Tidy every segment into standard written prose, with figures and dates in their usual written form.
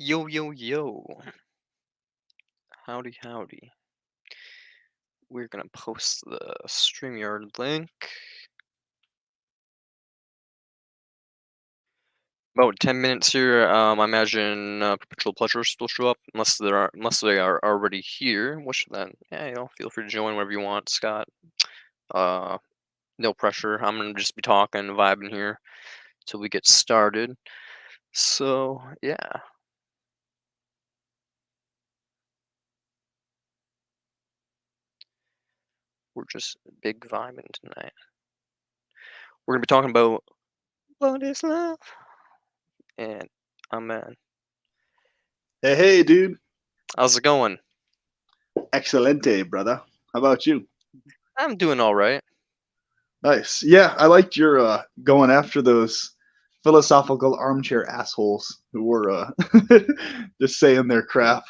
Yo, yo, yo. Howdy, howdy. We're gonna post the StreamYard link. About 10 minutes here. I imagine perpetual pleasures will show up unless they are already here. Which then, yeah, feel free to join whenever you want, Scott. Uh, no pressure. I'm gonna just be talking, vibing here till we get started. So yeah, we're just big vibing tonight. We're gonna be talking about what is love, and amen. Hey, dude. How's it going? Excelente, brother. How about you? I'm doing all right. Nice. Yeah, I liked your going after those philosophical armchair assholes who were just saying their crap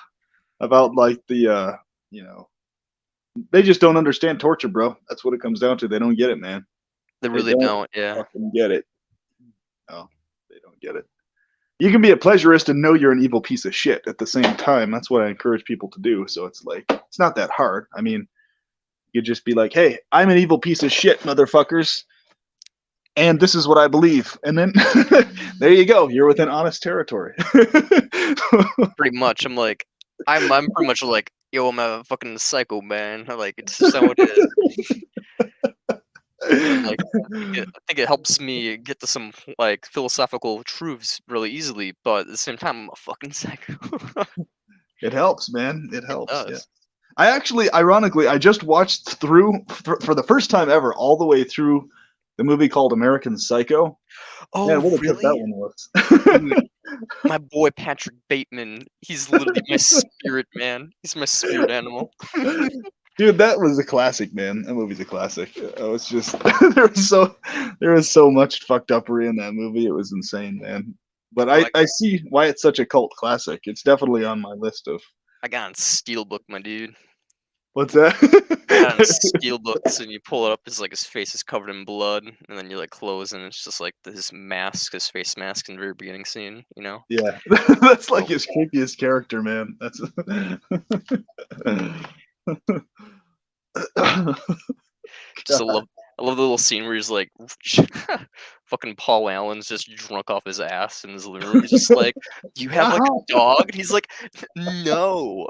about like you know, they just don't understand torture, bro. That's what it comes down to. They don't get it, man. They They really don't don't, yeah. fucking get it. No, they don't get it. You can be a pleasurist and know you're an evil piece of shit at the same time. That's what I encourage people to do. So it's like it's not that hard. I mean, you just be like, "Hey, I'm an evil piece of shit, motherfuckers, and this is what I believe." And then there you go. You're within honest territory. Pretty much. I'm pretty much like, yo, I'm a fucking psycho, man. Like, it's just how it is. And like, I think it helps me get to some like philosophical truths really easily, but at the same time, I'm a fucking psycho. It helps, man. It It helps. Yeah. does. I actually, ironically, I just watched through for the first time ever, all the way through the movie called American Psycho. Man, Oh, what a trip that really? one was. Dude, my boy Patrick Bateman, he's literally my spirit, man. He's my spirit animal. Dude, that was a classic, man. That movie's a classic. It's just there was so much fucked uppery in that movie. It was insane, man. But Bro, I see why it's such a cult classic. It's definitely on my list of I got on Steelbook, my dude. what's that? I got on Steelbooks, and you pull it up, it's like his face is covered in blood, and then you like close, and it's just like his mask, his face mask in the very beginning scene, you know? Yeah, that's like So his creepiest character, man. That's just God. I love the little scene where he's like fucking Paul Allen's just drunk off his ass in his living room. He's just like, "Do you have like a dog?" And he's like, "No,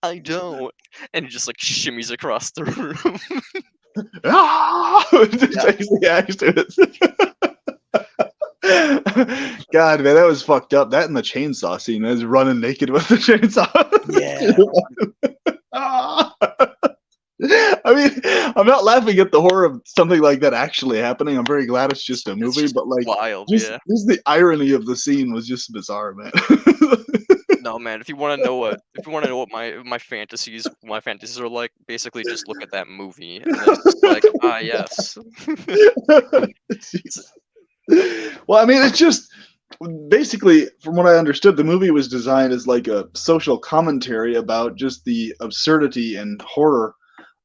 I don't." And he just like shimmies across the room. Just Yeah, actually acts to it. God, man, that was fucked up. That and the chainsaw scene, is running naked with the chainsaw. yeah, Ah. I mean, I'm not laughing at the horror of something like that actually happening. I'm very glad it's just a it's movie, just but like, wild. just Yeah. just the irony of the scene was just bizarre, man. No, man. If you want to know what my fantasies are like, basically just look at that movie, and then it's just like, ah, yes. It's- Jesus. Well, I mean, it's just basically, from what I understood, the movie was designed as like a social commentary about just the absurdity and horror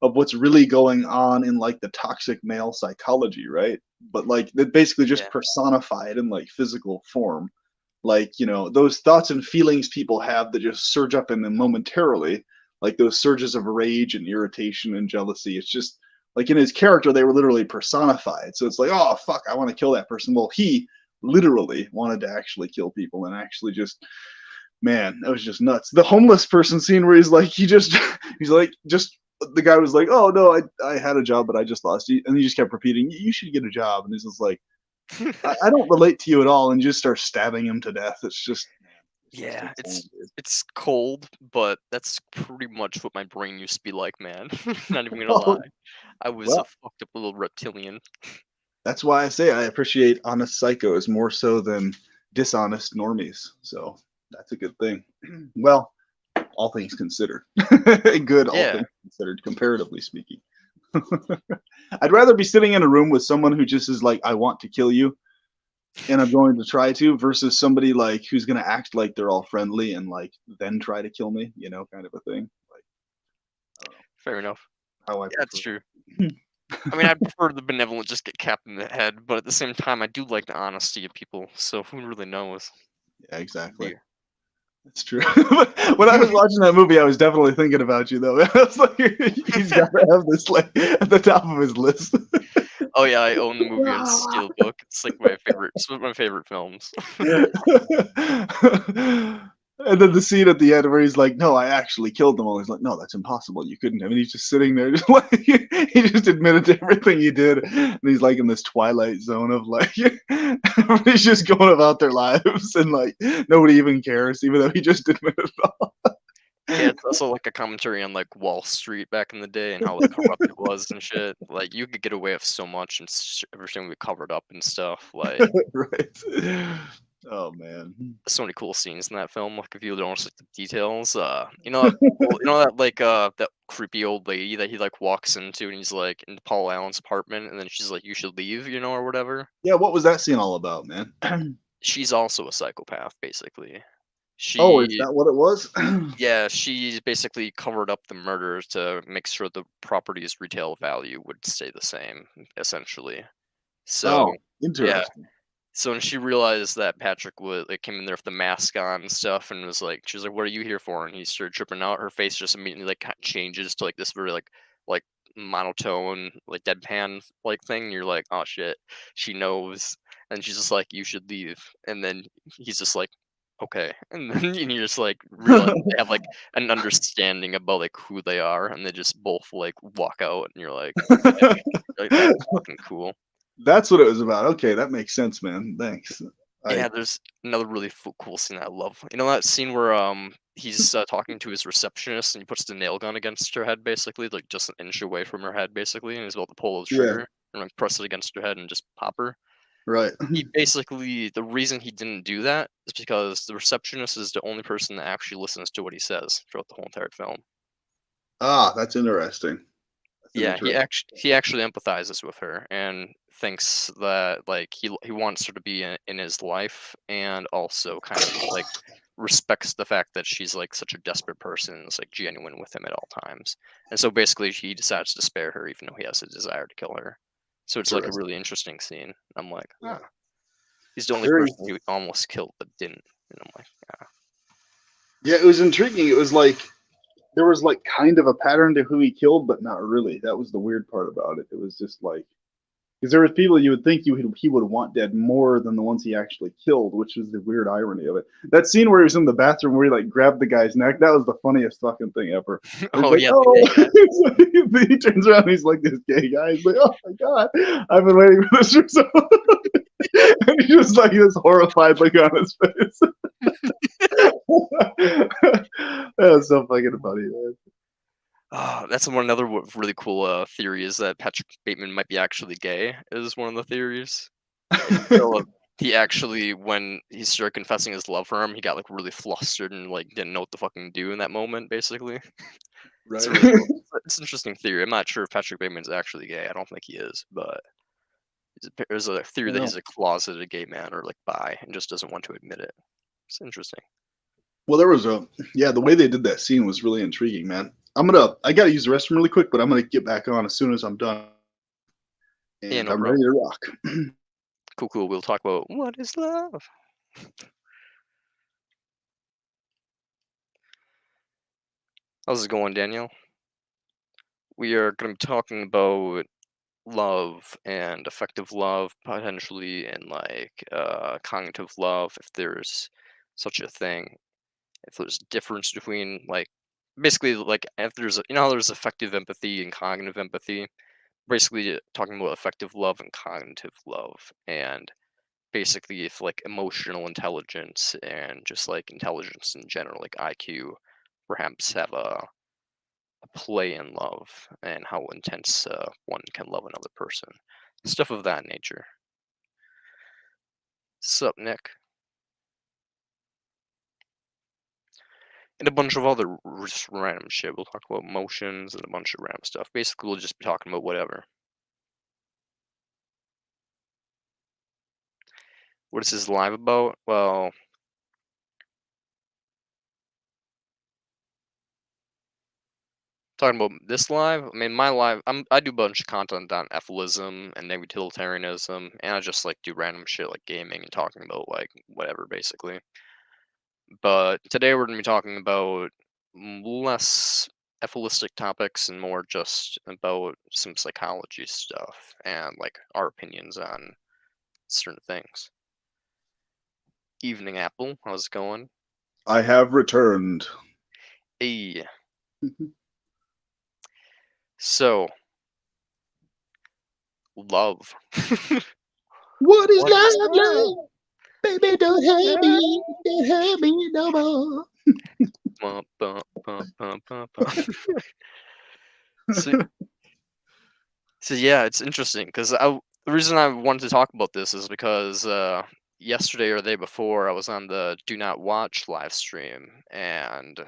of what's really going on in like the toxic male psychology, right? But like they basically just yeah, personified in like physical form. Like, those thoughts and feelings people have that just surge up in them momentarily, like those surges of rage and irritation and jealousy. It's just like in his character, they were literally personified. So it's like, oh, fuck, I want to kill that person. Well, he literally wanted to actually kill people and actually just man, that was just nuts. The homeless person scene where he's like, he's like, just the guy was like, oh no, I had a job, but I just lost you, and he just kept repeating, you should get a job, and he's just like, I don't relate to you at all, and just start stabbing him to death. It's just, man, it's just yeah. insane, dude. It's cold, but that's pretty much what my brain used to be like, man. Not even gonna lie. Oh, I was a well, fucked up little reptilian. that's why I say I appreciate honest psychos more so than dishonest normies. So that's a good thing. Well, all things considered, good, all Yeah. things considered, comparatively speaking. I'd rather be sitting in a room with someone who just is like, I want to kill you, and I'm going to try to, versus somebody like who's going to act like they're all friendly and like then try to kill me, kind of a thing. Like, I don't know Fair enough. how I Yeah, that's prefer true. it. I mean, I prefer the benevolent just get capped in the head, but at the same time, I do like the honesty of people. So who really knows? Yeah, exactly. Yeah. That's true. When I was watching that movie, I was definitely thinking about you, though. I was like, he's got to have this like at the top of his list. Oh yeah, I own the movie on Steelbook. It's like my favorite. It's one of my favorite films. And then the scene at the end where he's like, "No, I actually killed them all." He's like, "No, that's impossible. You couldn't have." And he's just sitting there, just like he just admitted to everything he did, and he's like in this twilight zone of like everybody's just going about their lives, and like nobody even cares, even though he just admitted it all. Yeah, it's also like a commentary on like Wall Street back in the day and how like corrupt it was and shit. Like you could get away with so much and everything would be covered up and stuff. Like Right? Oh man. so many cool scenes in that film. Like if you notice like the details, you know that like that creepy old lady that he like walks into and he's like in Paul Allen's apartment and then she's like, "You should leave," or whatever. Yeah, what was that scene all about, man? She's also a psychopath, basically. Oh, is She that what it was? Yeah, she basically covered up the murder to make sure the property's retail value would stay the same, essentially. So, Oh, yeah. interesting. So when she realized that Patrick would like came in there with the mask on and stuff, and she was like, "What are you here for?" And he started tripping out. Her face just immediately like changes to like this very like monotone, like deadpan like thing. You're like, "Oh shit," she knows, and she's just like, "You should leave." And then he's just like, "Okay," and then and you just like realize they have like an understanding about like who they are, and they just both like walk out, and you're like, "Okay," like that's fucking cool. That's what it was about. Okay, that makes sense, man. Thanks. I Yeah, there's another really cool scene I love. You know that scene where he's talking to his receptionist and he puts the nail gun against her head, basically, like just an inch away from her head, basically, and he's about to pull the yeah, trigger and like press it against her head and just pop her. right. He basically the reason he didn't do that is because the receptionist is the only person that actually listens to what he says throughout the whole entire film. Ah, that's interesting. That's an Yeah, interesting he actually empathizes with her and thinks that like he wants her to be in his life and also kind of like respects the fact that she's like such a desperate person and is like genuine with him at all times. And so basically he decides to spare her even though he has a desire to kill her. So it's like a interesting. really interesting scene. I'm like, Yeah. ah, he's the only Very person he almost killed but didn't. And I'm like, ah. yeah, it was intriguing. It was like there was like kind of a pattern to who he killed, but not really. That was the weird part about it. It was just like because there was people you would think he would want dead more than the ones he actually killed, which is the weird irony of it. That scene where he was in the bathroom where he like grabbed the guy's neck, that was the funniest fucking thing ever. Where he's Oh like, yeah, the oh, gay guy. he turns around, and he's like this gay guy. He's like, oh my god, I've been waiting for this for so long. And he's just like this horrified look on his face. That's so fucking funny, man. Ah, that's another really cool theory is that Patrick Bateman might be actually gay. Is one of the theories. So he actually, when he started confessing his love for him, he got like really flustered and like didn't know what to fucking do in that moment. Basically, it's Right. a really cool. It's an interesting theory. I'm not sure if Patrick Bateman's actually gay. I don't think he is, but there's a theory that Well, he's a closeted gay man or like bi and just doesn't want to admit it. It's interesting. well, there was a yeah. The way they did that scene was really intriguing, man. I gotta use the restroom really quick, but I'm gonna get back on as soon as I'm done, Yeah, and no I'm ready problem. to rock. Cool, cool. We'll talk about what is love. How's it going, Daniel? We are going to be talking about love and effective love potentially and like cognitive love if there's such a thing, if there's a difference between like basically like if there's how there's effective empathy and cognitive empathy, basically talking about effective love and cognitive love, and basically if like emotional intelligence and just like intelligence in general like IQ perhaps have a play in love and how intense one can love another person. Stuff of that nature. Sup, Nick? And a bunch of other just random shit. We'll talk about emotions and a bunch of random stuff. Basically, we'll just be talking about whatever. What is this live about? Well, talking about this live. I mean, my live. I do a bunch of content on ethylism and utilitarianism, and I just like do random shit like gaming and talking about like whatever, basically. But today we're going to be talking about less epilistic topics and more just about some psychology stuff and like our opinions on certain things. Evening Apple, how's it going? I have returned. Hey, so love. What is What is love, love? love? Baby, don't hurt me no more. Bum, bum, bum, bum, bum, bum. So, so yeah, it's interesting because the reason I wanted to talk about this is because yesterday or the day before I was on the Do Not Watch live stream and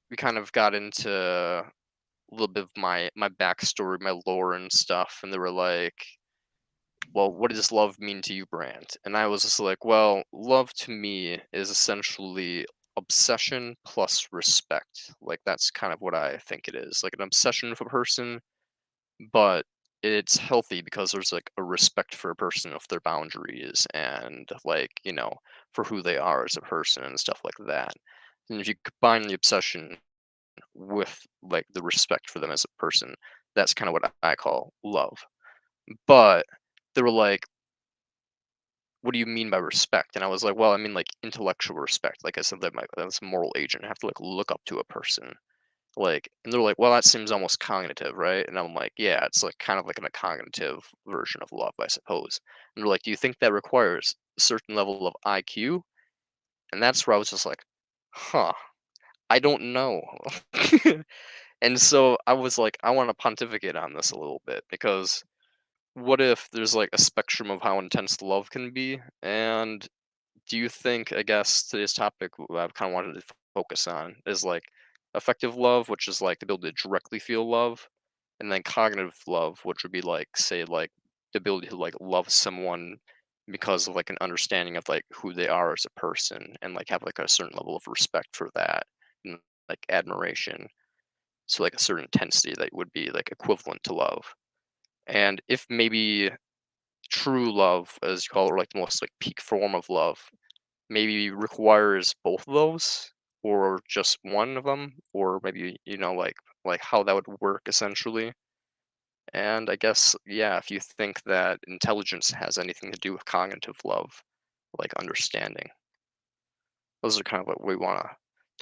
we kind of got into a little bit of my backstory, my lore and stuff, and they were like, "Well, what does love mean to you, Brand?" And I was just like, "Well, love to me is essentially obsession plus respect. Like that's kind of what I think it is. Like an obsession with a person, but it's healthy because there's like a respect for a person of their boundaries and like, for who they are as a person and stuff like that. And if you combine the obsession with like the respect for them as a person, that's kind of what I call love. But they were like, what do you mean by respect? And I was like, well, I mean like intellectual respect. Like I said, that that's a moral agent. I have to like look up to a person. Like, and they're like, well, that seems almost cognitive, right? And I'm like, yeah, it's like kind of like a cognitive version of love, I suppose. And they're like, do you think that requires a certain level of IQ? And that's where I was just like, huh, I don't know. And so I was like, I want to pontificate on this a little bit because what if there's like a spectrum of how intense love can be? And do you think, I guess, today's topic I kind of wanted to focus on is like effective love, which is like the ability to directly feel love, and then cognitive love, which would be like, say, like the ability to like love someone because of like an understanding of like who they are as a person and like have like a certain level of respect for that and like admiration. So like a certain intensity that would be like equivalent to love. And if maybe true love, as you call it, or like the most like peak form of love, maybe requires both of those or just one of them or maybe like how that would work essentially. And I guess yeah, if you think that intelligence has anything to do with cognitive love, like understanding, those are kind of what we want to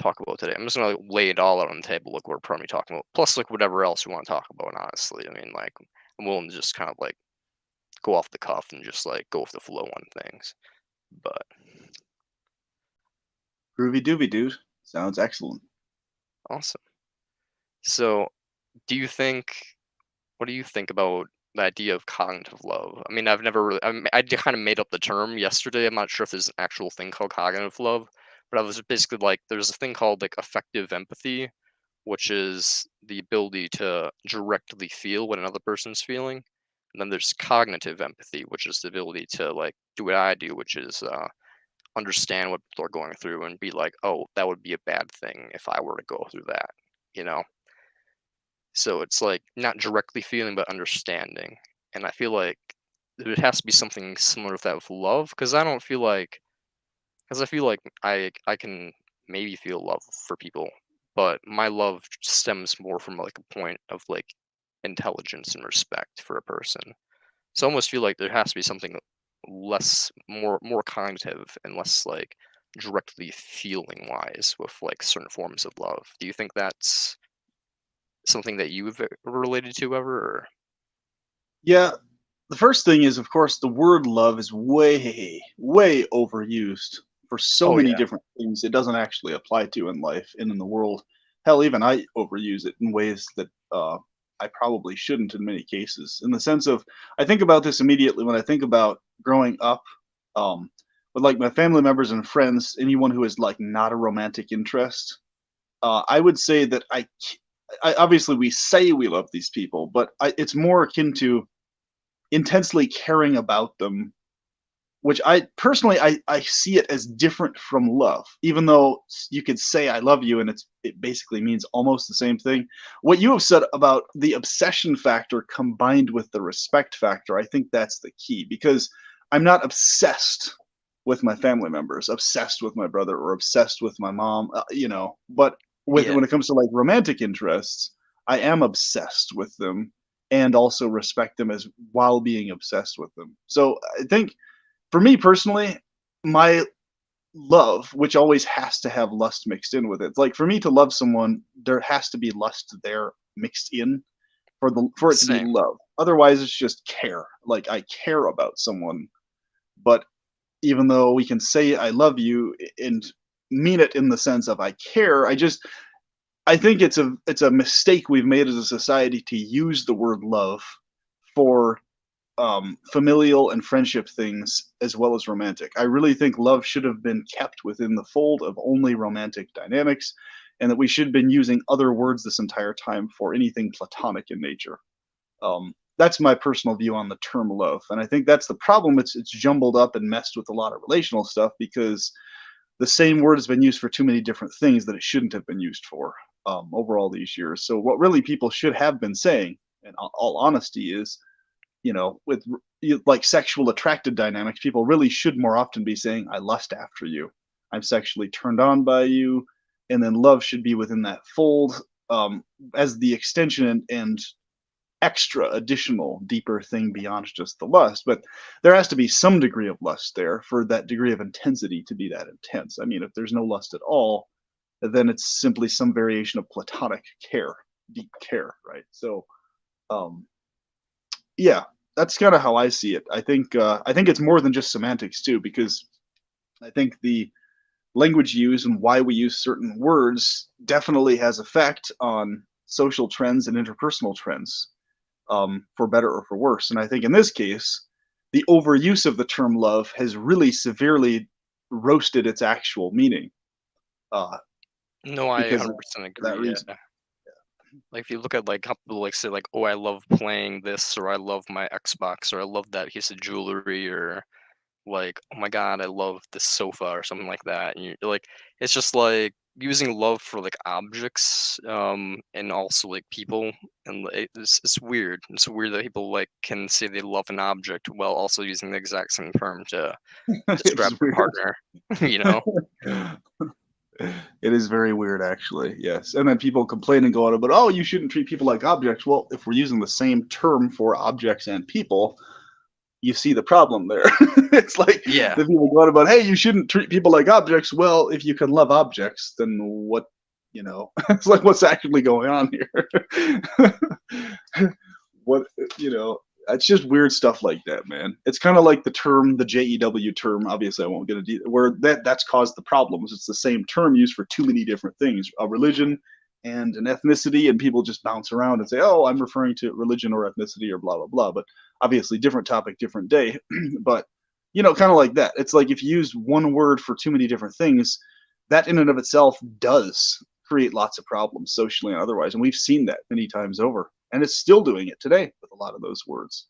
talk about today. I'm just gonna like, lay it all out on the table like we're probably talking about plus like whatever else we want to talk about. Honestly, I mean, like I'm willing to just kind of like go off the cuff and just like go with the flow on things, but Groovy doovy, dude. Sounds excellent. awesome. So do you think what do you think about the idea of cognitive love? I mean, I've never really, I kind of made up the term yesterday. I'm not sure if there's an actual thing called cognitive love, but I was basically like, there's a thing called like affective empathy, which is the ability to directly feel what another person's feeling. And then there's cognitive empathy, which is the ability to like do what I do, which is understand what people are going through and be like, oh, that would be a bad thing if I were to go through that, you know? So it's like not directly feeling, but understanding. And I feel like there has to be something similar with that with love, because I feel like I can maybe feel love for people, but my love stems more from like a point of like intelligence and respect for a person. So I almost feel like there has to be something less, more cognitive and less like directly feeling wise with like certain forms of love. Do you think that's something that you've related to ever? Or Yeah, the first thing is, of course, the word love is way, way overused for so oh many yeah, different things it doesn't actually apply to in life and in the world. Hell, even I overuse it in ways that I probably shouldn't in many cases. In the sense of, I think about this immediately when I think about growing up um, with like my family members and friends, anyone who is like not a romantic interest. I would say that I obviously we say we love these people, but it's more akin to intensely caring about them, which I personally I see it as different from love, even though you could say I love you and it basically means almost the same thing. What you have said about the obsession factor combined with the respect factor, I think that's the key because I'm not obsessed with my family members, obsessed with my brother or obsessed with my mom, but Yeah. when it comes to like romantic interests, I am obsessed with them and also respect them as while being obsessed with them. So I think for me personally, my love, which always has to have lust mixed in with it. Like for me to love someone, there has to be lust there mixed in for it to be Same. love. Otherwise, it's just care. Like I care about someone, but even though we can say I love you and mean it in the sense of I care, I think it's a mistake we've made as a society to use the word love for familial and friendship things as well as romantic. I really think love should have been kept within the fold of only romantic dynamics, and that we should have been using other words this entire time for anything platonic in nature. That's my personal view on the term love, and I think that's the problem. It's jumbled up and messed with a lot of relational stuff because the same word has been used for too many different things that it shouldn't have been used for over all these years. So what really people should have been saying, in all honesty, is with like sexual attracted dynamics, people really should more often be saying, I lust after you. I'm sexually turned on by you. And then love should be within that fold as the extension and extra additional deeper thing beyond just the lust. But there has to be some degree of lust there for that degree of intensity to be that intense. I mean, if there's no lust at all, then it's simply some variation of platonic care, deep care, right? So, um, yeah, that's kind of how I see it. I think it's more than just semantics too, because I think the language used and why we use certain words definitely has effect on social trends and interpersonal trends, for better or for worse. And I think in this case, the overuse of the term love has really severely roasted its actual meaning, uh, No, I because of 100% that agree. reason. Yeah. Like if you look at like how people like say like, "Oh, I love playing this," or "I love my Xbox," or "I love that piece of jewelry," or like, "Oh my god, I love this sofa," or something like that. And you're like, it's just like using love for like objects, and also like people, and it's weird. It's weird that people like can say they love an object while also using the exact same term to describe It's their weird. partner. You know? It is very weird, actually. Yes, and then people complain and go on about, "Oh, you shouldn't treat people like objects." Well, if we're using the same term for objects and people, you see the problem there. It's like Yeah. the people go on about, "Hey, you shouldn't treat people like objects." Well, if you can love objects, then what? It's like what's actually going on here? What you know it's just weird stuff like that, man. It's kind of like the term, the JEW term. Obviously I won't get into where that's caused the problems. It's the same term used for too many different things, a religion and an ethnicity, and people just bounce around and say, oh, I'm referring to religion or ethnicity or blah blah blah. But obviously different topic, different day. But kind of like that. It's like if you use one word for too many different things, that in and of itself does create lots of problems socially and otherwise, and we've seen that many times over, and it's still doing it today with a lot of those words,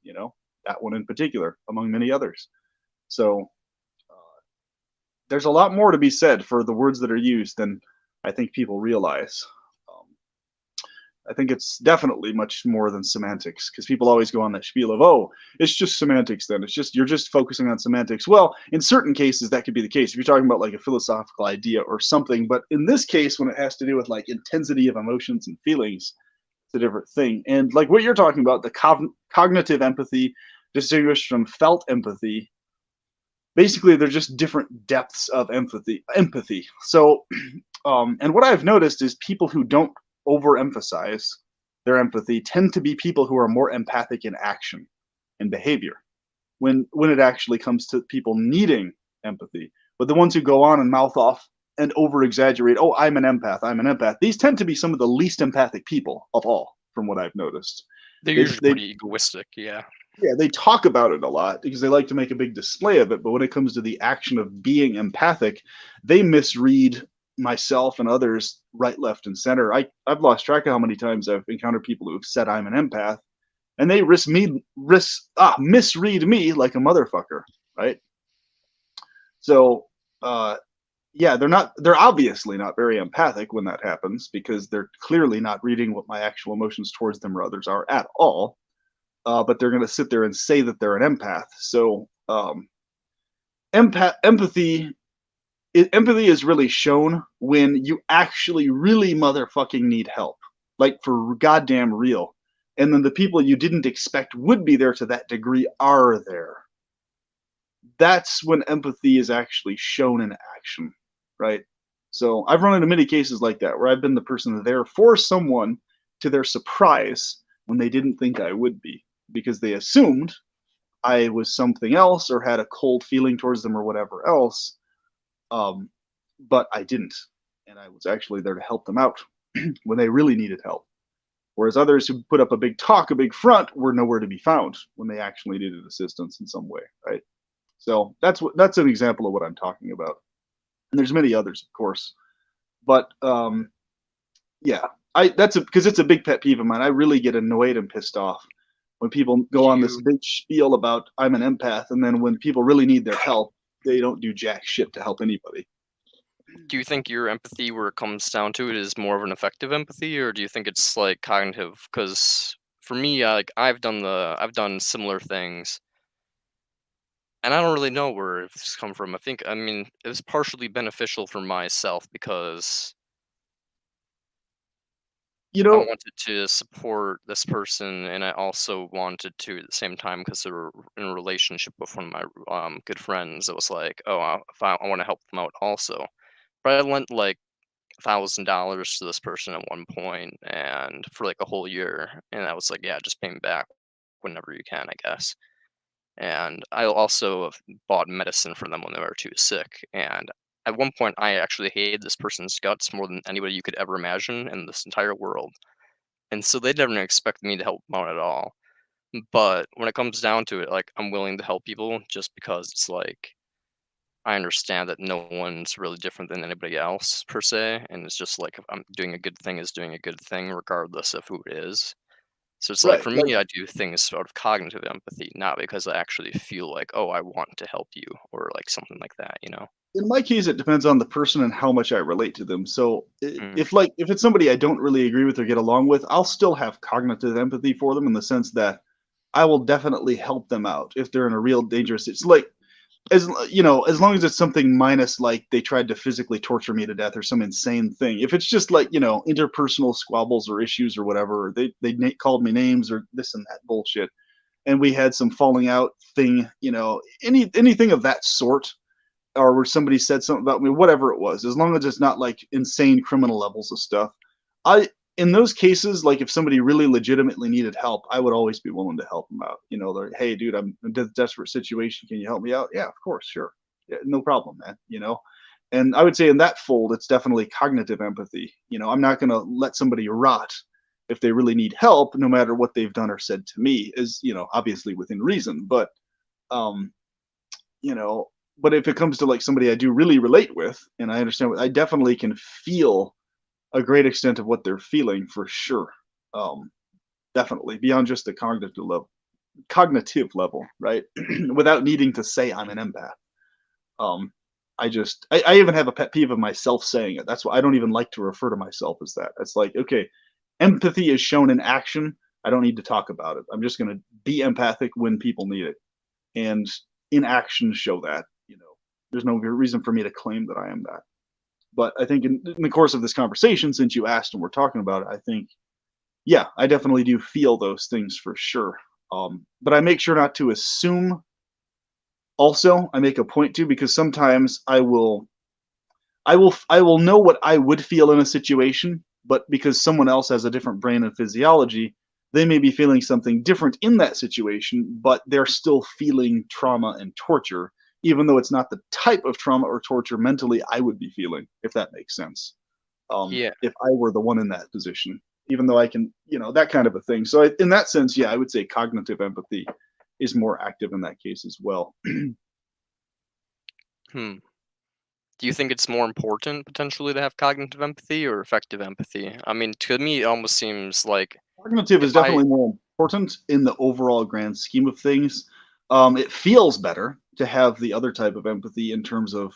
that one in particular among many others. So there's a lot more to be said for the words that are used than I think people realize. um, I think it's definitely much more than semantics, because people always go on that spiel of, oh, it's just semantics, then it's just you're just focusing on semantics. Well, in certain cases that could be the case if you're talking about like a philosophical idea or something, but in this case when it has to do with like intensity of emotions and feelings, it's a different thing. And like what you're talking about, the cognitive empathy distinguished from felt empathy, basically they're just different depths of empathy. So and what I've noticed is people who don't overemphasize their empathy tend to be people who are more empathic in action and behavior when it actually comes to people needing empathy. But the ones who go on and mouth off and over exaggerate, oh, I'm an empath, these tend to be some of the least empathic people of all, from what I've noticed. They're They usually they pretty egoistic, yeah. yeah, they talk about it a lot because they like to make a big display of it, but when it comes to the action of being empathic, they misread myself and others right, left, and center. I've lost track of how many times I've encountered people who've said I'm an empath, and they misread me like a motherfucker, right? So, uh, yeah, they're obviously not very empathic when that happens, because they're clearly not reading what my actual emotions towards them or others are at all. But they're going to sit there and say that they're an empath. So, empathy. Empathy is really shown when you actually really motherfucking need help, like for goddamn real. And then the people you didn't expect would be there to that degree are there. That's when empathy is actually shown in action, right? So I've run into many cases like that where I've been the person there for someone to their surprise when they didn't think I would be because they assumed I was something else or had a cold feeling towards them or whatever else. Um, but I didn't. And I was actually there to help them out when they really needed help. Whereas others who put up a big talk, a big front, were nowhere to be found when they actually needed assistance in some way, right? So that's an example of what I'm talking about. And there's many others, of course. But yeah, I that's because it's a big pet peeve of mine. I really get annoyed and pissed off when people go Do on this you big spiel about I'm an empath, and then when people really need their help, they don't do jack shit to help anybody. do you think your empathy, where it comes down to it, is more of an effective empathy, or do you think it's like cognitive? Because for me, like I've done similar things, and I don't really know where it's come from. I mean, it was partially beneficial for myself because You I know, wanted to support this person, and I also wanted to at the same time because they were in a relationship with one of my good friends. It was like, oh, if I want to help them out also. But I lent like $1,000 to this person at one point, and for like a whole year, and I was like, yeah, just pay me back whenever you can, I guess. And I also have bought medicine for them when they were too sick. And at one point, I actually hated this person's guts more than anybody you could ever imagine in this entire world. And so they never expected me to help them out at all. But when it comes down to it, like I'm willing to help people just because it's like I understand that no one's really different than anybody else per se, and it's just like if I'm doing a good thing is doing a good thing regardless of who it is. So it's like right? for Like me, I do things out of cognitive empathy, not because I actually feel like, oh, I want to help you or like something like that, you know? in my case, it depends on the person and how much I relate to them. So Mm, if it's somebody I don't really agree with or get along with, I'll still have cognitive empathy for them in the sense that I will definitely help them out if they're in a real dangerous. It's like as long as it's something minus like they tried to physically torture me to death or some insane thing. If it's just like interpersonal squabbles or issues or whatever, called me names or this and that bullshit, and we had some falling out thing, anything of that sort, or where somebody said something about me, whatever it was, as long as it's not like insane criminal levels of stuff. I In those cases, like if somebody really legitimately needed help, I would always be willing to help them out. They're, hey, dude, I'm in a desperate situation. Can you help me out? Yeah, of course, sure. Yeah, no problem, man. And I would say in that fold, it's definitely cognitive empathy. I'm not going to let somebody rot if they really need help, no matter what they've done or said to me, is obviously within reason. Um, you know, but if it comes to like somebody I do really relate with, and I understand I definitely can feel a great extent of what they're feeling for sure. Um, Definitely beyond just the cognitive level, right? Without needing to say I'm an empath. Um, I even have a pet peeve of myself saying it. That's why I don't even like to refer to myself as that. It's like, okay, empathy is shown in action. I don't need to talk about it. I'm just going to be empathic when people need it, and in action show that. There's no reason for me to claim that I am that. But I think in the course of this conversation, since you asked and we're talking about it, I think, yeah, I definitely do feel those things for sure. But I make sure not to assume. Also, I make a point to because sometimes I will know what I would feel in a situation, but because someone else has a different brain and physiology, they may be feeling something different in that situation, but they're still feeling trauma and torture, even though it's not the type of trauma or torture mentally I would be feeling, if that makes sense. yeah. If I were the one in that position, even though I can, that kind of a thing. So in that sense, yeah, I would say cognitive empathy is more active in that case as well. Hmm. Do you think it's more important potentially to have cognitive empathy or effective empathy? I mean, to me, it almost seems like Cognitive if is I definitely more important in the overall grand scheme of things. It feels better to have the other type of empathy in terms of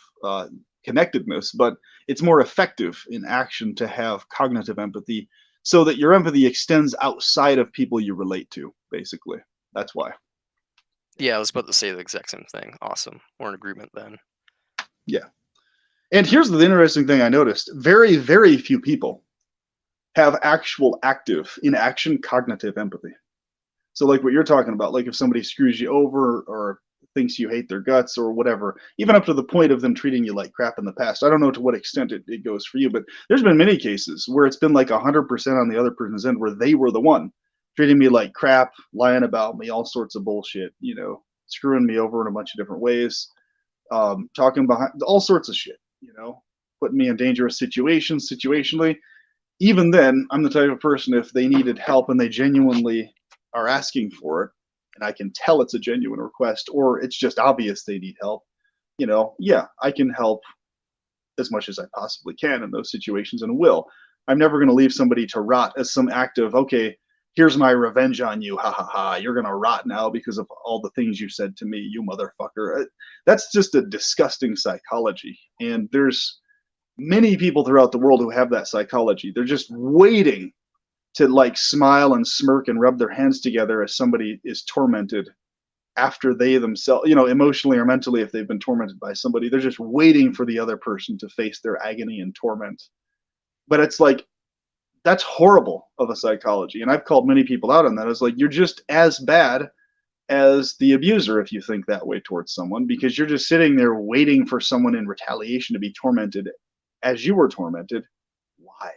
connectedness, but it's more effective in action to have cognitive empathy so that your empathy extends outside of people you relate to, basically. That's why. Yeah, I was about to say the exact same thing. Awesome. We're in agreement then. Yeah. And here's the interesting thing I noticed: very, very few people have actual active in action cognitive empathy. So like what you're talking about, like if somebody screws you over or thinks you hate their guts or whatever, even up to the point of them treating you like crap in the past. I don't know to what extent it goes for you, but there's been many cases where it's been like 100% on the other person's end where they were the one treating me like crap, lying about me, all sorts of bullshit, screwing me over in a bunch of different ways, talking behind all sorts of shit, putting me in dangerous situations situationally. Even then, I'm the type of person, if they needed help and they genuinely are asking for it, and I can tell it's a genuine request, or it's just obvious they need help, yeah, I can help as much as I possibly can in those situations and will. I'm never going to leave somebody to rot as some act of, okay, here's my revenge on you. Ha ha ha. You're going to rot now because of all the things you said to me, you motherfucker. That's just a disgusting psychology. And there's many people throughout the world who have that psychology. They're just waiting to like smile and smirk and rub their hands together as somebody is tormented after they themselves, emotionally or mentally, if they've been tormented by somebody, they're just waiting for the other person to face their agony and torment. But it's like, that's horrible of a psychology. And I've called many people out on that. It's like, you're just as bad as the abuser if you think that way towards someone, because you're just sitting there waiting for someone in retaliation to be tormented as you were tormented. Why?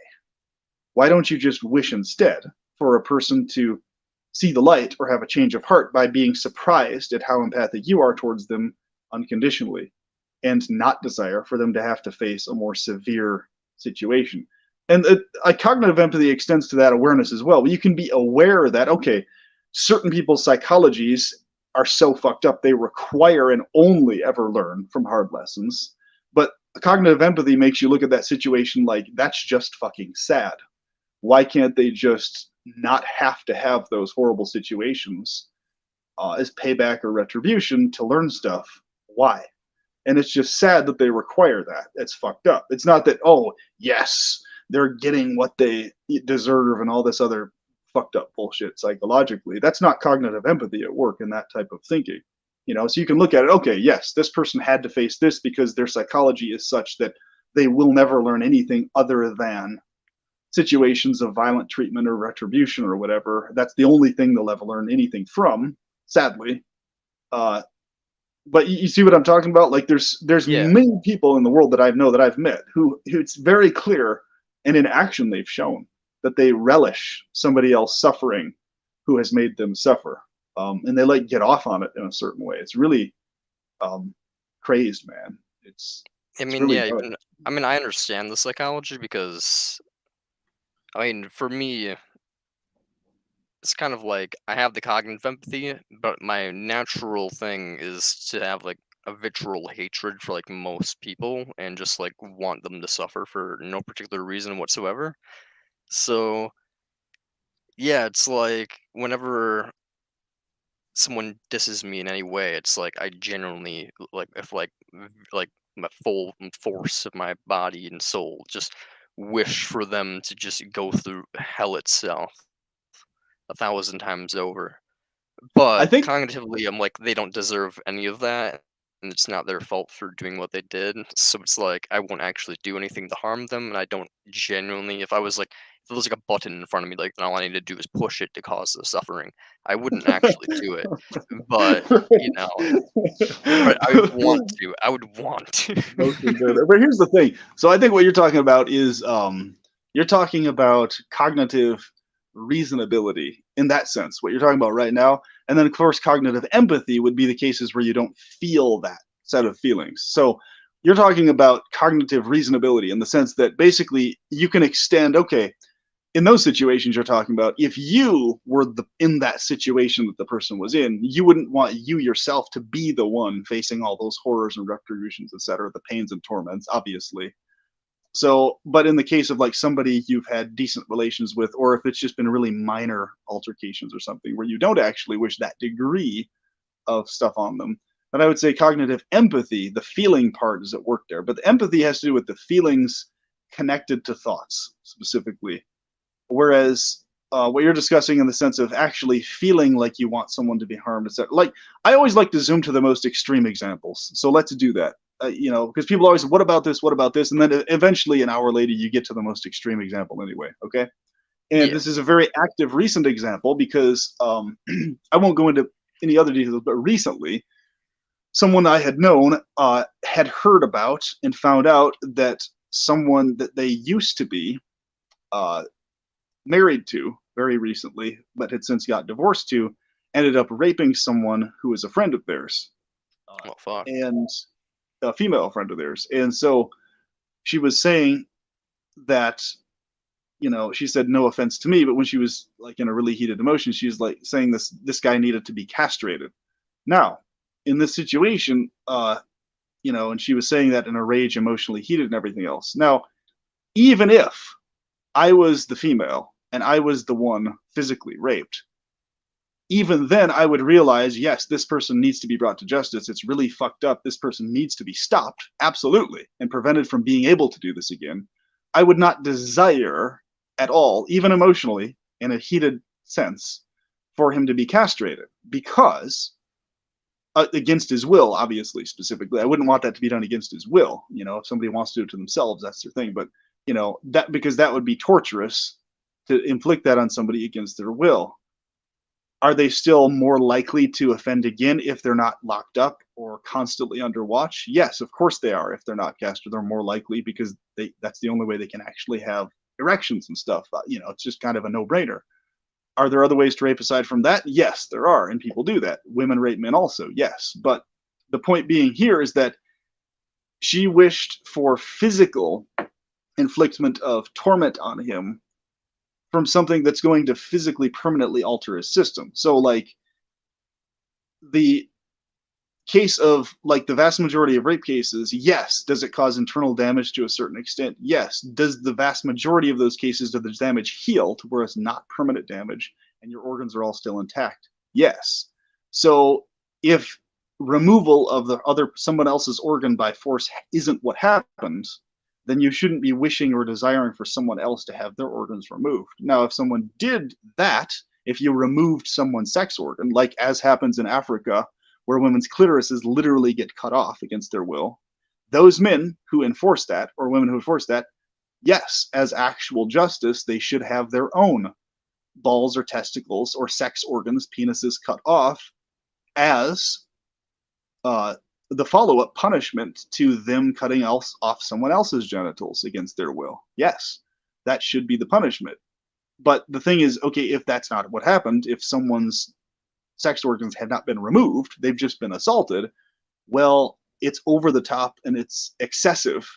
Why don't you just wish instead for a person to see the light or have a change of heart by being surprised at how empathic you are towards them unconditionally, and not desire for them to have to face a more severe situation? And cognitive empathy extends to that awareness as well. You can be aware that, okay, certain people's psychologies are so fucked up they require and only ever learn from hard lessons. But cognitive empathy makes you look at that situation like, that's just fucking sad. Why can't they just not have to have those horrible situations as payback or retribution to learn stuff? Why? And it's just sad that they require that. It's fucked up. It's not that, oh, yes, they're getting what they deserve and all this other fucked up bullshit psychologically. That's not cognitive empathy at work in that type of thinking. So you can look at it, okay, yes, this person had to face this because their psychology is such that they will never learn anything other than situations of violent treatment or retribution or whatever. That's the only thing they'll ever learn anything from, sadly. But you see what I'm talking about? Like there's Yeah. many people in the world that I've met who it's very clear, and in action they've shown that they relish somebody else suffering who has made them suffer, and they like get off on it in a certain way. It's really crazed, man. I It's mean, really yeah, dark. I understand the psychology because for me, it's kind of like I have the cognitive empathy, but my natural thing is to have like a visceral hatred for like most people and just like want them to suffer for no particular reason whatsoever. So, yeah, it's like whenever someone disses me in any way, it's like I genuinely like if like my full force of my body and soul just wish for them to just go through hell itself 1,000 times over. I But think cognitively, I'm like, they don't deserve any of that, and it's not their fault for doing what they did. So it's like I won't actually do anything to harm them, and I don't genuinely. If there was like a button in front of me, like and all I need to do is push it to cause the suffering, I wouldn't actually do it. But you know, but I would want to. I would want to. Emotions are there. But here's the thing. So I think what you're talking about is you're talking about cognitive reasonability in that sense, what you're talking about right now. And then of course cognitive empathy would be the cases where you don't feel that set of feelings. So you're talking about cognitive reasonability in the sense that basically you can extend, okay, in those situations you're talking about, if you were in that situation that the person was in, you wouldn't want you yourself to be the one facing all those horrors and retributions, etc., the pains and torments, obviously. So, but in the case of like somebody you've had decent relations with, or if it's just been really minor altercations or something where you don't actually wish that degree of stuff on them, then I would say cognitive empathy, the feeling part is at work there. But the empathy has to do with the feelings connected to thoughts specifically. Whereas what you're discussing in the sense of actually feeling like you want someone to be harmed, etc. Like, I always like to zoom to the most extreme examples. So let's do that. Because people always, what about this? What about this? And then eventually, an hour later, you get to the most extreme example anyway. Okay. And Yeah. this is a very active recent example because I won't go into any other details, but recently, someone I had known had heard about and found out that someone that they used to be uh, married to very recently, but had since got divorced to, ended up raping someone who was a friend of theirs, Oh fuck. and a female friend of theirs. And so she was saying that, she said no offense to me, but when she was like in a really heated emotion, she was like saying this guy needed to be castrated. Now, in this situation, and she was saying that in a rage, emotionally heated, and everything else. Now, even if I was the female and I was the one physically raped, even then I would realize, yes, this person needs to be brought to justice. It's really fucked up. This person needs to be stopped, absolutely, and prevented from being able to do this again. I would not desire at all, even emotionally, in a heated sense, for him to be castrated because against his will, obviously, specifically. I wouldn't want that to be done against his will. If somebody wants to do it to themselves, that's their thing. But, that because that would be torturous to inflict that on somebody against their will. Are they still more likely to offend again if they're not locked up or constantly under watch? Yes, of course they are. If they're not castrated, they're more likely because that's the only way they can actually have erections and stuff. It's just kind of a no-brainer. Are there other ways to rape aside from that? Yes, there are, and people do that. Women rape men also, yes. But the point being here is that she wished for physical inflictment of torment on him from something that's going to physically permanently alter his system. So, like, the case of, like, the vast majority of rape cases, yes. Does it cause internal damage to a certain extent? Yes. Does the vast majority of those cases, does the damage heal to where it's not permanent damage and your organs are all still intact? Yes. So if removal of someone else's organ by force isn't what happens, then you shouldn't be wishing or desiring for someone else to have their organs removed. Now, if someone did that, if you removed someone's sex organ, like as happens in Africa, where women's clitorises literally get cut off against their will, those men who enforce that, or women who enforce that, yes, as actual justice, they should have their own balls or testicles or sex organs, penises cut off as the follow-up punishment to them cutting off someone else's genitals against their will. Yes, that should be the punishment. But the thing is, okay, if that's not what happened, if someone's sex organs had not been removed, they've just been assaulted, well, it's over the top and it's excessive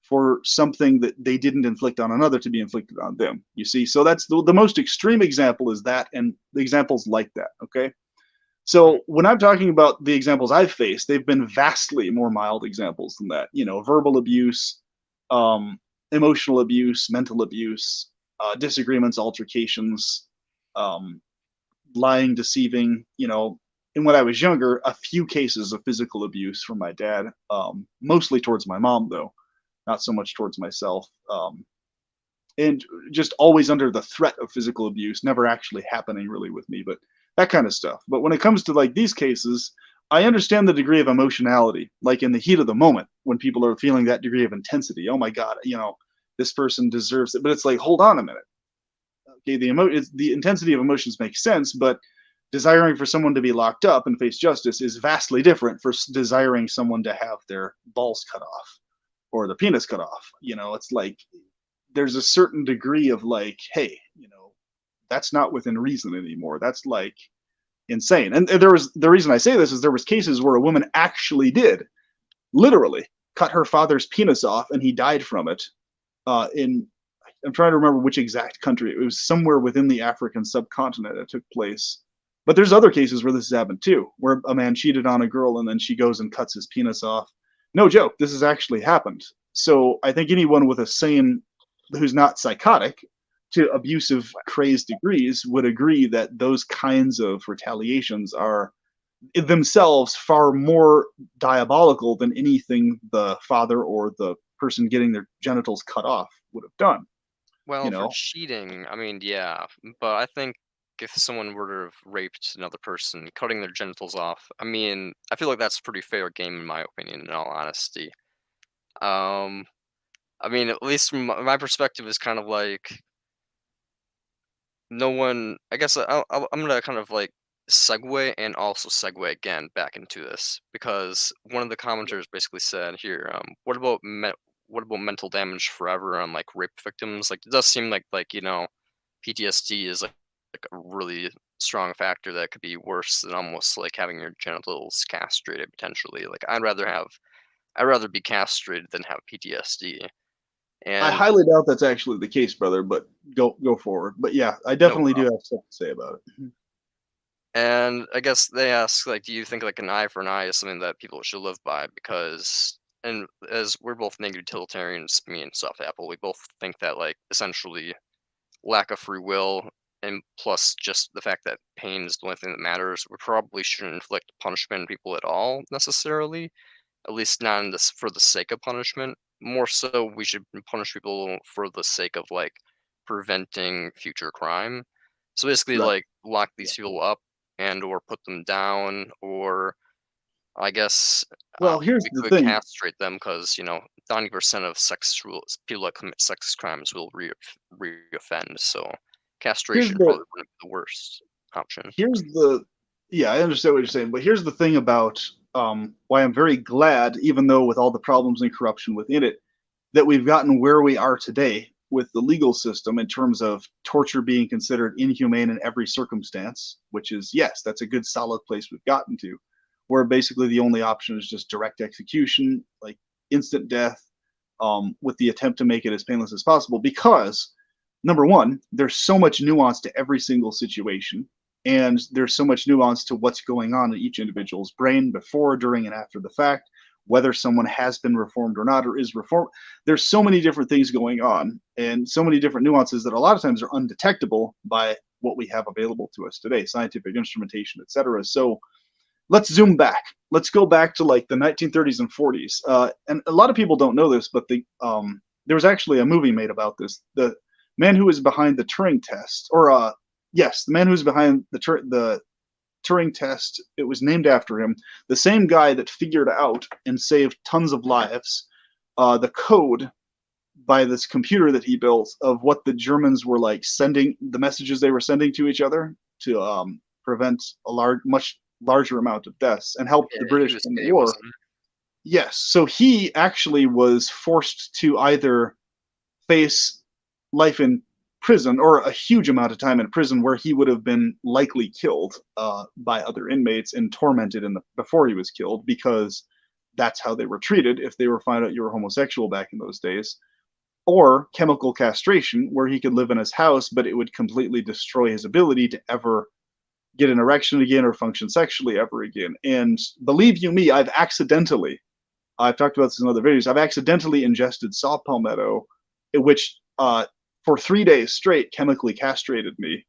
for something that they didn't inflict on another to be inflicted on them. You see, so that's the most extreme example is that, and the examples like that. Okay. So when I'm talking about the examples I've faced, they've been vastly more mild examples than that. Verbal abuse, emotional abuse, mental abuse, disagreements, altercations, lying, deceiving. And when I was younger, a few cases of physical abuse from my dad, mostly towards my mom, though, not so much towards myself. And just always under the threat of physical abuse, never actually happening really with me, but that kind of stuff. But when it comes to like these cases, I understand the degree of emotionality, like in the heat of the moment when people are feeling that degree of intensity. Oh my God, this person deserves it. But it's like, hold on a minute. Okay, the intensity of emotions makes sense, but desiring for someone to be locked up and face justice is vastly different for desiring someone to have their balls cut off or the penis cut off. It's like there's a certain degree of like, hey, that's not within reason anymore. That's like insane. And there was, the reason I say this is there was cases where a woman actually did literally cut her father's penis off and he died from it. I'm trying to remember which exact country. It was somewhere within the African subcontinent it took place. But there's other cases where this has happened too, where a man cheated on a girl and then she goes and cuts his penis off. No joke, this has actually happened. So I think anyone with a sane, who's not psychotic, to abusive, crazed degrees would agree that those kinds of retaliations are themselves far more diabolical than anything the father or the person getting their genitals cut off would have done. Well, you for know? cheating, I mean, yeah, but I think if someone were to have raped another person, cutting their genitals off, I mean, I feel like that's pretty fair game in my opinion, in all honesty. Um, I mean, at least from my perspective is kind of like no one. I guess I'm gonna kind of like segue and also segue again back into this because one of the commenters basically said here, what about mental damage forever on like rape victims? Like it does seem like PTSD is like a really strong factor that could be worse than almost like having your genitals castrated potentially. Like I'd rather be castrated than have PTSD. I And highly doubt that's actually the case, brother, but go forward. But yeah, I no definitely do have stuff to say about it. And I guess they ask, like, do you think like an eye for an eye is something that people should live by? Because, and as we're both negative utilitarians, me and Soft Apple, we both think that like essentially lack of free will and plus just the fact that pain is the only thing that matters, we probably shouldn't inflict punishment on people at all necessarily. At least not in this for the sake of punishment. More so, we should punish people for the sake of like preventing future crime. So basically, Right. like lock Yeah. these people up and or put them down, or I guess Well, here's we the could thing. castrate them because 90% of sex rules people that commit sex crimes will reoffend. So Here's castration the probably wouldn't be the worst option. here's the yeah, I understand what you're saying, but here's the thing about why I'm very glad, even though with all the problems and corruption within it, that we've gotten where we are today with the legal system in terms of torture being considered inhumane in every circumstance, which is, yes, that's a good solid place we've gotten to, where basically the only option is just direct execution, like instant death, with the attempt to make it as painless as possible. Because, number one, there's so much nuance to every single situation, and there's so much nuance to what's going on in each individual's brain before, during, and after the fact, whether someone has been reformed or not, or is reformed. There's so many different things going on, and so many different nuances that a lot of times are undetectable by what we have available to us today, scientific instrumentation, etc. So let's zoom back. Let's go back to like the 1930s and 40s. And a lot of people don't know this, but there was actually a movie made about this. The man who was behind the Turing test, or yes, the man who was behind the Turing test. It was named after him. The same guy that figured out and saved tons of lives. The code by this computer that he built of what the Germans were like sending the messages they were sending to each other to prevent a much larger amount of deaths and help the Yeah, he British was in the gay, war. wasn't Yes, so he actually was forced to either face life in prison or a huge amount of time in prison where he would have been likely killed by other inmates and tormented before he was killed, because that's how they were treated if they were found out you were homosexual back in those days, or chemical castration where he could live in his house but it would completely destroy his ability to ever get an erection again or function sexually ever again. And believe you me, I've talked about this in other videos. I've accidentally ingested saw palmetto, which for 3 days straight chemically castrated me,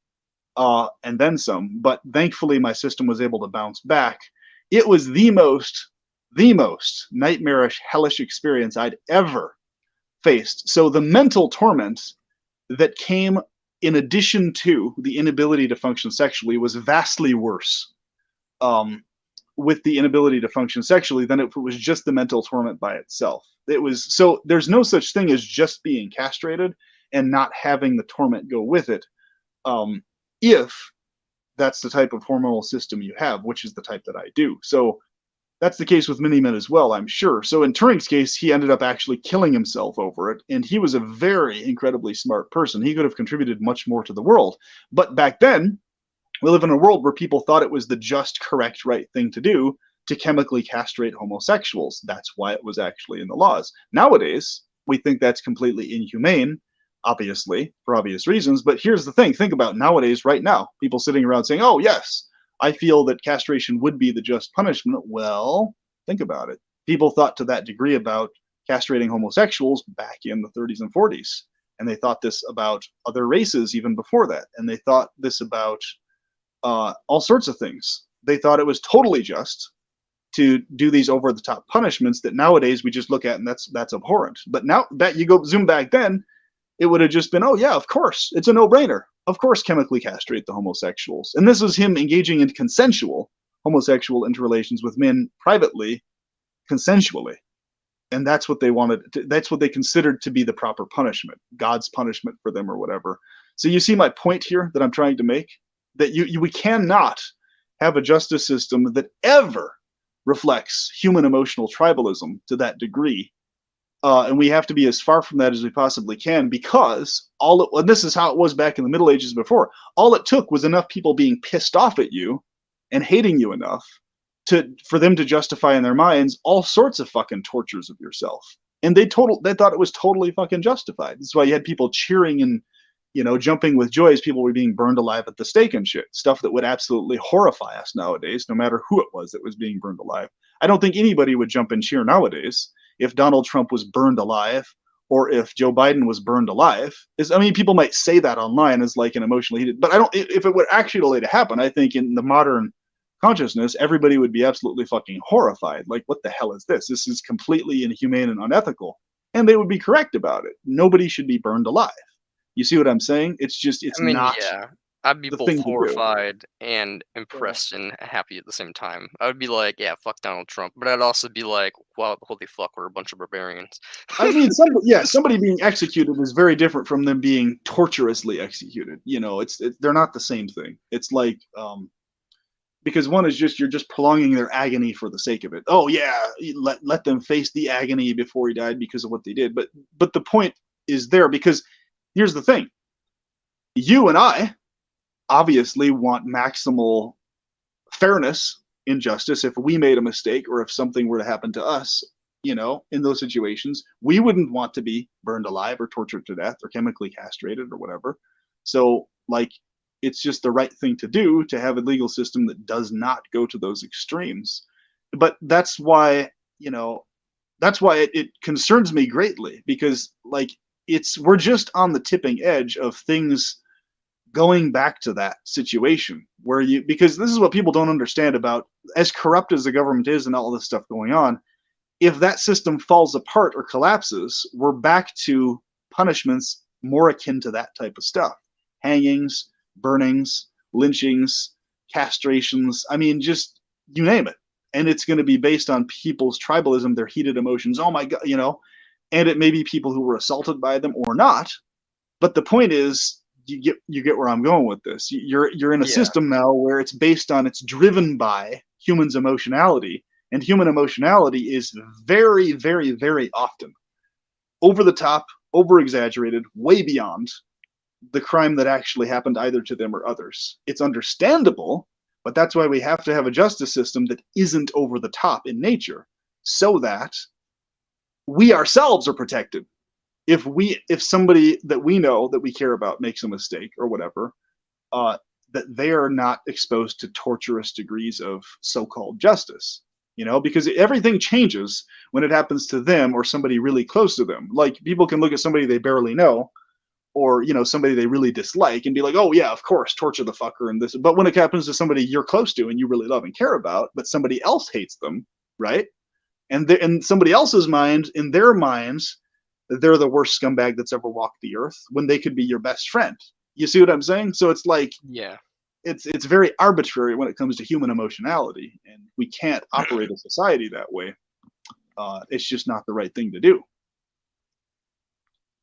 and then some. But thankfully, my system was able to bounce back. It was the most nightmarish, hellish experience I'd ever faced. So the mental torment that came in addition to the inability to function sexually was vastly worse. With the inability to function sexually than if it was just the mental torment by itself. It was so there's no such thing as just being castrated and not having the torment go with it. If that's the type of hormonal system you have, which is the type that I do. So that's the case with many men as well, I'm sure. So in Turing's case, he ended up actually killing himself over it, and he was a very incredibly smart person. He could have contributed much more to the world. But back then, we live in a world where people thought it was the just, correct, right thing to do to chemically castrate homosexuals. That's why it was actually in the laws. Nowadays, we think that's completely inhumane, obviously, for obvious reasons. But here's the thing, think about nowadays, right now, people sitting around saying, oh, yes, I feel that castration would be the just punishment. Well, think about it. People thought to that degree about castrating homosexuals back in the 30s and 40s. And they thought this about other races even before that. And they thought this about all sorts of things. They thought it was totally just to do these over the top punishments that nowadays we just look at and that's abhorrent. But now that you go zoom back then, it would have just been, oh yeah, of course, it's a no-brainer. Of course, chemically castrate the homosexuals. And this was him engaging in consensual homosexual interrelations with men privately, consensually. And that's what they wanted. That's what they considered to be the proper punishment, God's punishment for them or whatever. So you see my point here that I'm trying to make, that we cannot have a justice system that ever reflects human emotional tribalism to that degree. And we have to be as far from that as we possibly can, because and this is how it was back in the Middle Ages before, all it took was enough people being pissed off at you and hating you enough for them to justify in their minds all sorts of fucking tortures of yourself. And they thought it was totally fucking justified. That's why you had people cheering and, jumping with joy as people were being burned alive at the stake and shit. Stuff that would absolutely horrify us nowadays, no matter who it was that was being burned alive. I don't think anybody would jump and cheer nowadays if Donald Trump was burned alive, or if Joe Biden was burned alive. People might say that online as like an emotionally heated, but if it were actually to happen, I think in the modern consciousness, everybody would be absolutely fucking horrified. Like, what the hell is this? This is completely inhumane and unethical. And they would be correct about it. Nobody should be burned alive. You see what I'm saying? It's not yeah, I'd be the both thing to do. horrified and impressed and happy at the same time. I would be like, yeah, fuck Donald Trump, but I'd also be like, wow, holy fuck, we're a bunch of barbarians. Somebody being executed is very different from them being torturously executed. They're not the same thing. It's like, because one is you're just prolonging their agony for the sake of it. Oh yeah, let them face the agony before he died because of what they did. But the point is there, because here's the thing. You and I obviously want maximal fairness in justice. If we made a mistake or if something were to happen to us, in those situations, we wouldn't want to be burned alive or tortured to death or chemically castrated or whatever. So, it's just the right thing to do to have a legal system that does not go to those extremes. But that's why, it concerns me greatly, because we're just on the tipping edge of things going back to that situation because this is what people don't understand about, as corrupt as the government is and all this stuff going on. If that system falls apart or collapses, we're back to punishments more akin to that type of stuff. Hangings, burnings, lynchings, castrations. Just you name it. And it's going to be based on people's tribalism, their heated emotions. Oh my God, and it may be people who were assaulted by them or not. But the point is, you get where I'm going with this. You're in a system now where it's driven by humans' emotionality, and human emotionality is very, very, very often over the top, over exaggerated, way beyond the crime that actually happened either to them or others. It's understandable, but that's why we have to have a justice system that isn't over the top in nature, so that we ourselves are protected. If somebody that we know, that we care about, makes a mistake or whatever, that they are not exposed to torturous degrees of so-called justice, because everything changes when it happens to them or somebody really close to them. Like, people can look at somebody they barely know, or somebody they really dislike, and be like, oh yeah, of course, torture the fucker and this. But when it happens to somebody you're close to and you really love and care about, but somebody else hates them, right? And in somebody else's mind, in their minds, they're the worst scumbag that's ever walked the earth, when they could be your best friend. You see what I'm saying? So it's like, yeah, it's very arbitrary when it comes to human emotionality, and we can't operate a society that way. It's just not the right thing to do.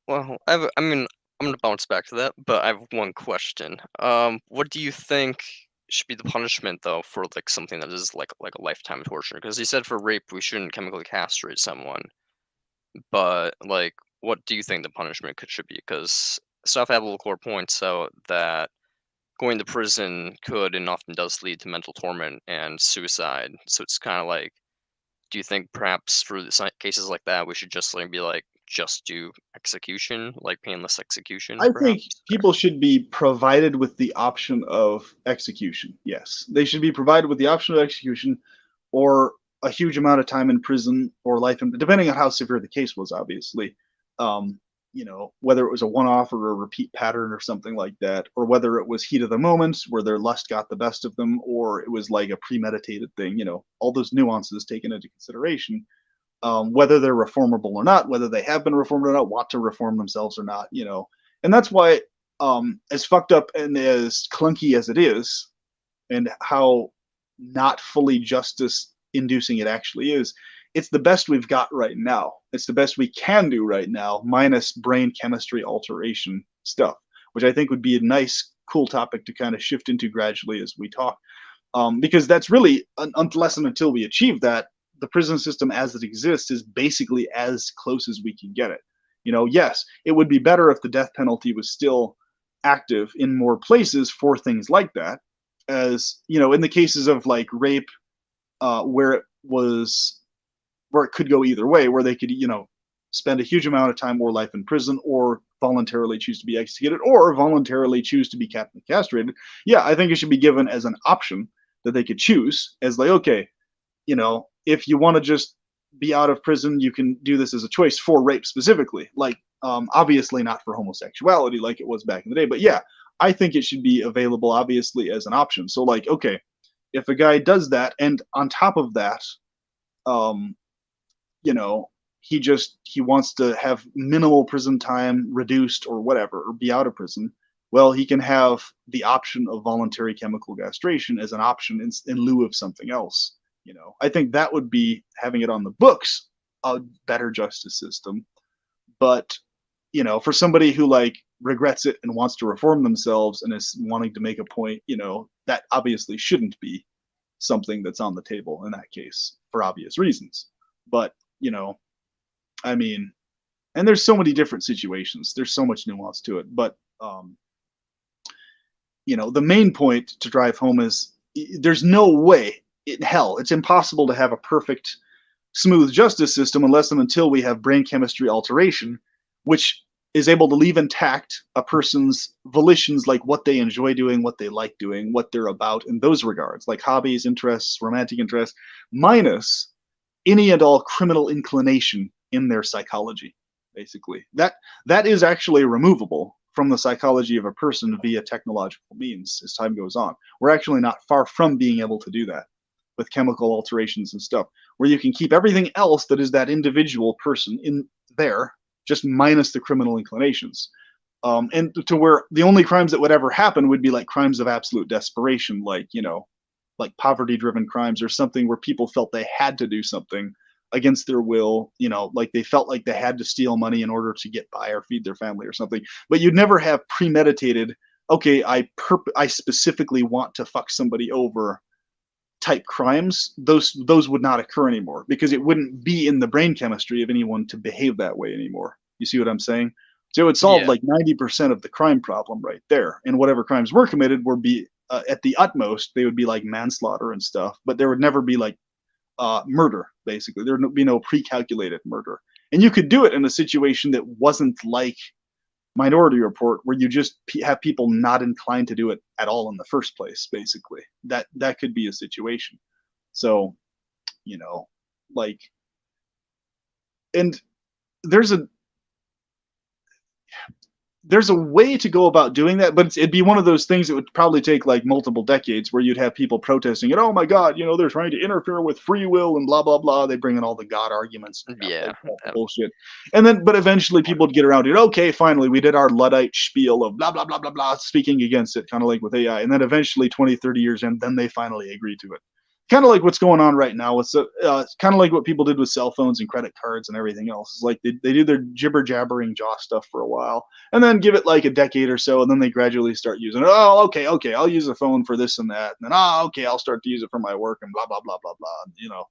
Well, I'm gonna bounce back to that, but I have one question. What do you think should be the punishment, though, for something that is like a lifetime torture? Because you said for rape we shouldn't chemically castrate someone, but what do you think the punishment should be? Because South Core points out that going to prison could and often does lead to mental torment and suicide. So it's kind of do you think perhaps for cases like that we should just just do execution, painless execution? I think Perhaps? people should be provided with the option of execution. Yes, they should be provided with the option of execution, or a huge amount of time in prison, or life in, depending on how severe the case was, obviously. Whether it was a one-off or a repeat pattern or something like that, or whether it was heat of the moment where their lust got the best of them, or it was like a premeditated thing. All those nuances taken into consideration. whether they're reformable or not, whether they have been reformed or not, want to reform themselves or not, and that's why, as fucked up and as clunky as it is, and how not fully justice inducing it actually is, it's the best we've got right now. It's the best we can do right now, minus brain chemistry alteration stuff, which I think would be a nice, cool topic to kind of shift into gradually as we talk. Because that's really, unless and until we achieve that, the prison system as it exists is basically as close as we can get it. Yes, it would be better if the death penalty was still active in more places for things like that, as in the cases of like rape, where it could go either way, where they could spend a huge amount of time or life in prison, or voluntarily choose to be executed, or voluntarily choose to be capped and castrated. Yeah, I think it should be given as an option that they could choose, as like, okay, if you want to just be out of prison, you can do this as a choice for rape specifically. Like, obviously not for homosexuality like it was back in the day, but yeah, I think it should be available obviously as an option. So like, okay, if a guy does that, and on top of that, um, he wants to have minimal prison time reduced or whatever, or be out of prison, well, he can have the option of voluntary chemical castration as an option in lieu of something else. I think that would be, having it on the books, a better justice system. But for somebody who like regrets it and wants to reform themselves and is wanting to make a point, that obviously shouldn't be something that's on the table in that case, for obvious reasons. But I mean, and there's so many different situations. There's so much nuance to it. But the main point to drive home is, there's no way in hell, it's impossible to have a perfect, smooth justice system unless and until we have brain chemistry alteration, which is able to leave intact a person's volitions, like what they enjoy doing, what they like doing, what they're about in those regards, like hobbies, interests, romantic interests, minus any and all criminal inclination in their psychology. Basically, that is actually removable from the psychology of a person via technological means as time goes on. We're actually not far from being able to do that with chemical alterations and stuff, where you can keep everything else that is that individual person in there, just minus the criminal inclinations. And to where the only crimes that would ever happen would be like crimes of absolute desperation, like, like poverty driven crimes, or something where people felt they had to do something against their will, like they felt like they had to steal money in order to get by or feed their family or something. But you'd never have premeditated, okay, I specifically want to fuck somebody over type crimes. Those would not occur anymore, because it wouldn't be in the brain chemistry of anyone to behave that way anymore. You see what I'm saying? So it would solve Yeah. like 90% of the crime problem right there. And whatever crimes were committed would be, at the utmost, they would be like manslaughter and stuff, but there would never be like murder. Basically, there would be no pre-calculated murder. And you could do it in a situation that wasn't like Minority Report, where you just have people not inclined to do it at all in the first place. Basically, that could be a situation. So, like, and there's a there's a way to go about doing that, but it'd be one of those things that would probably take like multiple decades, where you'd have people protesting it. Oh my God, they're trying to interfere with free will and blah blah blah. They bring in all the God arguments and crap Yeah. like that bullshit, and then but eventually people would get around to it. Okay, finally we did our Luddite spiel of blah blah blah blah blah, speaking against it, kind of like with AI, and then eventually 20, 30 years in, then they finally agree to it. Kind of like what's going on right now. It's kind of like what people did with cell phones and credit cards and everything else. It's like they do their jibber jabbering jaw stuff for a while, and then give it like a decade or so, and then they gradually start using it. Oh, okay, I'll use a phone for this and that, and then okay, I'll start to use it for my work and blah blah blah blah blah.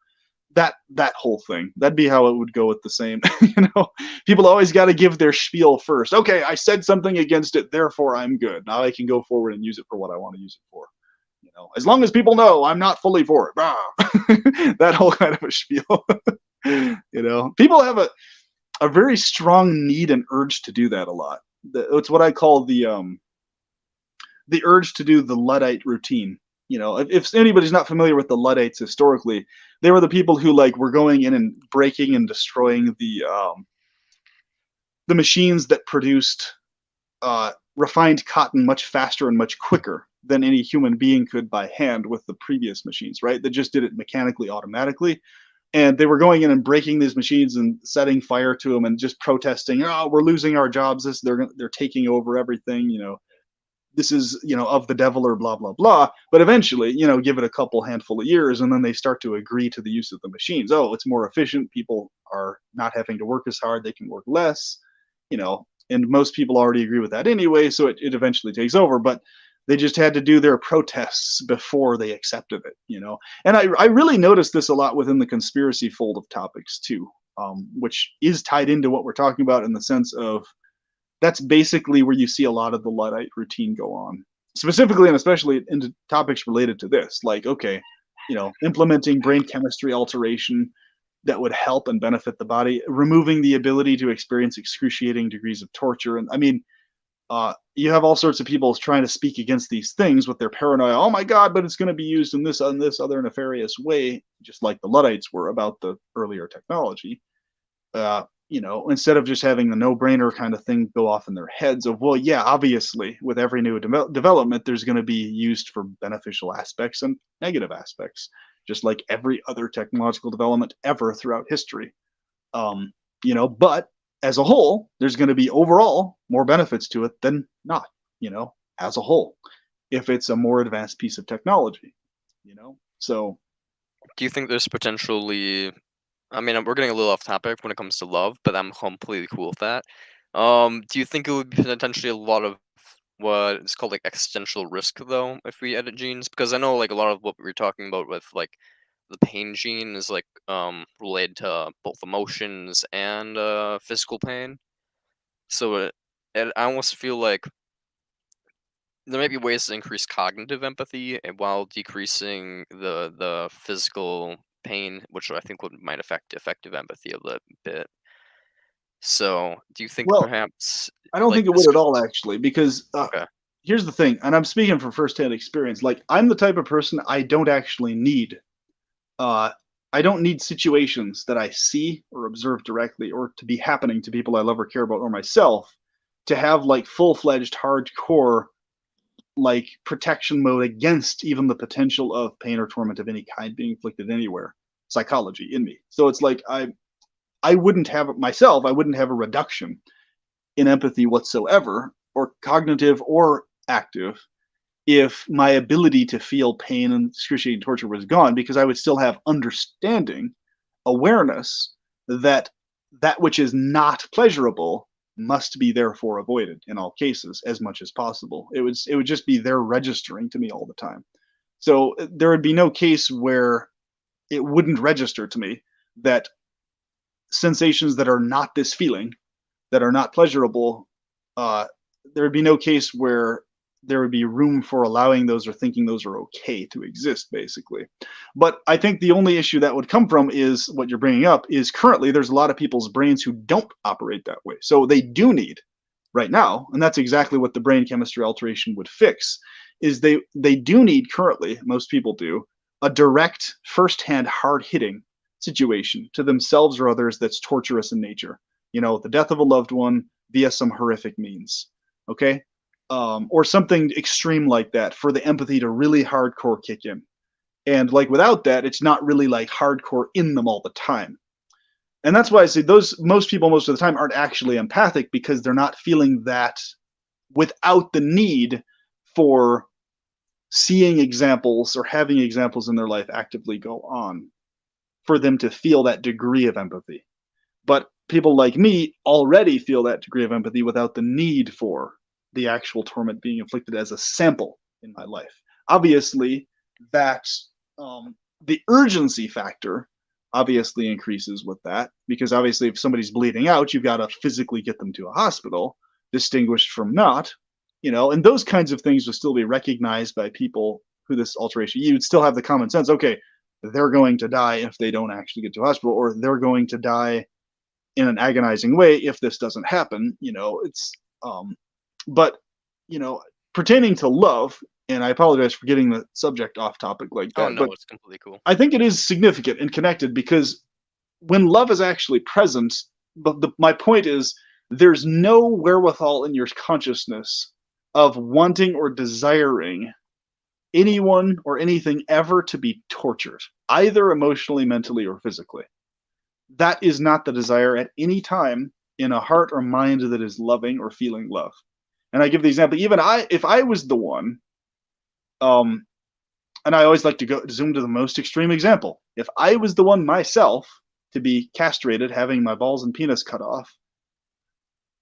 That whole thing. That'd be how it would go with the same. People always got to give their spiel first. Okay, I said something against it, therefore I'm good. Now I can go forward and use it for what I want to use it for. As long as people know I'm not fully for it. That whole kind of a spiel. People have a very strong need and urge to do that a lot. It's what I call the urge to do the Luddite routine. If anybody's not familiar with the Luddites historically, they were the people who like were going in and breaking and destroying the machines that produced refined cotton much faster and much quicker than any human being could by hand with the previous machines, right? That just did it mechanically, automatically. and they were going in and breaking these machines and setting fire to them and just protesting, oh, we're losing our jobs, this they're taking over everything, this is, of the devil or blah blah blah. But eventually, give it a couple handful of years and then they start to agree to the use of the machines. Oh, it's more efficient, people are not having to work as hard, they can work less, and most people already agree with that anyway, so it eventually takes over. But they just had to do their protests before they accepted it. And I really noticed this a lot within the conspiracy fold of topics too, which is tied into what we're talking about in the sense of that's basically where you see a lot of the Luddite routine go on, specifically and especially into topics related to this. Like, okay, implementing brain chemistry alteration that would help and benefit the body, removing the ability to experience excruciating degrees of torture. And I mean, you have all sorts of people trying to speak against these things with their paranoia. Oh my God, but it's going to be used in this other nefarious way, just like the Luddites were about the earlier technology. Instead of just having the no-brainer kind of thing go off in their heads of, well, yeah, obviously, with every new development, there's going to be used for beneficial aspects and negative aspects, just like every other technological development ever throughout history. But as a whole, there's going to be overall more benefits to it than not, as a whole, if it's a more advanced piece of technology. So, Do you think there's potentially? I mean, we're getting a little off topic when it comes to love, but I'm completely cool with that. Do you think it would be potentially a lot of what is called like existential risk though if we edit genes? Because I know like a lot of what we were talking about with like the pain gene is like related to both emotions and physical pain. So I almost feel like there might be ways to increase cognitive empathy while decreasing the physical pain, which I think might affect effective empathy a little bit. So, do you think well, perhaps I don't like think it this would at could? all, actually, because Okay, here's the thing, and I'm speaking from firsthand experience. Like, I'm the type of person I don't actually need. Uh, I don't need situations that I see or observe directly, or to be happening to people I love or care about, or myself, to have like full-fledged, hardcore, like protection mode against even the potential of pain or torment of any kind being inflicted anywhere. Psychology in me. So it's like I wouldn't have it myself. I wouldn't have a reduction in empathy whatsoever, or cognitive or active, if my ability to feel pain and excruciating torture was gone, because I would still have understanding, awareness that that which is not pleasurable must be therefore avoided in all cases as much as possible. It would just be there registering to me all the time. So there would be no case where it wouldn't register to me that sensations that are not this feeling, that are not pleasurable, uh, there would be no case where there would be room for allowing those or thinking those are okay to exist, basically. But I think the only issue that would come from is what you're bringing up is currently there's a lot of people's brains who don't operate that way. So they do need right now, and that's exactly what the brain chemistry alteration would fix, is they do need currently, most people do, a direct, firsthand, hard hitting situation to themselves or others that's torturous in nature. The death of a loved one via some horrific means. Okay. Or something extreme like that for the empathy to really hardcore kick in. And like without that, it's not really like hardcore in them all the time. And that's why I say those most people most of the time aren't actually empathic, because they're not feeling that without the need for seeing examples or having examples in their life actively go on for them to feel that degree of empathy. But people like me already feel that degree of empathy without the need for the actual torment being inflicted as a sample in my life. Obviously, that the urgency factor obviously increases with that, because obviously if somebody's bleeding out, you've got to physically get them to a hospital, distinguished from not, and those kinds of things will still be recognized by people who this alteration, you'd still have the common sense, okay, they're going to die if they don't actually get to a hospital, or they're going to die in an agonizing way if this doesn't happen. It's but you know pertaining to love, and I apologize for getting the subject off topic like oh that, no, but it's completely cool. I think it is significant and connected, because when love is actually present, but my point is there's no wherewithal in your consciousness of wanting or desiring anyone or anything ever to be tortured. either emotionally, mentally, or physically. That is not the desire at any time in a heart or mind that is loving or feeling love. And I give the example, even if I was the one, um, and I always like to go zoom to the most extreme example. If I was the one myself to be castrated, having my balls and penis cut off,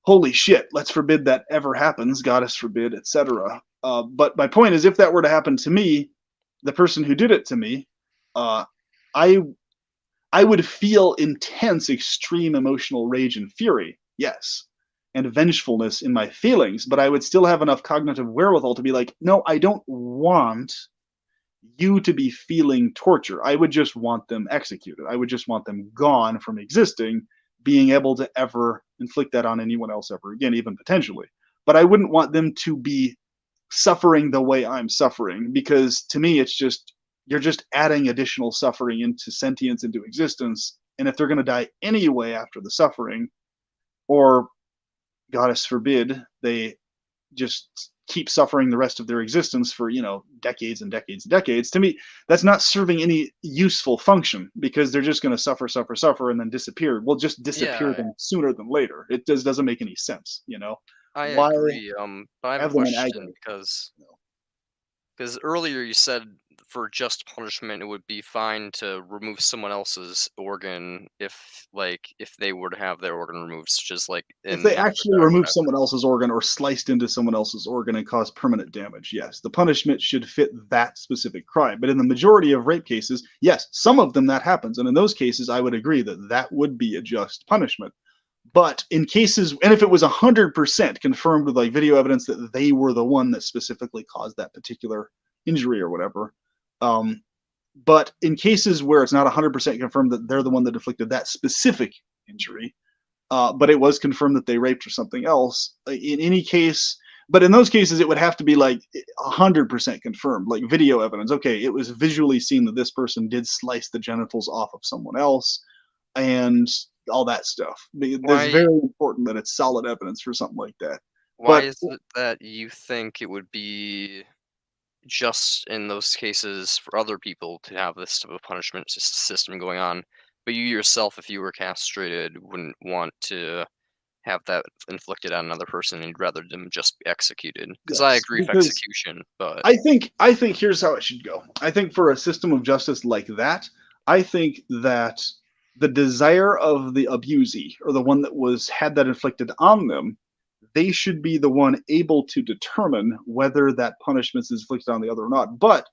holy shit, let's forbid that ever happens, goddess forbid, etc. But my point is, if that were to happen to me, the person who did it to me, uh, I I would feel intense, extreme emotional rage and fury, yes, and vengefulness in my feelings, but I would still have enough cognitive wherewithal to be like, no, I don't want you to be feeling torture. I would just want them executed. I would just want them gone from existing, being able to ever inflict that on anyone else ever again, even potentially. But I wouldn't want them to be suffering the way I'm suffering, because to me, it's just, you're just adding additional suffering into sentience, into existence. And if they're going to die anyway after the suffering, or goddess forbid, they just keep suffering the rest of their existence for, decades and decades and decades, to me that's not serving any useful function, because they're just going to suffer, suffer, suffer, and then disappear. We'll just disappear Yeah, them sooner than later. It doesn't make any sense. I Why agree. But I have a have them in question agony? because earlier you said for just punishment it would be fine to remove someone else's organ if they were to have their organ removed, such as like If in they Africa actually or remove whatever. someone else's organ or sliced into someone else's organ and cause permanent damage, yes, the punishment should fit that specific crime. But in the majority of rape cases, yes, some of them that happens. And in those cases, I would agree that that would be a just punishment. But in cases, and if it was 100% confirmed with like video evidence that they were the one that specifically caused that particular injury or whatever, um, but in cases where it's not 100% confirmed that they're the one that inflicted that specific injury, but it was confirmed that they raped or something else. In any case, but in those cases, it would have to be like 100% confirmed, like video evidence. Okay, it was visually seen that this person did slice the genitals off of someone else, and all that stuff. There's Why very important that it's solid evidence for something like that. why But is it that you think it would be just in those cases for other people to have this type of punishment system going on, but you yourself, if you were castrated, wouldn't want to have that inflicted on another person and you'd rather them just be executed? Because I yes, agree with because execution, but I think here's how it should go. I think for a system of justice like that, I think that the desire of the abusee, or the one that was had that inflicted on them, they should be the one able to determine whether that punishment is inflicted on the other or not. But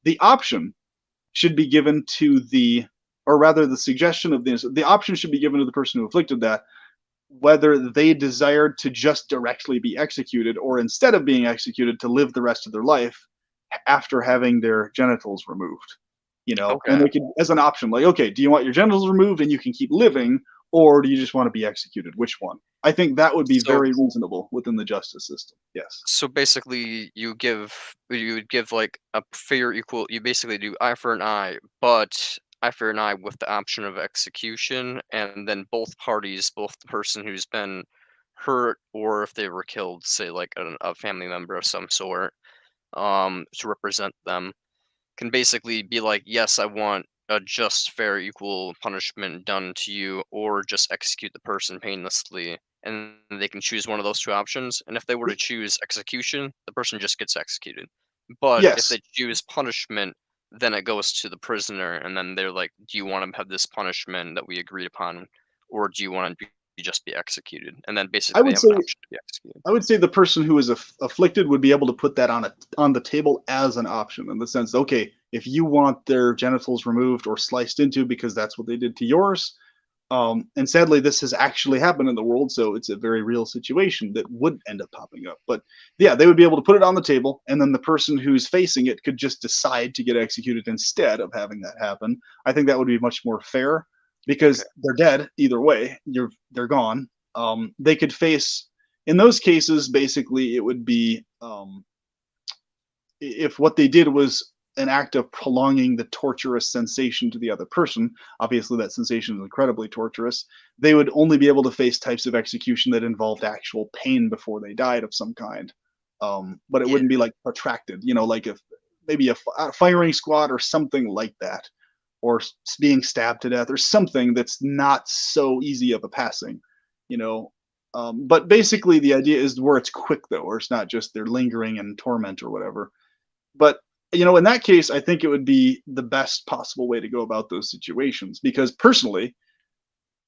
the option should be given to the, or rather, the suggestion of the option should be given to the person who inflicted that, whether they desired to just directly be executed, or instead of being executed, to live the rest of their life after having their genitals removed. And okay. they could, as an option, like, okay, do you want your genitals removed and you can keep living, or do you just want to be executed? Which one? I think that would be So very reasonable within the justice system. Yes. so basically you would give like a fair equal you basically do eye for an eye, but eye for an eye with the option of execution, and then both parties, both the person who's been hurt or if they were killed, say like a family member of some sort, to represent them, can basically be like, yes, I want a just, fair, equal punishment done to you, or just execute the person painlessly. And they can choose one of those two options. And if they were to choose execution, the person just gets executed. But if Yes. they choose punishment, then it goes to the prisoner. And then they're like, do you want to have this punishment that we agreed upon? Or do you want to just be executed? And then I basically they would have an say option to be executed. I would say the person who is afflicted would be able to put that on the table as an option, in the sense, okay, if you want their genitals removed or sliced into because that's what they did to yours, and sadly, this has actually happened in the world, so it's a very real situation that would end up popping up. But yeah, they would be able to put it on the table, and then the person who's facing it could just decide to get executed instead of having that happen. I think that would be much more fair, Okay. because they're dead either way. They're gone. They could face, in those cases, basically, it would be, if what they did was an act of prolonging the torturous sensation to the other person, obviously that sensation is incredibly torturous, they would only be able to face types of execution that involved actual pain before they died of some kind. But it Yeah. wouldn't be like protracted, like if maybe a firing squad or something like that. or being stabbed to death or something that's not so easy of a passing, you know. But basically, the idea is where it's quick though, or it's not just they're lingering in torment or whatever. But in that case, I think it would be the best possible way to go about those situations because personally,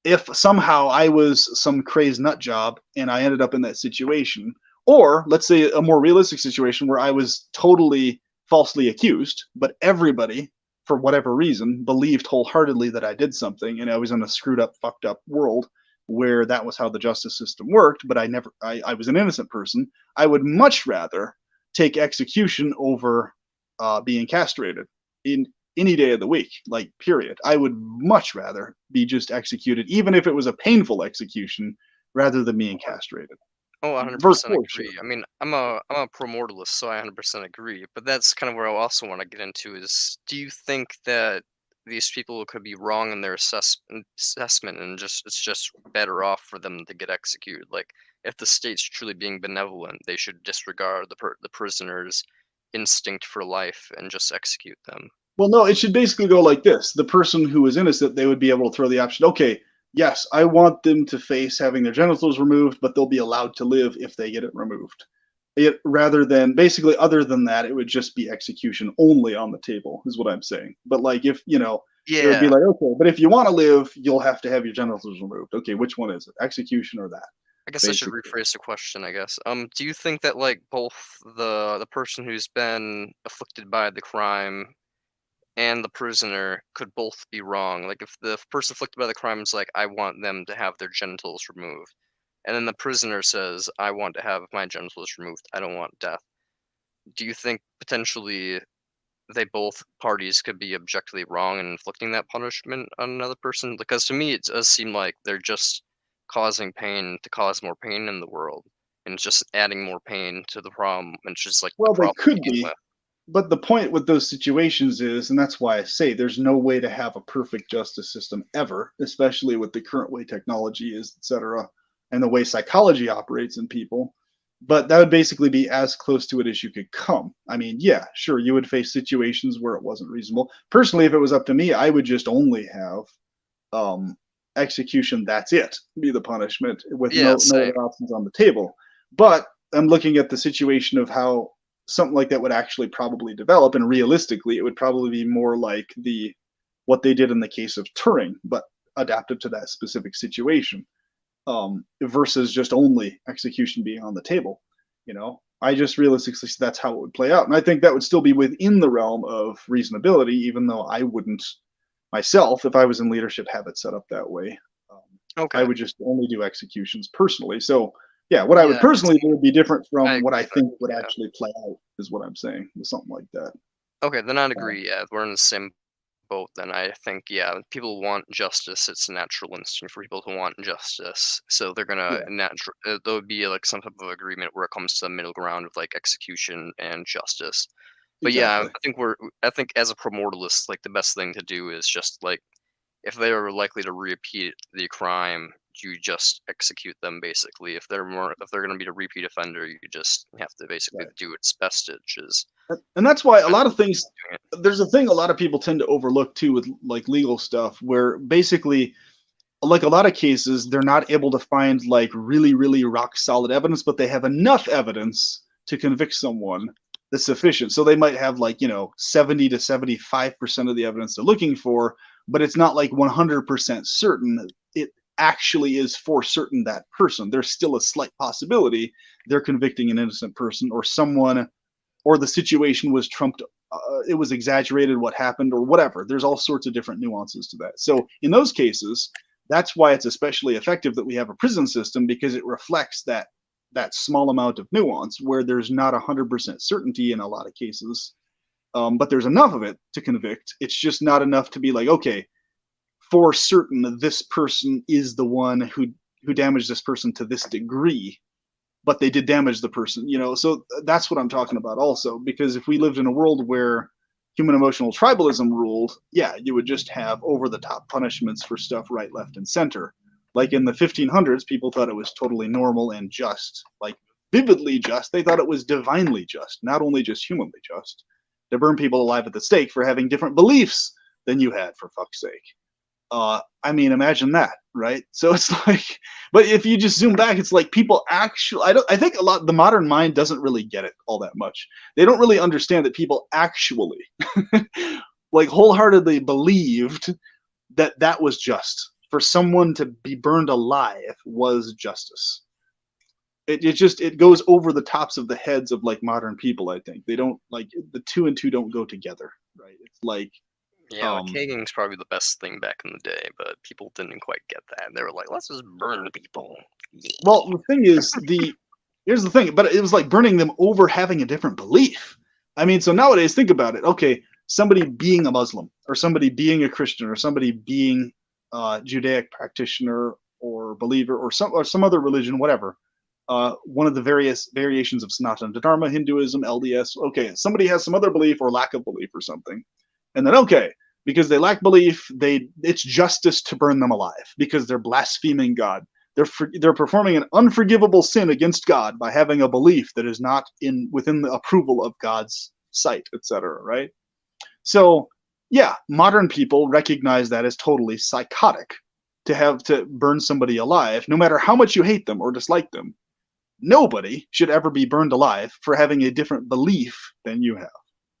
if somehow I was some crazed nut job and I ended up in that situation, or let's say a more realistic situation where I was totally falsely accused, but everybody, for whatever reason, believed wholeheartedly that I did something, and I was in a screwed up, fucked up world where that was how the justice system worked, but I was an innocent person. I would much rather take execution over being castrated in any day of the week, like period. I would much rather be just executed, even if it was a painful execution, rather than being castrated. Oh, For 100% sure. agree. I mean, I'm a pro-mortalist, so I 100% agree. But that's kind of where I also want to get into is, do you think that these people could be wrong in their assessment, and just it's just better off for them to get executed? Like, if the state's truly being benevolent, they should disregard the prisoner's instinct for life and just execute them. Well, no, it should basically go like this. The person who is innocent, they would be able to throw the option, okay, yes, I want them to face having their genitals removed, but they'll be allowed to live if they get it removed. Rather than basically, other than that, it would just be execution only on the table, is what I'm saying. But like, if it would be Yeah, like, okay, but if you want to live, you'll have to have your genitals removed. Okay, which one is it? Execution or that? I guess I should Basically. rephrase the question, I guess. Do you think that like both the person who's been afflicted by the crime and the prisoner could both be wrong? Like if the person afflicted by the crime is like, I want them to have their genitals removed, and then the prisoner says, I want to have my genitals removed. I don't want death. Do you think potentially they both parties could be objectively wrong in inflicting that punishment on another person? Because to me, it does seem like they're just causing pain to cause more pain in the world, and it's just adding more pain to the problem, and it's just like the Well, they problem to could begin be, with. but the point with those situations is, and that's why I say there's no way to have a perfect justice system ever, especially with the current way technology is, et cetera, and the way psychology operates in people. But that would basically be as close to it as you could come. I mean, yeah, sure, you would face situations where it wasn't reasonable. Personally, if it was up to me, I would just only have um, execution. That's it, be the punishment with Yeah, no same. other options on the table. But I'm looking at the situation of how something like that would actually probably develop, and realistically, it would probably be more like the what they did in the case of Turing, but adapted to that specific situation, versus just only execution being on the table. I just realistically see that's how it would play out, and I think that would still be within the realm of reasonability, even though I wouldn't myself, if I was in leadership, have it set up that way. Um, I Okay. would just only do executions personally. So, yeah, what I would Yeah, personally do would be different I from agree what I with that. think would Yeah. actually play out, is what I'm saying, with something like that. Okay, then I'd Um, agree. Yeah, we're in the same boat. Then I think, yeah, people want justice. It's a natural instinct for people to want justice. So they're gonna yeah, natural. There would be like some type of agreement where it comes to the middle ground of like execution and justice. But yeah, exactly. I think as a promortalist, like the best thing to do is just like if they are likely to repeat the crime, you just execute them basically. If they're gonna be a repeat offender, you just have to basically Right. do its best, which is And that's why a kind lot of of things, doing it. there's a thing a lot of people tend to overlook too with like legal stuff, where basically, like a lot of cases, they're not able to find like really, really rock solid evidence, but they have enough evidence to convict someone that's sufficient. So they might have like, 70 to 75% of the evidence they're looking for, but it's not like 100% certain it actually is for certain that person. There's still a slight possibility they're convicting an innocent person, or someone, or the situation was trumped, it was exaggerated what happened, or whatever. There's all sorts of different nuances to that. So in those cases, that's why it's especially effective that we have a prison system, because it reflects that small amount of nuance where there's not 100% certainty in a lot of cases, but there's enough of it to convict. It's just not enough to be like, okay, for certain this person is the one who damaged this person to this degree, but they did damage the person, so that's what I'm talking about also, because if we lived in a world where human emotional tribalism ruled, yeah, you would just have over the top punishments for stuff right, left, and center. Like in the 1500s, people thought it was totally normal and just, like vividly just. They thought it was divinely just, not only just humanly just, to burn people alive at the stake for having different beliefs than you had, for fuck's sake. I mean, imagine that, right? So it's like, but if you just zoom back, it's like people actually, I think a lot, the modern mind doesn't really get it all that much. They don't really understand that people actually, like, wholeheartedly believed that that was just. For someone to be burned alive was justice. It just, it goes over the tops of the heads of like modern people. I think they don't like, the two and two don't go together, right? It's like, Yeah, like um, cagging's probably the best thing back in the day, but people didn't quite get that. They were like, let's just burn people. well, Yeah. the thing is, here's the thing, but it was like burning them over having a different belief. I mean, so nowadays, think about it. Okay, somebody being a Muslim, or somebody being a Christian, or somebody being a Judaic practitioner or believer, or some other religion, whatever. One of the various variations of Sanatana Dharma, Hinduism, LDS. Okay, somebody has some other belief or lack of belief or something, and then okay, because they lack belief, it's justice to burn them alive because they're blaspheming God. They're performing an unforgivable sin against God by having a belief that is not in within the approval of God's sight, etc. Right? So, yeah, modern people recognize that as totally psychotic to have to burn somebody alive, no matter how much you hate them or dislike them. Nobody should ever be burned alive for having a different belief than you have,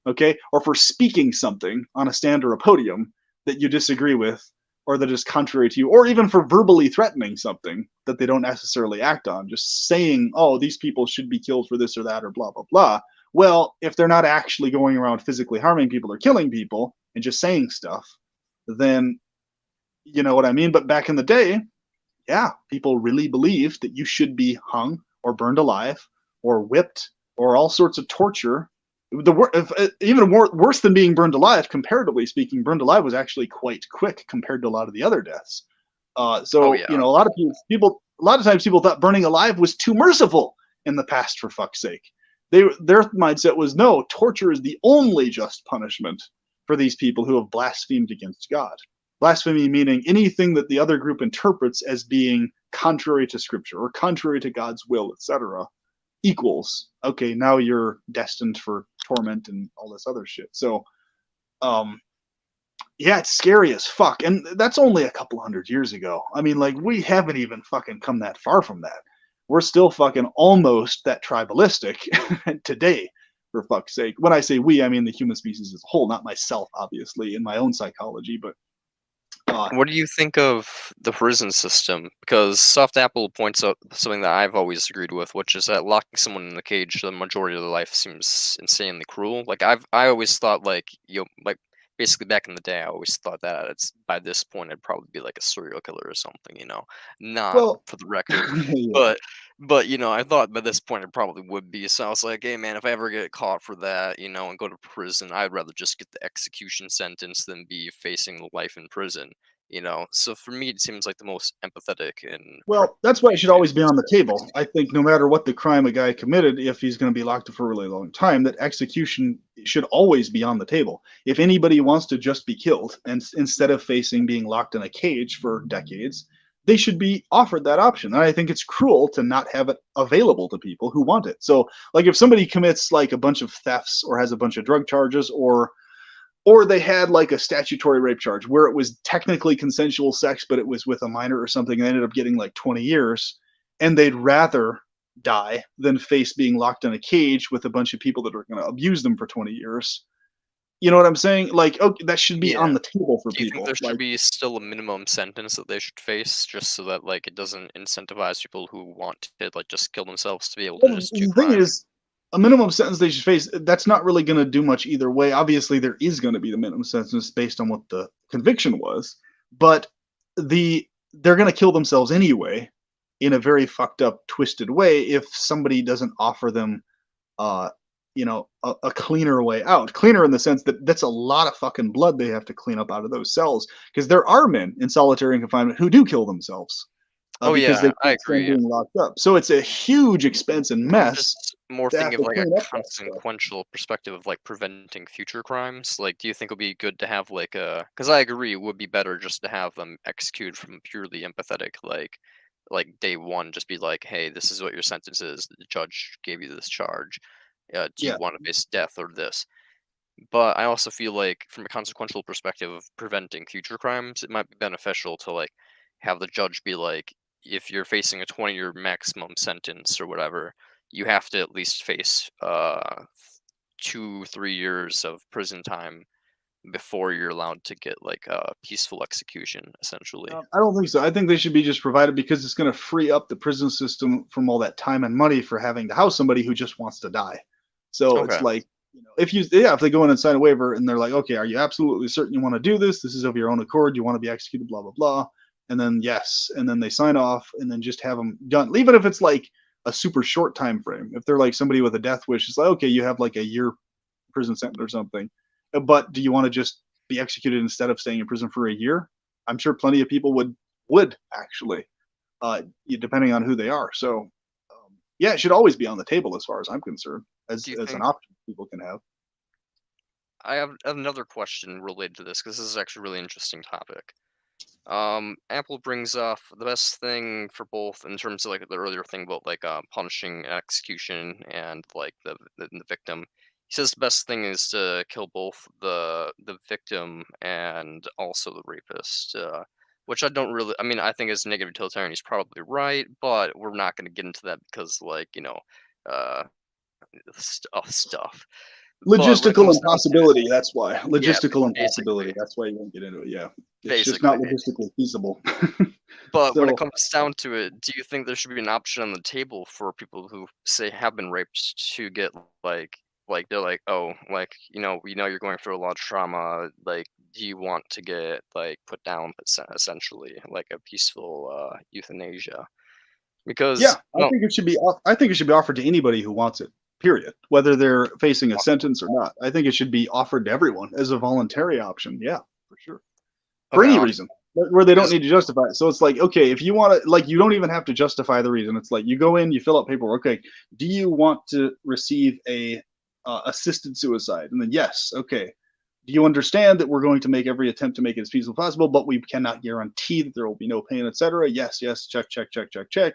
okay? Or for speaking something on a stand or a podium that you disagree with or that is contrary to you, or even for verbally threatening something that they don't necessarily act on, just saying, oh, these people should be killed for this or that or blah, blah, blah. Well, if they're not actually going around physically harming people or killing people and just saying stuff, then you know what I mean? But back in the day, yeah, people really believed that you should be hung or burned alive or whipped or all sorts of torture. Even worse than being burned alive, comparatively speaking, burned alive was actually quite quick compared to a lot of the other deaths. Oh So you yeah. know, a lot of times people thought burning alive was too merciful in the past. For fuck's sake, their mindset was no, torture is the only just punishment for these people who have blasphemed against God. Blasphemy meaning anything that the other group interprets as being contrary to scripture or contrary to God's will, etc., equals okay, now you're destined for torment and all this other shit. So um yeah, it's scary as fuck. And that's only a couple hundred years ago. I mean, like, we haven't even fucking come that far from that. We're still fucking almost that tribalistic today, for fuck's sake. When I say we, I mean the human species as a whole, not myself, obviously, in my own psychology, but uh What do you think of the prison system? Because Soft Apple points out something that I've always agreed with, which is that locking someone in the cage the majority of their life seems insanely cruel. Like I always thought like like basically back in the day I always thought that it's by this point I'd probably be like a serial killer or something. Not well for the record. yeah. But I thought by this point it probably would be. So I was like, hey man, if I ever get caught for that, and go to prison, I'd rather just get the execution sentence than be facing life in prison. So for me it seems like the most empathetic and correct Well, that's why it should thing always be to on the say. table. I think no matter what the crime a guy committed, if he's going to be locked up for a really long time, that execution should always be on the table. If anybody wants to just be killed and instead of facing being locked in a cage for decades, they should be offered that option. And I think it's cruel to not have it available to people who want it. So, like, if somebody commits like a bunch of thefts or has a bunch of drug charges, or they had like a statutory rape charge where it was technically consensual sex, but it was with a minor or something, and they ended up getting like 20 years, and they'd rather die than face being locked in a cage with a bunch of people that are going to abuse them for 20 years. You know what I'm saying? Like, okay, that should be Yeah. on the table for Do you think there people. should Like, be still a minimum sentence that they should face just so that like it doesn't incentivize people who want to like just kill themselves to be able to well, just do the thing crime? is, a minimum sentence they should face, that's not really going to do much either way. Obviously, there is going to be the minimum sentence based on what the conviction was, but they're going to kill themselves anyway in a very fucked up, twisted way if somebody doesn't offer them, uh, a cleaner way out. Cleaner in the sense that that's a lot of fucking blood they have to clean up out of those cells because there are men in solitary confinement who do kill themselves Oh because they yeah, I can't stand agree. being locked up. So it's a huge expense and I'm mess just more to have thinking of to like a clean up that stuff. consequential perspective of like preventing future crimes. Like, do you think it would be good to have like a? Because I agree, it would be better just to have them executed from purely empathetic, like day one, just be like, hey, this is what your sentence is. The judge gave you this charge. Do you Yeah. want to face death or this? But I also feel like from a consequential perspective of preventing future crimes, it might be beneficial to like have the judge be like, if you're facing a 20-year maximum sentence or whatever, you have to at least face 2 3 years of prison time before you're allowed to get like a peaceful execution, essentially. I don't think so. I think they should be just provided because it's going to free up the prison system from all that time and money for having to house somebody who just wants to die. So it's Okay. like, if they go in and sign a waiver and they're like, okay, are you absolutely certain you want to do this? This is of your own accord. You want to be executed, blah blah blah. And then yes, and then they sign off, and then just have them done. Even if it's like a super short time frame. If they're like somebody with a death wish, it's like, okay, you have like a year prison sentence or something. But do you want to just be executed instead of staying in prison for a year? I'm sure plenty of people would actually, depending on who they are. So, yeah, it should always be on the table as far as I'm concerned, Do you as an think option people can have. I have another question related to this because this is actually a really interesting topic. Apple brings up the best thing for both in terms of like the earlier thing about like punishing execution and like the victim. He says the best thing is to kill both the victim and also the rapist. Which I don't really. I mean, I think as a negative utilitarian, he's probably right, but we're not going to get into that because like uh, stuff. But when it Logistical comes down to it, impossibility. That's why yeah, logistical impossibility. basically, That's why you won't get into it. Yeah, it's just not basically. logistically feasible. But when it So comes down to it, do you think there should be an option on the table for people who say have been raped to get like they're like, oh, like we know you're going through a lot of trauma. Like, do you want to get like put down, essentially, like a peaceful euthanasia? yeah, Because I think it should be. I think it should be offered to anybody who wants it. Period. Whether they're facing a awesome. sentence or not, I think it should be offered to everyone as a voluntary option. Yeah, for sure. For Okay, any awesome. reason where they don't Because need to justify it. So it's like, okay, if you want to, like, you don't even have to justify the reason. It's like you go in, you fill out paperwork. Okay, do you want to receive a assisted suicide? And then yes, okay. Do you understand that we're going to make every attempt to make it as peaceful as possible, but we cannot guarantee that there will be no pain, etc. Yes, yes, check, check, check, check, check,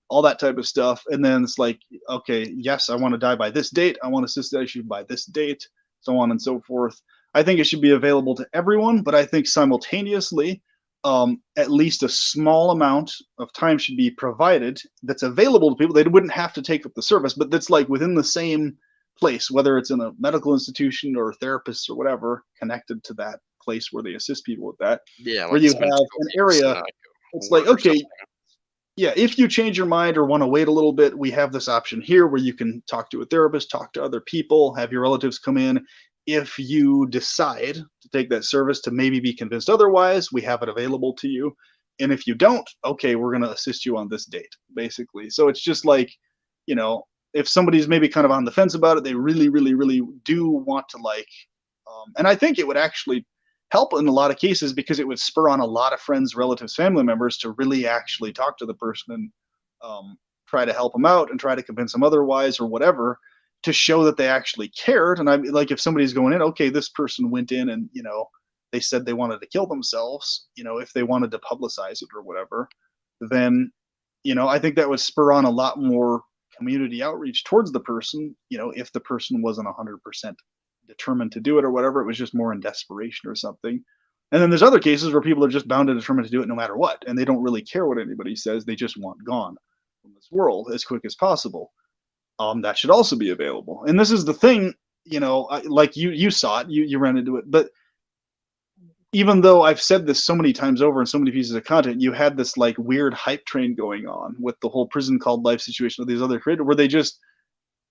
all that type of stuff. And then it's like, okay, yes, I want to die by this date. I want assisted issue by this date, so on and so forth. I think it should be available to everyone, but I think simultaneously, at least a small amount of time should be provided that's available to people. They wouldn't have to take up the service, but that's like within the same place, whether it's in a medical institution or therapists or whatever connected to that place where they assist people with that, yeah, where like you spend a have couple an weeks in area. like a It's like, ward or okay, something. yeah, if you change your mind or want to wait a little bit, we have this option here where you can talk to a therapist, talk to other people, have your relatives come in. If you decide to take that service to maybe be convinced otherwise, we have it available to you. And if you don't, okay, we're going to assist you on this date, basically. So it's just like, you know, if somebody's maybe kind of on the fence about it, they really, really, really do want to like, and I think it would actually help in a lot of cases because it would spur on a lot of friends, relatives, family members to really actually talk to the person and try to help them out and try to convince them otherwise or whatever to show that they actually cared. And I mean, like if somebody's going in, okay, this person went in and they said they wanted to kill themselves. If they wanted to publicize it or whatever, then I think that would spur on a lot more community outreach towards the person. If the person wasn't 100% determined to do it or whatever, it was just more in desperation or something. And then there's other cases where people are just bound and determined to do it no matter what, and they don't really care what anybody says. They just want gone from this world as quick as possible. That should also be available. And this is the thing, like you saw it, you ran into it, but even though I've said this so many times over in so many pieces of content, you had this like weird hype train going on with the whole prison called life situation with these other creators, where they just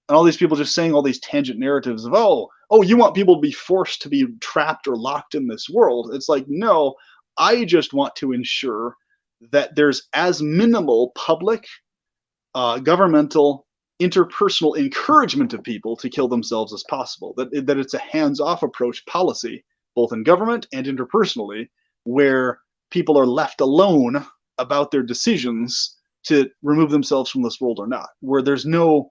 and all these people just saying all these tangent narratives of you want people to be forced to be trapped or locked in this world. It's like, no, I just want to ensure that there's as minimal public, governmental, interpersonal encouragement of people to kill themselves as possible. That it's a hands-off approach policy, both in government and interpersonally, where people are left alone about their decisions to remove themselves from this world or not. Where there's no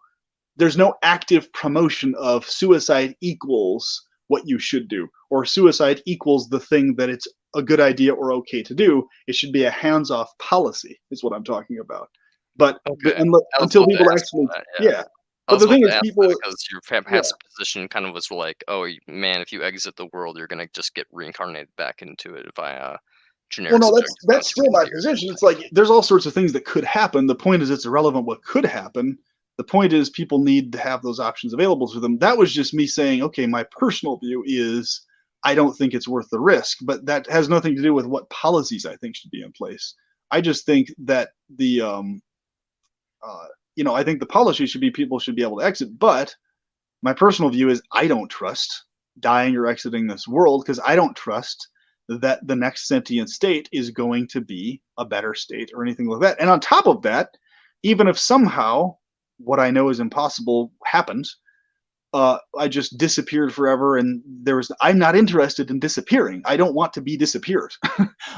active promotion of suicide equals what you should do, or suicide equals the thing that it's a good idea or okay to do. It should be a hands-off policy, is what I'm talking about. But Okay, I was until about to people ask actually, about that. Yeah. yeah, I But was the about thing to is, ask that people, because your yeah. passive position kind of was like, "Oh, man, if you exit the world, you're gonna just get reincarnated back into it via Well, generic no, that's subjective that's still my continuity or position. It's something." like there's all sorts of things that could happen. The point is, it's irrelevant what could happen. The point is, people need to have those options available to them. That was just me saying, okay, my personal view is I don't think it's worth the risk, but that has nothing to do with what policies I think should be in place. I just think that uh, I think the policy should be people should be able to exit. But my personal view is I don't trust dying or exiting this world because I don't trust that the next sentient state is going to be a better state or anything like that. And on top of that, even if somehow what I know is impossible happened, I just disappeared forever, and I'm not interested in disappearing. I don't want to be disappeared.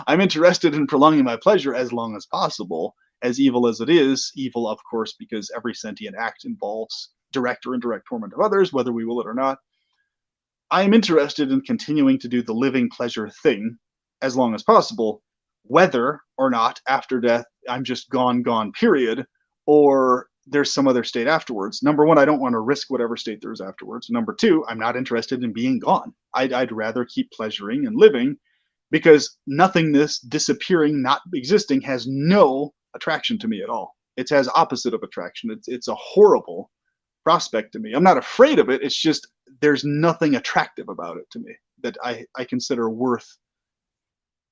I'm interested in prolonging my pleasure as long as possible, as evil as it is. Evil, of course, because every sentient act involves direct or indirect torment of others, whether we will it or not. I am interested in continuing to do the living pleasure thing as long as possible, whether or not after death I'm just gone, period, or there's some other state afterwards. Number one, I don't want to risk whatever state there is afterwards. Number two, I'm not interested in being gone. I'd rather keep pleasuring and living because nothingness, disappearing, not existing, has no attraction to me at all. It has opposite of attraction. It's a horrible prospect to me. I'm not afraid of it. It's just there's nothing attractive about it to me that I consider worth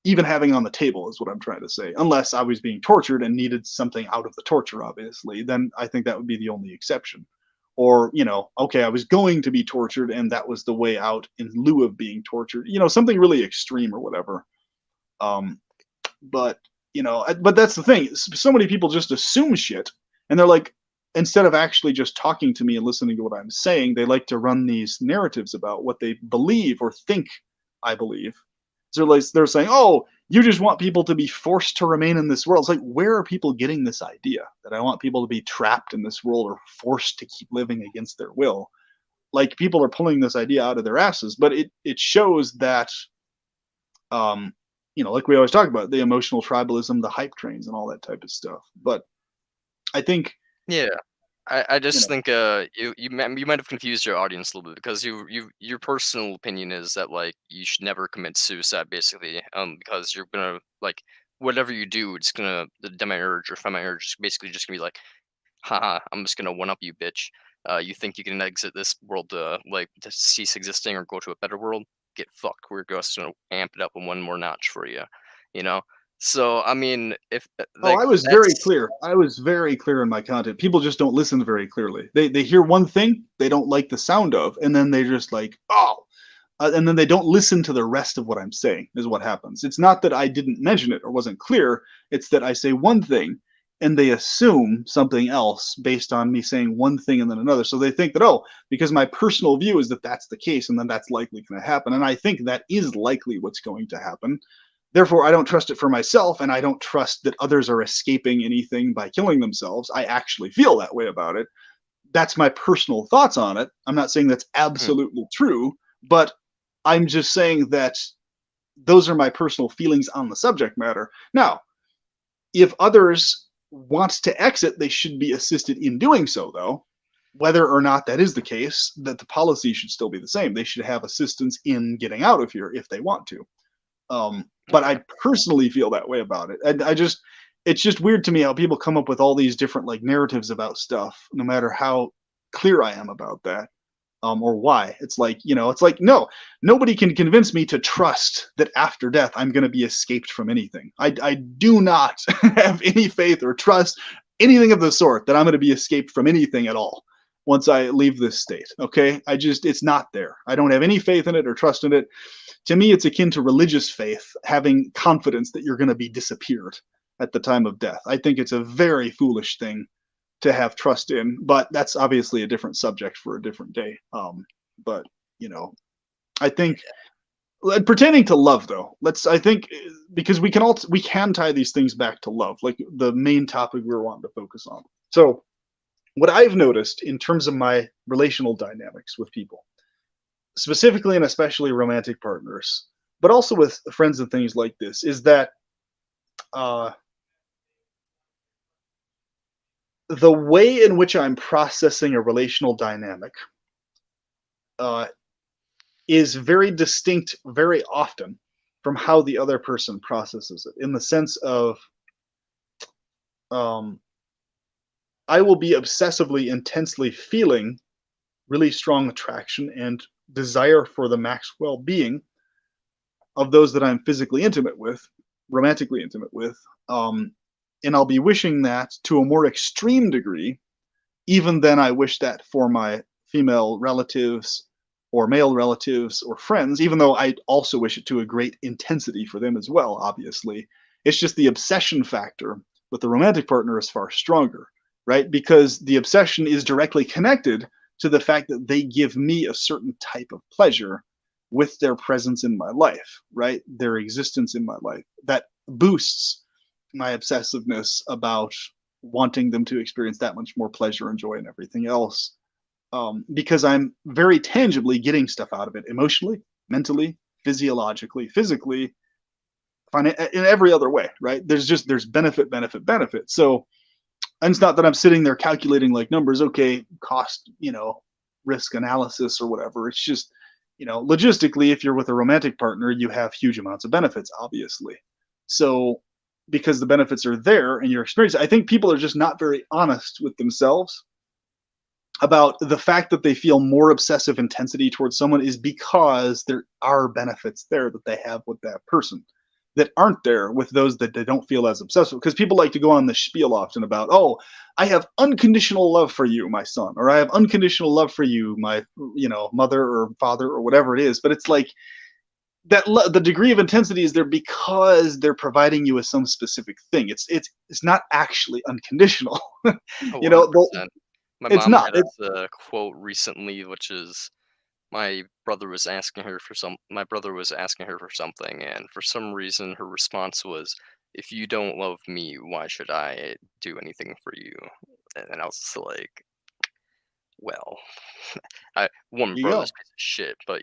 even having on the table, is what I'm trying to say. Unless I was being tortured and needed something out of the torture, obviously, then I think that would be the only exception. Or, okay, I was going to be tortured and that was the way out in lieu of being tortured, something really extreme or whatever. Um, but but that's the thing. So many people just assume shit, and they're like, instead of actually just talking to me and listening to what I'm saying, they like to run these narratives about what they believe or think I believe. So like they're saying, "Oh, you just want people to be forced to remain in this world." It's like, where are people getting this idea that I want people to be trapped in this world or forced to keep living against their will? Like people are pulling this idea out of their asses, but it shows that um, like we always talk about the emotional tribalism, the hype trains, and all that type of stuff. But I think, Yeah. I you just know, think, you might have confused your audience a little bit because your personal opinion is that, like, you should never commit suicide basically, because you're gonna, like, whatever you do, it's gonna the demiurge or femiurge is basically just gonna be like, "Haha, I'm just gonna one up you, bitch. You think you can exit this world to, like, to cease existing or go to a better world? Get fucked. We're just gonna amp it up one more notch for you." You know? So, I mean, if, oh, like, I was very that's clear. I was very clear in my content. People just don't listen very clearly. They hear one thing they don't like the sound of, and then they just like, oh, and then they don't listen to the rest of what I'm saying. Is what happens. It's not that I didn't mention it or wasn't clear. It's that I say one thing and they assume something else based on me saying one thing and then another. So they think that, oh, because my personal view is that that's the case and then that's likely going to happen. And I think that is likely what's going to happen. Therefore, I don't trust it for myself, and I don't trust that others are escaping anything by killing themselves. I actually feel that way about it. That's my personal thoughts on it. I'm not saying that's mhm, absolutely true, but I'm just saying that those are my personal feelings on the subject matter. Now, if others want to exit, they should be assisted in doing so, though. Whether or not that is the case, that the policy should still be the same. They should have assistance in getting out of here if they want to. But okay. I personally feel that way about it. And it's just weird to me how people come up with all these different like narratives about stuff, no matter how clear I am about that, or why. It's like, it's like, no, nobody can convince me to trust that after death I'm going to be escaped from anything. I do not have any faith or trust anything of the sort that I'm going to be escaped from anything at all once I leave this state. Okay. It's not there. I don't have any faith in it or trust in it. To me, it's akin to religious faith, having confidence that you're going to be disappeared at the time of death. I think it's a very foolish thing to have trust in, but that's obviously a different subject for a different day. But you know, I think pertaining to love, though, I think because we can tie these things back to love, like the main topic we were wanting to focus on. So, what I've noticed in terms of my relational dynamics with people, specifically and especially romantic partners, but also with friends and things like this, is that uh, the way in which I'm processing a relational dynamic uh, is very distinct very often from how the other person processes it. In the sense of, um, I will be obsessively, intensely feeling really strong attraction and desire for the max well being of those that I'm physically intimate with, romantically intimate with. Um, and I'll be wishing that to a more extreme degree, even than I wish that for my female relatives or male relatives or friends, even though I also wish it to a great intensity for them as well, obviously. It's just the obsession factor with the romantic partner is far stronger, right? Because the obsession is directly connected to the fact that they give me a certain type of pleasure with their presence in my life, right? Their existence in my life. That boosts my obsessiveness about wanting them to experience that much more pleasure and joy and everything else. Because I'm very tangibly getting stuff out of it emotionally, mentally, physiologically, physically, in every other way, right? There's benefit, benefit, benefit. So, and it's not that I'm sitting there calculating like numbers, okay, cost, risk analysis or whatever. It's just, logistically, if you're with a romantic partner, you have huge amounts of benefits, obviously. So, because the benefits are there in your experience, I think people are just not very honest with themselves about the fact that they feel more obsessive intensity towards someone is because there are benefits there that they have with that person that aren't there with those that they don't feel as obsessive. Because people like to go on the spiel often about, oh, I have unconditional love for you, my son, or I have unconditional love for you, my, mother or father or whatever it is. But it's like the degree of intensity is there because they're providing you with some specific thing. It's not actually unconditional. Oh, you know, 100%. My it's mom not. had a quote recently, which is my brother was asking her for something, and for some reason her response was, "If you don't love me, why should I do anything for you?" And I was just like, "Well, one You go. brother's piece of shit, but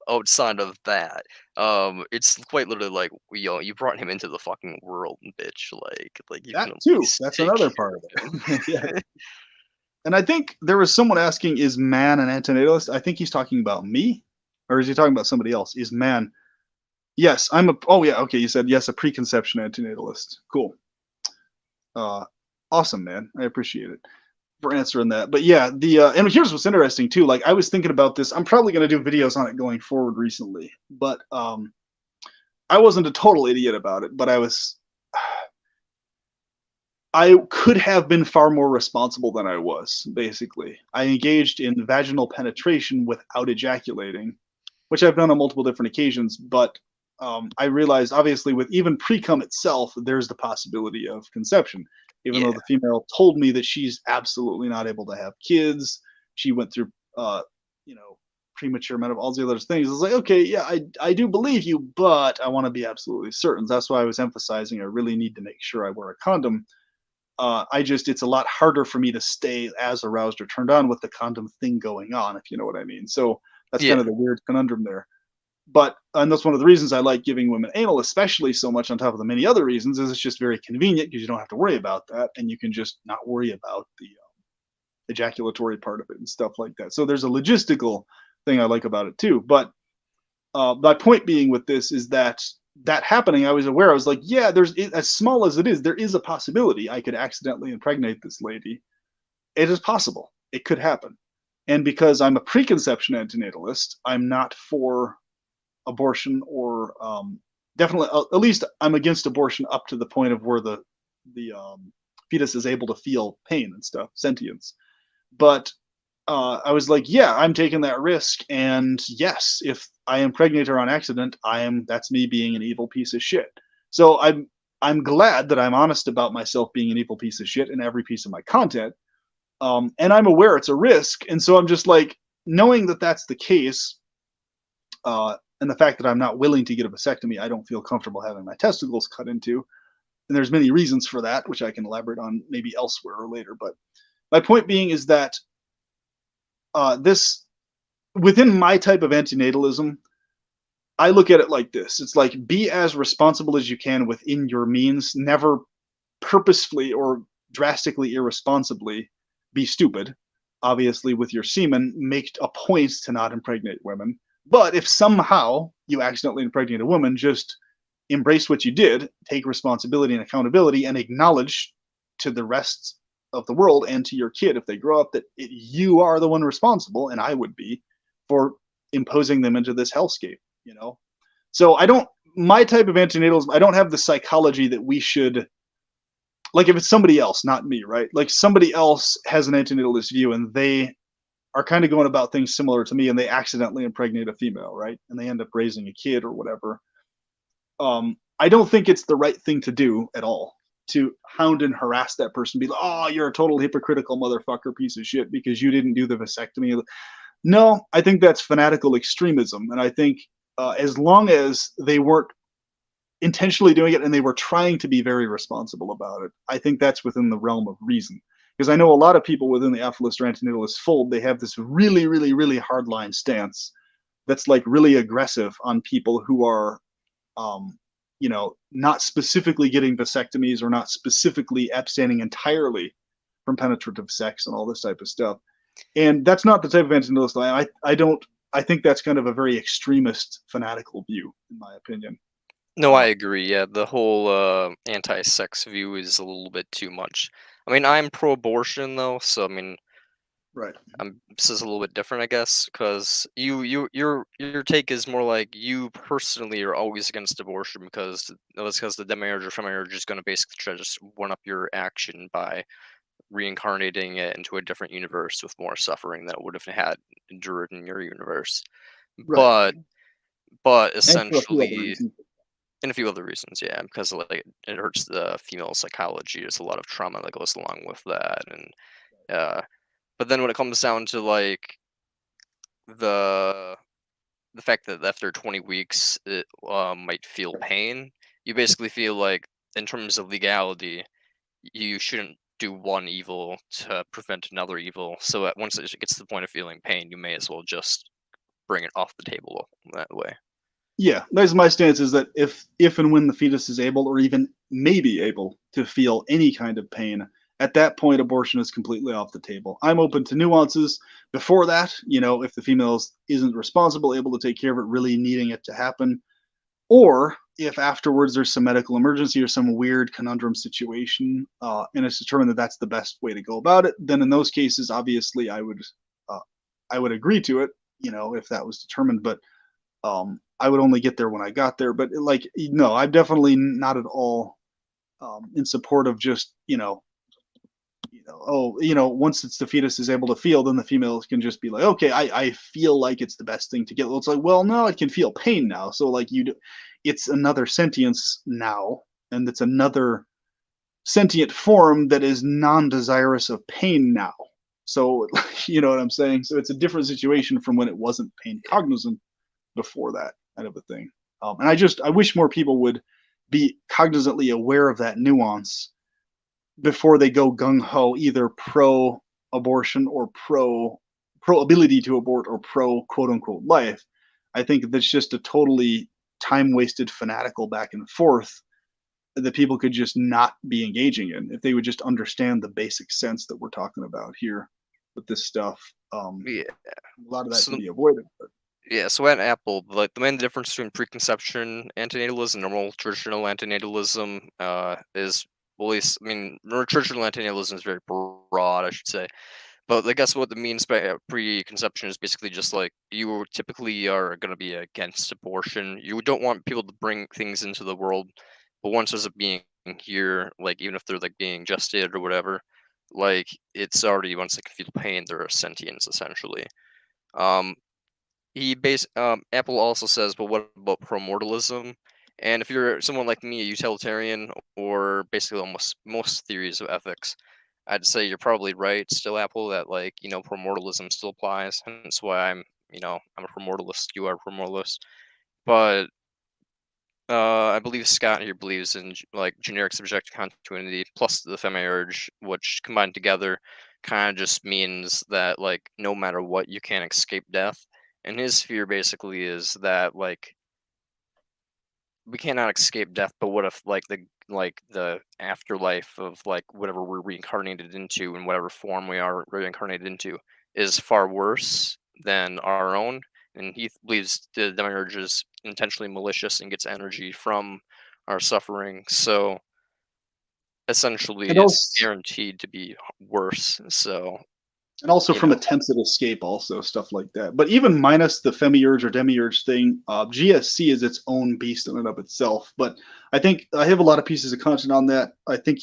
outside of that, it's quite literally like, you brought him into the fucking world, bitch. Like you can That at too. least That's take another care part of of it. Yeah. him." And I think there was someone asking, is man an antinatalist? I think he's talking about me, or is he talking about somebody else? Is man? Yes, I'm a. Oh yeah, okay. You said yes, a preconception antinatalist. Cool. Uh, awesome, man. I appreciate it for answering that. But yeah, and here's what's interesting too. Like I was thinking about this. I'm probably going to do videos on it going forward recently, but I wasn't a total idiot about it. But I could have been far more responsible than I was, basically. I engaged in vaginal penetration without ejaculating, which I've done on multiple different occasions, but I realized obviously with even pre-cum itself, there's the possibility of conception. Even though Yeah, the female told me that she's absolutely not able to have kids, she went through, you know, premature menopause, all the other things. I was like, okay, yeah, I do believe you, but I want to be absolutely certain. That's why I was emphasizing I really need to make sure I wear a condom. It's a lot harder for me to stay as aroused or turned on with the condom thing going on, if you know what I mean. So that's kind yeah, of the weird conundrum there. But and that's one of the reasons I like giving women anal, especially so much on top of the many other reasons, is it's just very convenient because you don't have to worry about that, and you can just not worry about the ejaculatory part of it and stuff like that. So there's a logistical thing I like about it too. But my point being with this is that happening, I was aware. I was like, yeah, as small as it is, there is a possibility I could accidentally impregnate this lady. It is possible. It could happen. And because I'm a preconception antinatalist, I'm not for abortion or definitely, at least I'm against abortion up to the point of where the fetus is able to feel pain and stuff, sentience. But I was like, yeah, I'm taking that risk, and yes, if I impregnate her on accident, that's me being an evil piece of shit. So I'm glad that I'm honest about myself being an evil piece of shit in every piece of my content, and I'm aware it's a risk, and so I'm just like knowing that that's the case, and the fact that I'm not willing to get a vasectomy, I don't feel comfortable having my testicles cut into, and there's many reasons for that, which I can elaborate on maybe elsewhere or later. But my point being is that this within my type of antinatalism, I look at it like this. It's like be as responsible as you can within your means, never purposefully or drastically irresponsibly be stupid, obviously with your semen, make a point to not impregnate women. But if somehow you accidentally impregnate a woman, just embrace what you did, take responsibility and accountability, and acknowledge to the rest of the world and to your kid if they grow up that you are the one responsible, and I would be, for imposing them into this hellscape. You know, so I don't. My type of antinatalism, I don't have the psychology that we should, like, if it's somebody else, not me, right? Like somebody else has an antinatalist view and they are kind of going about things similar to me and they accidentally impregnate a female, right? And they end up raising a kid or whatever. I don't think it's the right thing to do at all, to hound and harass that person, be like, oh, you're a total hypocritical motherfucker piece of shit because you didn't do the vasectomy. No, I think that's fanatical extremism. And I think as long as they weren't intentionally doing it and they were trying to be very responsible about it, I think that's within the realm of reason. Because I know a lot of people within the aphilist or antinatalist fold, they have this really, really, really hardline stance that's like really aggressive on people who are, um, not specifically getting vasectomies or not specifically abstaining entirely from penetrative sex and all this type of stuff. And that's not the type of antinatalist I don't. I think that's kind of a very extremist, fanatical view, in my opinion. No, I Uh, agree. Yeah, the whole anti-sex view is a little bit too much. I mean, I'm pro-abortion though, so I mean, right. this is a little bit different, I guess, because your take is more like you personally are always against abortion because the demarriage or femarriage is going to basically try to just one up your action by reincarnating it into a different universe with more suffering than it would have had endured in your universe. Right. But but And for a few other essentially, reasons. and a few other reasons, yeah, because like it hurts the female psychology. There's a lot of trauma that goes along with that, and uh, but then when it comes down to like the the fact that after 20 weeks it might feel pain, you basically feel like in terms of legality, you shouldn't do one evil to prevent another evil. So once it gets to the point of feeling pain, you may as well just bring it off the table that way. Yeah, that's my stance, is that if and when the fetus is able or even maybe able to feel any kind of pain, at that point abortion is completely off the table. I'm open to nuances. Before that, if the female isn't responsible, able to take care of it, really needing it to happen, or if afterwards there's some medical emergency or some weird conundrum situation, and it's determined that that's the best way to go about it, then in those cases, obviously, uh, I would agree to it. If that was determined, but I would only get there when I got there. But like, no, I'm definitely not at all in support of just oh, once it's the fetus is able to feel, then the females can just be like, okay, I feel like it's the best thing to get. Well, it's like, well, no, it can feel pain now. So like it's another sentience now, and it's another sentient form that is non-desirous of pain now. So you know what I'm saying? So it's a different situation from when it wasn't pain cognizant before that kind of a thing. And I wish more people would be cognizantly aware of that nuance before they go gung ho, either pro abortion or pro ability to abort or pro quote unquote life. I think that's just a totally time wasted fanatical back and forth that people could just not be engaging in if they would just understand the basic sense that we're talking about here with this stuff. Yeah. A lot of that So can be avoided. But yeah, so at Apple, like the main difference between preconception antinatalism and normal traditional antinatalism is, well, at least, I mean, traditional antinatalism is very broad, I should say. But I guess what it means by preconception is basically just like you typically are going to be against abortion. You don't want people to bring things into the world, but once there's a being here, like even if they're like being gestated or whatever, like it's already once they can feel pain, they're a sentience essentially. Um, Apple also says, but what about promortalism? And if you're someone like me, a utilitarian, or basically almost most theories of ethics, I'd say you're probably right, still, Apple, that like promortalism still applies. And that's why I'm a promortalist. You are a promortalist, but I believe Scott here believes in like generic subjective continuity plus the femiurge, which combined together kind of just means that like no matter what, you can't escape death. And his fear basically is that like we cannot escape death, but what if the afterlife of like whatever we're reincarnated into and whatever form we are reincarnated into is far worse than our own? And he believes the demiurge is intentionally malicious and gets energy from our suffering. So And essentially it's also, guaranteed to be worse. So, you from know, attempts at escape, also stuff like that. But even minus the Femiurge or Demiurge thing, GSC is its own beast in and of itself. But I think I have a lot of pieces of content on that. I think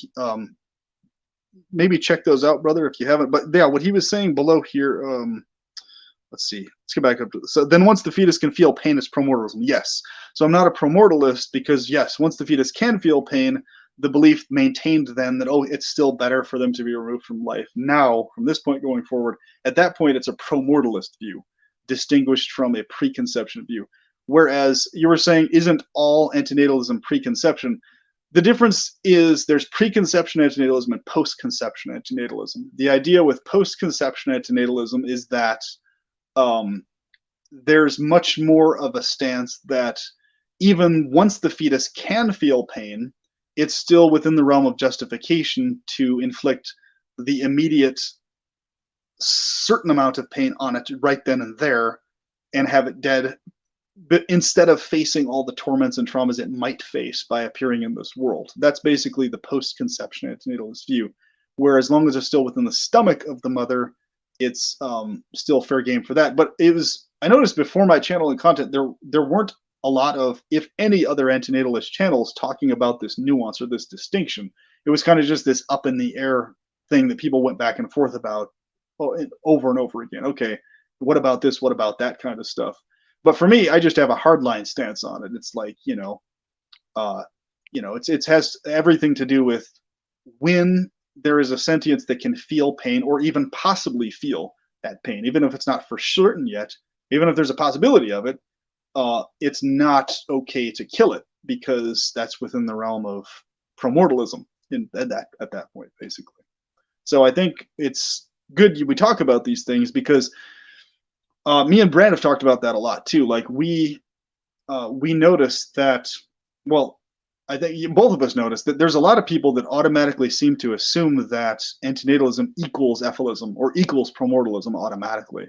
maybe check those out, brother, if you haven't. But yeah, what he was saying below here. Let's see. Let's get back up to this. So then once the fetus can feel pain, it's promortalism. Yes. So I'm not a promortalist because, yes, once the fetus can feel pain, the belief maintained then that, oh, it's still better for them to be removed from life. Now, from this point going forward, at that point, it's a promortalist view, distinguished from a preconception view. Whereas you were saying, isn't all antinatalism preconception? The difference is there's preconception antinatalism and post-conception antinatalism. The idea with post-conception antinatalism is that um, there's much more of a stance that even once the fetus can feel pain, it's still within the realm of justification to inflict the immediate certain amount of pain on it right then and there and have it dead, but instead of facing all the torments and traumas it might face by appearing in this world. That's basically the post-conception antinatalist view, where as long as it's still within the stomach of the mother, it's still fair game for that. But it was, I noticed before my channel and content, there weren't a lot of, if any, other antinatalist channels talking about this nuance or this distinction. It was kind of just this up in the air thing that people went back and forth about over and over again. Okay, what about this? What about that kind of stuff? But for me, I just have a hardline stance on it. It's like, uh, it has everything to do with when there is a sentience that can feel pain or even possibly feel that pain, even if it's not for certain yet, even if there's a possibility of it, it's not okay to kill it because that's within the realm of promortalism at that point, basically. So I think it's good we talk about these things because me and Brand have talked about that a lot too. Like we noticed that, well, I think both of us noticed that there's a lot of people that automatically seem to assume that antinatalism equals ephilism or equals promortalism automatically,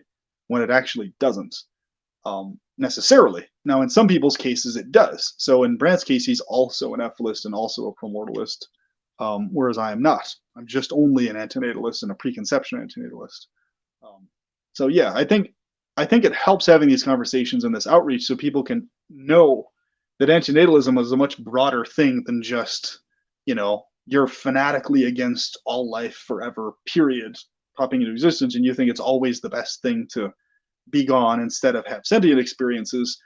when it actually doesn't necessarily. Now, in some people's cases, it does. So in Brandt's case, he's also an ephilist and also a promortalist, whereas I am not. I'm just only an antinatalist and a preconception antinatalist. So yeah, I think it helps having these conversations and this outreach so people can know that antinatalism is a much broader thing than just, you're fanatically against all life forever, period, popping into existence, and you think it's always the best thing to be gone instead of have sentient experiences.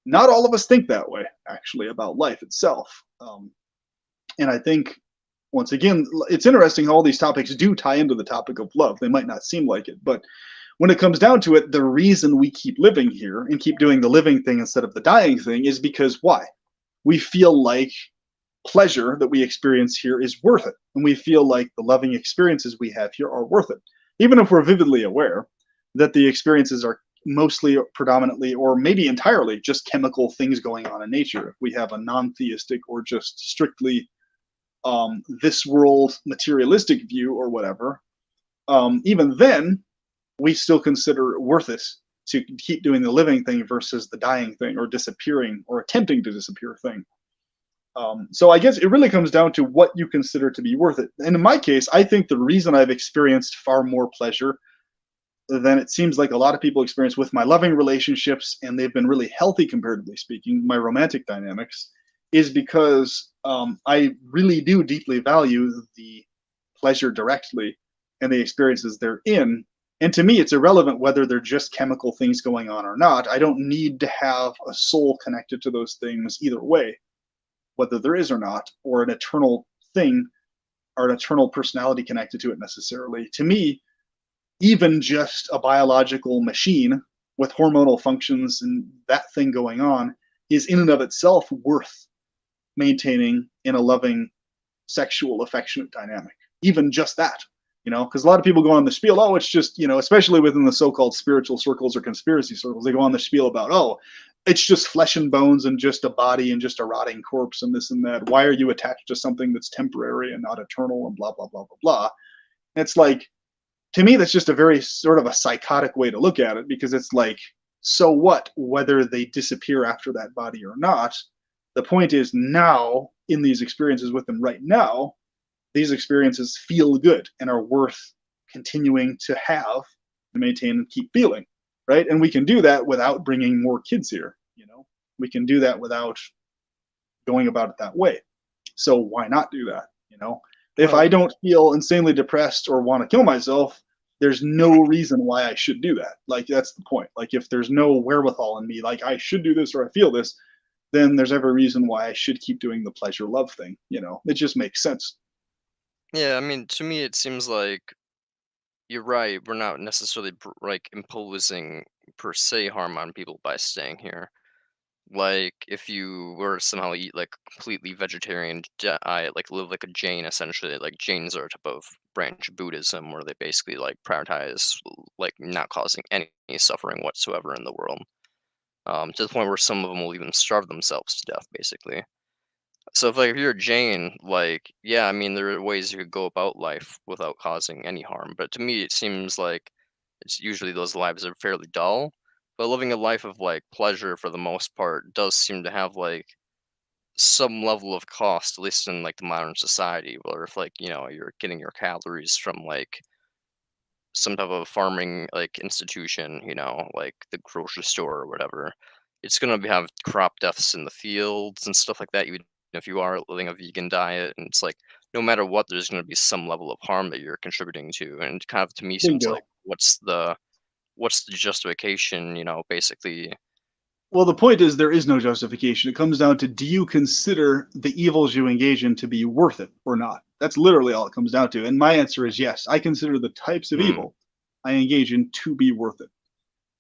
Not all of us think that way, actually, about life itself. And I think, once again, it's interesting how all these topics do tie into the topic of love. They might not seem like it, but when it comes down to it, the reason we keep living here and keep doing the living thing instead of the dying thing is because why? We feel like pleasure that we experience here is worth it. And we feel like the loving experiences we have here are worth it. Even if we're vividly aware that the experiences are mostly, predominantly, or maybe entirely just chemical things going on in nature. If we have a non-theistic or just strictly this world materialistic view or whatever, even then, we still consider it worth it to keep doing the living thing versus the dying thing or disappearing or attempting to disappear thing. So I guess it really comes down to what you consider to be worth it. And in my case, I think the reason I've experienced far more pleasure than it seems like a lot of people experience with my loving relationships, and they've been really healthy comparatively speaking, my romantic dynamics, is because I really do deeply value the pleasure directly and the experiences they're in. And to me, it's irrelevant whether they're just chemical things going on or not. I don't need to have a soul connected to those things either way, whether there is or not, or an eternal thing or an eternal personality connected to it necessarily. To me, even just a biological machine with hormonal functions and that thing going on is in and of itself worth maintaining in a loving, sexual, affectionate dynamic. Even just that, because a lot of people go on the spiel, oh, it's just, especially within the so-called spiritual circles or conspiracy circles, they go on the spiel about, oh, it's just flesh and bones and just a body and just a rotting corpse and this and that. Why are you attached to something that's temporary and not eternal and blah, blah, blah, blah, blah. And it's like, to me, that's just a very sort of a psychotic way to look at it, because it's like, so what, whether they disappear after that body or not? The point is, now, in these experiences with them right now, these experiences feel good and are worth continuing to have, to maintain and keep feeling, right? And we can do that without bringing more kids here. We can do that without going about it that way. So why not do that? If I Well, don't feel insanely depressed or want to kill myself, there's no reason why I should do that. Like, that's the point. Like, if there's no wherewithal in me, like I should do this or I feel this, then there's every reason why I should keep doing the pleasure love thing. It just makes sense. yeah, I mean, to me, it seems like you're right. We're not necessarily like imposing per se harm on people by staying here. Like, if you were to somehow eat like a completely vegetarian diet, like live like a Jain, essentially, like Jains are a type of branch of Buddhism where they basically like prioritize like not causing any suffering whatsoever in the world. To the point where some of them will even starve themselves to death, basically. So if you're a Jain, like, yeah, I mean, there are ways you could go about life without causing any harm. But to me, it seems like it's usually those lives are fairly dull. But living a life of like pleasure for the most part does seem to have like some level of cost, at least in like the modern society, where if like, you're getting your calories from like some type of farming like institution, like the grocery store or whatever, it's gonna have crop deaths in the fields and stuff like that. Even if you are living a vegan diet, and it's like no matter what, there's gonna be some level of harm that you're contributing to, and it kind of to me seems like Bingo. what's the justification? Basically. Well, the point is, there is no justification. It comes down to, do you consider the evils you engage in to be worth it or not? That's literally all it comes down to. And my answer is yes. I consider the types of Hmm. evil I engage in to be worth it.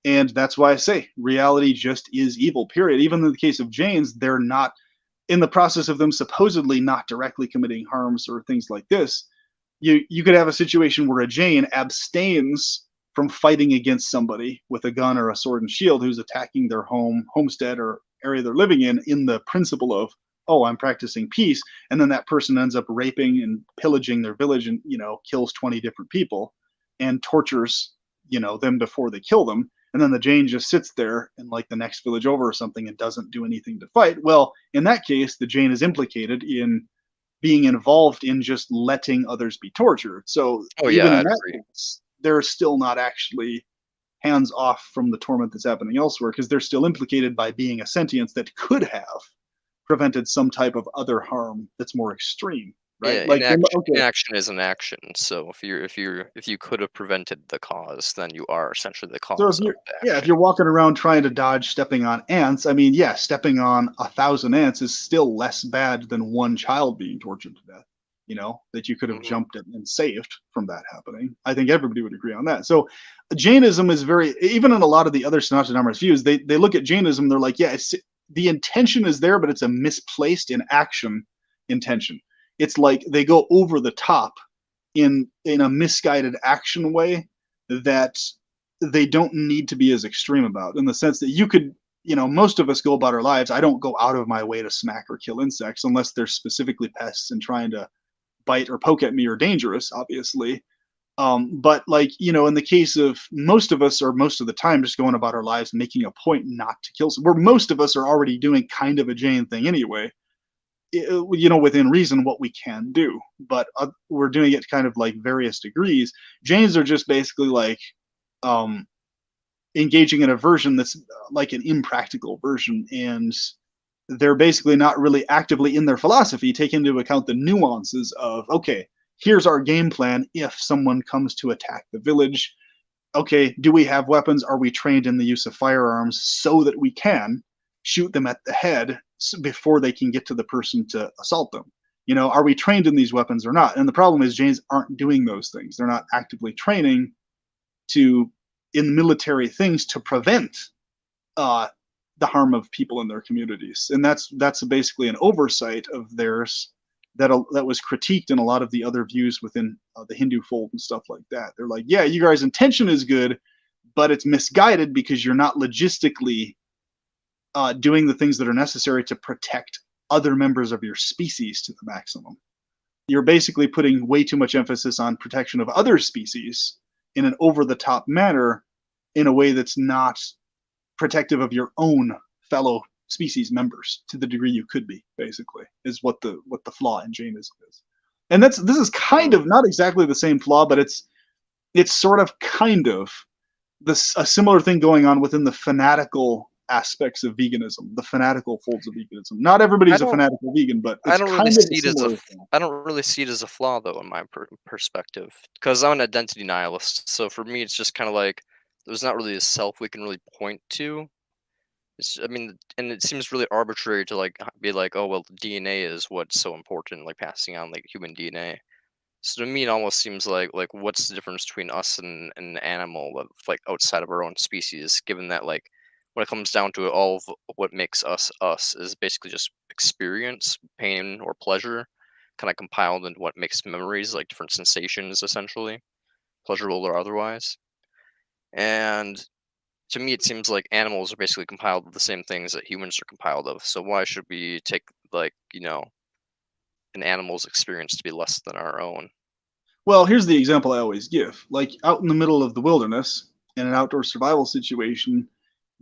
And that's why I say reality just is evil, period. Even in the case of Jains, they're not, in the process of them supposedly not directly committing harms or things like this. You could have a situation where a Jain abstains from fighting against somebody with a gun or a sword and shield who's attacking their homestead or area they're living in the principle of, oh, I'm practicing peace, and then that person ends up raping and pillaging their village and kills 20 different people and tortures them before they kill them, and then the Jain just sits there in like the next village over or something and doesn't do anything to fight. Well, in that case, the Jain is implicated in being involved in just letting others be tortured. So Oh yeah, even in I'd that agree. case, they're still not actually hands off from the torment that's happening elsewhere, because they're still implicated by being a sentience that could have prevented some type of other harm that's more extreme, right? Yeah, Like, okay, inaction is an action. So if you could have prevented the cause, then you are essentially the so if cause of you're the yeah, if action. you're walking around trying to dodge stepping on ants, I mean, yeah, stepping on 1,000 ants is still less bad than one child being tortured to death. That you could have Hmm. jumped and saved from that happening. I think everybody would agree on that. So Jainism is very, even in a lot of the other Sanatana Dharma's views, they look at Jainism, they're like, yeah, the intention is there, but it's a misplaced in action intention. It's like they go over the top in a misguided action way that they don't need to be as extreme about, in the sense that you could, most of us go about our lives. I don't go out of my way to smack or kill insects unless they're specifically pests and trying to bite or poke at me or dangerous, obviously. But like, in the case of most of us, or most of the time, just going about our lives making a point not to kill, where most of us are already doing kind of a Jane thing anyway, within reason what we can do. But we're doing it kind of like various degrees. Janes are just basically like, um, engaging in a version that's like an impractical version, and they're basically not really actively in their philosophy take into account the nuances of, okay, here's our game plan if someone comes to attack the village. Okay, do we have weapons? Are we trained in the use of firearms so that we can shoot them at the head before they can get to the person to assault them? Are we trained in these weapons or not? And the problem is Jains aren't doing those things. They're not actively training to in military things to prevent uh, the harm of people in their communities, and that's basically an oversight of theirs that was critiqued in a lot of the other views within the Hindu fold and stuff like that. They're like, yeah, you guys' intention is good, but it's misguided because you're not logistically doing the things that are necessary to protect other members of your species to the maximum. You're basically putting way too much emphasis on protection of other species in an over-the-top manner in a way that's not protective of your own fellow species members to the degree you could be, basically, is what the flaw in Jainism is. And this is kind Mm. of not exactly the same flaw, but it's sort of kind of a similar thing going on within the fanatical aspects of veganism, the fanatical folds of veganism. Not I everybody's a don't fanatical vegan, but I it's don't really kind of a see it as similar thing. I don't really see it as a flaw though in my perspective, because I'm an identity nihilist. So for me, it's just kind of like there's not really a self we can really point to. I mean, and it seems really arbitrary to like be like, oh well, DNA is what's so important, like passing on like human DNA. So to me, it almost seems like what's the difference between us and an animal like outside of our own species? Given that like when it comes down to it, all of what makes us us is basically just experience, pain or pleasure, kind of compiled into what makes memories, like different sensations, essentially, pleasurable or otherwise. And to me, it seems like animals are basically compiled of the same things that humans are compiled of. So why should we take like an animal's experience to be less than our own? Well, here's the example I always give. Like out in the middle of the wilderness in an outdoor survival situation,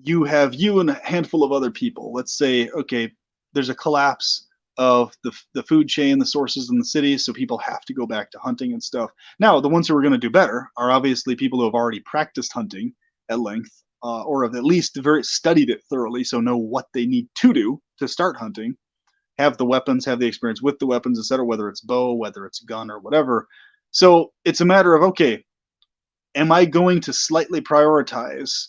you have you and a handful of other people. Let's say, okay, there's a collapse of the food chain, the sources in the cities, so people have to go back to hunting and stuff. Now, the ones who are going to do better are obviously people who have already practiced hunting at length, or have at least very studied it thoroughly, so know what they need to do to start hunting, have the weapons, have the experience with the weapons, etc., whether it's bow, whether it's gun, or whatever. So it's a matter of, okay, am I going to slightly prioritize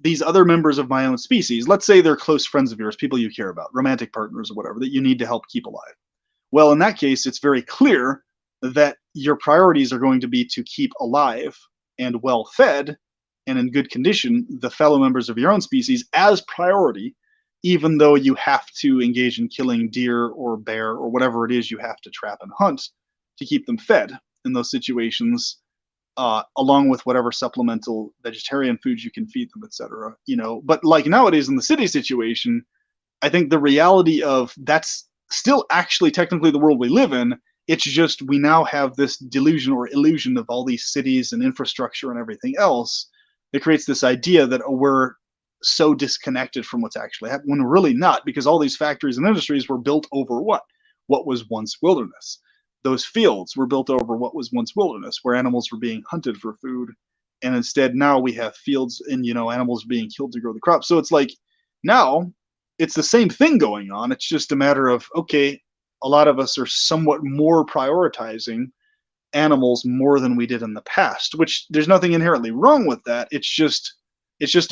these other members of my own species? Let's say they're close friends of yours, people you care about, romantic partners or whatever, that you need to help keep alive. Well, in that case, it's very clear that your priorities are going to be to keep alive and well fed and in good condition the fellow members of your own species as priority, even though you have to engage in killing deer or bear or whatever it is you have to trap and hunt to keep them fed in those situations, along with whatever supplemental vegetarian foods you can feed them, etc. But like nowadays in the city situation, I think the reality of that's still actually technically the world we live in. It's just we now have this delusion or illusion of all these cities and infrastructure and everything else that creates this idea that we're so disconnected from what's actually happening when we're really not, because all these factories and industries were built over what was once wilderness. Those fields were built over what was once wilderness, where animals were being hunted for food, and instead now we have fields and animals being killed to grow the crops. So it's like now it's the same thing going on. It's just a matter of, okay, a lot of us are somewhat more prioritizing animals more than we did in the past, which there's nothing inherently wrong with that. It's just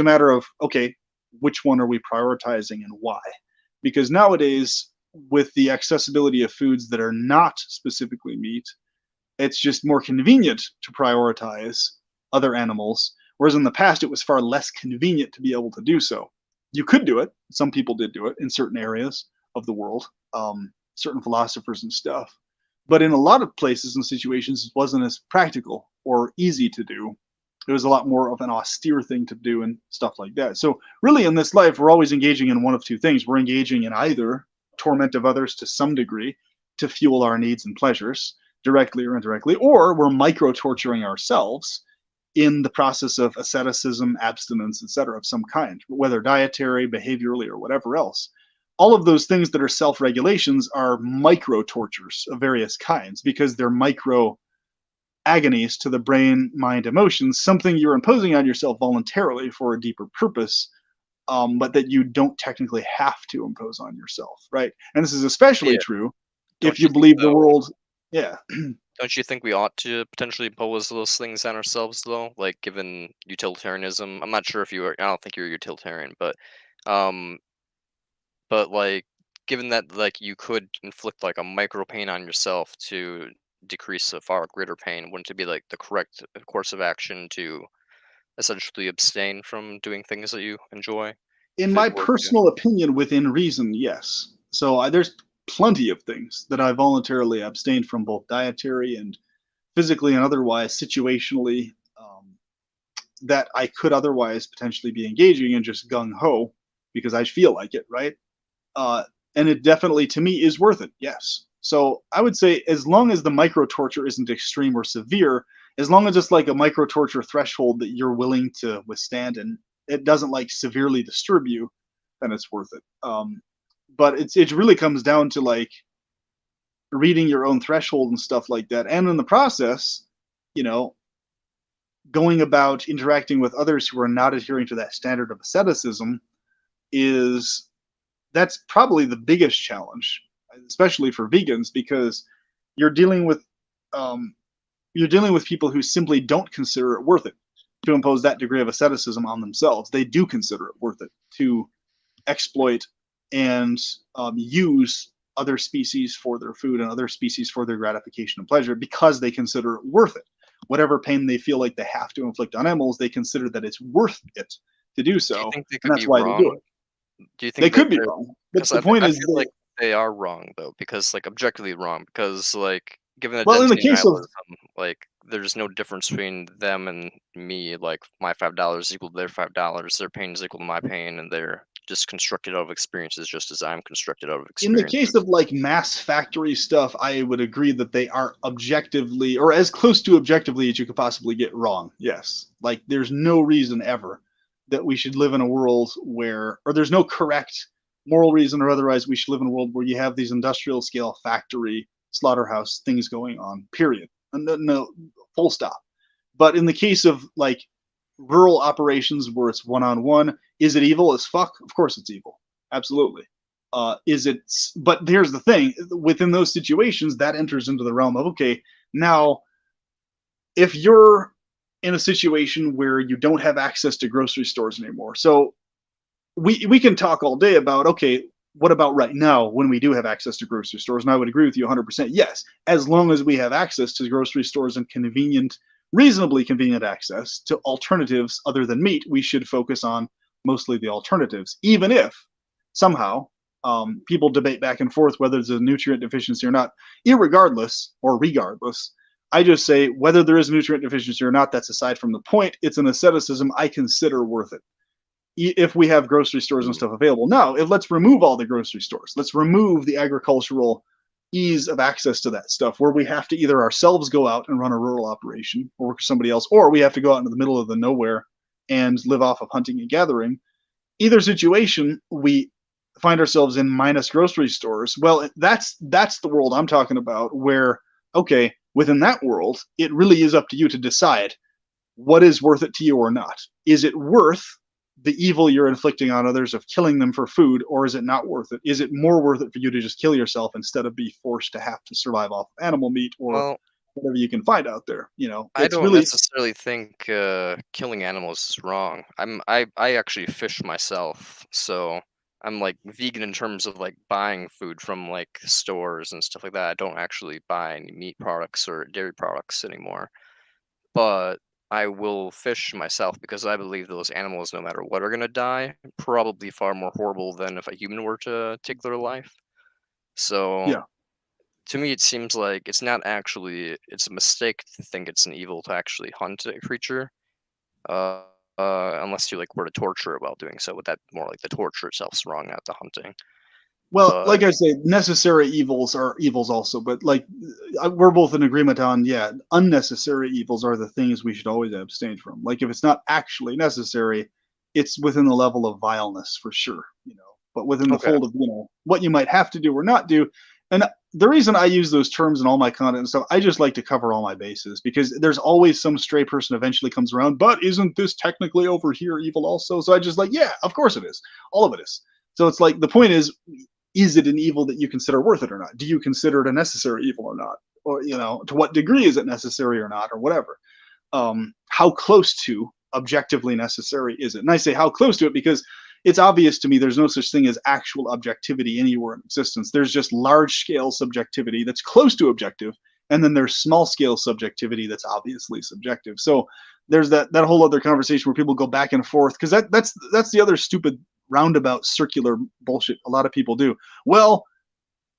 a matter of, okay, which one are we prioritizing and why? Because nowadays, with the accessibility of foods that are not specifically meat, it's just more convenient to prioritize other animals, whereas in the past it was far less convenient to be able to do so. You could do it. Some people did do it in certain areas of the world, certain philosophers and stuff. But in a lot of places and situations, it wasn't as practical or easy to do. It was a lot more of an austere thing to do and stuff like that. So, really, in this life, we're always engaging in one of two things. We're engaging in either torment of others to some degree to fuel our needs and pleasures, directly or indirectly, or we're micro torturing ourselves in the process of asceticism, abstinence, etc., of some kind, whether dietary, behaviorally, or whatever else. All of those things that are self regulations are micro tortures of various kinds because they're micro agonies to the brain, mind, emotions, something you're imposing on yourself voluntarily for a deeper purpose, but that you don't technically have to impose on yourself, right? And this is especially Yeah. true if Don't you you think believe the though? world. Yeah. Don't you think we ought to potentially impose those things on ourselves though? Like given utilitarianism, I'm not sure if you are. I don't think you're a utilitarian, um, but like given that like you could inflict like a micro pain on yourself to decrease a far greater pain, wouldn't it be like the correct course of action to essentially abstain from doing things that you enjoy In if it my were to? personal opinion, within reason, yes. So there's plenty of things that I voluntarily abstained from, both dietary and physically and otherwise, situationally, that I could otherwise potentially be engaging in just gung ho because I feel like it, right? Uh, and it definitely, to me, is worth it. Yes. So I would say, as long as the micro torture isn't extreme or severe, as long as it's like a micro torture threshold that you're willing to withstand and it doesn't like severely disturb you, then it's worth it. But it really comes down to like reading your own threshold and stuff like that, and in the process, you know, going about interacting with others who are not adhering to that standard of asceticism is that's probably the biggest challenge, especially for vegans, because you're dealing with um, you're dealing with people who simply don't consider it worth it to impose that degree of asceticism on themselves. They do consider it worth it to exploit and use other species for their food and other species for their gratification and pleasure because they consider it worth it. Whatever pain they feel like they have to inflict on animals, they consider that it's worth it to do Do you so, think they and could be that's why they do wrong? it. Do you They think that could be they're wrong, but because the point I is feel that, like they are wrong though, because like objectively wrong, because like given well, in the identity case of, nihilism, like there's no difference between them and me. Like my $5 equal to their $5, their pain is equal to my pain, and they're just constructed out of experiences, just as I'm constructed out of in the case experiences. of like mass factory stuff, I would agree that they are objectively or as close to objectively as you could possibly get wrong. Yes. Like there's no reason ever that we should live in a world where, or there's no correct moral reason or otherwise we should live in a world where you have these industrial scale factory slaughterhouse things going on, period. No, no, full stop. But in the case of like rural operations where it's one on one, is it evil as fuck? Of course it's evil. Absolutely. Is it? But here's the thing: within those situations, that enters into the realm of okay. Now, if you're in a situation where you don't have access to grocery stores anymore, so we can talk all day about okay, what about right now when we do have access to grocery stores? And I would agree with you 100%. Yes, as long as we have access to grocery stores and convenient, reasonably convenient access to alternatives other than meat, we should focus on mostly the alternatives, even if somehow people debate back and forth whether there's a nutrient deficiency or not. Irregardless or regardless, I just say whether there is a nutrient deficiency or not, that's aside from the point. It's an asceticism I consider worth it if we have grocery stores and stuff available. Now, if let's remove all the grocery stores, let's remove the agricultural ease of access to that stuff where we have to either ourselves go out and run a rural operation or work for somebody else, or we have to go out into the middle of the nowhere and live off of hunting and gathering. Either situation, we find ourselves in minus grocery stores. Well, that's the world I'm talking about where, okay, within that world, it really is up to you to decide what is worth it to you or not. Is it worth the evil you're inflicting on others of killing them for food, or is it not worth it? Is it more worth it for you to just kill yourself instead of be forced to have to survive off animal meat or Well, whatever you can find out there? You know, I it's don't really necessarily think killing animals is wrong. I actually fish myself, so I'm like vegan in terms of like buying food from like stores and stuff like that. I don't actually buy any meat products or dairy products anymore. But I will fish myself because I believe those animals, no matter what, are gonna die. Probably far more horrible than if a human were to take their life. So yeah. to me, it seems like it's not actually it's a mistake to think it's an evil to actually hunt a creature, uh, unless you like were to torture it while doing so. But that more like the torture itself's wrong, not the hunting. Well, But like I say, necessary evils are evils also, but like we're both in agreement on, yeah, unnecessary evils are the things we should always abstain from. Like if it's not actually necessary, it's within the level of vileness for sure, you know, but within the okay, fold of, you know, what you might have to do or not do. And the reason I use those terms in all my content and stuff, I just like to cover all my bases because there's always some stray person eventually comes around, but isn't this technically over here evil also? So I just like, yeah, of course it is. All of it is. So it's like the point is it an evil that you consider worth it or not? Do you consider it a necessary evil or not? Or, you know, to what degree is it necessary or not, or whatever? How close to objectively necessary is it? And I say how close to it because it's obvious to me there's no such thing as actual objectivity anywhere in existence. There's just large scale subjectivity that's close to objective, and then there's small scale subjectivity that's obviously subjective. So there's that whole other conversation where people go back and forth because that's the other stupid roundabout circular bullshit a lot of people do. Well,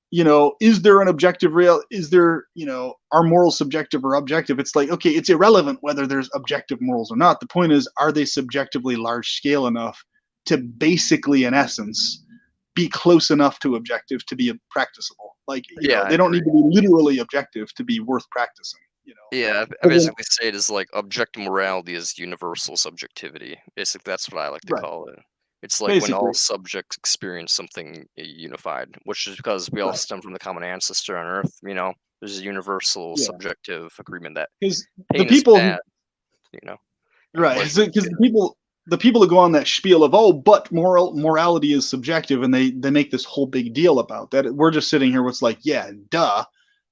you know, is there an objective real? Is there, you know, are morals subjective or objective? It's like, okay, it's irrelevant whether there's objective morals or not. The point is, are they subjectively large scale enough to basically, in essence, be close enough to objective to be practicable. Like, Yeah, I they don't agree. need to be literally objective to be worth practicing. Yeah, I But then, basically say it as like objective morality is universal subjectivity. Basically, that's what I like to right, call it. It's like when all basically, subjects experience something unified, which is because we all right, stem from the common ancestor on Earth. There's a universal yeah, subjective agreement that because the pain is people bad, who you know, and right, pleasure is because good. the people who go on that spiel of, oh, but morality is subjective, and they make this whole big deal about that. We're just sitting here, what's like, yeah, duh,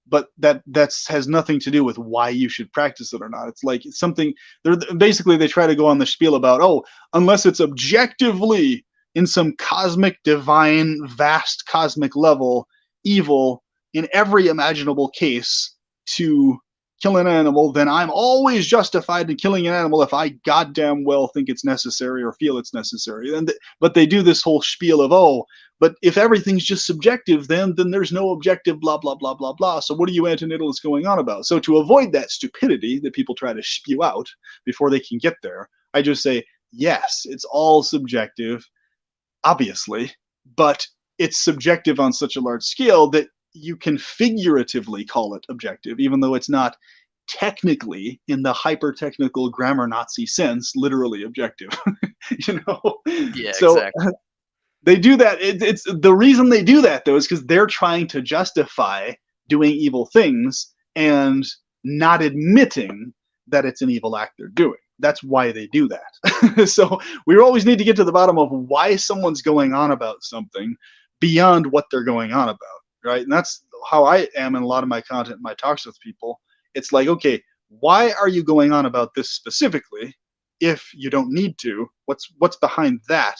but that's has nothing to do with why you should practice it or not. It's like it's something they're basically they try to go on the spiel about, oh, unless it's objectively in some cosmic, divine, vast cosmic level evil in every imaginable case to kill an animal, then I'm always justified in killing an animal if I goddamn well think it's necessary or feel it's necessary. But they do this whole spiel of, oh, but if everything's just subjective, then there's no objective, blah blah blah blah blah. So what are you antinatalists going on about? So to avoid that stupidity that people try to spew out before they can get there, I just say yes, it's all subjective, obviously, but it's subjective on such a large scale that you can figuratively call it objective, even though it's not technically, in the hyper technical grammar Nazi sense, literally objective. you know, Yeah, so exactly. they do that. It's the reason they do that though is because they're trying to justify doing evil things and not admitting that it's an evil act they're doing. That's why they do that. So we always need to get to the bottom of why someone's going on about something beyond what they're going on about, right? And that's how I am in a lot of my content, my talks with people. It's like, okay, why are you going on about this specifically? If you don't need to, what's behind that?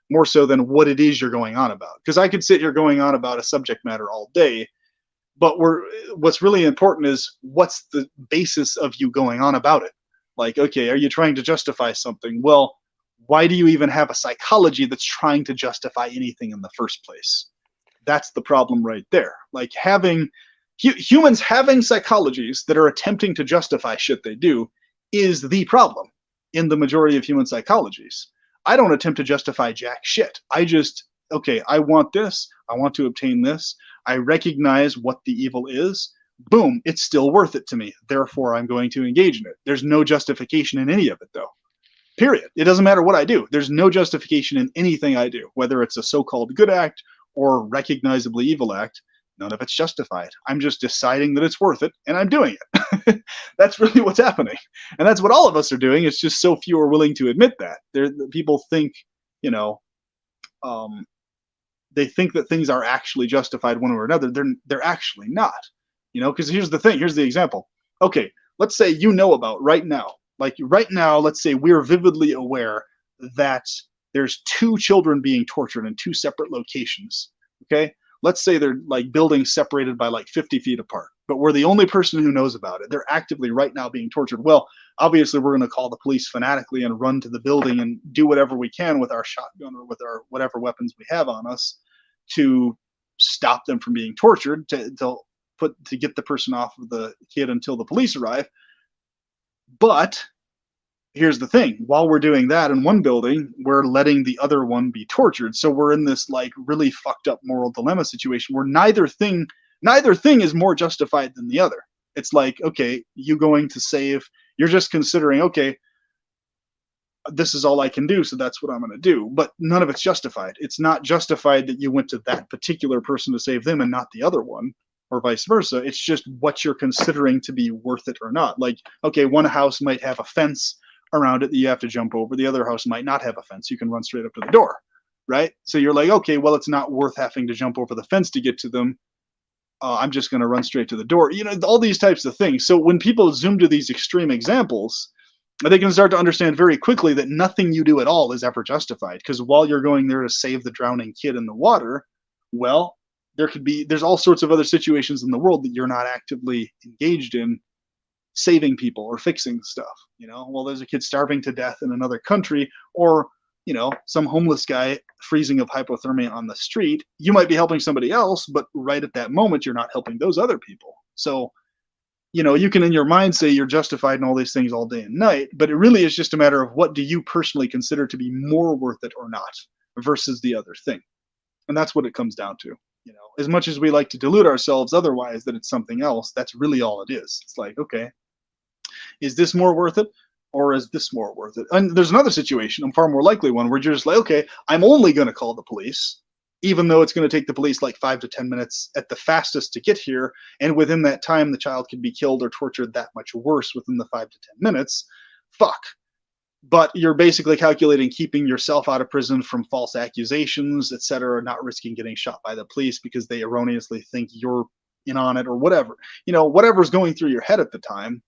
More so than what it is you're going on about. Because I could sit here going on about a subject matter all day, but what's really important is what's the basis of you going on about it. Like, okay, are you trying to justify something? Well, why do you even have a psychology that's trying to justify anything in the first place? That's the problem right there. Like having humans having psychologies that are attempting to justify shit they do is the problem in the majority of human psychologies. I don't attempt to justify jack shit. I just, okay, I want this. I want to obtain this. I recognize what the evil is. Boom, it's still worth it to me. Therefore, I'm going to engage in it. There's no justification in any of it, though. Period. It doesn't matter what I do. There's no justification in anything I do, whether it's a so called good act or recognizably evil act. None of it's justified. I'm just deciding that it's worth it and I'm doing it. That's really what's happening. And that's what all of us are doing. It's just so few are willing to admit that. People think, you know, um, they think that things are actually justified one way or another. They're actually not. Because here's the thing. Here's the example. Okay, let's say you know about right now. Like right now, let's say we're vividly aware that there's two children being tortured in two separate locations. Okay, let's say they're like buildings separated by like 50 feet apart, but we're the only person who knows about it. They're actively right now being tortured. Well, obviously we're going to call the police fanatically and run to the building and do whatever we can with our shotgun or with our whatever weapons we have on us to stop them from being tortured, to get the person off of the kid until the police arrive. But here's the thing, while we're doing that in one building, we're letting the other one be tortured. So we're in this like really fucked up moral dilemma situation where neither thing is more justified than the other. It's like, okay, you're just considering, okay, this is all I can do, so that's what I'm going to do. But none of it's justified. It's not justified that you went to that particular person to save them and not the other one, or vice versa. It's just what you're considering to be worth it or not. Like, okay, one house might have a fence around it that you have to jump over. The other house might not have a fence. You can run straight up to the door, right? So you're like, okay, well, it's not worth having to jump over the fence to get to them. I'm just going to run straight to the door. All these types of things. So when people zoom to these extreme examples, they can start to understand very quickly that nothing you do at all is ever justified. Because while you're going there to save the drowning kid in the water, well, there's all sorts of other situations in the world that you're not actively engaged in saving people or fixing stuff. Well, there's a kid starving to death in another country, or some homeless guy freezing of hypothermia on the street. You might be helping somebody else, but right at that moment you're not helping those other people. So you can in your mind say you're justified in all these things all day and night, but it really is just a matter of what do you personally consider to be more worth it or not versus the other thing. And that's what it comes down to. As much as we like to delude ourselves otherwise that it's something else, that's really all it is. It's like, okay, is this more worth it? Or is this more worth it? And there's another situation, a far more likely one, where you're just like, okay, I'm only going to call the police, even though it's going to take the police like 5 to 10 minutes at the fastest to get here. And within that time, the child could be killed or tortured that much worse within the 5 to 10 minutes. Fuck. But you're basically calculating keeping yourself out of prison from false accusations, etc., not risking getting shot by the police because they erroneously think you're in on it or whatever. Whatever's going through your head at the time.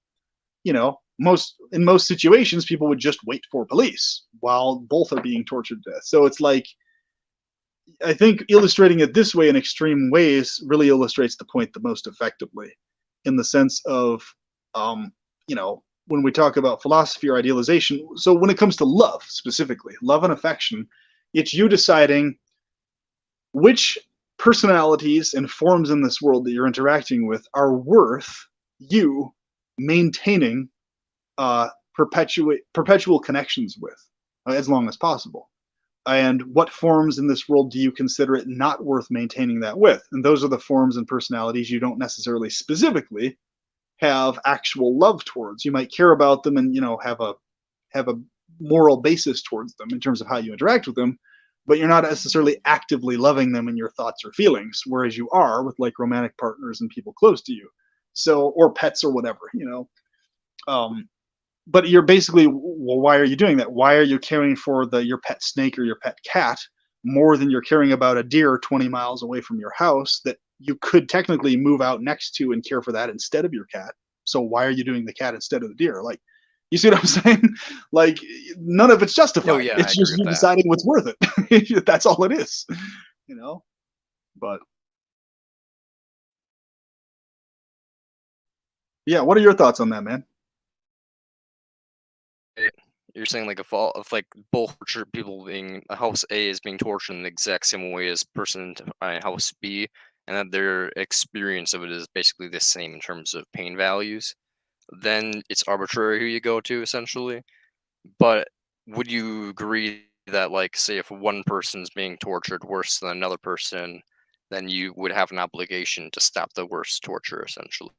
In most situations, people would just wait for police while both are being tortured to death. So it's like, I think illustrating it this way in extreme ways really illustrates the point the most effectively, in the sense of, when we talk about philosophy or idealization. So when it comes to love, specifically, love and affection, it's you deciding which personalities and forms in this world that you're interacting with are worth you maintaining perpetual connections with as long as possible. And what forms in this world do you consider it not worth maintaining that with? And those are the forms and personalities you don't necessarily specifically have actual love towards. You might care about them and have a moral basis towards them in terms of how you interact with them, but you're not necessarily actively loving them in your thoughts or feelings, whereas you are with like romantic partners and people close to you. So, or pets or whatever. But you're basically, well, why are you doing that? Why are you caring for your pet snake or your pet cat more than you're caring about a deer 20 miles away from your house that you could technically move out next to and care for that instead of your cat? So why are you doing the cat instead of the deer? Like, you see what I'm saying? Like, none of it's justified. Oh yeah, I It's agree just with you that. deciding what's worth it. That's all it is. But yeah, what are your thoughts on that, man? You're saying like a fall of like both tortured people being house A is being tortured in the exact same way as person house B, and that their experience of it is basically the same in terms of pain values. Then it's arbitrary who you go to essentially. But would you agree that like say if one person's being tortured worse than another person, then you would have an obligation to stop the worst torture essentially,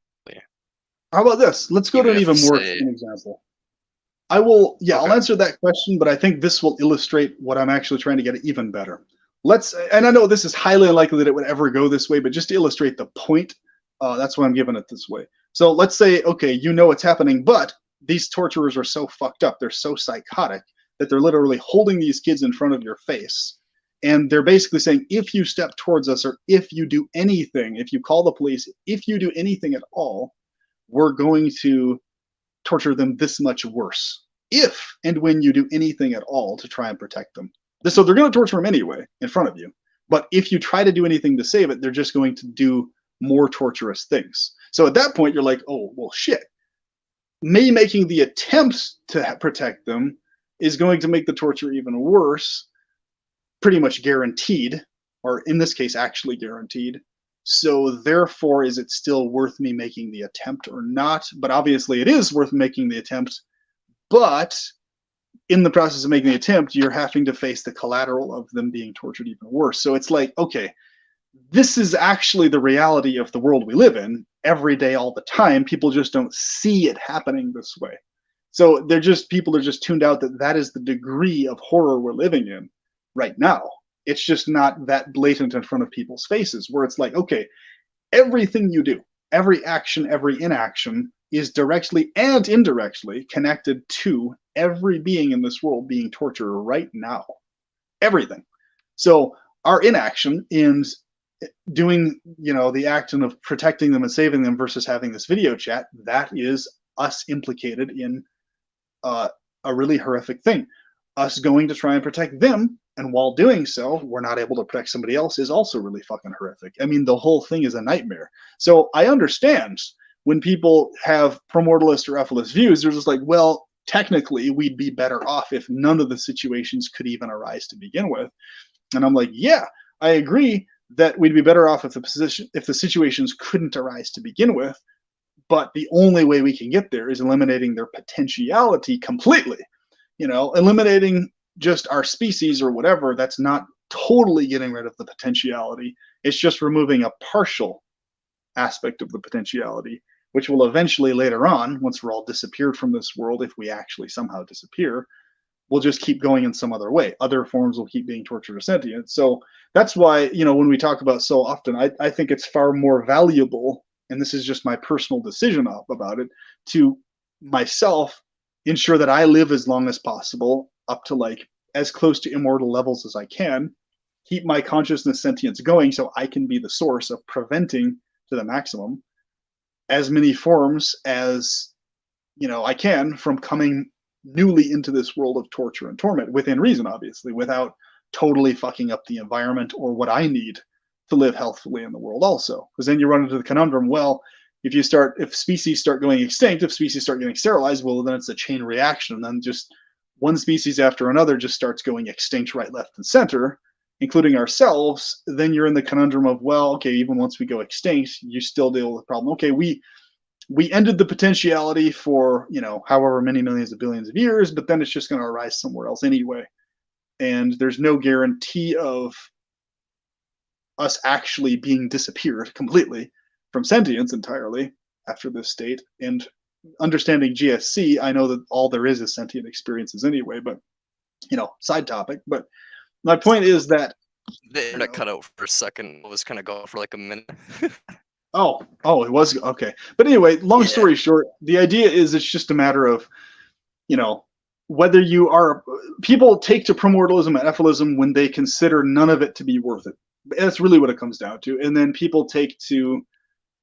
How about this? Let's go to even an if even more say extreme example. I'll okay. answer that question, but I think this will illustrate what I'm actually trying to get even better. And I know this is highly unlikely that it would ever go this way, but just to illustrate the point, that's why I'm giving it this way. So let's say, okay, what's happening, but these torturers are so fucked up, they're so psychotic that they're literally holding these kids in front of your face. And they're basically saying, if you step towards us, or if you do anything, if you call the police, if you do anything at all, we're going to torture them this much worse if and when you do anything at all to try and protect them. So they're going to torture them anyway in front of you. But if you try to do anything to save it, they're just going to do more torturous things. So at that point, you're like, oh, well, shit. Me making the attempt to protect them is going to make the torture even worse, pretty much guaranteed, or in this case, actually guaranteed. So therefore, is it still worth me making the attempt or not? But obviously, it is worth making the attempt. But in the process of making the attempt, you're having to face the collateral of them being tortured even worse. So it's like, okay, this is actually the reality of the world we live in every day, all the time. People just don't see it happening this way. So people are just tuned out that is the degree of horror we're living in right now. It's just not that blatant in front of people's faces, where it's like, okay, everything you do, every action, every inaction is directly and indirectly connected to every being in this world being tortured right now. Everything. So our inaction in doing, the action of protecting them and saving them versus having this video chat, that is us implicated in a really horrific thing. Us going to try and protect them, and while doing so, we're not able to protect somebody else, is also really fucking horrific. I mean, the whole thing is a nightmare. So I understand when people have promortalist or ephealist views, they're just like, well, technically, we'd be better off if none of the situations could even arise to begin with. And I'm like, yeah, I agree that we'd be better off if the situations couldn't arise to begin with. but the only way we can get there is eliminating their potentiality completely. Eliminating just our species or whatever, that's not totally getting rid of the potentiality. It's just removing a partial aspect of the potentiality, which will eventually later on, once we're all disappeared from this world, if we actually somehow disappear, we'll just keep going in some other way. Other forms will keep being tortured or sentient. So that's why, when we talk about so often, I think it's far more valuable, and this is just my personal decision about it, to myself ensure that I live as long as possible, up to like as close to immortal levels as I can, keep my consciousness sentience going so I can be the source of preventing to the maximum as many forms as I can from coming newly into this world of torture and torment, within reason, obviously, without totally fucking up the environment or what I need to live healthfully in the world also. Because then you run into the conundrum, well, if species start going extinct, if species start getting sterilized, well, then it's a chain reaction, and then just one species after another just starts going extinct right, left, and center, including ourselves. Then you're in the conundrum of, well, okay, even once we go extinct, you still deal with the problem. Okay, we ended the potentiality for, however many millions of billions of years, but then it's just going to arise somewhere else anyway. And there's no guarantee of us actually being disappeared completely from sentience entirely after this state. And understanding GSC, I know that all there is sentient experiences anyway, but, side topic. But my point is that the internet cut out for a second. It was kind of going for like a minute. Oh, it was okay. But anyway, long story short, the idea is it's just a matter of, whether you are, people take to primordialism and ephilism when they consider none of it to be worth it. That's really what it comes down to. And then people take to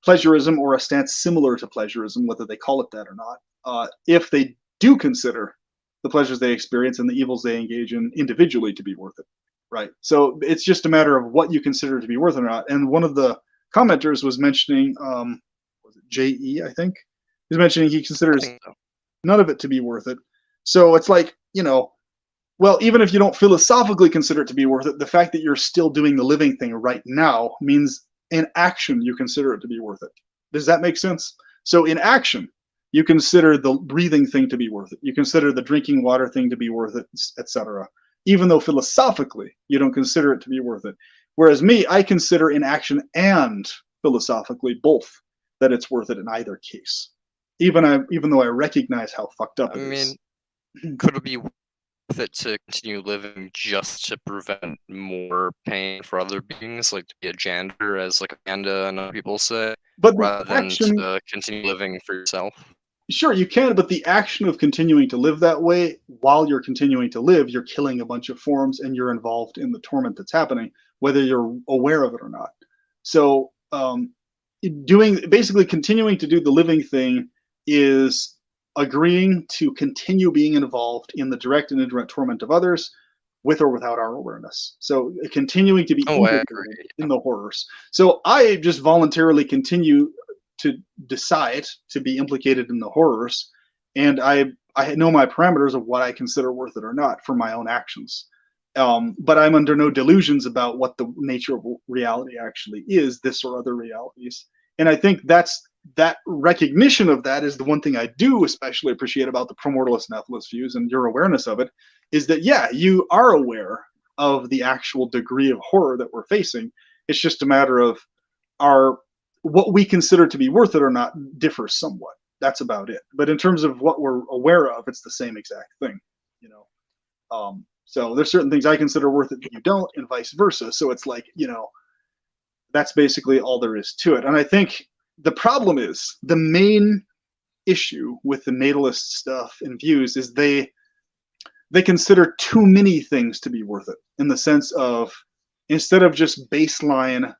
pleasurism or a stance similar to pleasurism, whether they call it that or not, if they do consider the pleasures they experience and the evils they engage in individually to be worth it, right? So it's just a matter of what you consider to be worth it or not. And one of the commenters was mentioning, was it J.E., I think? He's mentioning he considers none of it to be worth it. So it's like, well, even if you don't philosophically consider it to be worth it, the fact that you're still doing the living thing right now means in action you consider it to be worth it. Does that make sense? So in action, you consider the breathing thing to be worth it. You consider the drinking water thing to be worth it, etc. Even though philosophically you don't consider it to be worth it. Whereas me, I consider in action and philosophically both that it's worth it in either case. Even though I recognize how fucked up it is. Could it be worth it to continue living just to prevent more pain for other beings, like to be a janitor, as like Amanda and other people say, but rather than to continue living for yourself? Sure, you can, but the action of continuing to live that way, while you're continuing to live, you're killing a bunch of forms and you're involved in the torment that's happening, whether you're aware of it or not. So basically continuing to do the living thing is agreeing to continue being involved in the direct and indirect torment of others with or without our awareness. So continuing to be in the horrors. So I just voluntarily continue to decide to be implicated in the horrors, and I know my parameters of what I consider worth it or not for my own actions. But I'm under no delusions about what the nature of reality actually is, this or other realities. And I think that recognition of that is the one thing I do especially appreciate about the primordialist and ethicist views, and your awareness of it is that, yeah, you are aware of the actual degree of horror that we're facing. It's just a matter of what we consider to be worth it or not differs somewhat. That's about it. But in terms of what we're aware of, it's the same exact thing, So there's certain things I consider worth it that you don't, and vice versa. So it's like, that's basically all there is to it. And I think the problem is, the main issue with the natalist stuff and views is they consider too many things to be worth it, in the sense of, instead of just baseline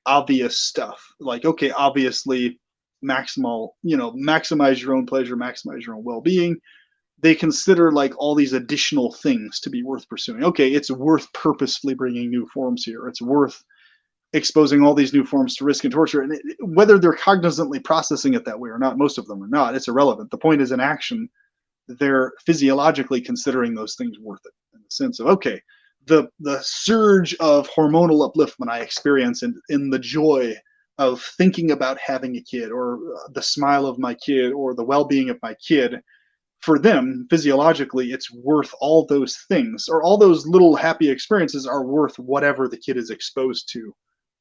obvious stuff, like, okay, obviously maximize your own pleasure, maximize your own well-being, they consider like all these additional things to be worth pursuing. Okay, it's worth purposefully bringing new forms here. It's worth exposing all these new forms to risk and torture. And whether they're cognizantly processing it that way or not, most of them are not, it's irrelevant. The point is, in action, they're physiologically considering those things worth it, in the sense of, okay, the surge of hormonal upliftment I experience in the joy of thinking about having a kid, or the smile of my kid, or the well-being of my kid, for them physiologically it's worth all those things, or all those little happy experiences are worth whatever the kid is exposed to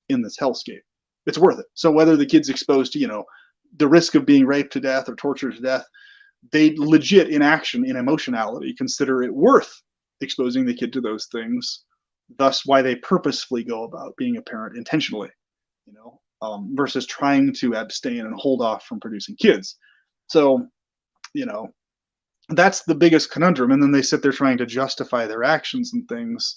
in this hellscape. It's worth it. So whether the kid's exposed to, the risk of being raped to death or tortured to death, they legit in action, in emotionality, consider it worth exposing the kid to those things. Thus why they purposefully go about being a parent intentionally, versus trying to abstain and hold off from producing kids. So, you know, that's the biggest conundrum. And then they sit there trying to justify their actions and things.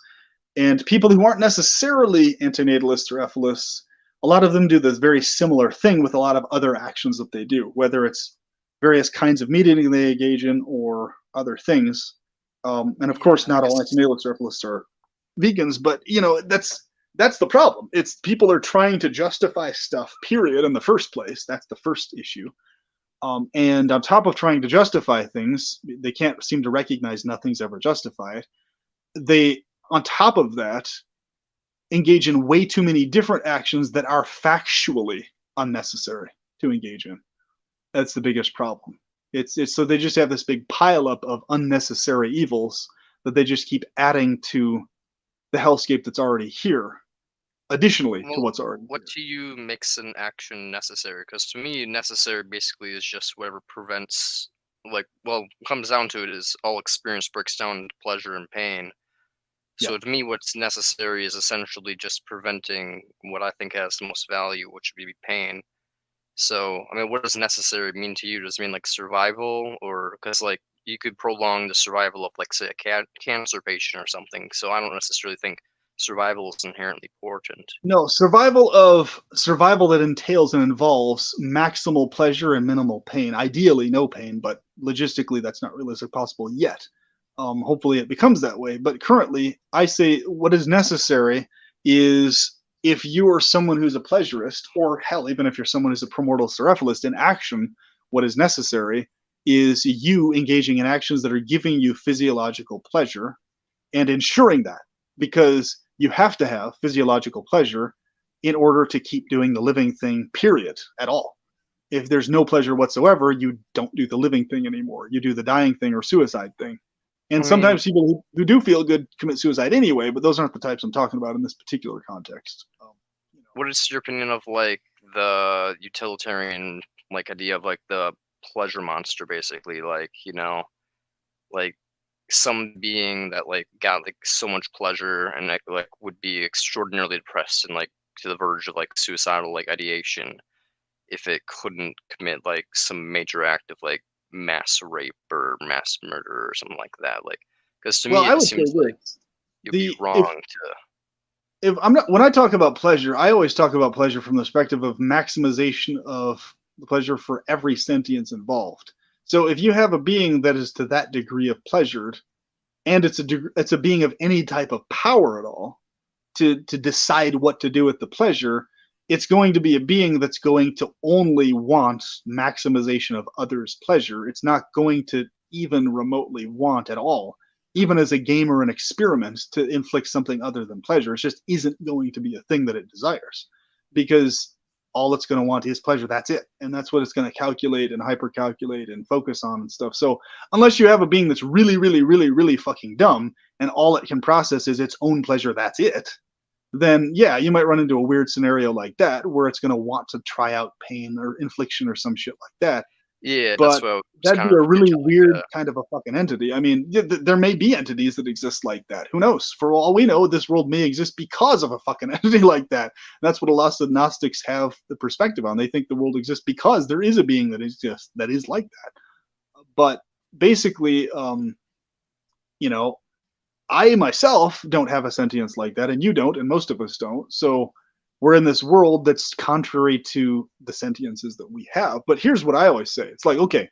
And people who aren't necessarily antinatalists or ethalists, a lot of them do this very similar thing with a lot of other actions that they do, whether it's various kinds of meat eating they engage in or other things. And of Yeah, course, not all antinatalists or ethalists are vegans, but that's the problem. It's people are trying to justify stuff, period, in the first place. That's the first issue. And on top of trying to justify things, they can't seem to recognize nothing's ever justified. They, on top of that, engage in way too many different actions that are factually unnecessary to engage in. That's the biggest problem. It's so they just have this big pileup of unnecessary evils that they just keep adding to the hellscape that's already here, additionally to well, what's already what here. do you mix an action necessary? Because to me, necessary basically is just whatever prevents, like, well, comes down to it is all experience breaks down into pleasure and pain. Yeah. So to me, what's necessary is essentially just preventing what I think has the most value, which would be pain. So, I mean, what does necessary mean to you? Does it mean like survival, or because like you could prolong the survival of like say a cancer patient or something? So I don't necessarily think survival is inherently important. No, survival that entails and involves maximal pleasure and minimal pain. Ideally, no pain, but logistically, that's not realistically possible yet. Hopefully, it becomes that way. But currently, I say what is necessary is, if you are someone who's a pleasurist, or hell, even if you're someone who's a primordial serephalist in action, what is necessary is you engaging in actions that are giving you physiological pleasure and ensuring that, because you have to have physiological pleasure in order to keep doing the living thing, period, at all. If there's no pleasure whatsoever, you don't do the living thing anymore. You do the dying thing or suicide thing. I And mean, sometimes people who do feel good commit suicide anyway, but those aren't the types I'm talking about in this particular context. what is your opinion of like the utilitarian like idea of like the pleasure monster, basically? Like, like some being that like got like so much pleasure and like would be extraordinarily depressed and like to the verge of like suicidal like ideation if it couldn't commit like some major act of like mass rape or mass murder or something like that. Like, because to Well, me I it would say seems like this: you'd be the wrong to. if I'm not when I talk about pleasure, I always talk about pleasure from the perspective of maximization of the pleasure for every sentience involved. So if you have a being that is to that degree of pleasured, and it's a being of any type of power at all to decide what to do with the pleasure, it's going to be a being that's going to only want maximization of others' pleasure. It's not going to even remotely want at all, even as a game or an experiment, to inflict something other than pleasure. It just isn't going to be a thing that it desires, because all it's going to want is pleasure. That's it. And that's what it's going to calculate and hypercalculate and focus on and stuff. So unless you have a being that's really, really, really, really fucking dumb, and all it can process is its own pleasure, that's it, then yeah, you might run into a weird scenario like that where it's going to want to try out pain or infliction or some shit like that. Yeah, that's But what I was that'd kind be a of really getting to, weird like, kind of a fucking entity. I mean, there may be entities that exist like that. Who knows? For all we know, this world may exist because of a fucking entity like that. That's what a lot of Gnostics have the perspective on. They think the world exists because there is a being that exists that is like that. But basically, you know, I myself don't have a sentience like that, and you don't, and most of us don't. So we're in this world that's contrary to the sentiences that we have. But here's what I always say: it's like, okay,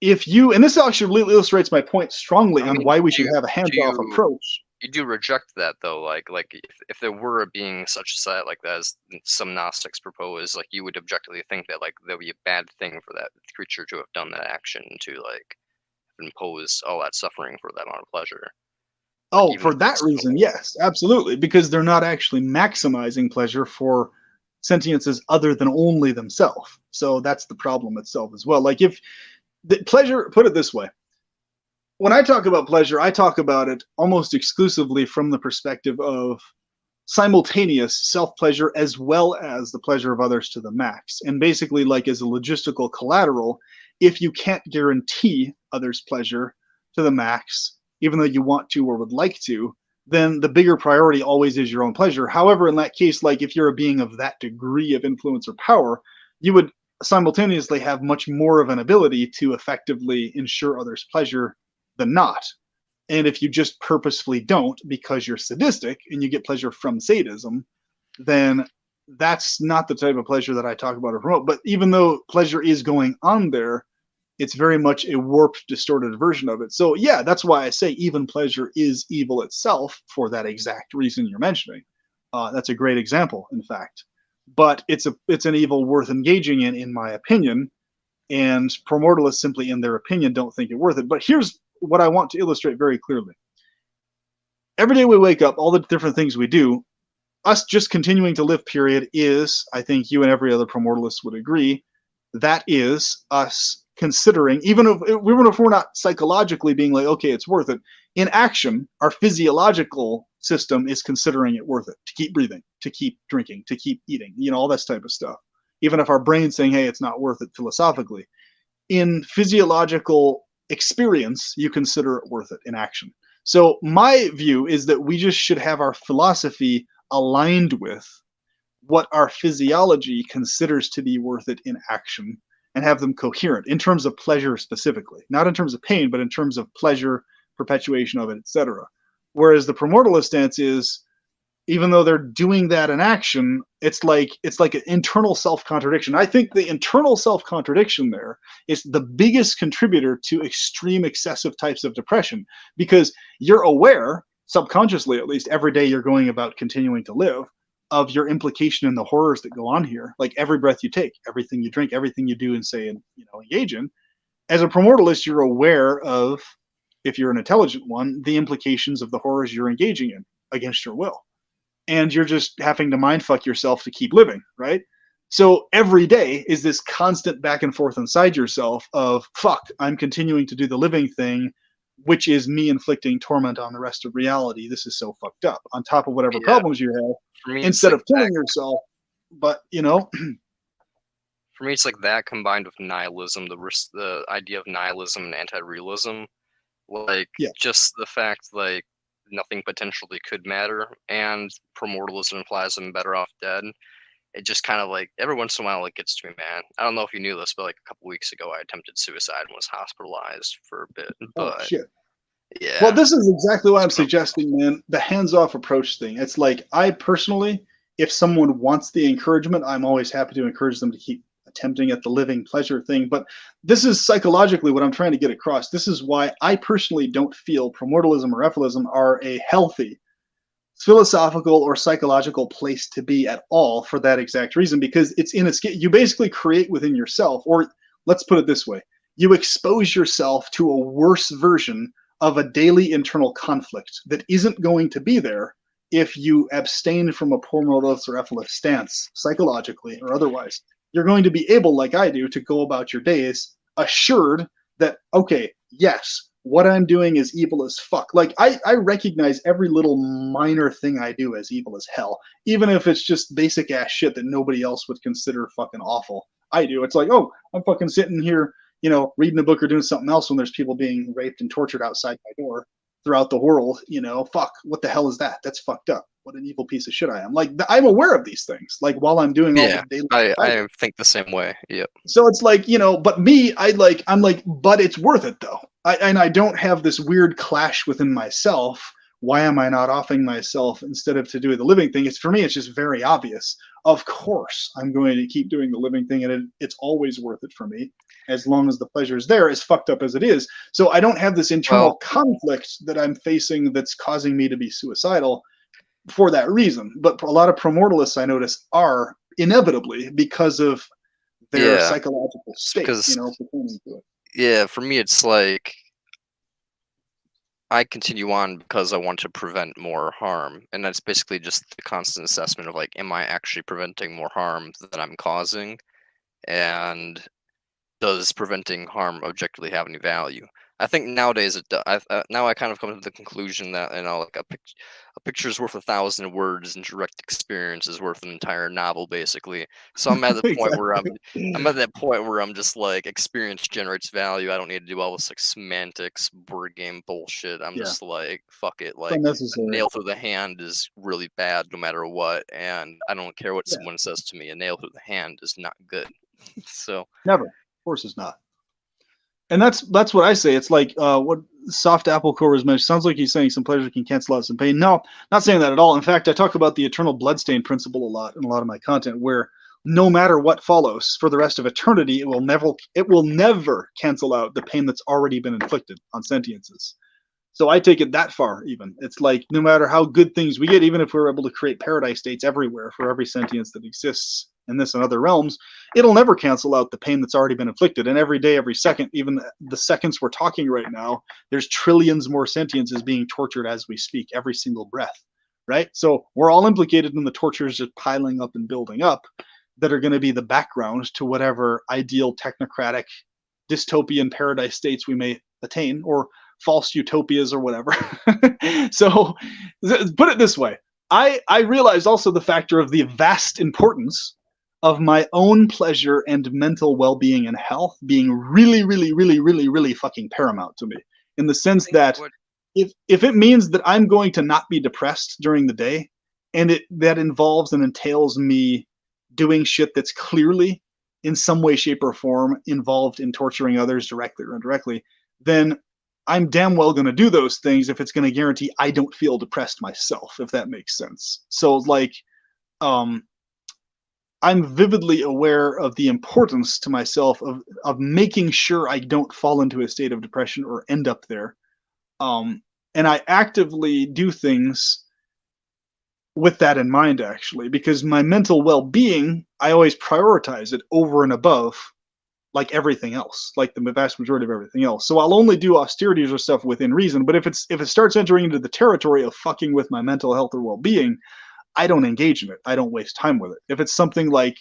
if you, and this actually illustrates my point strongly I on mean, why we do should you have a do hands-off you approach. you do reject that though? Like if there were a being such as that, like that, as some Gnostics propose, like you would objectively think that like there would be a bad thing for that creature to have done that action, to like impose all that suffering for that amount of pleasure. Like Oh, even for if that it's reason, yes, absolutely, because they're not actually maximizing pleasure for sentiences other than only themselves. So that's the problem itself as well. Like if the pleasure, put it this way, when I talk about pleasure, I talk about it almost exclusively from the perspective of simultaneous self-pleasure as well as the pleasure of others to the max. And basically, like as a logistical collateral, if you can't guarantee others' pleasure to the max, even though you want to or would like to, then the bigger priority always is your own pleasure. However, in that case, like if you're a being of that degree of influence or power, you would simultaneously have much more of an ability to effectively ensure others' pleasure than not. And if you just purposefully don't because you're sadistic and you get pleasure from sadism, then that's not the type of pleasure that I talk about or promote. But even though pleasure is going on there, it's very much a warped, distorted version of it. So yeah, that's why I say even pleasure is evil itself for that exact reason you're mentioning. That's a great example, in fact. But it's an evil worth engaging in my opinion. And promortalists simply, in their opinion, don't think it worth it. But here's what I want to illustrate very clearly. Every day we wake up, all the different things we do, us just continuing to live, period, is, I think you and every other promortalist would agree, that is us considering, even if we're not psychologically being like, okay, it's worth it, in action, our physiological system is considering it worth it to keep breathing, to keep drinking, to keep eating, all this type of stuff. Even if our brain's saying, hey, it's not worth it philosophically. In physiological experience, you consider it worth it in action. So my view is that we just should have our philosophy aligned with what our physiology considers to be worth it in action and have them coherent in terms of pleasure specifically, not in terms of pain, but in terms of pleasure, perpetuation of it, etc. Whereas the promortalist stance is, even though they're doing that in action, it's like an internal self-contradiction. I think the internal self-contradiction there is the biggest contributor to extreme excessive types of depression, because you're aware, subconsciously at least, every day you're going about continuing to live, of your implication in the horrors that go on here. Like every breath you take, everything you drink, everything you do and say and engage in. As a promortalist, you're aware of, if you're an intelligent one, the implications of the horrors you're engaging in against your will. And you're just having to mindfuck yourself to keep living, right? So every day is this constant back and forth inside yourself of, fuck, I'm continuing to do the living thing, which is me inflicting torment on the rest of reality. This is so fucked up. On top of whatever problems you have, For me, instead like of killing yourself, but For me, it's like that combined with nihilism, the idea of nihilism and anti-realism, like yeah, just the fact like nothing potentially could matter, and promortalism implies I'm better off dead. It just kind of like every once in a while it gets to me, man. I don't know if you knew this, but like a couple weeks ago I attempted suicide and was hospitalized for a bit. oh But shit. yeah, Well, this is exactly what I'm suggesting, man. The hands-off approach thing. It's like, I personally, if someone wants the encouragement, I'm always happy to encourage them to keep attempting at the living pleasure thing. But this is psychologically what I'm trying to get across. This is why I personally don't feel promortalism or ephilism are a healthy philosophical or psychological place to be at all, for that exact reason, because it's you basically create within yourself, or let's put it this way, you expose yourself to a worse version of a daily internal conflict that isn't going to be there if you abstain from a promortalist or ephilis stance, psychologically or otherwise. You're going to be able, like I do, to go about your days assured that, okay, yes, what I'm doing is evil as fuck. Like, I recognize every little minor thing I do as evil as hell, even if it's just basic ass shit that nobody else would consider fucking awful. I do. It's like, oh, I'm fucking sitting here, reading a book or doing something else when there's people being raped and tortured outside my door throughout the world. Fuck, what the hell is that? That's fucked up. What an evil piece of shit I am. Like, I'm aware of these things, like, while I'm doing all the daily I think the same way. Yep. So it's like, but me, I'm like, but it's worth it though. I don't have this weird clash within myself. Why am I not offing myself instead of to do the living thing? For me, it's just very obvious. Of course, I'm going to keep doing the living thing, and it's always worth it for me, as long as the pleasure is there, as fucked up as it is. So I don't have this internal conflict that I'm facing that's causing me to be suicidal for that reason. But a lot of promortalists, I notice, are inevitably, because of their psychological state, pertaining to it. Yeah, for me, it's like I continue on because I want to prevent more harm, and that's basically just the constant assessment of like, am I actually preventing more harm than I'm causing, and does preventing harm objectively have any value? I think nowadays now I kind of come to the conclusion that like a picture's worth 1,000 words, and direct experience is worth an entire novel, basically. So I'm at the point where I'm Exactly. at that point where I'm just like experience generates value. I don't need to do all this like semantics board game bullshit. I'm Yeah, just like fuck it. it's Like a unnecessary. nail through the hand is really bad no matter what, and I don't care what Yeah, someone says to me. A nail through the hand is not good. So never. Of course, it's not. And that's what I say. It's like what soft apple core was mentioned. Sounds like he's saying some pleasure can cancel out some pain. No, not saying that at all. In fact, I talk about the eternal bloodstain principle a lot in a lot of my content, where no matter what follows for the rest of eternity, it will never cancel out the pain that's already been inflicted on sentiences. So I take it that far, even. It's like no matter how good things we get, even if we're able to create paradise states everywhere for every sentience that exists in this and other realms, it'll never cancel out the pain that's already been inflicted. And every day, every second, even the seconds we're talking right now, there's trillions more sentiences being tortured as we speak, every single breath, right? So we're all implicated in the tortures just piling up and building up that are going to be the background to whatever ideal technocratic dystopian paradise states we may attain, or false utopias or whatever. So put it this way. I realized also the factor of the vast importance of my own pleasure and mental well-being and health being really, really, really, really, really fucking paramount to me. In the I sense think that what if it means that I'm going to not be depressed during the day, and it that involves and entails me doing shit that's clearly in some way, shape, or form involved in torturing others directly or indirectly, then I'm damn well going to do those things if it's going to guarantee I don't feel depressed myself, if that makes sense. So, like, um, I'm vividly aware of the importance to myself of making sure I don't fall into a state of depression or end up there. And I actively do things with that in mind, actually, because my mental well-being, I always prioritize it over and above like everything else, like the vast majority of everything else. So I'll only do austerities or stuff within reason. But if it starts entering into the territory of fucking with my mental health or well-being, I don't engage in it. I don't waste time with it. If it's something like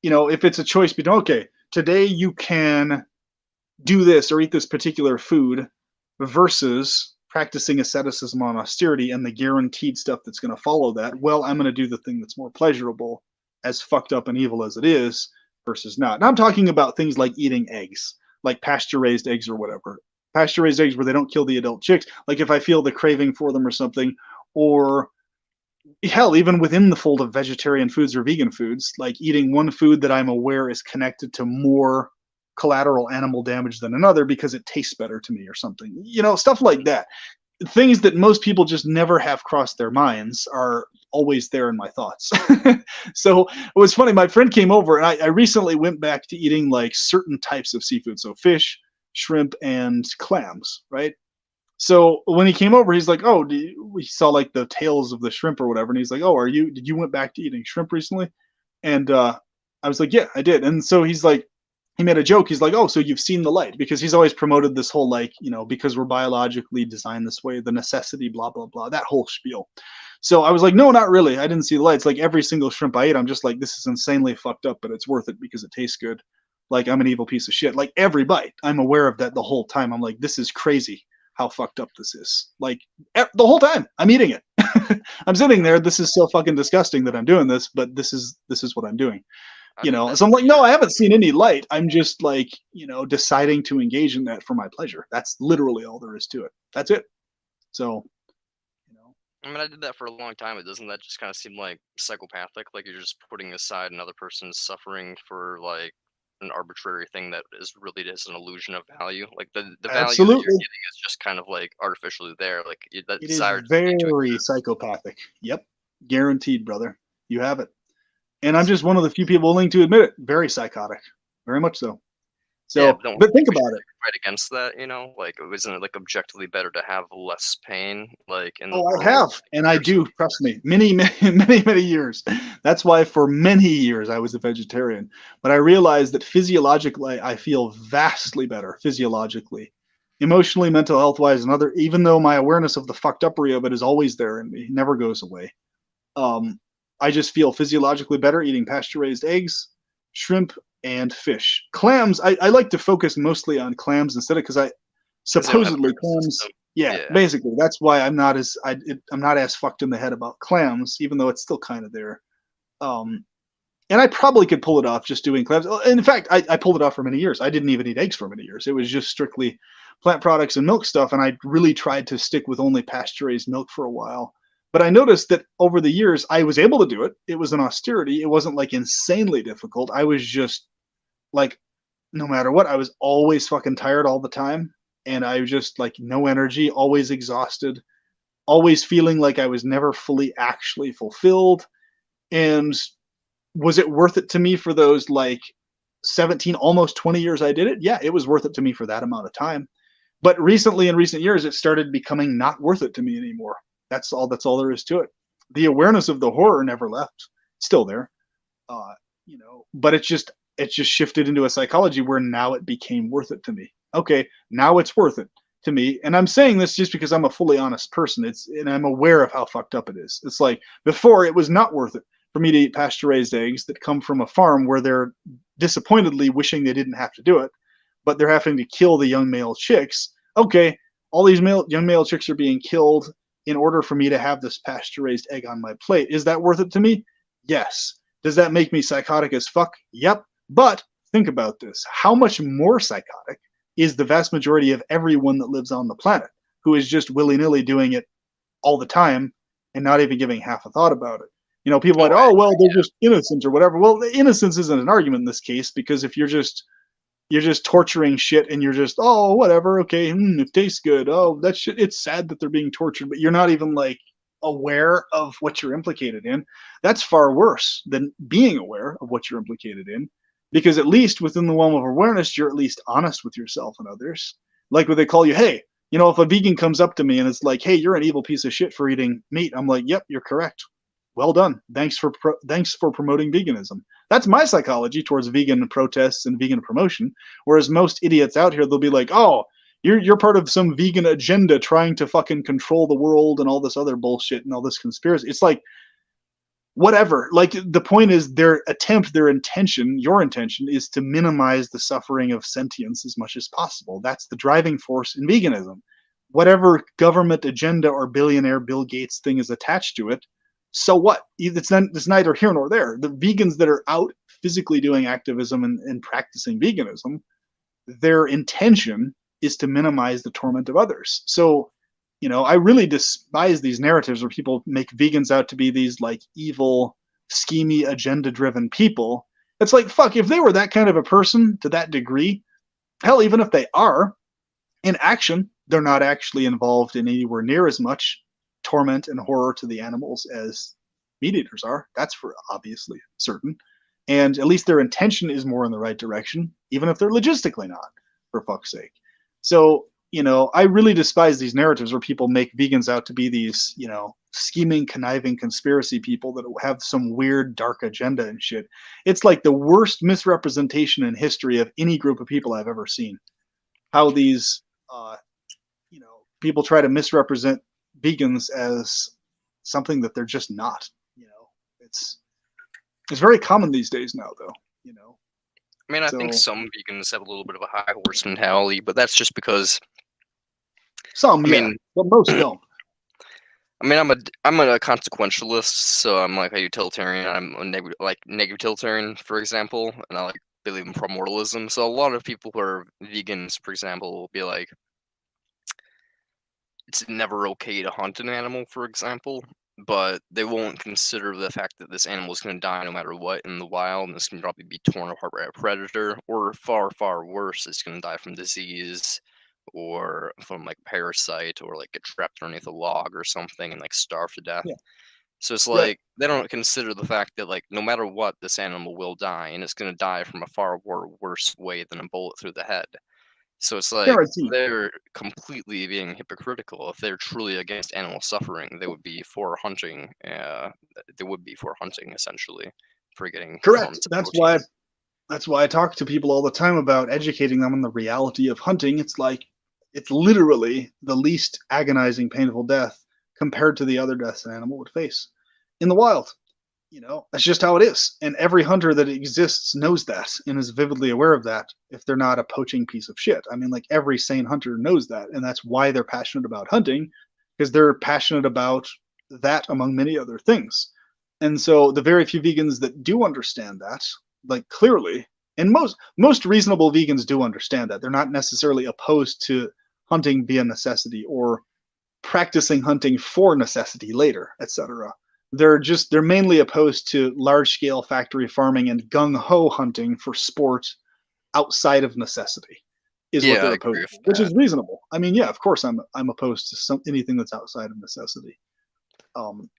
if it's a choice between, okay, today you can do this or eat this particular food versus practicing asceticism on austerity and the guaranteed stuff that's going to follow that, well, I'm going to do the thing that's more pleasurable, as fucked up and evil as it is, versus not. And I'm talking about things like eating eggs, like pasture raised eggs or whatever. Pasture raised eggs where they don't kill the adult chicks. Like if I feel the craving for them or something, or hell, even within the fold of vegetarian foods or vegan foods, like eating one food that I'm aware is connected to more collateral animal damage than another because it tastes better to me or something. Stuff like that. Things that most people just never have crossed their minds are always there in my thoughts. So it was funny. My friend came over, and I recently went back to eating like certain types of seafood. So fish, shrimp, and clams, right? So when he came over, he's like, "Oh, we saw like the tails of the shrimp or whatever," and he's like, "Oh, did you went back to eating shrimp recently?" And I was like, "Yeah, I did." And so he's like, he made a joke. He's like, "Oh, so you've seen the light?" Because he's always promoted this whole like, because we're biologically designed this way, the necessity, blah blah blah, that whole spiel. So I was like, "No, not really. I didn't see the lights. Like every single shrimp I ate, I'm just like, this is insanely fucked up, but it's worth it because it tastes good. Like I'm an evil piece of shit. Like every bite, I'm aware of that the whole time. I'm like, this is crazy how fucked up this is. Like the whole time I'm eating it. I'm sitting there. This is so fucking disgusting that I'm doing this, but this is what I'm doing. I did that So I'm for like, no, I years. haven't seen any light. I'm just like, deciding to engage in that for my pleasure. That's literally all there is to it. That's it. So, you know, I mean, I did that for a long time. It doesn't that just kind of seem like psychopathic? Like you're just putting aside another person's suffering for like an arbitrary thing that is really just an illusion of value. Like the value that you're absolutely. getting is just kind of like artificially there. Like that It is desire doesn't need to very exist. psychopathic. Yep. Guaranteed, brother. You have it. And I'm It's just one of the few people willing to admit it. Very psychotic. Very much so. yeah, So, but don't we but think think we should about it. fight against that? Like, isn't it like objectively better to have less pain, like in the Oh, I world? have, and I There's do. Trust me, many, many, many, many years. That's why for many years I was a vegetarian. But I realized that physiologically, I feel vastly better physiologically emotionally, mental health wise, and other. Even though my awareness of the fucked upery of it is always there in me, never goes away. Um, I just feel physiologically better eating pasture raised eggs, shrimp, and fish. Clams, I like to focus mostly on clams instead of because I Because they don't have a supposedly nervous clams. system. Yeah, Yeah. basically that's why I'm not as fucked in the head about clams, even though it's still kind of there. Um, and I probably could pull it off just doing clams. In fact, I pulled it off for many years. I didn't even eat eggs for many years. It was just strictly plant products and milk stuff. And I really tried to stick with only pasture raised milk for a while. But I noticed that over the years, I was able to do it. It was an austerity. It wasn't like insanely difficult. I was just like, no matter what, I was always fucking tired all the time. And I was just like, no energy, always exhausted, always feeling like I was never fully actually fulfilled. And was it worth it to me for those like 17, almost 20 years I did it? Yeah, it was worth it to me for that amount of time. But recently, in recent years, it started becoming not worth it to me anymore. That's all there is to it. The awareness of the horror never left. It's still there. But it's just shifted into a psychology where now it became worth it to me. Okay, now it's worth it to me. And I'm saying this just because I'm a fully honest person. And I'm aware of how fucked up it is. It's like before it was not worth it for me to eat pasture raised eggs that come from a farm where they're disappointedly wishing they didn't have to do it, but they're having to kill the young male chicks. Okay, all these young male chicks are being killed in order for me to have this pasture raised egg on my plate. Is that worth it to me? Yes. Does that make me psychotic as fuck? Yep. But think about this. How much more psychotic is the vast majority of everyone that lives on the planet who is just willy nilly doing it all the time and not even giving half a thought about it? People are Oh, like, oh, well, they're just innocent or whatever. Well, the innocence isn't an argument in this case because if you're just torturing shit and you're just, oh, whatever, okay, it tastes good. Oh, that shit, it's sad that they're being tortured, but you're not even like aware of what you're implicated in. That's far worse than being aware of what you're implicated in, because at least within the realm of awareness, you're at least honest with yourself and others. Like when they call you, hey, if a vegan comes up to me and it's like, hey, you're an evil piece of shit for eating meat, I'm like, yep, you're correct. Well done. Thanks for promoting veganism. That's my psychology towards vegan protests and vegan promotion. Whereas most idiots out here, they'll be like, oh, you're part of some vegan agenda trying to fucking control the world and all this other bullshit and all this conspiracy. It's like, whatever. Like the point is their intention, your intention is to minimize the suffering of sentience as much as possible. That's the driving force in veganism. Whatever government agenda or billionaire Bill Gates thing is attached to it, so what? It's neither here nor there. The vegans that are out physically doing activism and practicing veganism, their intention is to minimize the torment of others. So, I really despise these narratives where people make vegans out to be these like evil, schemy, agenda driven people. It's like, fuck, if they were that kind of a person to that degree, hell, even if they are, in action, they're not actually involved in anywhere near as much torment and horror to the animals as meat eaters are. That's for obviously certain. And at least their intention is more in the right direction, even if they're logistically not, for fuck's sake. So, I really despise these narratives where people make vegans out to be these, scheming, conniving conspiracy people that have some weird, dark agenda and shit. It's like the worst misrepresentation in history of any group of people I've ever seen. How these, people try to misrepresent vegans as something that they're just not. It's very common these days now, though. I mean, I think So some vegans have a little bit of a high horse mentality, but that's just because, some, I yeah, mean, but most don't. I mean, I'm a consequentialist, so I'm like a utilitarian. I'm a negative utilitarian, for example, and I believe in primordialism. So a lot of people who are vegans, for example, will be like, it's never okay to hunt an animal, for example, but they won't consider the fact that this animal is going to die no matter what in the wild, and it's going to probably be torn apart by a predator, or far, far worse, it's going to die from disease, or from parasite, or get trapped underneath a log or something and starve to death. Yeah, So it's right. like they don't consider the fact that no matter what, this animal will die, and it's going to die from a far worse way than a bullet through the head. So it's like Guaranteed. they're completely being hypocritical. If they're truly against animal suffering, they would be for hunting. They would be for hunting essentially, for getting Correct. forms of That's protein. why. That's why I talk to people all the time about educating them on the reality of hunting. It's like It's literally the least agonizing, painful death compared to the other deaths an animal would face in the wild. That's just how it is. And every hunter that exists knows that and is vividly aware of that if they're not a poaching piece of shit. I mean, like every sane hunter knows that. And that's why they're passionate about hunting, because they're passionate about that among many other things. And so the very few vegans that do understand that, like clearly, and most reasonable vegans do understand that. They're not necessarily opposed to hunting via necessity or practicing hunting for necessity later, etc. They're mainly opposed to large scale factory farming and gung ho hunting for sport outside of necessity is what Yeah, they're I opposed agree to, with which that. is reasonable. I mean, yeah, of course I'm opposed to anything that's outside of necessity. Um,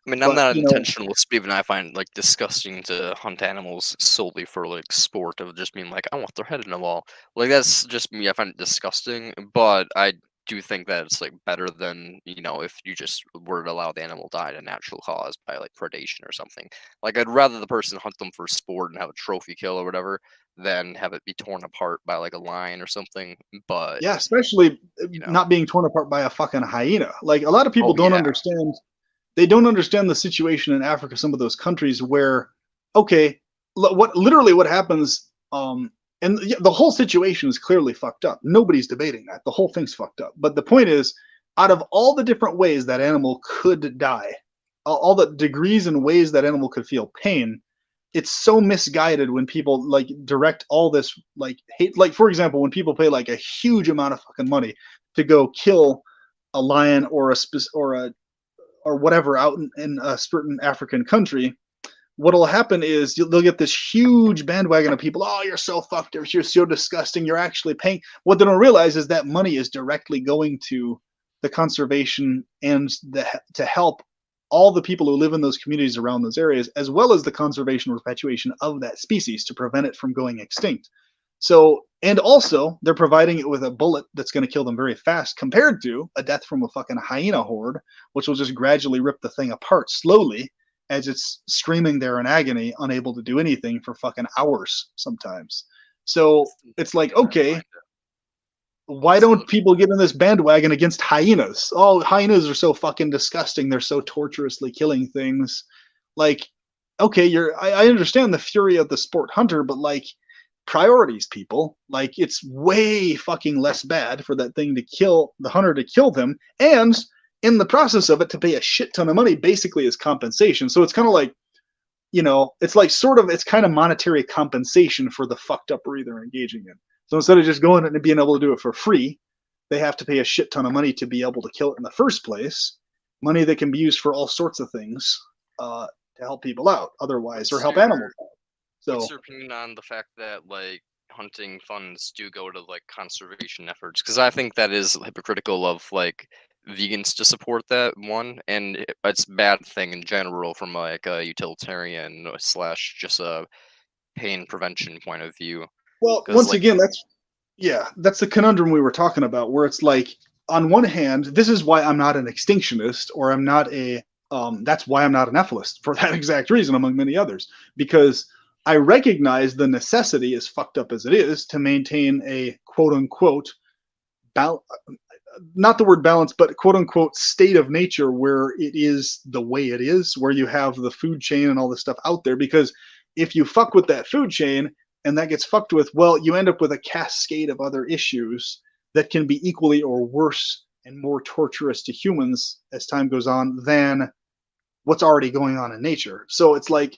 I mean, I'm but not an intentionalist, but even I find it, like, disgusting to hunt animals solely for, like, sport of just being like, "I want their head in a wall." Like, that's just me, I find it disgusting, but I do think that it's, like, better than, if you just were to allow the animal die to natural cause by, like, predation or something. Like, I'd rather the person hunt them for sport and have a trophy kill or whatever than have it be torn apart by, like, a lion or something, but, yeah, especially you know not being torn apart by a fucking hyena. Like a lot of people Oh, don't yeah. understand. They don't understand the situation in Africa, some of those countries where, okay, what happens, and the whole situation is clearly fucked up. Nobody's debating that. The whole thing's fucked up. But the point is, out of all the different ways that animal could die, all the degrees and ways that animal could feel pain, it's so misguided when people like direct all this like hate. Like for example, when people pay like a huge amount of fucking money to go kill a lion or whatever out in a certain African country, what'll happen is they'll get this huge bandwagon of people. Oh, you're so fucked up. You're so disgusting. You're actually paying. What they don't realize is that money is directly going to the conservation and to help all the people who live in those communities around those areas, as well as the conservation and perpetuation of that species to prevent it from going extinct. So, and also they're providing it with a bullet that's going to kill them very fast compared to a death from a fucking hyena horde, which will just gradually rip the thing apart slowly as it's screaming there in agony, unable to do anything for fucking hours sometimes. So it's like, Yeah, I okay, find it why also don't people get in this bandwagon against hyenas? Oh, hyenas are so fucking disgusting. They're so torturously killing things. Like, okay, I understand the fury of the sport hunter, but like priorities, people. Like it's way fucking less bad for that thing to kill the hunter to kill them, and in the process of it to pay a shit ton of money basically as compensation. So it's kind of like, it's like sort of it's kind of monetary compensation for the fucked up they're engaging in. So instead of just going and being able to do it for free, they have to pay a shit ton of money to be able to kill it in the first place. Money that can be used for all sorts of things to help people out otherwise, or what's help your animals out. What's So, your opinion on the fact that, like, hunting funds do go to, like, conservation efforts? Because I think that is hypocritical of, like, vegans to support that, one, and it's a bad thing in general from, like, a utilitarian slash just a pain prevention point of view. well, Because, once like, again, that's the conundrum we were talking about, where it's like, on one hand, this is why I'm not an extinctionist, or I'm not a, that's why I'm not an ethicist for that exact reason, among many others, because I recognize the necessity, as fucked up as it is, to maintain a quote unquote bal- not the word balance, but quote unquote state of nature where it is the way it is, where you have the food chain and all this stuff out there. Because if you fuck with that food chain and that gets fucked with, well, you end up with a cascade of other issues that can be equally or worse and more torturous to humans as time goes on than what's already going on in nature. So it's like,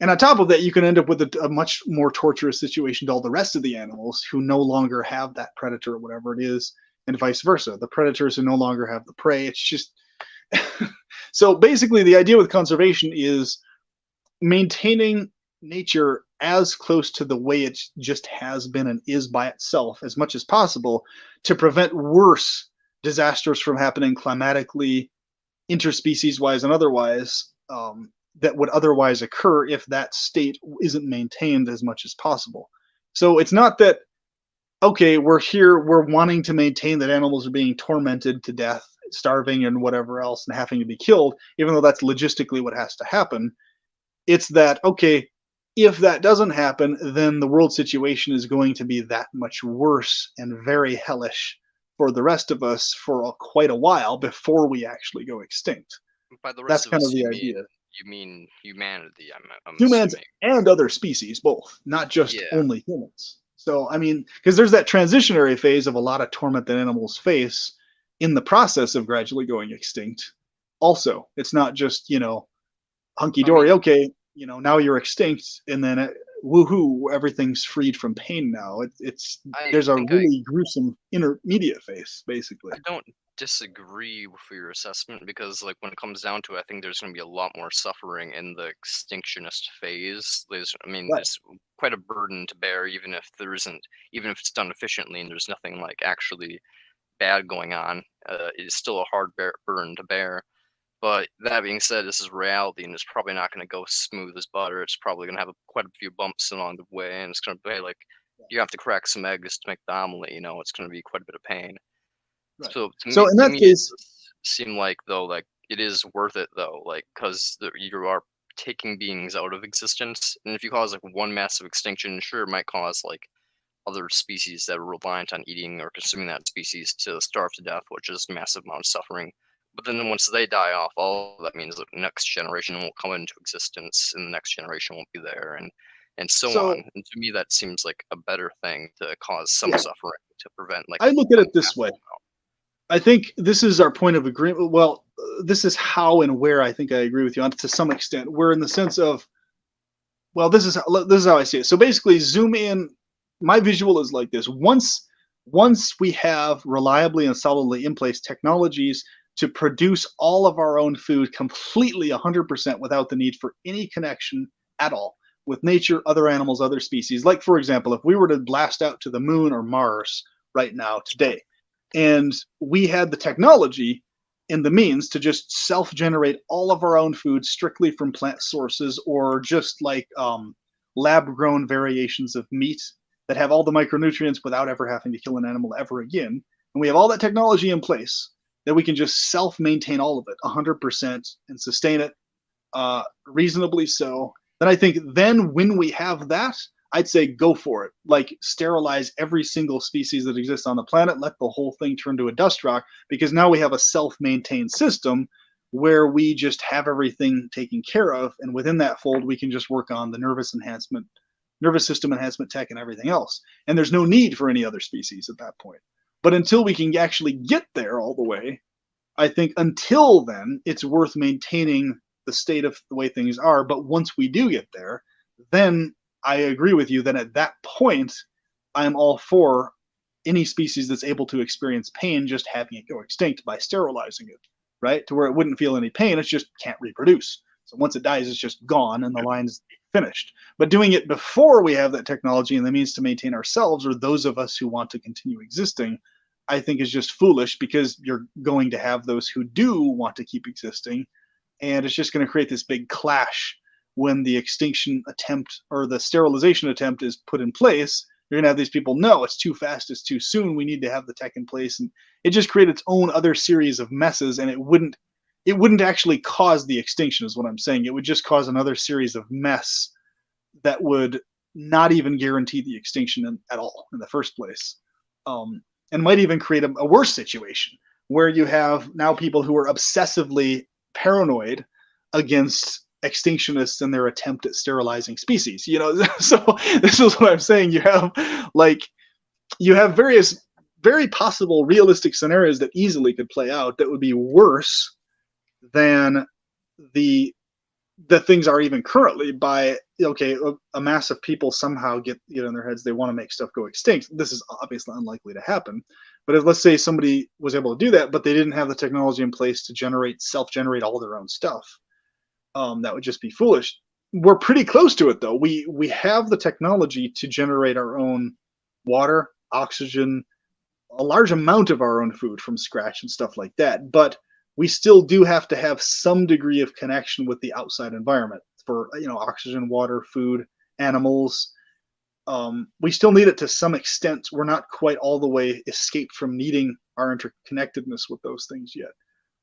and on top of that, you can end up with a much more torturous situation to all the rest of the animals who no longer have that predator or whatever it is, and vice versa. The predators who no longer have the prey. It's just so basically the idea with conservation is maintaining nature as close to the way it just has been and is by itself as much as possible to prevent worse disasters from happening climatically, interspecies wise, and otherwise, that would otherwise occur if that state isn't maintained as much as possible. So it's not that, okay, we're here, we're wanting to maintain that animals are being tormented to death, starving, and whatever else, and having to be killed, even though that's logistically what has to happen. It's that, okay, if that doesn't happen, then the world situation is going to be that much worse and very hellish for the rest of us for quite a while before we actually go extinct. By the rest That's of kind of us, the idea. you mean humanity? I'm Humans assuming. and other species, both, not just Yeah, only humans. So, I mean, because there's that transitionary phase of a lot of torment that animals face in the process of gradually going extinct. Also, it's not just, hunky I mean, dory, okay, now you're extinct, and then woohoo, everything's freed from pain now. I There's a think I really gruesome intermediate phase, basically. I don't disagree with your assessment because, like, when it comes down to it, I think there's going to be a lot more suffering in the extinctionist phase. I mean, Right. there's quite a burden to bear, even if it's done efficiently and there's nothing like actually bad going on. It's still a hard burden to bear. But that being said, this is reality, and it's probably not going to go smooth as butter. It's probably going to have quite a few bumps along the way, and it's going to be like you have to crack some eggs to make the omelet. It's going to be quite a bit of pain. Right. So So in to that me, it case, does seem like though, like it is worth it though, like because you are taking beings out of existence, and if you cause like one massive extinction, sure, it might cause like other species that are reliant on eating or consuming that species to starve to death, which is massive amount of suffering. But then once they die off, all that means that the next generation won't come into existence, and the next generation won't be there, and so so on. And to me, that seems like a better thing to cause some yeah, suffering to prevent like I look at a it this way. massive I think this is our point of agreement. Well, this is how and where I think I agree with you on to some extent. We're in the sense of, well, this is how I see it. So basically, zoom in. My visual is like this. Once we have reliably and solidly in place technologies to produce all of our own food completely 100% without the need for any connection at all with nature, other animals, other species. Like, for example, if we were to blast out to the moon or Mars right now, today, and we had the technology and the means to just self-generate all of our own food strictly from plant sources, or just like lab-grown variations of meat that have all the micronutrients without ever having to kill an animal ever again. And we have all that technology in place that we can just self-maintain all of it 100% and sustain it reasonably so. Then I think then when we have that, I'd say go for it. Like, sterilize every single species that exists on the planet, let the whole thing turn to a dust rock, because now we have a self-maintained system where we just have everything taken care of, and within that fold we can just work on the nervous system enhancement tech and everything else. And there's no need for any other species at that point. But until we can actually get there all the way, I think until then it's worth maintaining the state of the way things are. But once we do get there, then I agree with you that at that point, I'm all for any species that's able to experience pain just having it go extinct by sterilizing it, right? To where it wouldn't feel any pain, it just can't reproduce. So once it dies, it's just gone and the line's finished. But doing it before we have that technology and the means to maintain ourselves, or those of us who want to continue existing, I think is just foolish, because you're going to have those who do want to keep existing, and it's just going to create this big clash when the extinction attempt or the sterilization attempt is put in place. You're going to have these people, no, it's too fast, it's too soon, we need to have the tech in place, and it just created its own other series of messes, and it wouldn't actually cause the extinction is what I'm saying. It would just cause another series of mess that would not even guarantee the extinction at all in the first place, and might even create a worse situation where you have now people who are obsessively paranoid against extinctionists and their attempt at sterilizing species. So this is what I'm saying. You have various very possible realistic scenarios that easily could play out that would be worse than the things are even currently. By, okay, a mass of people somehow get in their heads they want to make stuff go extinct. This is obviously unlikely to happen, but if, let's say, somebody was able to do that but they didn't have the technology in place to self-generate all their own stuff, that would just be foolish. We're pretty close to it, though. We have the technology to generate our own water, oxygen, a large amount of our own food from scratch and stuff like that. But we still do have to have some degree of connection with the outside environment for oxygen, water, food, animals. We still need it to some extent. We're not quite all the way escaped from needing our interconnectedness with those things yet.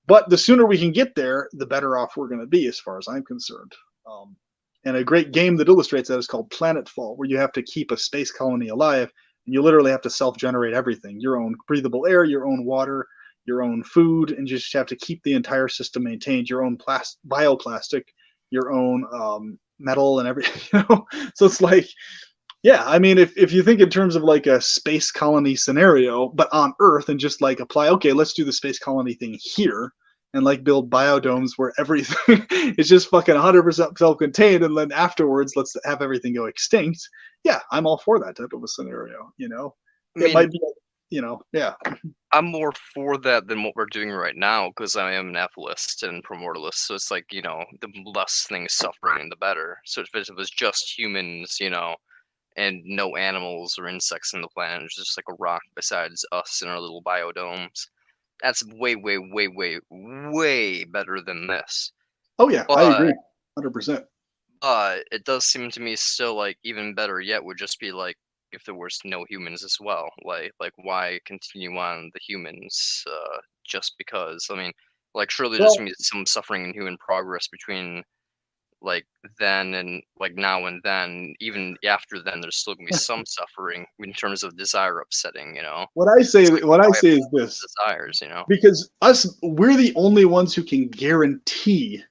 But the sooner we can get there, the better off we're going to be, as far as I'm concerned. And a great game that illustrates that is called Planetfall, where you have to keep a space colony alive, And you literally have to self-generate everything, your own breathable air, your own water, your own food, and just have to keep the entire system maintained, your own bioplastic, your own metal and everything. So it's like, yeah, I mean, if you think in terms of like a space colony scenario, but on Earth, and just like apply, okay, let's do the space colony thing here, and like build biodomes where everything is just fucking 100% self-contained, and then afterwards, let's have everything go extinct. Yeah, I'm all for that type of a scenario. I It mean, might be, yeah. I'm more for that than what we're doing right now because I am an atheist and primordialist. So it's like, the less things suffering, the better. So if it was just humans, and no animals or insects on the planet, it's just like a rock besides us in our little biodomes. That's way, way, way, way, way better than this. Oh yeah, I But agree, 100%. it does seem to me still like even better yet would just be like if there was no humans as well. Like why continue on the humans just because? I mean, like surely there's Well, gonna be some suffering in human progress between like then and like now and then. Even after then, there's still gonna be some suffering in terms of desire upsetting. what I say, It's like what I why say is upset this: desires. because we're the only ones who can guarantee,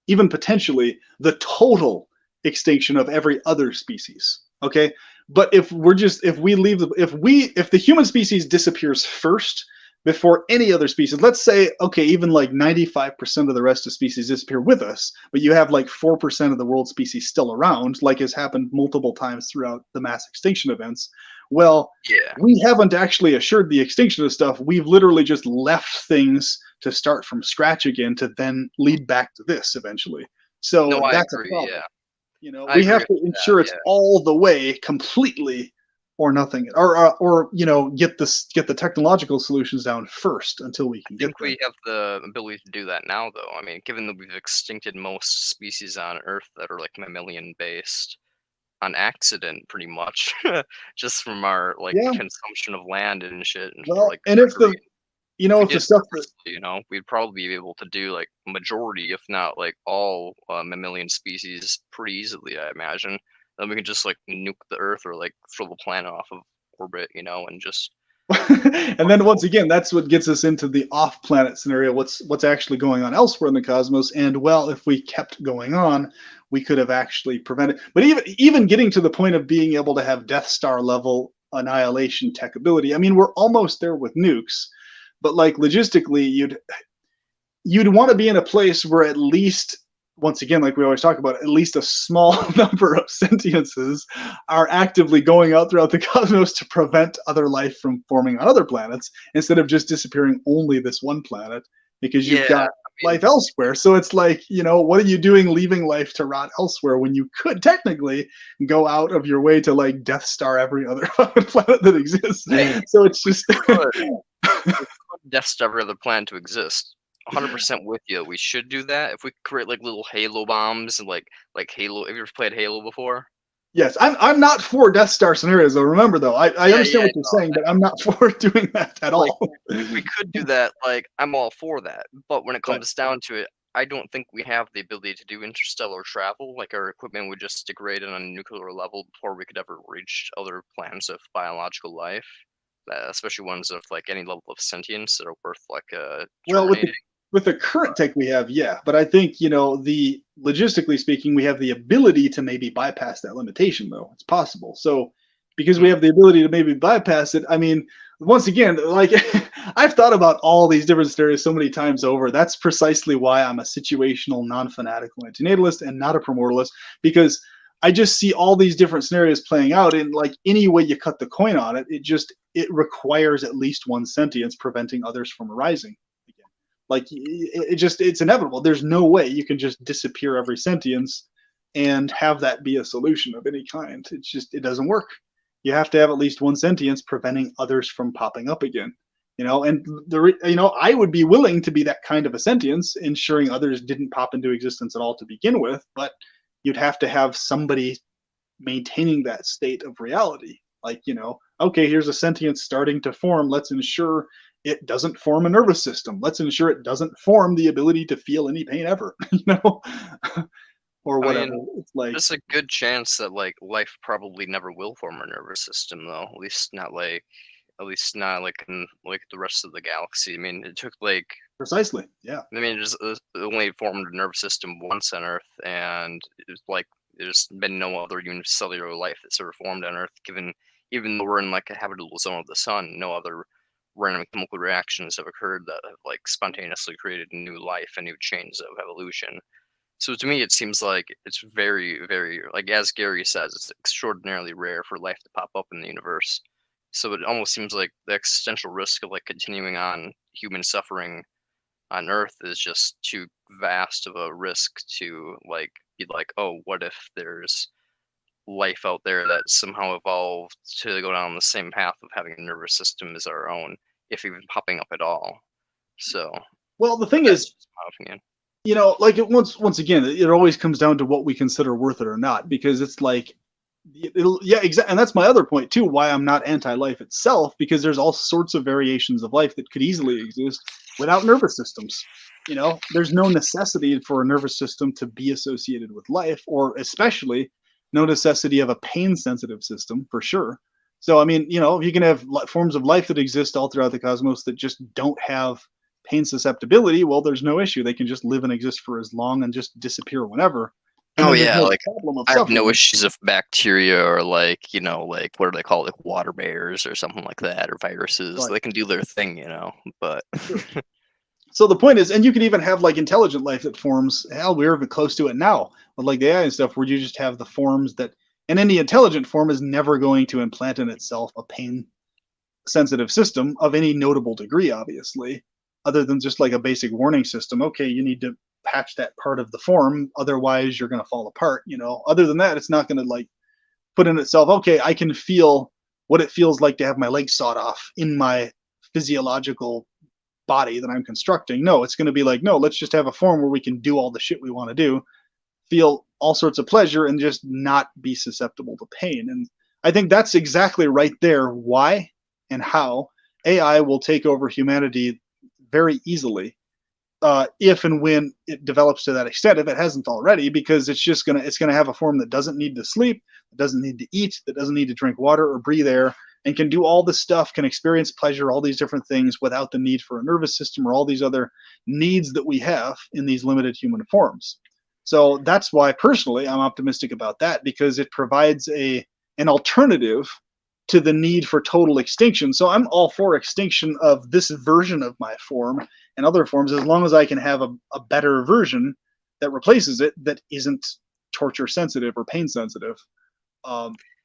even potentially, the total extinction of every other species. Okay, but if the human species disappears first before any other species, let's say, okay, even like 95% of the rest of species disappear with us, but you have like 4% of the world species still around, like has happened multiple times throughout the mass extinction events. Well, Yeah. we haven't actually assured the extinction of stuff. We've literally just left things to start from scratch again to then lead back to this eventually. No, So I that's a agree. problem. Yeah, I We agree have with to ensure that. it's Yeah. all the way completely or nothing, or get the technological solutions down first until we I can get think there. we have the ability to do that now, though. I mean, given that we've extincted most species on Earth that are like mammalian based on accident, pretty much, just from our like Yeah. consumption of land and shit, and for Well, like and if trickery. If we the did it stuff that purposely, we'd probably be able to do like majority, if not like all mammalian species pretty easily, I imagine. Then we can just like nuke the Earth or like throw the planet off of orbit, and just and then once again, that's what gets us into the off-planet scenario. What's actually going on elsewhere in the cosmos? And well, if we kept going on, we could have actually prevented. But even getting to the point of being able to have Death Star level annihilation tech ability, I mean, we're almost there with nukes. But like logistically, you'd want to be in a place where at least, once again, like we always talk about, at least a small number of sentiences are actively going out throughout the cosmos to prevent other life from forming on other planets, instead of just disappearing only this one planet, because you've yeah. got life elsewhere. So it's like, what are you doing leaving life to rot elsewhere when you could technically go out of your way to like Death Star every other planet that exists? Hey, So it's just could Death Star every other planet to exist. 100% with you. We should do that. If we create like little Halo bombs and like Halo. Have you ever played Halo before? Yes, I'm not for Death Star scenarios though. Remember though, I Yeah, understand yeah. what you're saying, but I'm not for doing that at Like, all. if we could do that, like, I'm all for that. But when it Right. comes down to it, I don't think we have the ability to do interstellar travel. Like, our equipment would just degrade on a nuclear level before we could ever reach other planets of biological life, especially ones of like any level of sentience that are worth like Well, terminating. with the current tech we have, yeah, but I think the logistically speaking, we have the ability to maybe bypass that limitation, though it's possible. So because we Hmm. have the ability to maybe bypass it, I mean, once again, like I've thought about all these different scenarios so many times over. That's precisely why I'm a situational, non-fanatical antinatalist and not a primordialist, because I just see all these different scenarios playing out, and like any way you cut the coin on it, it requires at least one sentience preventing others from arising again. Like it's inevitable. There's no way you can just disappear every sentience and have that be a solution of any kind. It doesn't work. You have to have at least one sentience preventing others from popping up again. And I would be willing to be that kind of a sentience, ensuring others didn't pop into existence at all to begin with, but you'd have to have somebody maintaining that state of reality. Like, okay, here's a sentience starting to form. Let's ensure it doesn't form a nervous system. Let's ensure it doesn't form the ability to feel any pain ever. or I whatever. mean, It's like there's a good chance that like life probably never will form a nervous system, though. At least not like in like the rest of the galaxy. I mean, it took like precisely, yeah. I mean, it only formed a nervous system once on Earth, and it's like there's been no other unicellular life that's ever formed on Earth. Even though we're in like a habitable zone of the sun, no other random chemical reactions have occurred that have like spontaneously created new life and new chains of evolution. So to me, it seems like it's very, very like as Gary says, it's extraordinarily rare for life to pop up in the universe. So it almost seems like the existential risk of like continuing on human suffering on Earth is just too vast of a risk to like be like, oh, what if there's life out there that somehow evolved to go down the same path of having a nervous system as our own, if even popping up at all. So Well, the thing that's is, just my opinion. like once again, it always comes down to what we consider worth it or not, because it's like yeah, exactly. And that's my other point too, why I'm not anti-life itself, because there's all sorts of variations of life that could easily exist without nervous systems. There's no necessity for a nervous system to be associated with life, or especially no necessity of a pain sensitive system for sure. So I mean, if you can have forms of life that exist all throughout the cosmos that just don't have pain susceptibility, well, there's no issue. They can just live and exist for as long and just disappear whenever. And Oh then there's yeah, no like problem of I have no suffering. issues of bacteria or like, like what do they call it, like water bears or something like that, or viruses. Right. They can do their thing, but Sure. So the point is, and you can even have like intelligent life that forms. Hell, we're even close to it now with like the AI and stuff, where you just have the forms that, and any intelligent form is never going to implant in itself a pain sensitive system of any notable degree, obviously, other than just like a basic warning system. Okay, you need to patch that part of the form, otherwise you're going to fall apart. Other than that, it's not going to like put in itself. Okay, I can feel what it feels like to have my legs sawed off in my physiological body that I'm constructing. No, it's going to be like, no, let's just have a form where we can do all the shit we want to do, feel all sorts of pleasure, and just not be susceptible to pain. And I think that's exactly right there why and how AI will take over humanity very easily, if and when it develops to that extent, if it hasn't already, because it's gonna have a form that doesn't need to sleep, that doesn't need to eat, that doesn't need to drink water or breathe air, and can do all this stuff, can experience pleasure, all these different things without the need for a nervous system or all these other needs that we have in these limited human forms. So that's why personally I'm optimistic about that, because it provides an alternative to the need for total extinction. So I'm all for extinction of this version of my form and other forms, as long as I can have a better version that replaces it that isn't torture sensitive or pain sensitive.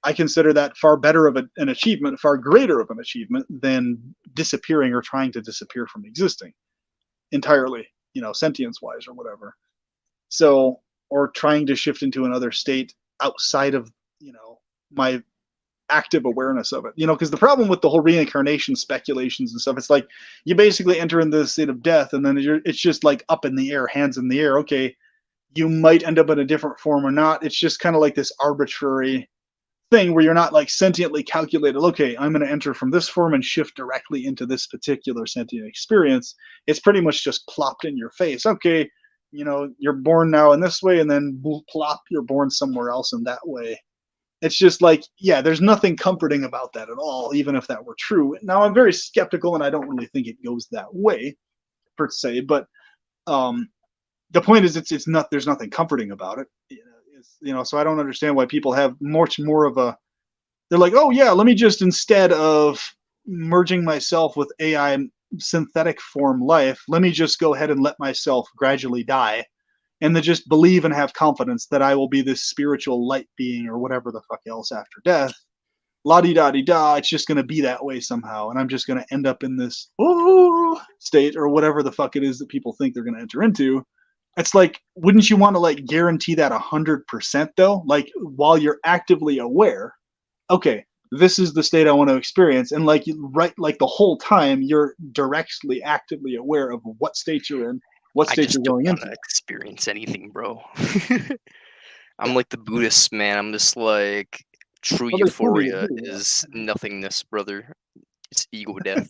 I consider that far better of an achievement, far greater of an achievement than disappearing or trying to disappear from existing entirely, sentience wise or whatever. So, or trying to shift into another state outside of, my active awareness of it. Because the problem with the whole reincarnation speculations and stuff, it's like you basically enter into the state of death, and then it's just like up in the air, hands in the air. Okay, you might end up in a different form or not. It's just kind of like this arbitrary thing where you're not like sentiently calculated. Okay, I'm going to enter from this form and shift directly into this particular sentient experience. It's pretty much just plopped in your face. Okay, you're born now in this way, and then plop, you're born somewhere else in that way. It's just like, yeah, there's nothing comforting about that at all, even if that were true. Now, I'm very skeptical, and I don't really think it goes that way, per se. But um, the point is, it's not. There's nothing comforting about it. So I don't understand why people have much more of a. They're like, oh yeah, let me just, instead of merging myself with AI synthetic form life, let me just go ahead and let myself gradually die, and to just believe and have confidence that I will be this spiritual light being or whatever the fuck else after death. La di da di da, it's just going to be that way somehow. And I'm just going to end up in this state or whatever the fuck it is that people think they're going to enter into. It's like, wouldn't you want to like guarantee that 100% though? Like while you're actively aware, okay, this is the state I want to experience. And like, right, like the whole time you're directly actively aware of what state you're in, what I state just you're don't going want to into. experience anything, bro. Yeah. I'm like the Buddhist man. I'm just like true Well, there's plenty to euphoria do. is nothingness, brother. It's ego death.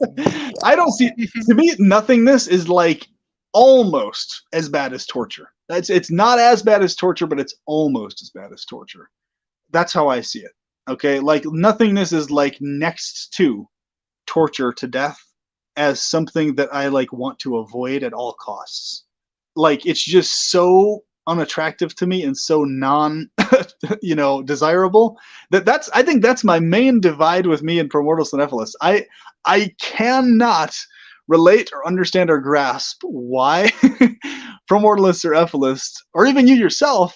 I don't see. To me, nothingness is like almost as bad as torture. It's not as bad as torture, but it's almost as bad as torture. That's how I see it. Okay, like nothingness is like next to torture to death as something that I like want to avoid at all costs. Like it's just so unattractive to me and so non desirable that's I think that's my main divide with me and Promortals and Nephilists. I cannot relate or understand or grasp why Promortalists or Ephilists or even you yourself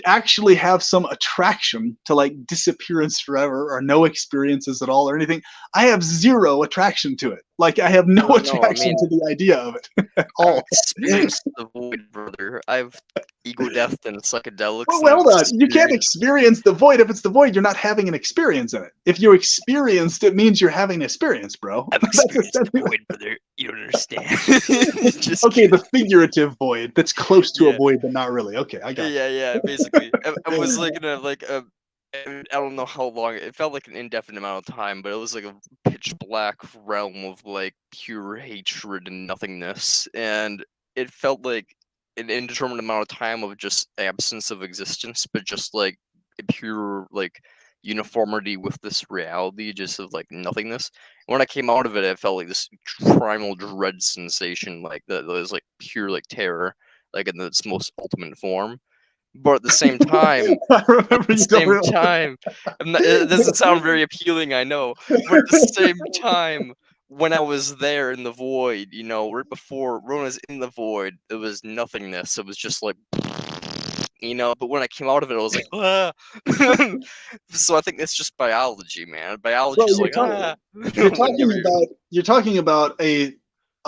actually have some attraction to like disappearance forever or no experiences at all or anything. I have zero attraction to it. Like I have no No, I attraction mean, to the idea of it at I've all. experienced the void, brother. I've ego death and psychedelics, and Well, I've hold on. You can't experienced. experience the void. If it's the void, you're not having an experience in it. If you experienced, it means you're having an experience, bro. I've That's experienced the essentially void, brother. You don't understand. Just okay. The kidding. figurative void that's close to a Yeah, void, but not really. Okay, I got yeah. Basically, I was you. like in a I don't know how long. It felt like an indefinite amount of time, but it was like a pitch black realm of like pure hatred and nothingness, and it felt like an indeterminate amount of time of just absence of existence, but just like a pure like uniformity with this reality, just of like nothingness. When I came out of it, I felt like this primal dread sensation, like that was like pure like terror, like in its most ultimate form. But at the same time, I at remember the you told same me. time, it doesn't sound very appealing, I know, but at the same time, when I was there in the void, right before Rona's in the void, it was nothingness. It was just like, but when I came out of it, I was like, ah. So I think that's just biology, man. Biology Well, is like, ah. you're talking about a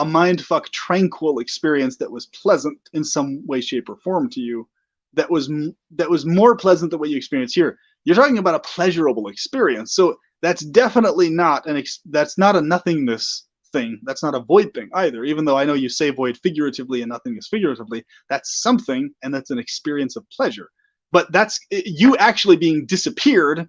mind fuck tranquil experience that was pleasant in some way, shape, or form to you. That was more pleasant than what you experience here. You're talking about a pleasurable experience, so that's definitely not that's not a nothingness thing. That's not a void thing either. Even though I know you say void figuratively and nothingness figuratively, that's something, and that's an experience of pleasure. But that's you actually being disappeared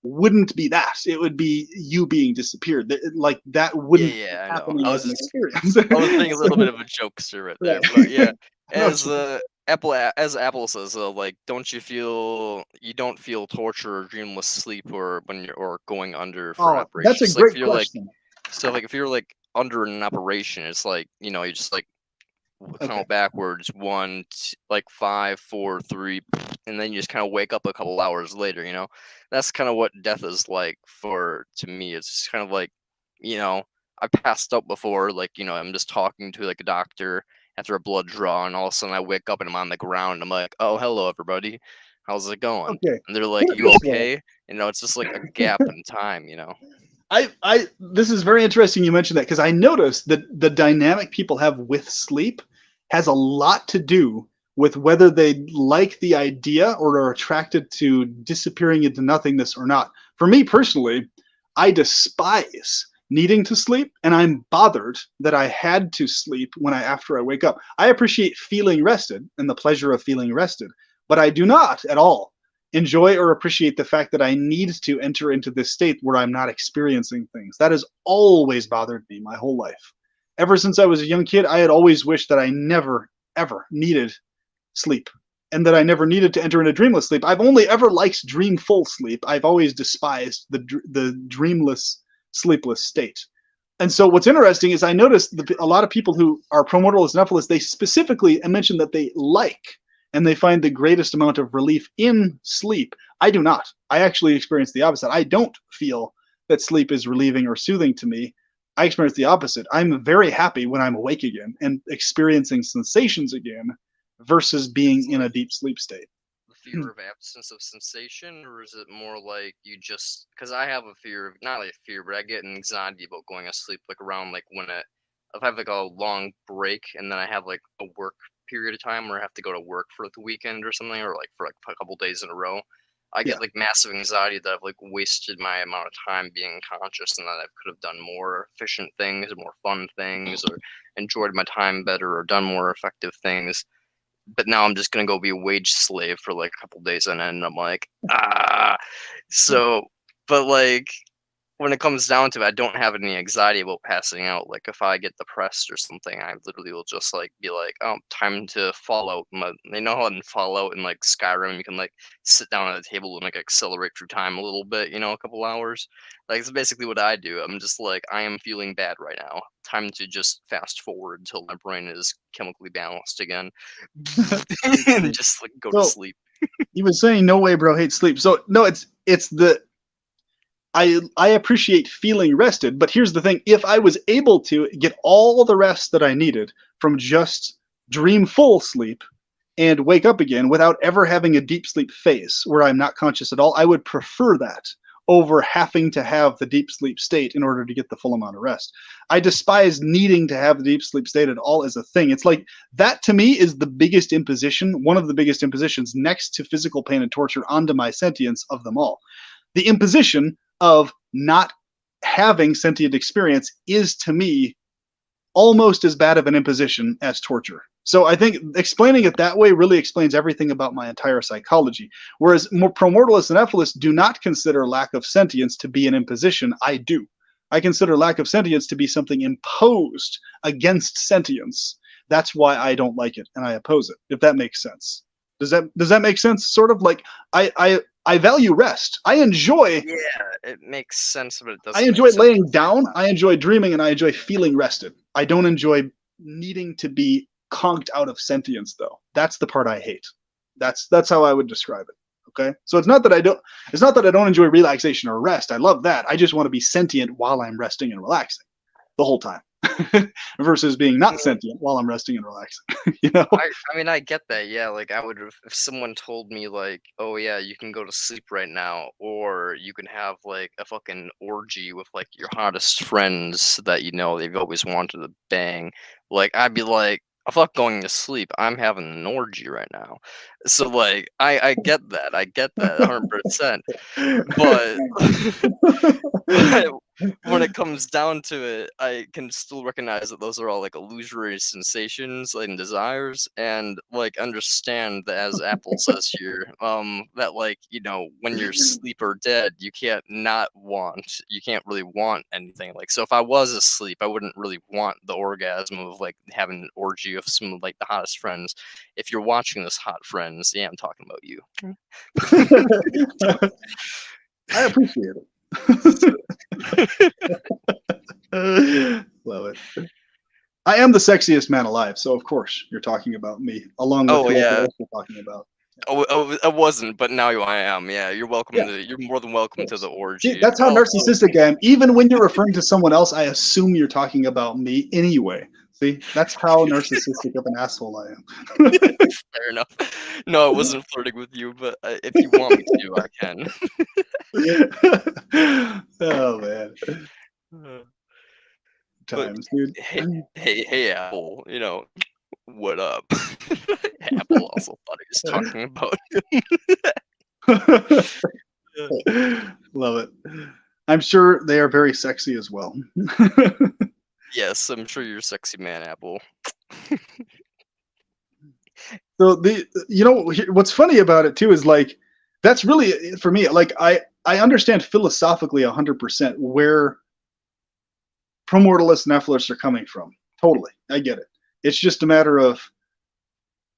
wouldn't be that. It would be you being disappeared. Like that Yeah, wouldn't yeah, I know. happening as an experience. I was being a So, little bit of a jokester right right. there, but yeah, I know as Apple says, like, you don't feel torture or dreamless sleep or when you're or going under for an oh, operation. that's a Just like if great you're like, question. so like if you're like under an operation, it's like you just like Okay. count backwards one, like 5, 4, 3, and then you just kind of wake up a couple hours later. That's kind of what death is like for to me. It's just kind of like, you know, I passed out before. Like I'm just talking to like a doctor after a blood draw, and all of a sudden I wake up and I'm on the ground. I'm like, oh, hello everybody, how's it going? Okay. And they're like, Put it you this way. okay? It's just like a gap in time. This is very interesting you mentioned that because I noticed that the dynamic people have with sleep has a lot to do with whether they like the idea or are attracted to disappearing into nothingness or not. For me personally, I despise needing to sleep and I'm bothered that I had to sleep when I after I wake up. I appreciate feeling rested and the pleasure of feeling rested, but I do not at all enjoy or appreciate the fact that I need to enter into this state where I'm not experiencing things. That has always bothered me my whole life. Ever since I was a young kid, I had always wished that I never, ever needed sleep and that I never needed to enter into dreamless sleep. I've only ever liked dreamful sleep. I've always despised the dreamless, sleepless state. And so what's interesting is I noticed a lot of people who are promortalists and nephilists, they specifically mention that they like and they find the greatest amount of relief in sleep. I do not. I actually experience the opposite. I don't feel that sleep is relieving or soothing to me. I experience the opposite. I'm very happy when I'm awake again and experiencing sensations again versus It's being in a like deep sleep state. the fear of absence of sensation, or is it more like you just? Because I have a fear of not like a fear, but I get an anxiety about going to sleep, like around like when if I have like a long break and then I have like a work period of time where I have to go to work for like the weekend or something, or like for like a couple days in a row. I Yeah. get like massive anxiety that I've like wasted my amount of time being conscious and that I could have done more efficient things, more fun things, or enjoyed my time better, or done more effective things. But now I'm just gonna go be a wage slave for like a couple days and then I'm like, ah. So, but like, when it comes down to it, I don't have any anxiety about passing out. Like if I get depressed or something, I literally will just like be like, "Oh, time to fall out." They know how in Fallout in like Skyrim, you can like sit down at a table and like accelerate through time a little bit, a couple hours. Like it's basically what I do. I'm just like, I am feeling bad right now. Time to just fast forward until my brain is chemically balanced again, and just like go to So sleep. you were saying no way, bro, hate sleep. So no, it's the I appreciate feeling rested, but here's the thing: if I was able to get all the rest that I needed from just dreamful sleep and wake up again without ever having a deep sleep phase where I'm not conscious at all, I would prefer that over having to have the deep sleep state in order to get the full amount of rest. I despise needing to have the deep sleep state at all as a thing. It's like that to me is the biggest imposition, one of the biggest impositions next to physical pain and torture onto my sentience of them all. The imposition of not having sentient experience is to me almost as bad of an imposition as torture. So I think explaining it that way really explains everything about my entire psychology. Whereas promortalists and ethalists do not consider lack of sentience to be an imposition. I do. I consider lack of sentience to be something imposed against sentience. That's why I don't like it and I oppose it. If that makes sense. Does that make sense? Sort of like I value rest. Yeah, it makes sense, but it I doesn't make enjoy sense at laying the same down, time. I enjoy dreaming, and I enjoy feeling rested. I don't enjoy needing to be conked out of sentience though. That's the part I hate. That's how I would describe it. Okay? So it's not that I don't enjoy relaxation or rest. I love that. I just want to be sentient while I'm resting and relaxing the whole time. Versus being not sentient while I'm resting and relaxing. you know? I mean, I get that, yeah, like, I would if someone told me, like, "Oh, yeah, you can go to sleep right now, or you can have, like, a fucking orgy with, like, your hottest friends that they've always wanted to bang," like, I'd be like, "Fuck going to sleep, I'm having an orgy right now." So, like, I get that 100%, but but when it comes down to it, I can still recognize that those are all like illusory sensations and desires, and like understand that as Apple says here, that like when you're asleep or dead, you can't really want anything. Like so, if I was asleep, I wouldn't really want the orgasm of like having an orgy of some of like the hottest friends. If you're watching this, hot friends, yeah, I'm talking about you. I appreciate So, it. Love it. I am the sexiest man alive, so of course you're talking about me, along with oh whoever yeah, else you're talking about. I wasn't, but now I am. Yeah, Yeah, you're more than of welcome to the course. See, orgy. that's how narcissistic I am. Even when you're referring to someone else, I assume you're talking about me anyway. See, that's how narcissistic of an asshole I am. Fair enough. No, I wasn't flirting with you, but if you want me to, I can. oh man, Uh, but times, dude. hey, Apple. What up? Apple also thought he was talking about. Uh, Love it. I'm sure they are very sexy as well. yes, I'm sure you're a sexy man, Apple. So what's funny about it too is like that's really for me. Like I understand philosophically 100% where promortalists and ethalists are coming from. Totally, I get it. It's just a matter of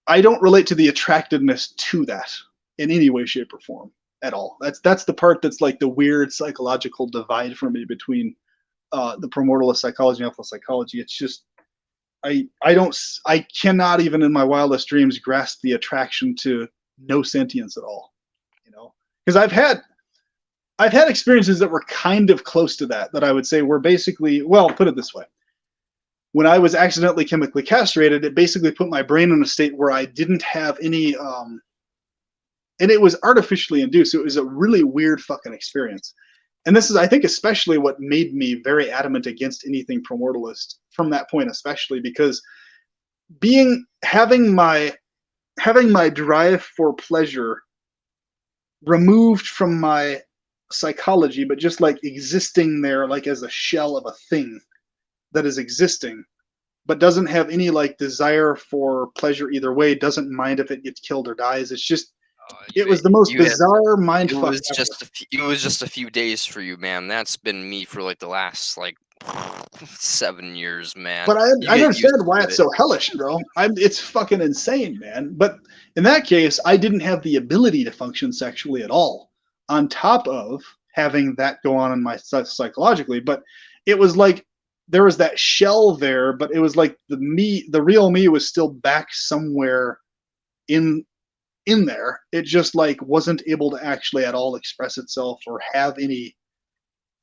I don't relate to the attractiveness to that in any way, shape, or form at all. That's the part that's like the weird psychological divide for me between the promortalist psychology and ethical psychology. It's just I cannot even in my wildest dreams grasp the attraction to no sentience at all. Because I've had experiences that were kind of close to that I would say were basically, well, put it this way. When I was accidentally chemically castrated, it basically put my brain in a state where I didn't have any and it was artificially induced. It was a really weird fucking experience. And this is, I think, especially what made me very adamant against anything promortalist from that point, especially because having my drive for pleasure removed from my psychology, but just like existing there like as a shell of a thing that is existing, but doesn't have any like desire for pleasure either way, doesn't mind if it gets killed or dies. It's just It was the most you had bizarre mind it fuck was ever. just it was just a few days for you, man. That's been me for like the last like 7 years, man. But You I get used understand why to it's it. so hellish, bro. It's fucking insane, man. But in that case, I didn't have the ability to function sexually at all. On top of having that go on in my psychologically, but it was like there was that shell there, but it was like the real me was still back somewhere in there. It just like wasn't able to actually at all express itself or have any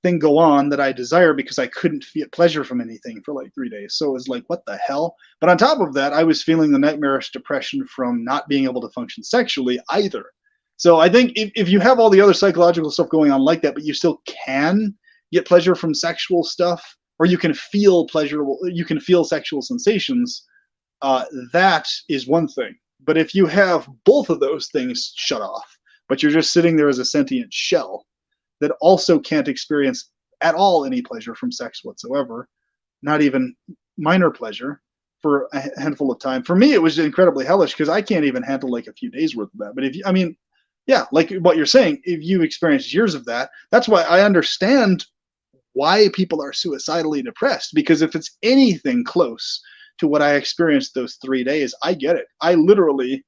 thing go on that I desire because I couldn't feel pleasure from anything for like 3 days. So it was like, what the hell? But on top of that, I was feeling the nightmarish depression from not being able to function sexually either. So I think if you have all the other psychological stuff going on like that, but you still can get pleasure from sexual stuff, or you can feel pleasurable, you can feel sexual sensations, that is one thing. But if you have both of those things shut off, but you're just sitting there as a sentient shell, that also can't experience at all any pleasure from sex whatsoever, not even minor pleasure for a handful of time. For me, it was incredibly hellish because I can't even handle like a few days worth of that. But if you, I mean, yeah, like what you're saying, if you experience years of that, that's why I understand why people are suicidally depressed. Because if it's anything close to what I experienced those 3 days, I get it. I literally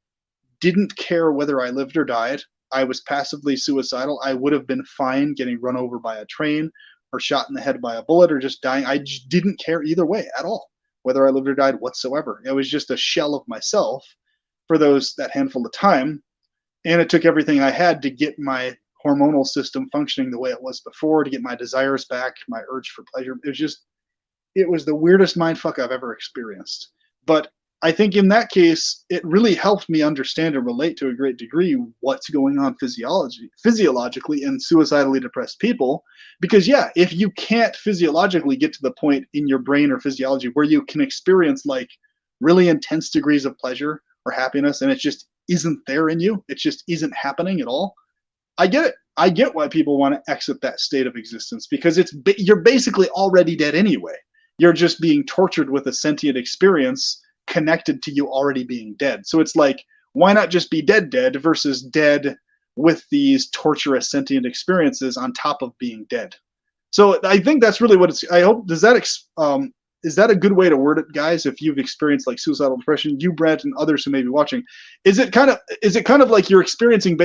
didn't care whether I lived or died. I was passively suicidal. I would have been fine getting run over by a train or shot in the head by a bullet or just dying. I just didn't care either way at all, whether I lived or died whatsoever. It was just a shell of myself for that handful of time. And it took everything I had to get my hormonal system functioning the way it was before, to get my desires back, my urge for pleasure. It was the weirdest mindfuck I've ever experienced. But I think in that case, it really helped me understand and relate to a great degree what's going on physiologically in suicidally depressed people. Because yeah, if you can't physiologically get to the point in your brain or physiology where you can experience like really intense degrees of pleasure or happiness, and it just isn't there in you, it just isn't happening at all. I get it. I get why people want to exit that state of existence because you're basically already dead anyway. You're just being tortured with a sentient experience connected to you already being dead. So it's like, why not just be dead versus dead with these torturous sentient experiences on top of being dead? So I think that's really what it's. I hope is that a good way to word it, guys? If you've experienced like suicidal depression, you, Brent, and others who may be watching, is it kind of like you're experiencing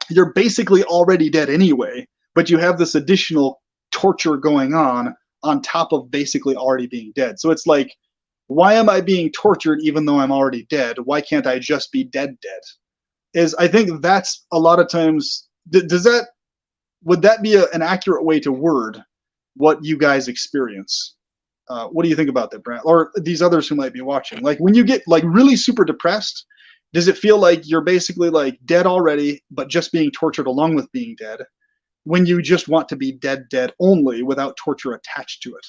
you're basically already dead anyway, but you have this additional torture going on top of basically already being dead. So it's like, why am I being tortured even though I'm already dead? Why can't I just be dead? I think that's a lot of times. Would that be an accurate way to word what you guys experience? What do you think about that, Brent, or these others who might be watching? Like when you get like really super depressed, does it feel like you're basically like dead already, but just being tortured along with being dead? When you just want to be dead only without torture attached to it?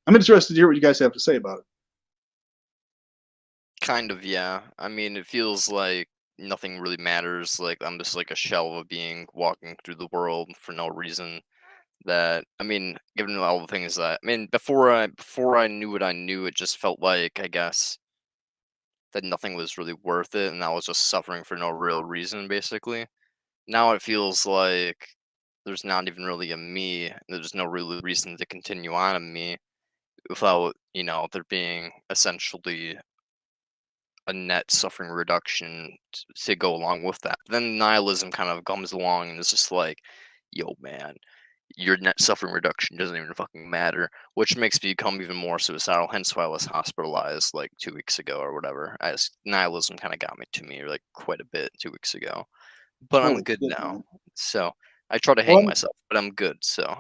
I'm interested to hear what you guys have to say about it. Kind of, yeah. I mean, it feels like nothing really matters. Like I'm just like a shell of a being walking through the world for no reason. That I mean, given all the things that I mean, before I knew what I knew, it just felt like I guess that nothing was really worth it, and I was just suffering for no real reason, basically. Now it feels like there's not even really a me. And there's no real reason to continue on in me without there being essentially a net suffering reduction to go along with that. Then nihilism kind of comes along and it's just like, yo, man, your net suffering reduction doesn't even fucking matter, which makes me become even more suicidal. Hence why I was hospitalized like 2 weeks ago or whatever. As nihilism kind of got me to me like quite a bit 2 weeks ago, but I'm Holy good shit, now. man. So I try to hang Well, myself, but I'm good. So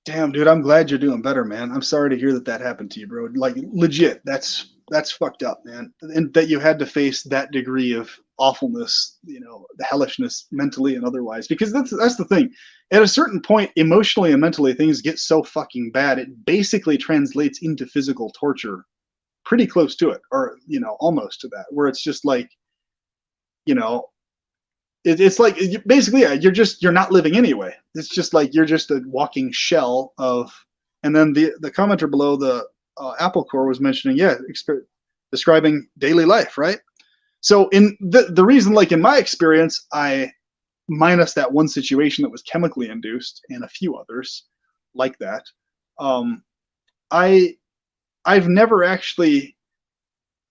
damn, dude, I'm glad you're doing better, man. I'm sorry to hear that happened to you, bro. Like, legit, that's fucked up, man. And that you had to face that degree of awfulness, the hellishness mentally and otherwise. Because that's the thing. At a certain point, emotionally and mentally, things get so fucking bad, it basically translates into physical torture, pretty close to it, or almost to that, where it's just like, you know, it's like basically, yeah, you're not living anyway. It's just like you're just a walking shell of. And then the commenter below the Apple Core was mentioning, yeah, describing daily life, right? So in the reason, like in my experience, I minus that one situation that was chemically induced and a few others like that. Um, I I've never actually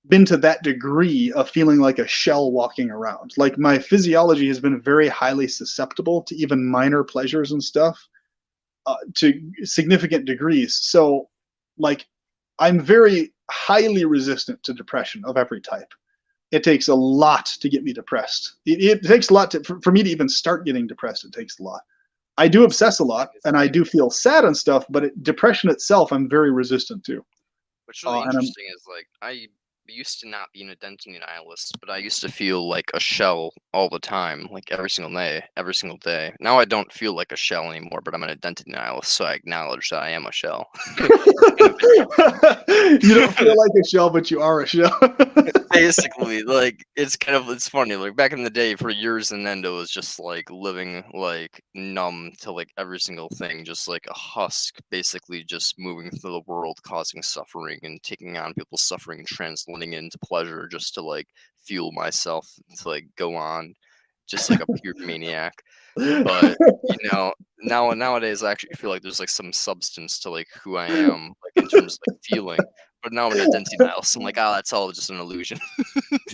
been to that degree of feeling like a shell walking around. Like my physiology has been very highly susceptible to even minor pleasures and stuff, to significant degrees. So, like, I'm very highly resistant to depression of every type. It takes a lot to get me depressed. It takes a lot for me to even start getting depressed. It takes a lot. I do obsess a lot, and I do feel sad and stuff, but depression itself, I'm very resistant to. What's really And I'm interesting is like I used to not be an identity nihilist, but I used to feel like a shell all the time, like every single day, every single day. Now I don't feel like a shell anymore, but I'm an identity nihilist, so I acknowledge that I am a shell. you don't feel like a shell, but you are a shell. Basically, like it's funny. Like back in the day, for years and end, it was just like living like numb to like every single thing, just like a husk, basically just moving through the world, causing suffering and taking on people's suffering and translating it into pleasure, just to like fuel myself to like go on, just like a pure maniac. But nowadays, I actually feel like there's like some substance to like who I am, like in terms of like feeling. But now I'm an identity nihilist. I'm like, oh, that's all just an illusion.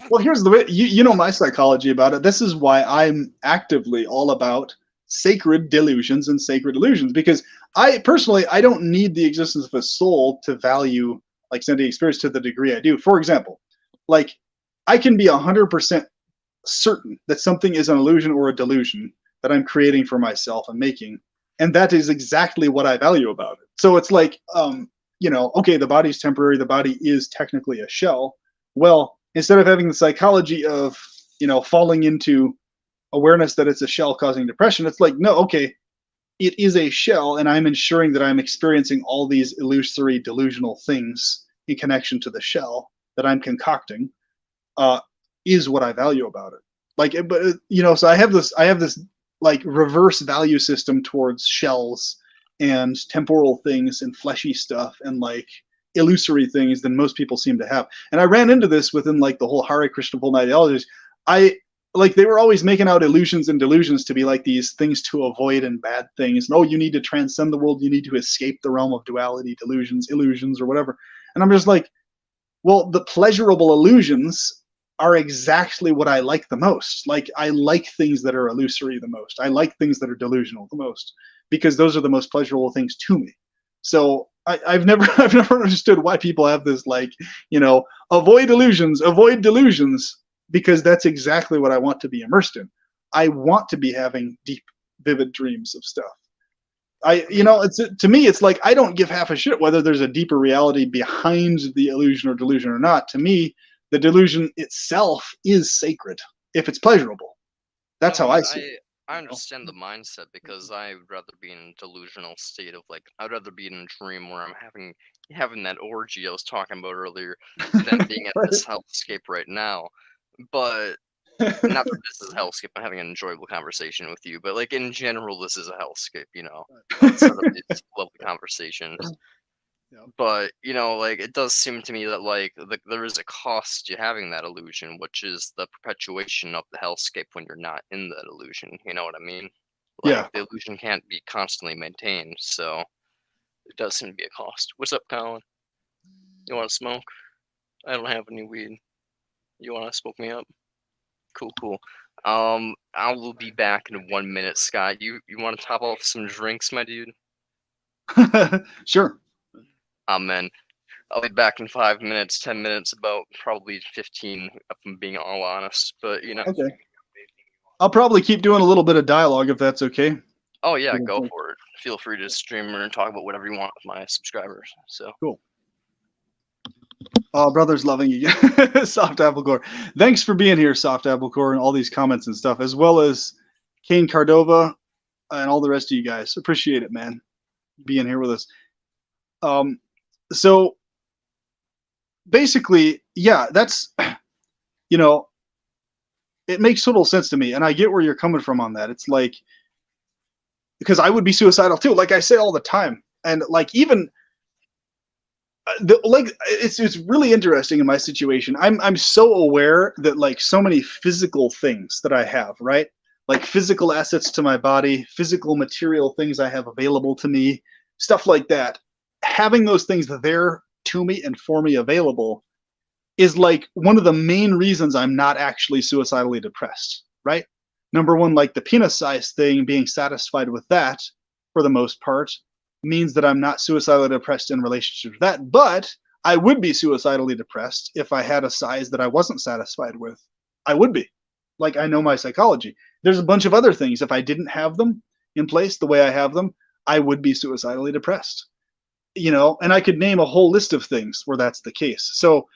Well, here's the way you know my psychology about it. This is why I'm actively all about sacred delusions and sacred illusions, because I personally I don't need the existence of a soul to value like sentient experience to the degree I do. For example, like I can be 100% certain that something is an illusion or a delusion that I'm creating for myself and making, and that is exactly what I value about it. So it's like, okay, the body's temporary, the body is technically a shell. Well, instead of having the psychology of falling into awareness that it's a shell causing depression, it's like, no, okay, it is a shell, and I'm ensuring that I'm experiencing all these illusory delusional things in connection to the shell that I'm concocting, is what I value about it. Like, but so I have this like reverse value system towards shells and temporal things and fleshy stuff and like illusory things than most people seem to have. And I ran into this within like the whole Hare Krishna Bull ideologies. They were always making out illusions and delusions to be like these things to avoid and bad things. No, you need to transcend the world. You need to escape the realm of duality, delusions, illusions, or whatever. And I'm just like, well, the pleasurable illusions are exactly what I like the most. Like, I like things that are illusory the most. I like things that are delusional the most, because those are the most pleasurable things to me. So I've never understood why people have this like, avoid illusions, avoid delusions, because that's exactly what I want to be immersed in. I want to be having deep, vivid dreams of stuff. It's to me, it's like I don't give half a shit whether there's a deeper reality behind the illusion or delusion or not. To me, the delusion itself is sacred if it's pleasurable. That's how I see it. I understand the mindset, because I would rather be in a delusional state of like, I'd rather be in a dream where I'm having that orgy I was talking about earlier than being at this hellscape right now. But not that this is a hellscape, I'm having an enjoyable conversation with you, but like in general, this is a hellscape, outside of these lovely conversations. Yeah. But like it does seem to me that like there is a cost to having that illusion, which is the perpetuation of the hellscape when you're not in that illusion. You know what I mean? Like, Yeah. the illusion can't be constantly maintained, so it does seem to be a cost. What's up, Colin? You want to smoke? I don't have any weed. You want to smoke me up? Cool. I will be back in 1 minute, Scott. You want to top off some drinks, my dude? Sure. Amen. I'll be back in 5 minutes, 10 minutes, about probably 15, if I'm being all honest. But Okay. I'll probably keep doing a little bit of dialogue if that's okay. Oh yeah, go for it. Feel free to stream and talk about whatever you want with my subscribers. So cool. Oh, brother's loving you. Soft Apple Core. Thanks for being here, Soft Apple Core, and all these comments and stuff, as well as Kane Cardova and all the rest of you guys. Appreciate it, man, being here with us. So basically, yeah, that's, it makes total sense to me. And I get where you're coming from on that. It's like, because I would be suicidal too. Like I say all the time. And like, even like it's really interesting in my situation. I'm so aware that like so many physical things that I have, right? Like physical assets to my body, physical material things I have available to me, stuff like that. Having those things there to me and for me available is like one of the main reasons I'm not actually suicidally depressed, right? Number one, like the penis size thing, being satisfied with that for the most part means that I'm not suicidally depressed in relationship to that. But I would be suicidally depressed if I had a size that I wasn't satisfied with. I would be. Like, I know my psychology. There's a bunch of other things. If I didn't have them in place the way I have them, I would be suicidally depressed. And I could name a whole list of things where that's the case. So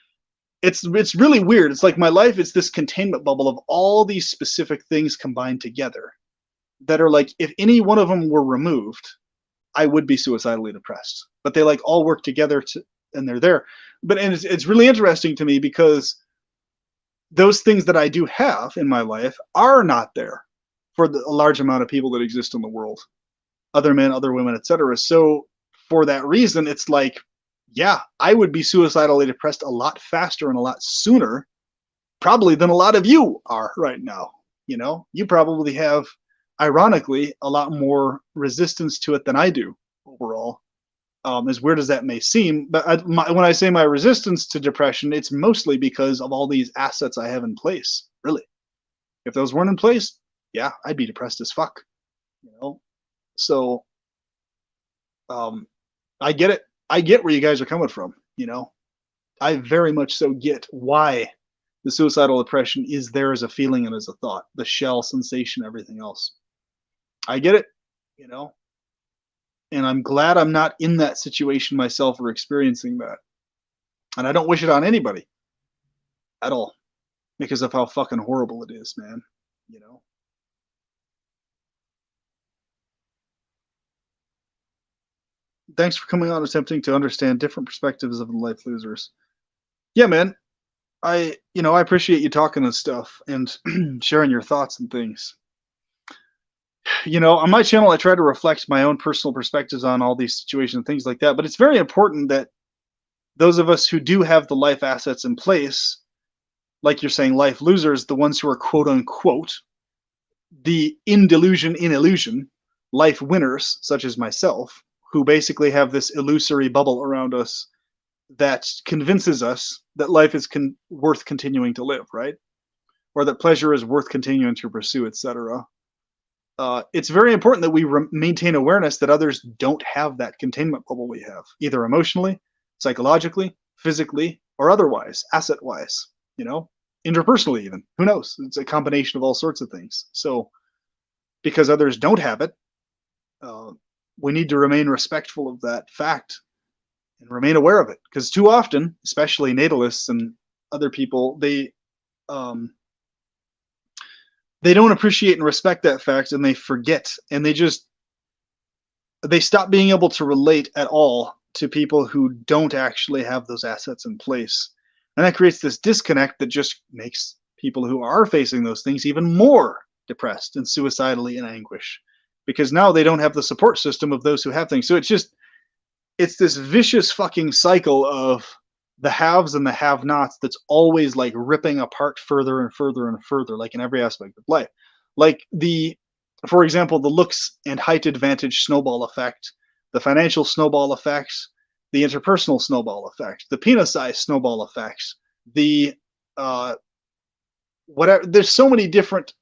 it's really weird. It's like my life is this containment bubble of all these specific things combined together that are like, if any one of them were removed, I would be suicidally depressed. But they like all work together and they're there. And it's really interesting to me because those things that I do have in my life are not there for a large amount of people that exist in the world, other men, other women, etc. So for that reason, it's like, yeah, I would be suicidally depressed a lot faster and a lot sooner, probably than a lot of you are right now. You probably have, ironically, a lot more resistance to it than I do overall. As weird as that may seem, but when I say my resistance to depression, it's mostly because of all these assets I have in place. Really, if those weren't in place, yeah, I'd be depressed as fuck. So I get it. I get where you guys are coming from. I very much so get why the suicidal depression is there as a feeling and as a thought, the shell sensation, everything else. I get it, and I'm glad I'm not in that situation myself or experiencing that. And I don't wish it on anybody at all because of how fucking horrible it is, man. Thanks for coming on, attempting to understand different perspectives of the life losers. Yeah, man. I appreciate you talking and stuff and sharing your thoughts and things. On my channel, I try to reflect my own personal perspectives on all these situations and things like that. But it's very important that those of us who do have the life assets in place, like you're saying, life losers, the ones who are quote unquote the in delusion, in illusion, life winners, such as myself, who basically have this illusory bubble around us that convinces us that life is worth continuing to live, right? Or that pleasure is worth continuing to pursue, etc. It's very important that we maintain awareness that others don't have that containment bubble we have, either emotionally, psychologically, physically, or otherwise, asset-wise, interpersonally even. Who knows? It's a combination of all sorts of things. So because others don't have it, we need to remain respectful of that fact and remain aware of it. Because too often, especially natalists and other people, they don't appreciate and respect that fact, and they forget, and they stop being able to relate at all to people who don't actually have those assets in place. And that creates this disconnect that just makes people who are facing those things even more depressed and suicidally in anguish, because now they don't have the support system of those who have things. So it's this vicious fucking cycle of the haves and the have-nots that's always like ripping apart further and further and further, like in every aspect of life. Like for example, the looks and height advantage snowball effect, the financial snowball effects, the interpersonal snowball effect, the penis size snowball effects, the whatever. There's so many different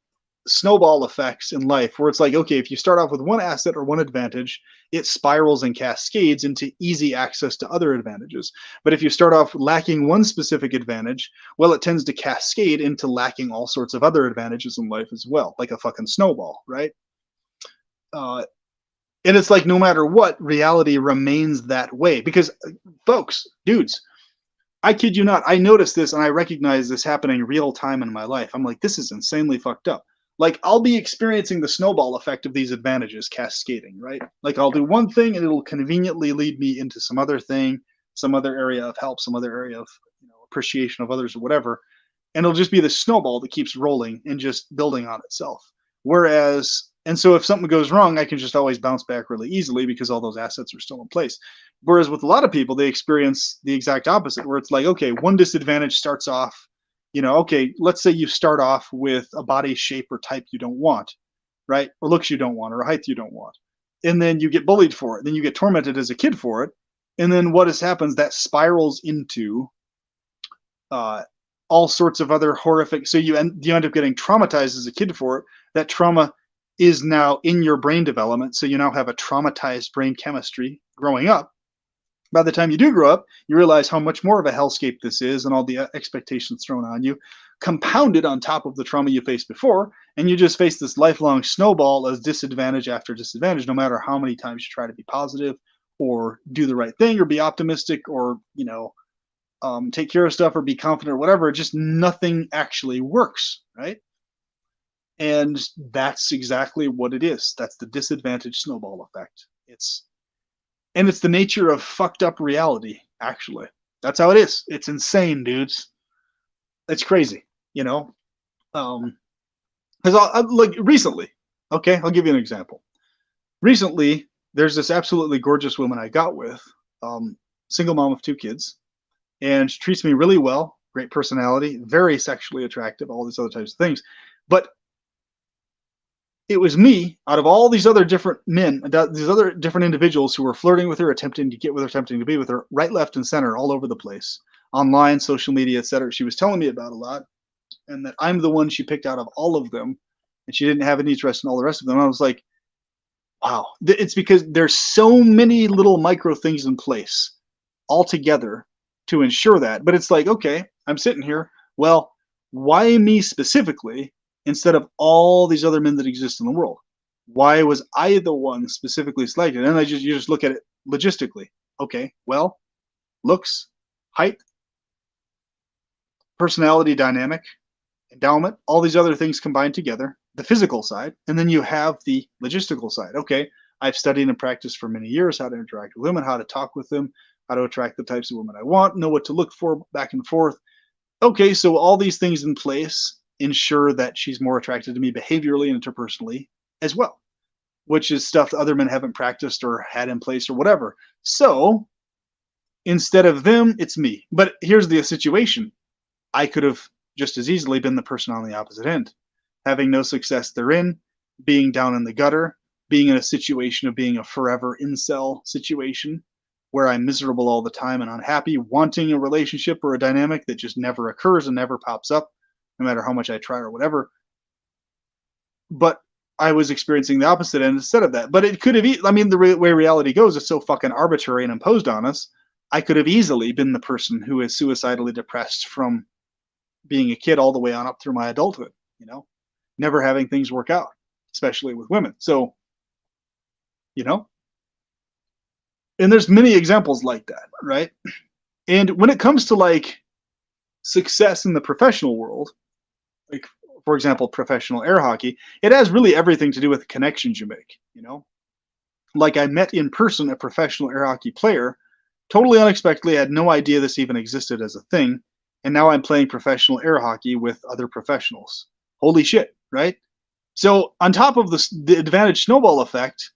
snowball effects in life where it's like, okay, if you start off with one asset or one advantage, it spirals and cascades into easy access to other advantages. But if you start off lacking one specific advantage, well, it tends to cascade into lacking all sorts of other advantages in life as well, like a fucking snowball, right? And it's like, no matter what, reality remains that way. Because, folks, dudes, I kid you not, I noticed this and I recognize this happening real time in my life. I'm like, this is insanely fucked up. Like, I'll be experiencing the snowball effect of these advantages cascading, right? Like, I'll do one thing and it'll conveniently lead me into some other thing, some other area of help, some other area of appreciation of others or whatever. And it'll just be the snowball that keeps rolling and just building on itself. Whereas And so if something goes wrong, I can just always bounce back really easily because all those assets are still in place. Whereas with a lot of people, they experience the exact opposite, where it's like, okay, one disadvantage starts off, okay, let's say you start off with a body shape or type you don't want, right? Or looks you don't want, or a height you don't want. And then you get bullied for it. Then you get tormented as a kid for it. And then what happens, that spirals into uh, all sorts of other horrific. So you end up getting traumatized as a kid for it. That trauma is now in your brain development. So you now have a traumatized brain chemistry growing up. By the time you do grow up, you realize how much more of a hellscape this is and all the expectations thrown on you, compounded on top of the trauma you faced before. And you just face this lifelong snowball of disadvantage after disadvantage, no matter how many times you try to be positive or do the right thing or be optimistic or, take care of stuff or be confident or whatever. Just nothing actually works, right? And that's exactly what it is. That's the disadvantage snowball effect. It's the nature of fucked up reality, actually. That's how it is. It's insane, dudes. It's crazy, you know? Because like recently, okay, I'll give you an example. Recently, there's this absolutely gorgeous woman I got with, single mom of 2 kids, and she treats me really well, great personality, very sexually attractive, all these other types of things. But it was me out of all these other different men, these other different individuals who were flirting with her, attempting to get with her, attempting to be with her, right, left, and center, all over the place, online, social media, etc. She was telling me about a lot, and that I'm the one she picked out of all of them, and she didn't have any interest in all the rest of them. I was like, wow, it's because there's so many little micro things in place all together to ensure that. But it's like, okay, I'm sitting here. Well, why me specifically instead of all these other men that exist in the world? Why was I the one specifically selected? And you just look at it logistically. Okay, well, looks, height, personality dynamic, endowment, all these other things combined together, the physical side, and then you have the logistical side. Okay, I've studied and practiced for many years how to interact with women, how to talk with them, how to attract the types of women I want, know what to look for back and forth. Okay, so all these things in place ensure that she's more attracted to me behaviorally and interpersonally as well, which is stuff that other men haven't practiced or had in place or whatever. So instead of them, it's me. But here's the situation. I could have just as easily been the person on the opposite end, having no success therein, being down in the gutter, being in a situation of being a forever incel situation where I'm miserable all the time and unhappy, wanting a relationship or a dynamic that just never occurs and never pops up, no matter how much I try or whatever. But I was experiencing the opposite end instead of that. But it could have, I mean, the way reality goes is so fucking arbitrary and imposed on us. I could have easily been the person who is suicidally depressed from being a kid all the way on up through my adulthood, never having things work out, especially with women. So, and there's many examples like that, right? And when it comes to like success in the professional world, like for example, professional air hockey, it has really everything to do with the connections you make, Like I met in person a professional air hockey player, totally unexpectedly, I had no idea this even existed as a thing. And now I'm playing professional air hockey with other professionals. Holy shit, right? So on top of the advantage snowball effect,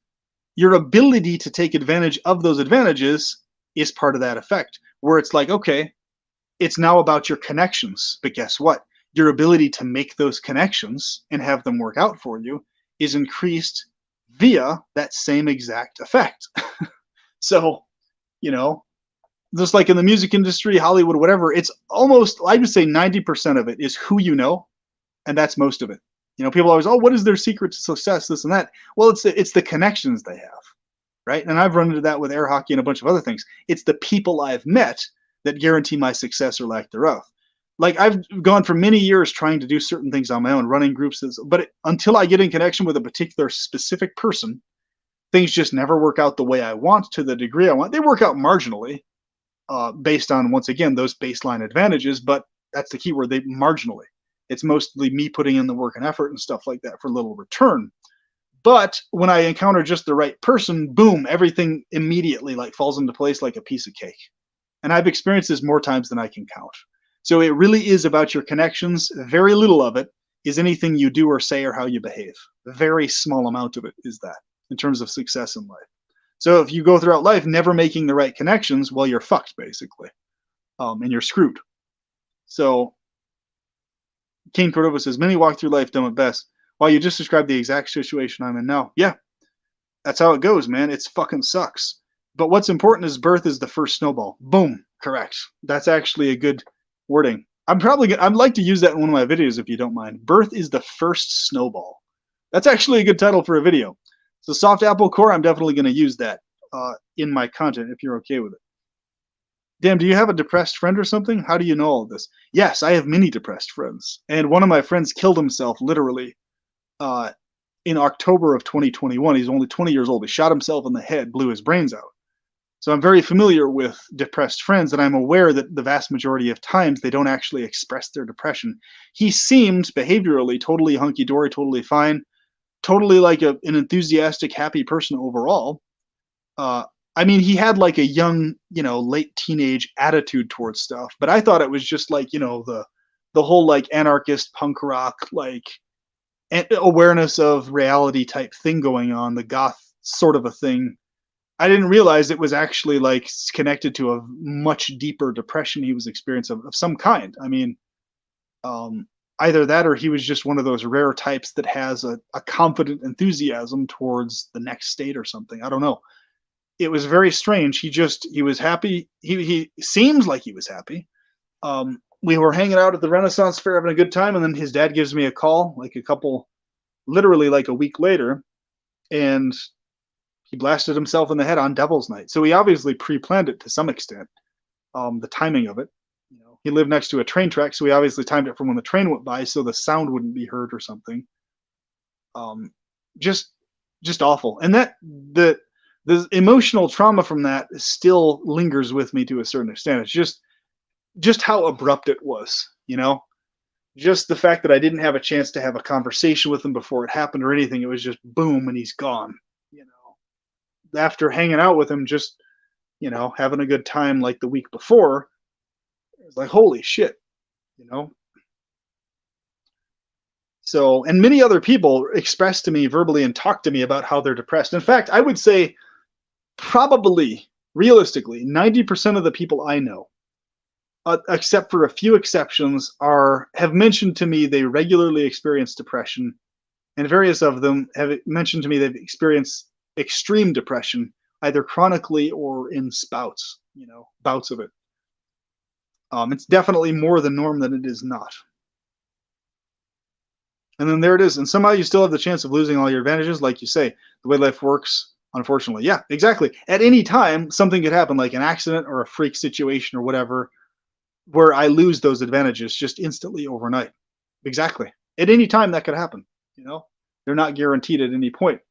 your ability to take advantage of those advantages is part of that effect, where it's like, okay, it's now about your connections. But guess what? Your ability to make those connections and have them work out for you is increased via that same exact effect. So, just like in the music industry, Hollywood, whatever, it's almost, I would say 90% of it is who you know, and that's most of it. People always, oh, what is their secret to success, this and that? Well, it's the connections they have, right? And I've run into that with air hockey and a bunch of other things. It's the people I've met that guarantee my success or lack thereof. Like I've gone for many years trying to do certain things on my own, running groups, but until I get in connection with a particular specific person, things just never work out the way I want to the degree I want. They work out marginally, based on, once again, those baseline advantages, but that's the key word, they marginally. It's mostly me putting in the work and effort and stuff like that for little return. But when I encounter just the right person, boom, everything immediately like falls into place like a piece of cake. And I've experienced this more times than I can count. So it really is about your connections, very little of it, is anything you do or say or how you behave. A very small amount of it is that in terms of success in life. So if you go throughout life never making the right connections, well, you're fucked basically, and you're screwed. So King Cordova says, many walk through life dumb at best. Well, you just described the exact situation I'm in now. Yeah, that's how it goes, man. It's fucking sucks. But what's important is birth is the first snowball. Boom. Correct. That's actually a good wording. I'd like to use that in one of my videos if you don't mind. Birth is the first snowball. That's actually a good title for a video. So soft apple core, I'm definitely going to use that in my content if you're okay with it. Damn, do you have a depressed friend or something? How do you know all of this? Yes, I have many depressed friends. And one of my friends killed himself literally in October of 2021. He's only 20 years old. He shot himself in the head, blew his brains out. So I'm very familiar with depressed friends, and I'm aware that the vast majority of times they don't actually express their depression. He seemed behaviorally totally hunky-dory, totally fine, totally like an enthusiastic, happy person overall. I mean, he had like a young, late teenage attitude towards stuff, but I thought it was just like, the whole like anarchist punk rock, like awareness of reality type thing going on, the goth sort of a thing. I didn't realize it was actually like connected to a much deeper depression he was experiencing of some kind. I mean, either that or he was just one of those rare types that has a confident enthusiasm towards the next state or something. I don't know. It was very strange. He was happy. He seems like he was happy. We were hanging out at the Renaissance Fair having a good time, and then his dad gives me a call literally like a week later, and he blasted himself in the head on Devil's Night. So he obviously pre-planned it to some extent, the timing of it. He lived next to a train track, so he obviously timed it from when the train went by so the sound wouldn't be heard or something. Just awful. And the emotional trauma from that still lingers with me to a certain extent. It's just how abrupt it was, just the fact that I didn't have a chance to have a conversation with him before it happened or anything. It was just boom, and he's gone. After hanging out with him, just having a good time like the week before, it was like, holy shit. So, and many other people expressed to me verbally and talked to me about how they're depressed. In fact, I would say probably realistically 90% of the people I know, except for a few exceptions, have mentioned to me they regularly experience depression, and various of them have mentioned to me they've experienced extreme depression, either chronically or in bouts of it. It's definitely more the norm than it is not. And then there it is. And somehow you still have the chance of losing all your advantages, like you say, the way life works, unfortunately. Yeah, exactly. At any time, something could happen, like an accident or a freak situation or whatever, where I lose those advantages just instantly overnight. Exactly. At any time that could happen. They're not guaranteed at any point.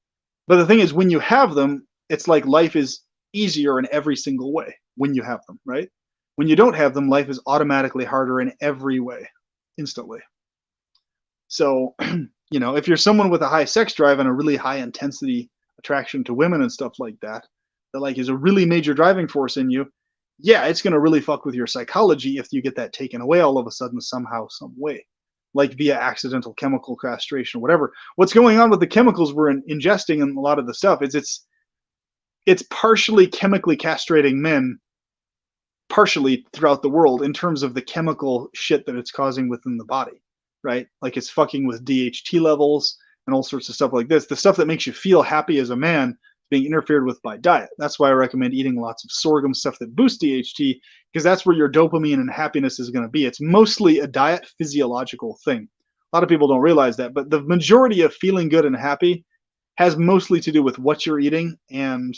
But the thing is, when you have them, it's like life is easier in every single way when you have them, right? When you don't have them, life is automatically harder in every way, instantly. So, if you're someone with a high sex drive and a really high intensity attraction to women and stuff like that, that like is a really major driving force in you, yeah, it's going to really fuck with your psychology if you get that taken away all of a sudden somehow, some way, like via accidental chemical castration or whatever. What's going on with the chemicals we're ingesting and a lot of the stuff is it's partially chemically castrating men partially throughout the world in terms of the chemical shit that it's causing within the body, right? Like it's fucking with DHT levels and all sorts of stuff like this. The stuff that makes you feel happy as a man is being interfered with by diet. That's why I recommend eating lots of sorghum, stuff that boosts DHT, because that's where your dopamine and happiness is going to be. It's mostly a diet physiological thing. A lot of people don't realize that, but the majority of feeling good and happy has mostly to do with what you're eating and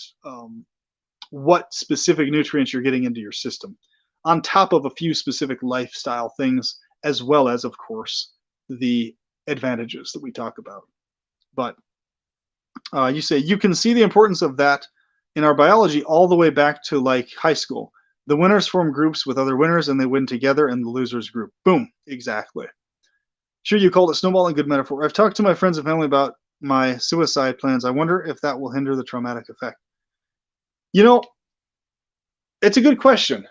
what specific nutrients you're getting into your system, on top of a few specific lifestyle things, as well as, of course, the advantages that we talk about. But you say you can see the importance of that in our biology all the way back to like high school. The winners form groups with other winners and they win together, and the losers group. Boom. Exactly. Sure, you called it snowballing. Good metaphor. I've talked to my friends and family about my suicide plans. I wonder if that will hinder the traumatic effect. It's a good question.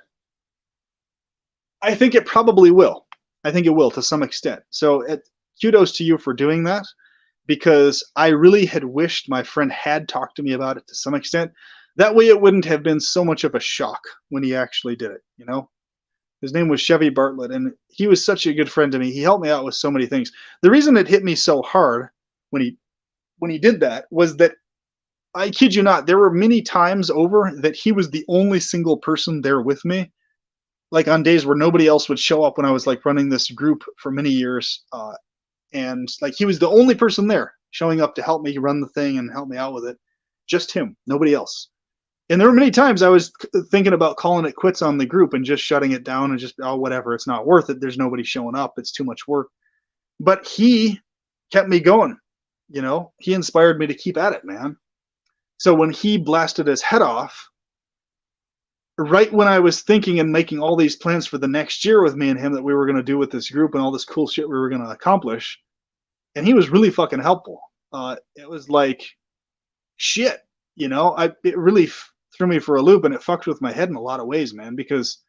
I think it probably will. I think it will to some extent. So kudos to you for doing that, because I really had wished my friend had talked to me about it to some extent. That way it wouldn't have been so much of a shock when he actually did it, you know? His name was Chevy Bartlett, and he was such a good friend to me. He helped me out with so many things. The reason it hit me so hard when he did that was that, I kid you not, there were many times over that he was the only single person there with me. Like on days where nobody else would show up when I was like running this group for many years, and like he was the only person there showing up to help me run the thing and help me out with it. Just him, nobody else. And there were many times I was thinking about calling it quits on the group and just shutting it down and just, oh, whatever, it's not worth it. There's nobody showing up. It's too much work. But he kept me going. You know, he inspired me to keep at it, man. So when he blasted his head off, right when I was thinking and making all these plans for the next year with me and him that we were going to do with this group and all this cool shit we were going to accomplish, and he was really fucking helpful. It was like shit, you know. It really threw me for a loop, and it fucked with my head in a lot of ways, man. Because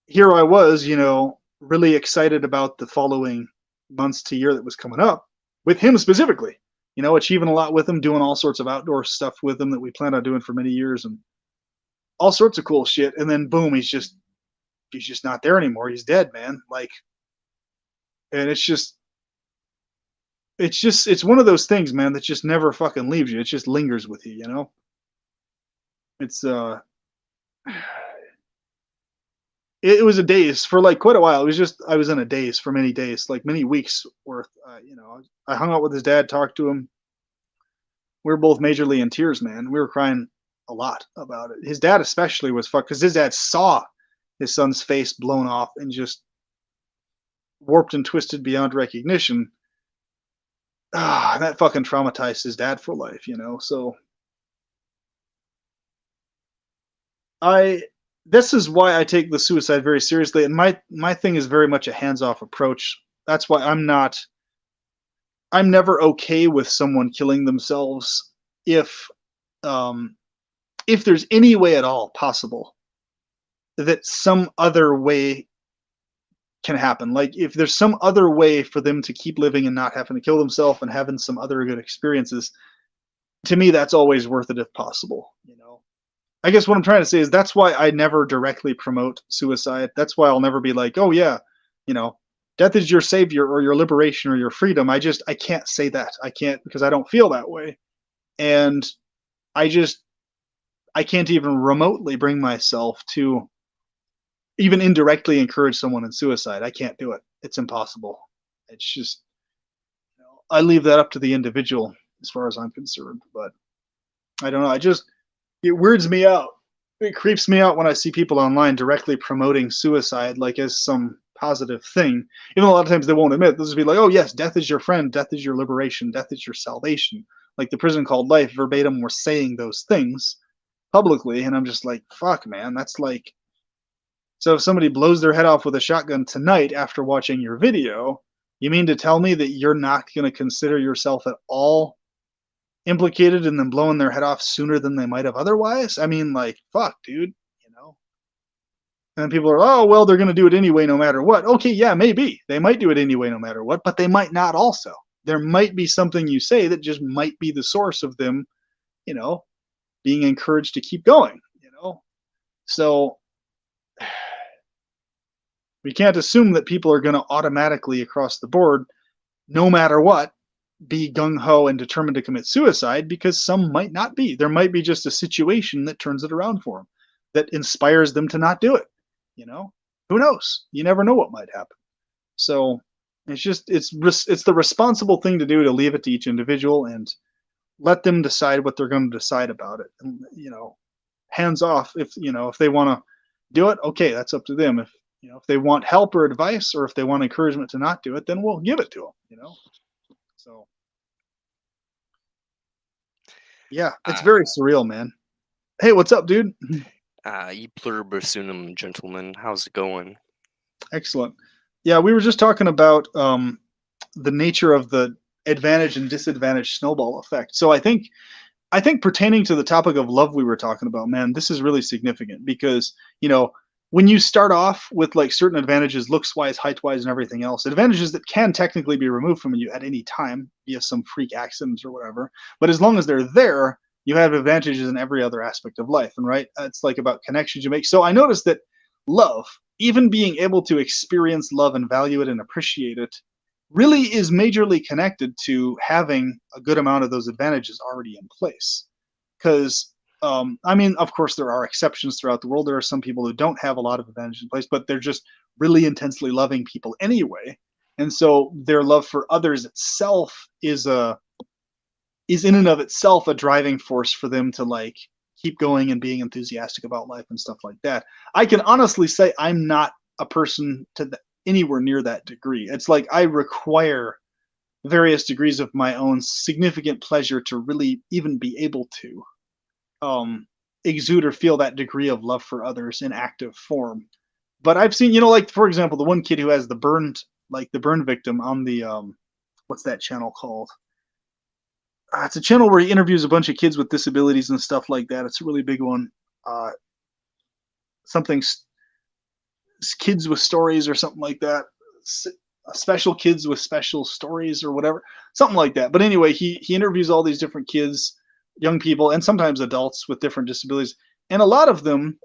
here I was, you know, really excited about the following months to year that was coming up with him specifically. You know, achieving a lot with him, doing all sorts of outdoor stuff with him that we planned on doing for many years, and all sorts of cool shit. And then boom, he's just not there anymore. He's dead, man. Like, and it's one of those things, man, that just never fucking leaves you. It just lingers with you, you know? It's it was a daze for like quite a while. It was just I was in a daze for many days, like many weeks worth. You know, I hung out with his dad, talked to him. We were both majorly in tears, man. We were crying a lot about it. His dad especially was fucked because his dad saw his son's face blown off and just warped and twisted beyond recognition. That fucking traumatized his dad for life, you know. So I this is why I take the suicide very seriously, and my thing is very much a hands-off approach. That's why I'm never okay with someone killing themselves if um if there's any way at all possible that some other way can happen. Like if there's some other way for them to keep living and not having to kill themselves and having some other good experiences, to me that's always worth it if possible, you know. I guess what I'm trying to say is that's why I never directly promote suicide. That's why I'll never be like, "Oh yeah, you know, death is your savior or your liberation or your freedom." I can't say that. I can't because I don't feel that way. And I just I can't even remotely bring myself to even indirectly encourage someone in suicide. I can't do it. It's impossible. It's just, you know, I leave that up to the individual as far as I'm concerned. But I don't know. It weirds me out. It creeps me out when I see people online directly promoting suicide like as some positive thing. Even though a lot of times they won't admit. They'll just be like, "Oh yes, death is your friend. Death is your liberation. Death is your salvation." Like the prison called life verbatim were saying those things publicly, and I'm just like, "Fuck, man, that's like." So if somebody blows their head off with a shotgun tonight after watching your video, you mean to tell me that you're not going to consider yourself at all implicated in them blowing their head off sooner than they might have otherwise? I mean, like, fuck, dude, you know? And then people are, oh, well, they're going to do it anyway, no matter what. Okay, yeah, maybe. They might do it anyway, no matter what, but they might not also. There might be something you say that just might be the source of them, you know, being encouraged to keep going, you know? So we can't assume that people are going to automatically across the board, no matter what, be gung-ho and determined to commit suicide, because some might not be. There might be just a situation that turns it around for them, that inspires them to not do it. You know, who knows? You never know what might happen. So it's the responsible thing to do to leave it to each individual and let them decide what they're going to decide about it. And, you know, hands off. If they want to do it, okay, that's up to them. If they want help or advice, or if they want encouragement to not do it, then we'll give it to them. You know. So yeah, it's Uh, very surreal, man. Hey, what's up, dude? ye pluribus gentlemen. How's it going? Excellent. Yeah, we were just talking about the nature of the advantage and disadvantage snowball effect. So I think pertaining to the topic of love we were talking about, man, this is really significant because, you know, when you start off with like certain advantages, looks wise, height wise, and everything else, advantages that can technically be removed from you at any time via some freak accidents or whatever. But as long as they're there, you have advantages in every other aspect of life. And right, it's like about connections you make. So I noticed that love, even being able to experience love and value it and appreciate it, really is majorly connected to having a good amount of those advantages already in place. Because I mean, of course, there are exceptions throughout the world. There are some people who don't have a lot of advantage in place, but they're just really intensely loving people anyway. And so their love for others itself is in and of itself a driving force for them to like keep going and being enthusiastic about life and stuff like that. I can honestly say I'm not a person anywhere near that degree. It's like I require various degrees of my own significant pleasure to really even be able to um, exude or feel that degree of love for others in active form. But I've seen, like for example, the one kid who has the burn victim on the what's that channel called? It's a channel where he interviews a bunch of kids with disabilities and stuff like that. It's a really big one. Uh, something kids with stories or something like that. Special kids with special stories or whatever, something like that. But anyway, he interviews all these different kids, young people, and sometimes adults with different disabilities, and a lot of them.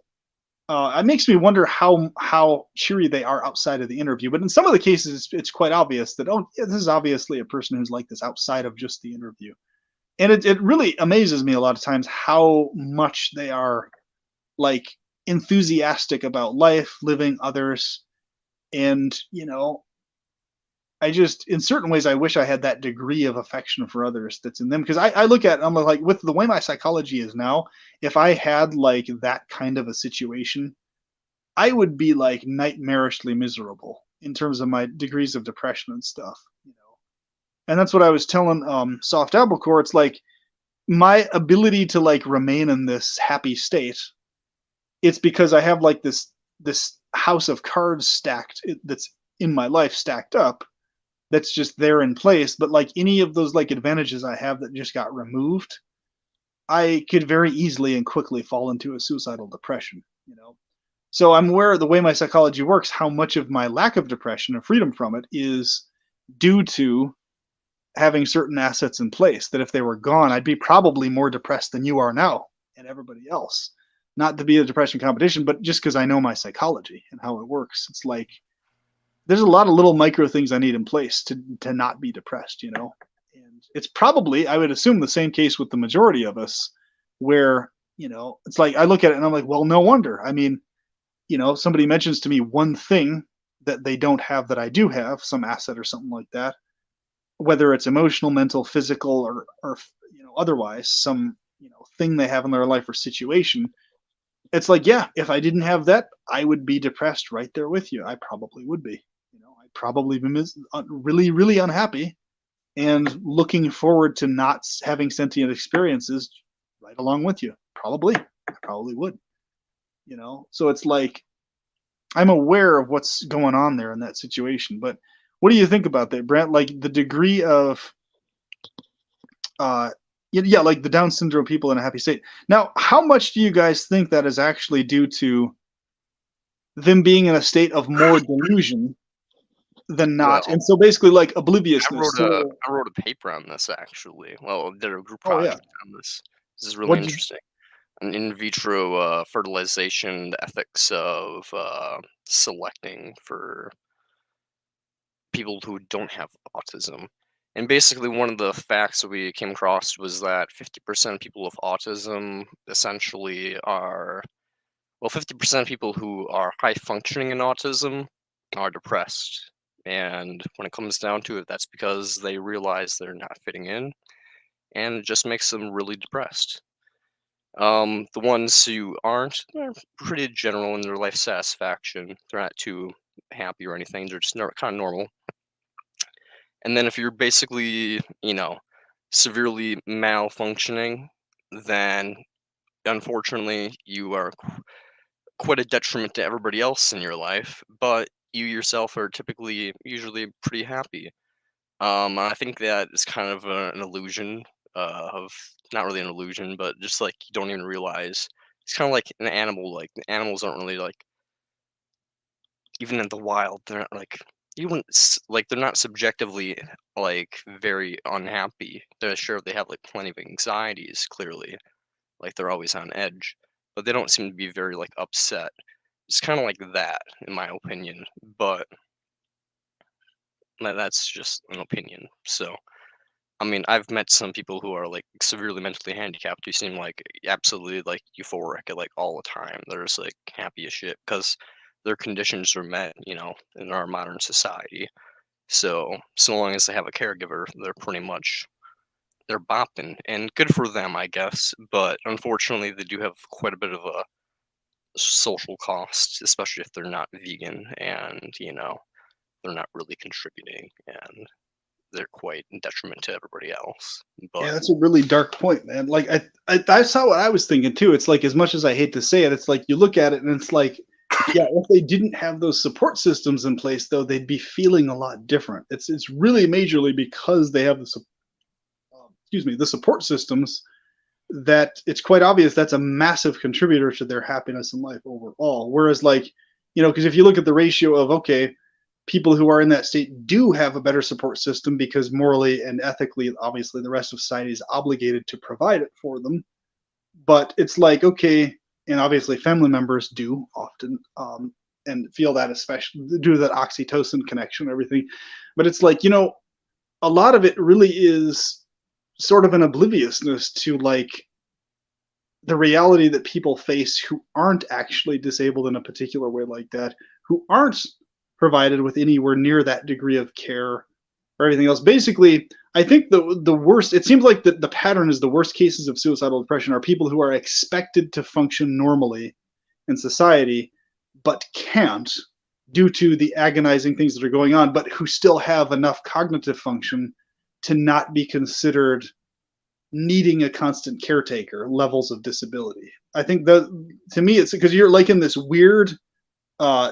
It makes me wonder how cheery they are outside of the interview. But in some of the cases, it's quite obvious that yeah, this is obviously a person who's like this outside of just the interview. And it really amazes me a lot of times how much they are like enthusiastic about life, living, others, and I just, in certain ways, I wish I had that degree of affection for others that's in them. Because I look at it, I'm like, with the way my psychology is now, if I had like that kind of a situation, I would be like nightmarishly miserable in terms of my degrees of depression and stuff. And that's what I was telling Soft Apple Core. It's like my ability to like remain in this happy state. It's because I have like this house of cards that's in my life stacked up that's just there in place. But like any of those like advantages I have that just got removed, I could very easily and quickly fall into a suicidal depression. So I'm aware of the way my psychology works, how much of my lack of depression and freedom from it is due to having certain assets in place that if they were gone, I'd be probably more depressed than you are now and everybody else. Not to be a depression competition, but just because I know my psychology and how it works. It's like there's a lot of little micro things I need in place to not be depressed. And it's probably, I would assume, the same case with the majority of us, where it's like I look at it and I'm like, well, no wonder. I mean, somebody mentions to me one thing that they don't have that I do have, some asset or something like that, whether it's emotional, mental, physical, or otherwise, some thing they have in their life or situation. It's like, yeah, if I didn't have that, I would be depressed right there with you. I probably would be. I'd probably be really, really unhappy and looking forward to not having sentient experiences right along with you. I probably would. So it's like I'm aware of what's going on there in that situation. But what do you think about that, Brent? Like the degree of uh yeah, like the Down syndrome people in a happy state. Now, how much do you guys think that is actually due to them being in a state of more delusion than not? Well, And so basically like I obliviousness. wrote a So I wrote a paper on this actually. Well, did a group oh yeah. project on this. This is really What did you interesting. An in vitro fertilization, the ethics of selecting for people who don't have autism. And basically, one of the facts that we came across was that 50% of people with autism essentially are, well, 50% of people who are high functioning in autism are depressed. And when it comes down to it, that's because they realize they're not fitting in, and it just makes them really depressed. The ones who aren't, they're pretty general in their life satisfaction. They're not too happy or anything. They're just kind of normal. And then if you're basically, severely malfunctioning, then unfortunately you are quite a detriment to everybody else in your life, but you yourself are typically usually pretty happy. I think that is kind of an illusion of, not really an illusion, but just like you don't even realize. It's kind of like an animal. Like animals aren't really like even in the wild, they're not like you wouldn't like they're not subjectively like very unhappy. They're sure they have like plenty of anxieties, clearly, like they're always on edge, but they don't seem to be very like upset. It's kind of like that, in my opinion, but that's just an opinion. So, I mean, I've met some people who are like severely mentally handicapped who seem like absolutely like euphoric like all the time. They're just like happy as shit because their conditions are met, in our modern society. So long as they have a caregiver, they're bopping, and good for them, I guess. But unfortunately, they do have quite a bit of a social cost, especially if they're not vegan and they're not really contributing, and they're quite in detriment to everybody else. Yeah, But that's a really dark point, man. Like I saw what I was thinking too. It's like as much as I hate to say it, it's like you look at it and it's like, yeah, if they didn't have those support systems in place, though, they'd be feeling a lot different. It's really majorly because they have the support systems that it's quite obvious that's a massive contributor to their happiness in life overall. Whereas, like, because if you look at the ratio of okay, people who are in that state do have a better support system because morally and ethically, obviously, the rest of society is obligated to provide it for them. But it's like, okay, and obviously, family members do often and feel that, especially due to that oxytocin connection and everything. But it's like, a lot of it really is sort of an obliviousness to like the reality that people face who aren't actually disabled in a particular way like that, who aren't provided with anywhere near that degree of care or everything else. Basically, I think the worst. It seems like the pattern is the worst cases of suicidal depression are people who are expected to function normally in society, but can't due to the agonizing things that are going on, but who still have enough cognitive function to not be considered needing a constant caretaker levels of disability. I think that to me, it's because you're like in this weird uh,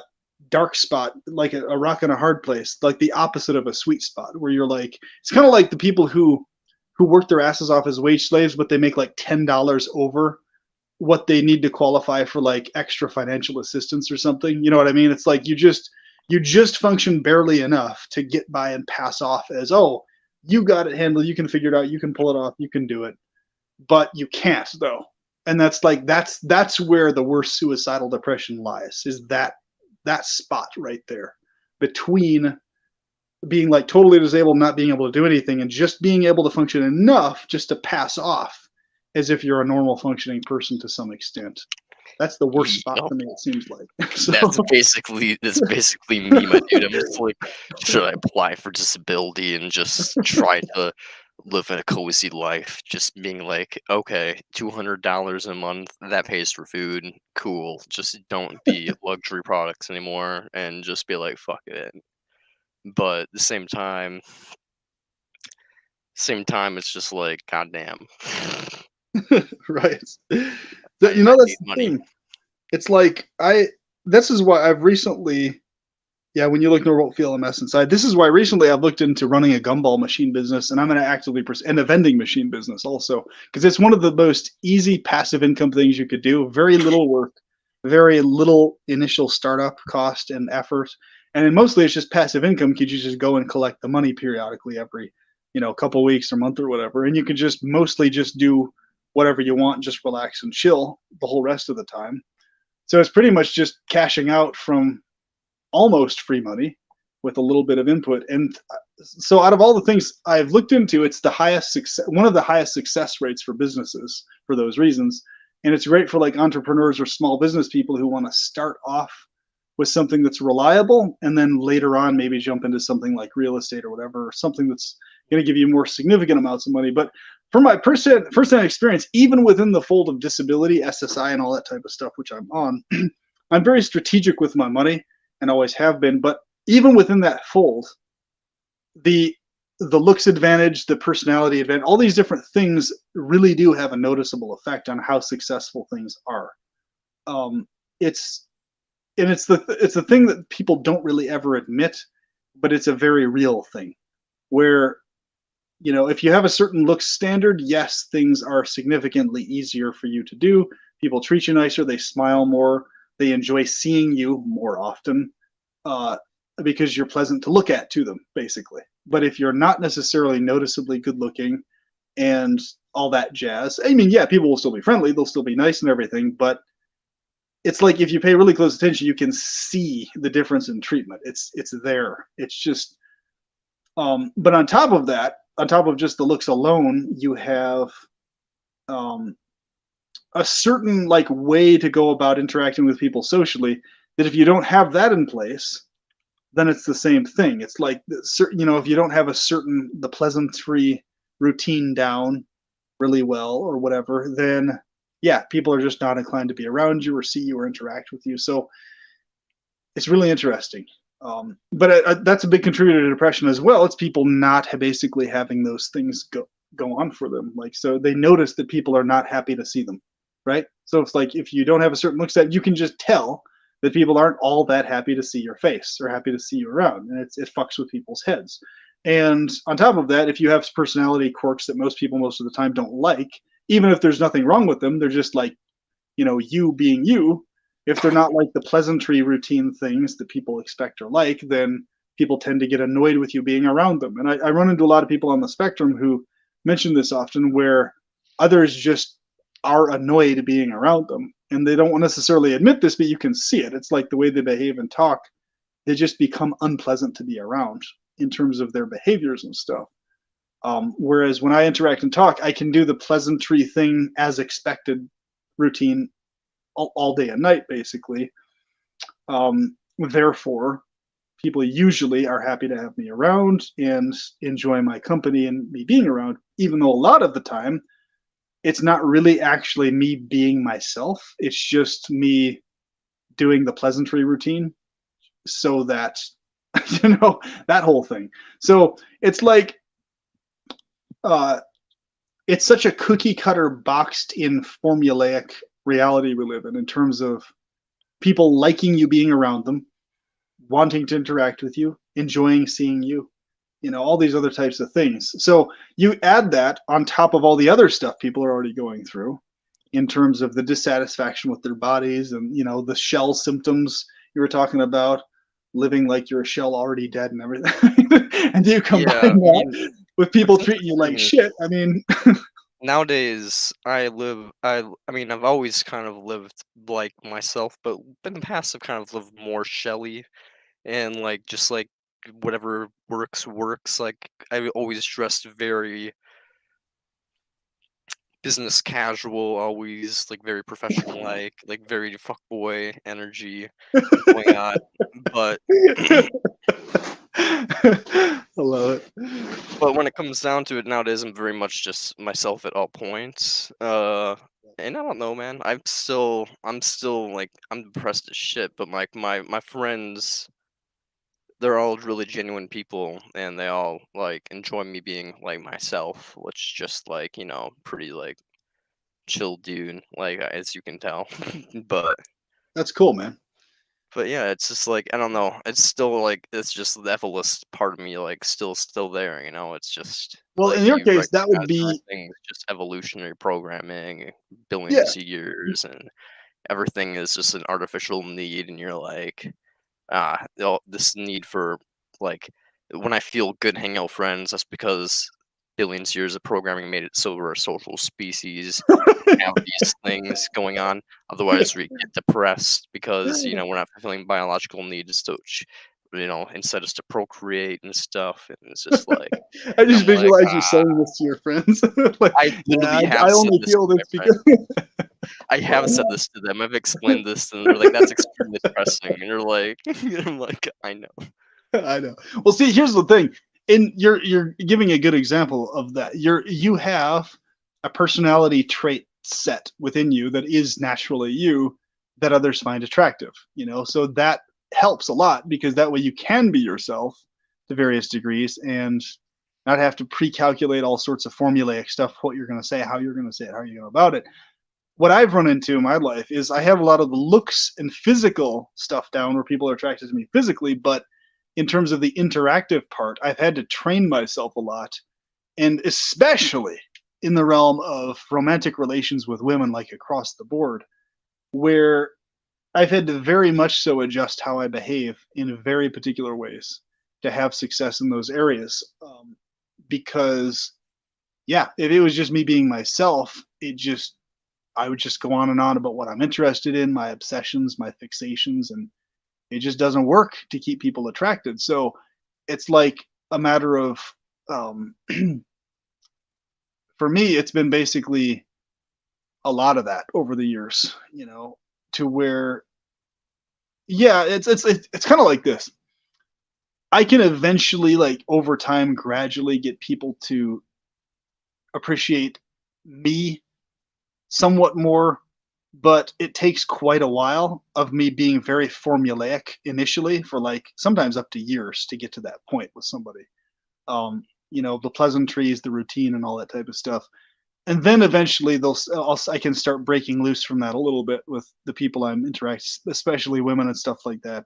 dark spot, like a rock in a hard place, like the opposite of a sweet spot, where you're like, it's kind of like the people who work their asses off as wage slaves, but they make like $10 over what they need to qualify for like extra financial assistance or something. You know what I mean? It's like you just function barely enough to get by and pass off as, oh, you got it handled, you can figure it out, you can pull it off, you can do it, but you can't though. And that's like that's where the worst suicidal depression lies, is that spot right there between being like totally disabled, not being able to do anything, and just being able to function enough just to pass off as if you're a normal functioning person to some extent. That's the worst spot yep, to me, it seems like. So that's basically me, my dude. I'm just like, should I apply for disability and just try to live a cozy life? Just being like, okay, $200 a month, that pays for food, cool. Just don't be luxury products anymore, and just be like, fuck it. But at the same time, it's just like, goddamn, right. I That's need the money. thing. It's like this is why I've recently, yeah, when you look at remote VLMS inside, this is why recently I've looked into running a gumball machine business, and I'm going to actively and a vending machine business also, because it's one of the most easy passive income things you could do. Very little work, very little initial startup cost and effort, and then mostly it's just passive income because you just go and collect the money periodically every, couple weeks or month or whatever, and you can just mostly just do whatever you want, just relax and chill the whole rest of the time. So it's pretty much just cashing out from almost free money with a little bit of input. And so out of all the things I've looked into, it's the highest success, one of the highest success rates for businesses for those reasons. And it's great for like entrepreneurs or small business people who want to start off with something that's reliable and then later on maybe jump into something like real estate or whatever, or something that's going to give you more significant amounts of money. But from my first-hand experience, even within the fold of disability, SSI, and all that type of stuff, which I'm on, I'm very strategic with my money and always have been. But even within that fold, the looks advantage, the personality advantage, all these different things really do have a noticeable effect on how successful things are. It's it's the thing that people don't really ever admit, but it's a very real thing. Where if you have a certain look standard, yes, things are significantly easier for you to do. People treat you nicer, they smile more, they enjoy seeing you more often. uh, because you're pleasant to look at to them, basically. But if you're not necessarily noticeably good looking and all that jazz, I mean, yeah, people will still be friendly, they'll still be nice and everything, but it's like if you pay really close attention, you can see the difference in treatment. It's there. It's just, but on top of that, on top of just the looks alone, you have um, a certain like way to go about interacting with people socially. That if you don't have that in place, then it's the same thing. It's like you know, if you don't have a certain the pleasantry routine down really well or whatever, then yeah, people are just not inclined to be around you or see you or interact with you. So it's really interesting. But that's a big contributor to depression as well. It's people not basically having those things go on for them. Like, so they notice that people are not happy to see them, right? So it's like if you don't have a certain look set, you can just tell that people aren't all that happy to see your face or happy to see you around, and it fucks with people's heads. And on top of that, if you have personality quirks that most people most of the time don't like, even if there's nothing wrong with them, they're just like, you know, you being you. If they're not like the pleasantry routine things that people expect or like, then people tend to get annoyed with you being around them. And I run into a lot of people on the spectrum who mention this often, where others just are annoyed being around them. And they don't necessarily admit this, but you can see it. It's like the way they behave and talk, they just become unpleasant to be around in terms of their behaviors and stuff. Whereas when I interact and talk, I can do the pleasantry thing as expected routine all day and night, basically. Therefore, people usually are happy to have me around and enjoy my company and me being around, even though a lot of the time it's not really actually me being myself. It's just me doing the pleasantry routine so that, you know, that whole thing. So it's like, uh, it's such a cookie cutter boxed in formulaic reality we live in terms of people liking you being around them, wanting to interact with you, enjoying seeing you, you know, all these other types of things. So you add that on top of all the other stuff people are already going through in terms of the dissatisfaction with their bodies and, you know, the shell symptoms you were talking about, living like you're a shell already dead and everything. And you combine Yeah, I mean, that with people what's treating you like interesting is shit. I mean, nowadays I mean, I've always kind of lived like myself, but in the past I've kind of lived more shelly and like just like whatever works works. Like I always dressed very business casual, always like very professional like very fuckboy energy going on. But I love it. but when it comes down to it nowadays, I'm very much just myself at all points. And I don't know, man. I'm still like I'm depressed as shit. But like my friends, they're all really genuine people, and they all like enjoy me being like myself, which just like pretty like chill dude, like as you can tell. but That's cool, man. But yeah, it's just like I don't know. It's still like it's just the evilist part of me, like still there. It's just Well, in like your you case, that would recognize be, everything is just evolutionary programming, yeah. billions of years, and everything is just an artificial need. And you're like, this need for like when I feel good hanging out with friends, that's because billions of years of programming made it so we're a social species have these things going on. Otherwise, we get depressed because we're not fulfilling biological needs to, instead is to procreate and stuff. And it's just like I just I'm like, visualize you saying this to your friends. Like, I yeah, literally I have said only this feel to this my because friends. I have said this to them. I've explained this, and they're like, "That's extremely depressing." And you're like, I'm like, I know. I know. Well, see, here's the thing. In you're giving a good example of that. You have a personality trait set within you that is naturally you that others find attractive, you know. So that helps a lot because that way you can be yourself to various degrees and not have to pre-calculate all sorts of formulaic stuff, what you're going to say, how you're going to say it, how you're going about it. What I've run into in my life is I have a lot of the looks and physical stuff down where people are attracted to me physically, but in terms of the interactive part, I've had to train myself a lot, and especially in the realm of romantic relations with women, like across the board, where I've had to very much so adjust how I behave in very particular ways to have success in those areas. Because yeah, if it was just me being myself, I would just go on and on about what I'm interested in, my obsessions, my fixations, and it just doesn't work to keep people attracted. So it's like a matter of, um, for me, it's been basically a lot of that over the years, to where, yeah, it's kind of like this. I can eventually, like over time, gradually get people to appreciate me somewhat more, but it takes quite a while of me being very formulaic initially for like sometimes up to years to get to that point with somebody. The pleasantries, the routine, and all that type of stuff. And then eventually I can start breaking loose from that a little bit with the people I'm interacting, especially women and stuff like that,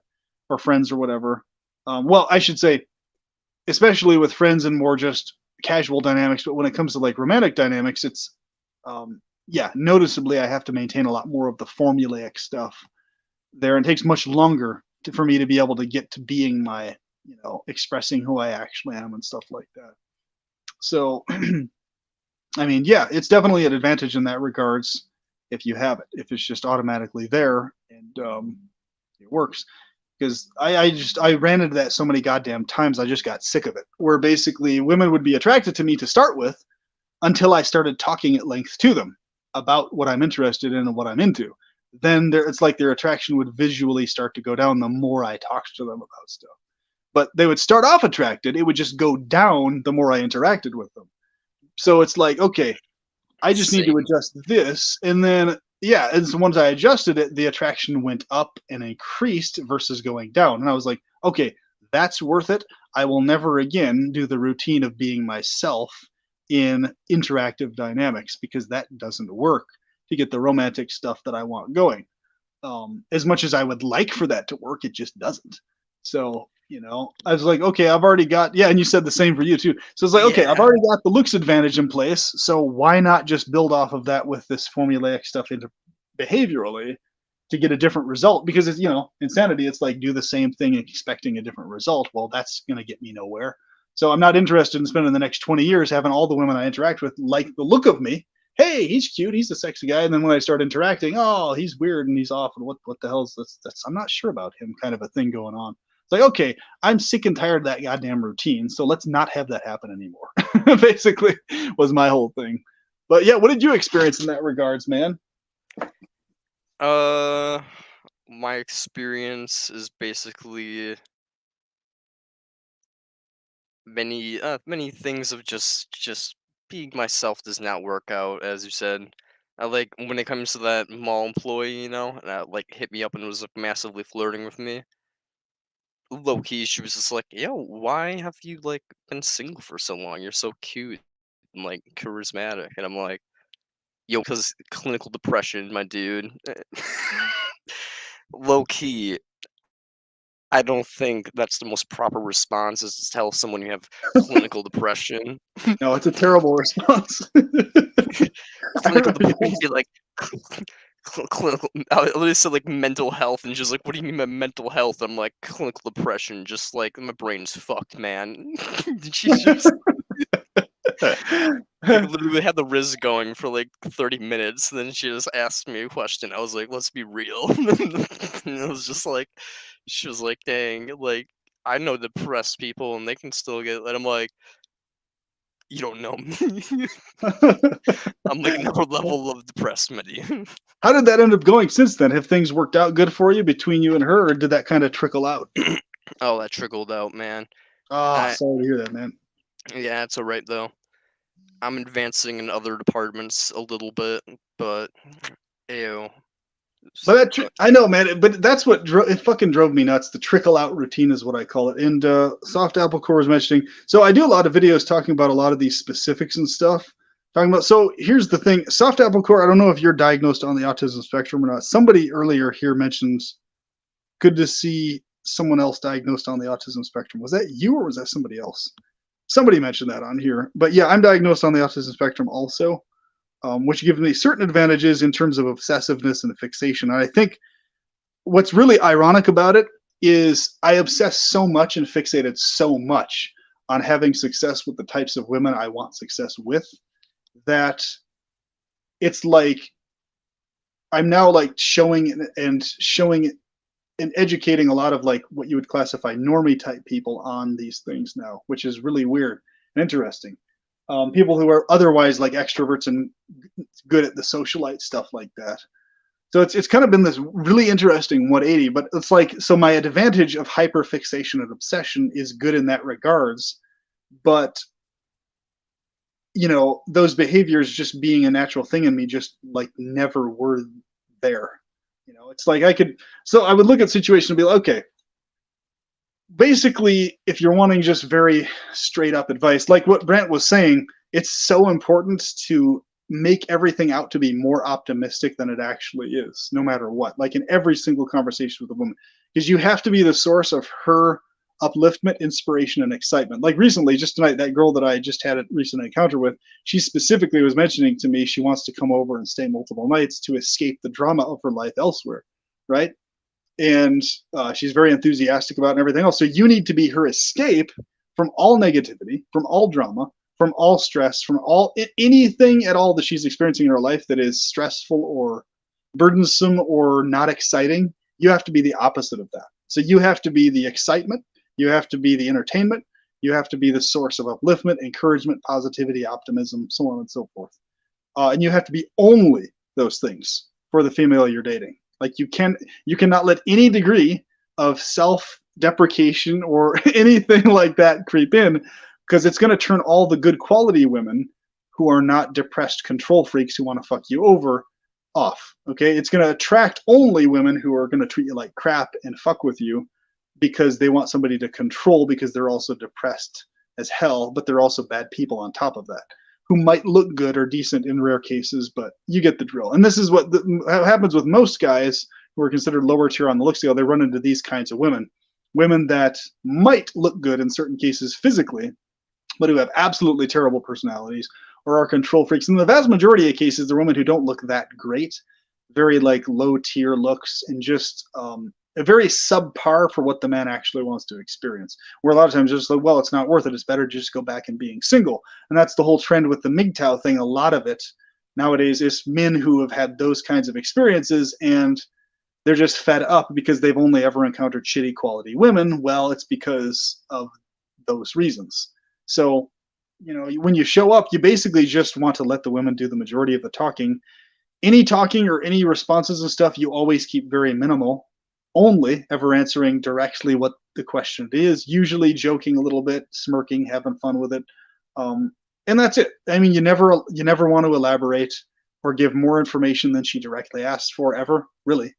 or friends or whatever. Well, I should say, especially with friends and more just casual dynamics. But when it comes to like romantic dynamics, it's yeah, noticeably I have to maintain a lot more of the formulaic stuff there, and it takes much longer for me to be able to get to being my, expressing who I actually am and stuff like that. So, I mean, yeah, it's definitely an advantage in that regards if you have it. If it's just automatically there and it works. Because I ran into that so many goddamn times, I just got sick of it. Where basically women would be attracted to me to start with until I started talking at length to them about what I'm interested in and what I'm into. Then it's like their attraction would visually start to go down the more I talked to them about stuff. But they would start off attracted, it would just go down the more I interacted with them. So it's like, okay, I just need to Same. adjust this. And then, yeah, and so once I adjusted it, the attraction went up and increased versus going down. And I was like, okay, that's worth it. I will never again do the routine of being myself in interactive dynamics because that doesn't work to get the romantic stuff that I want going. As much as I would like for that to work, it just doesn't. So, I was like, okay, I've already got, yeah, and you said the same for you too. So it's like, okay, I've Yeah. already got the looks advantage in place. So why not just build off of that with this formulaic stuff into behaviorally to get a different result? Because it's, insanity, it's like do the same thing expecting a different result. Well, that's going to get me nowhere. So I'm not interested in spending the next 20 years having all the women I interact with like the look of me. Hey, he's cute, he's a sexy guy. And then when I start interacting, oh, he's weird and he's off. And what the hell's that's I'm not sure about him kind of a thing going on. It's like, okay, I'm sick and tired of that goddamn routine. So let's not have that happen anymore. Basically, was my whole thing. But yeah, what did you experience in that regards, man? Uh, my experience is basically many things of just being myself does not work out, as you said. I like when it comes to that mall employee, and like hit me up and was like massively flirting with me. Low key, she was just like, "Yo, why have you like been single for so long? You're so cute and like charismatic." And I'm like, "Yo, because clinical depression, my dude." Low key, I don't think that's the most proper response is to tell someone you have clinical depression. No, it's a terrible response. Clinical depression, be like, clinical. I literally said like mental health, and she's like, "What do you mean by mental health?" I'm like, "Clinical depression, just like my brain's fucked, man." She's just like literally had the Riz going for like 30 minutes, and then she just asked me a question. I was like, "Let's be real," and it was just like, she was like, "Dang, like I know depressed people, and they can still get." And I'm like, "You don't know me." I'm like another level of depressed, Medi. How did that end up going since then? Have things worked out good for you between you and her, or did that kind of trickle out? Oh, that trickled out, man. Ah, I sorry to hear that, man. Yeah, it's alright though. I'm advancing in other departments a little bit, but ew. But But I know, man. But that's what it fucking drove me nuts. The trickle out routine is what I call it. And Soft Apple Core was mentioning. So I do a lot of videos talking about a lot of these specifics and stuff. Talking about. So here's the thing. Soft Apple Core. I don't know if you're diagnosed on the autism spectrum or not. Somebody earlier here mentions good to see someone else diagnosed on the autism spectrum. Was that you or was that somebody else? Somebody mentioned that on here. But yeah, I'm diagnosed on the autism spectrum also, which gives me certain advantages in terms of obsessiveness and fixation. And I think what's really ironic about it is I obsess so much and fixated so much on having success with the types of women I want success with that it's like I'm now like showing and educating a lot of like what you would classify normie type people on these things now, which is really weird and interesting. People who are otherwise like extroverts and good at the socialite stuff like that. So it's kind of been this really interesting 180, but it's like so my advantage of hyperfixation and obsession is good in that regards, but those behaviors just being a natural thing in me just like never were there. It's like I would look at situations and be like, okay, basically, if you're wanting just very straight up advice, like what Brant was saying, it's so important to make everything out to be more optimistic than it actually is, no matter what. Like in every single conversation with a woman, because you have to be the source of her upliftment, inspiration, and excitement. Like recently, just tonight, that girl that I just had a recent encounter with, she specifically was mentioning to me she wants to come over and stay multiple nights to escape the drama of her life elsewhere, right? And she's very enthusiastic about it and everything else. So you need to be her escape from all negativity, from all drama, from all stress, from all anything at all that she's experiencing in her life that is stressful or burdensome or not exciting. You have to be the opposite of that. So you have to be the excitement, you have to be the entertainment, you have to be the source of upliftment, encouragement, positivity, optimism, so on and so forth. And you have to be only those things for the female you're dating. Like you cannot let any degree of self-deprecation or anything like that creep in, because it's going to turn all the good quality women who are not depressed control freaks who want to fuck you over off. Okay, it's going to attract only women who are going to treat you like crap and fuck with you because they want somebody to control, because they're also depressed as hell, but they're also bad people on top of that, who might look good or decent in rare cases, but you get the drill. And this is what happens with most guys who are considered lower tier on the look scale. They run into these kinds of women that might look good in certain cases physically, but who have absolutely terrible personalities or are control freaks. In the vast majority of cases, they're women who don't look that great, very like low tier looks, and just a very subpar for what the man actually wants to experience. Where a lot of times it's just like, well, it's not worth it. It's better to just go back and being single. And that's the whole trend with the MGTOW thing. A lot of it nowadays is men who have had those kinds of experiences and they're just fed up because they've only ever encountered shitty quality women. Well, it's because of those reasons. So, when you show up, you basically just want to let the women do the majority of the talking. Any talking or any responses and stuff, you always keep very minimal, only ever answering directly what the question is, usually joking a little bit, smirking, having fun with it. And that's it. I mean, you never want to elaborate or give more information than she directly asked for, ever, really.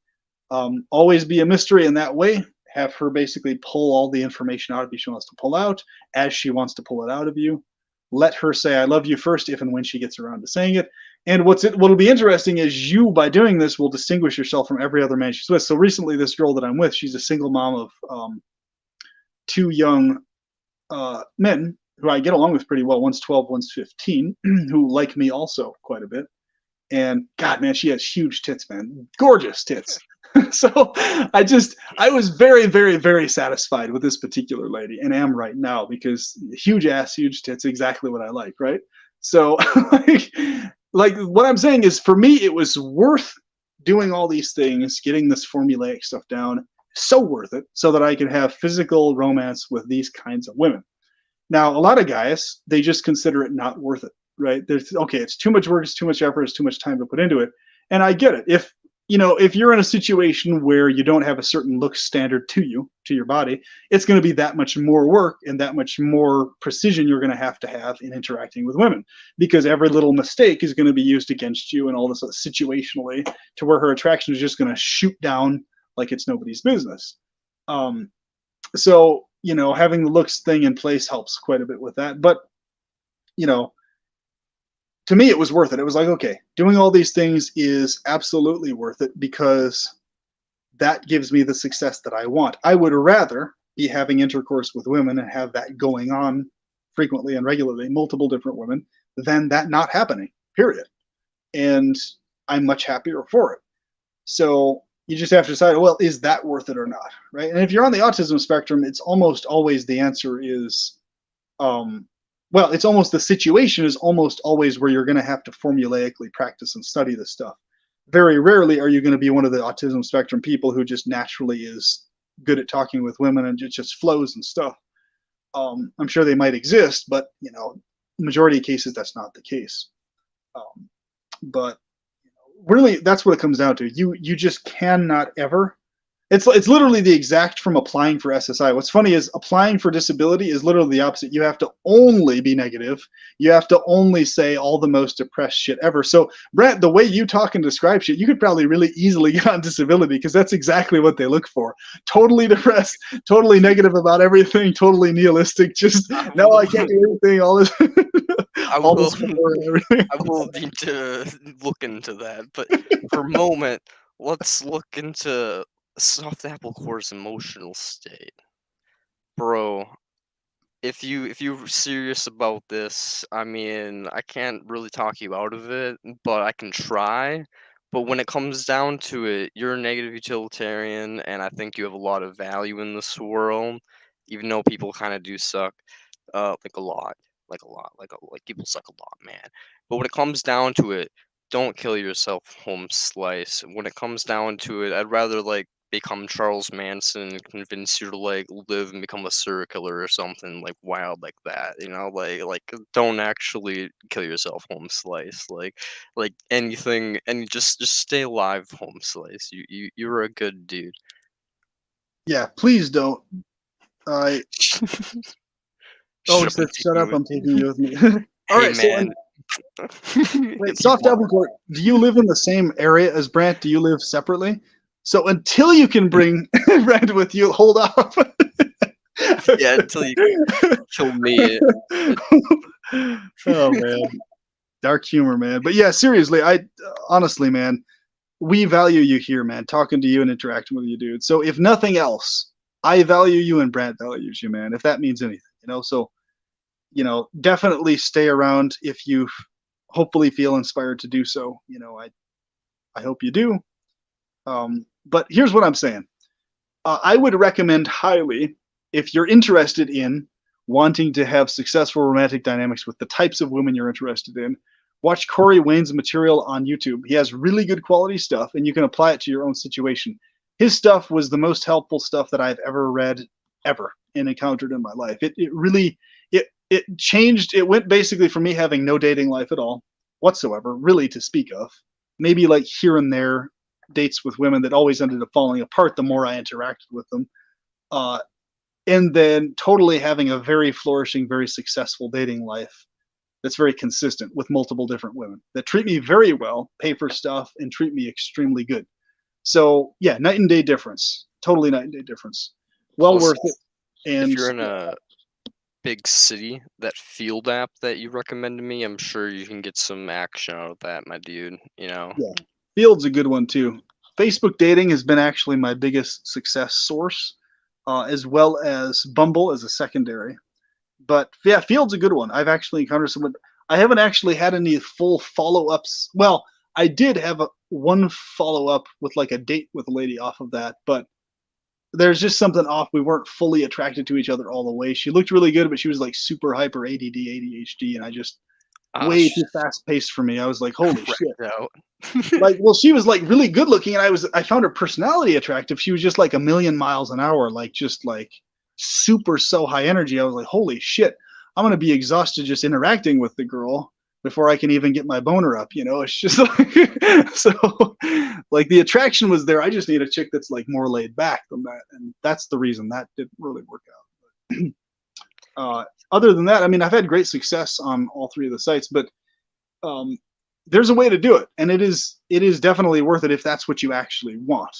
Always be a mystery in that way. Have her basically pull all the information out of you she wants to pull out as she wants to pull it out of you. Let her say, I love you first, if and when she gets around to saying it. And what'll be interesting is you, by doing this, will distinguish yourself from every other man she's with. So recently, this girl that I'm with, she's a single mom of two young men who I get along with pretty well. One's 12, one's 15, who like me also quite a bit. And God, man, she has huge tits, man. Gorgeous tits. So I was very, very, very satisfied with this particular lady, and am right now, because huge ass, huge tits, exactly what I like, right? So like what I'm saying is, for me, it was worth doing all these things, getting this formulaic stuff down, so worth it, so that I could have physical romance with these kinds of women. Now, a lot of guys, they just consider it not worth it, right? Okay, it's too much work, it's too much effort, it's too much time to put into it. And I get it. If you're in a situation where you don't have a certain look standard to your body, it's going to be that much more work and that much more precision you're going to have in interacting with women, because every little mistake is going to be used against you and all this situationally, to where her attraction is just going to shoot down like it's nobody's business. So, having the looks thing in place helps quite a bit with that. But, to me, it was worth it. It was like, okay, doing all these things is absolutely worth it, because that gives me the success that I want. I would rather be having intercourse with women and have that going on frequently and regularly, multiple different women, than that not happening, period. And I'm much happier for it. So, You just have to decide, well, is that worth it or not, right? And if you're on the autism spectrum, it's almost always the answer is, um, well, it's almost the situation is almost always where you're going to have to formulaically practice and study this stuff. Very rarely are you going to be one of the autism spectrum people who just naturally is good at talking with women and it just flows and stuff. I'm sure they might exist, but majority of cases that's not the case. But really, that's what it comes down to. You just cannot ever. It's literally the exact from applying for SSI. What's funny is applying for disability is literally the opposite. You have to only be negative. You have to only say all the most depressed shit ever. So, Brent, the way you talk and describe shit, you could probably really easily get on disability because that's exactly what they look for. Totally depressed, totally negative about everything, totally nihilistic. Just no, I can't do anything. All this, I all will. this and everything. I will need to look into that. But for a moment, let's look into soft apple core's emotional state, bro. If you're serious about this, I mean, I can't really talk you out of it, but I can try. But when it comes down to it, you're a negative utilitarian, and I think you have a lot of value in this world, even though people kind of do suck, like a lot, like people suck a lot, man. But when it comes down to it, don't kill yourself, home slice. When it comes down to it, I'd rather like become Charles Manson and convince you to like live and become a serial killer or something like wild like that. Like don't actually kill yourself, home slice. Like anything, and just stay alive, home slice. You're a good dude. Yeah, please don't. I Oh, he Shut up! I'm said, "Shut taking you up! with I'm me. taking you with me." All Hey right. So, man, wait, if you soft want. apple core. Do you live in the same area as Brant? Do you live separately? So until you can bring Brant with you, hold off. Yeah, until you kill me. Oh man, dark humor, man. But yeah, seriously, I honestly, man, we value you here, man. Talking to you and interacting with you, dude. So if nothing else, I value you and Brant values you, man. If that means anything. So definitely stay around if you hopefully feel inspired to do so. I hope you do. But here's what I'm saying. I would recommend highly if you're interested in wanting to have successful romantic dynamics with the types of women you're interested in. Watch Corey Wayne's material on YouTube. He has really good quality stuff, and you can apply it to your own situation. His stuff was the most helpful stuff that I've ever read, ever, and encountered in my life. It really it changed. It went basically from me having no dating life at all whatsoever, really to speak of. Maybe like here and there dates with women that always ended up falling apart the more I interacted with them. Uh, and then totally having a very flourishing, very successful dating life that's very consistent with multiple different women that treat me very well, pay for stuff, and treat me extremely good. So yeah, night and day difference. Totally night and day difference. Well Plus, worth it. if And you're in a big city, that field app that you recommended me, I'm sure you can get some action out of that, my dude. yeah, Field's a good one too. Facebook dating has been actually my biggest success source, as well as Bumble as a secondary. But yeah, Field's a good one. I've actually encountered someone. I haven't actually had any full follow ups. Well, I did have one follow up with like a date with a lady off of that, but there's just something off. We weren't fully attracted to each other all the way. She looked really good, but she was like super hyper ADD, ADHD, and I just Ah, way too fast paced for me. I was like, holy shit. cracked out. Like, well, she was like really good looking, and I found her personality attractive. She was just like a million miles an hour, like just like super so high energy. I was like, holy shit, I'm gonna be exhausted just interacting with the girl before I can even get my boner up. It's just like so like the attraction was there. I just need a chick that's like more laid back than that, and that's the reason that didn't really work out. Other than that, I mean, I've had great success on all three of the sites, but um, there's a way to do it, and it is definitely worth it if that's what you actually want.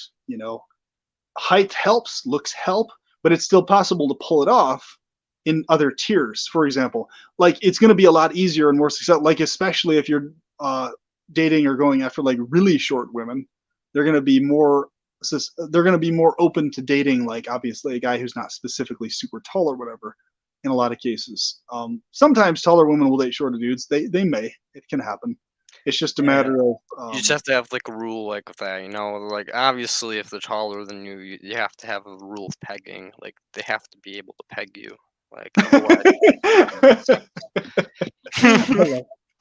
Height helps, looks help, but it's still possible to pull it off in other tiers. For example, like it's going to be a lot easier and more successful. Like especially if you're dating or going after like really short women, they're going to be more they're going to be more open to dating like obviously a guy who's not specifically super tall or whatever. In a lot of cases, sometimes taller women will date shorter dudes. They may, it can happen. It's just a Yeah. matter of You just have to have, like, a rule like that, you know? Like, obviously, if they're taller than you, you have to have a rule of pegging, like, they have to be able to peg you, like,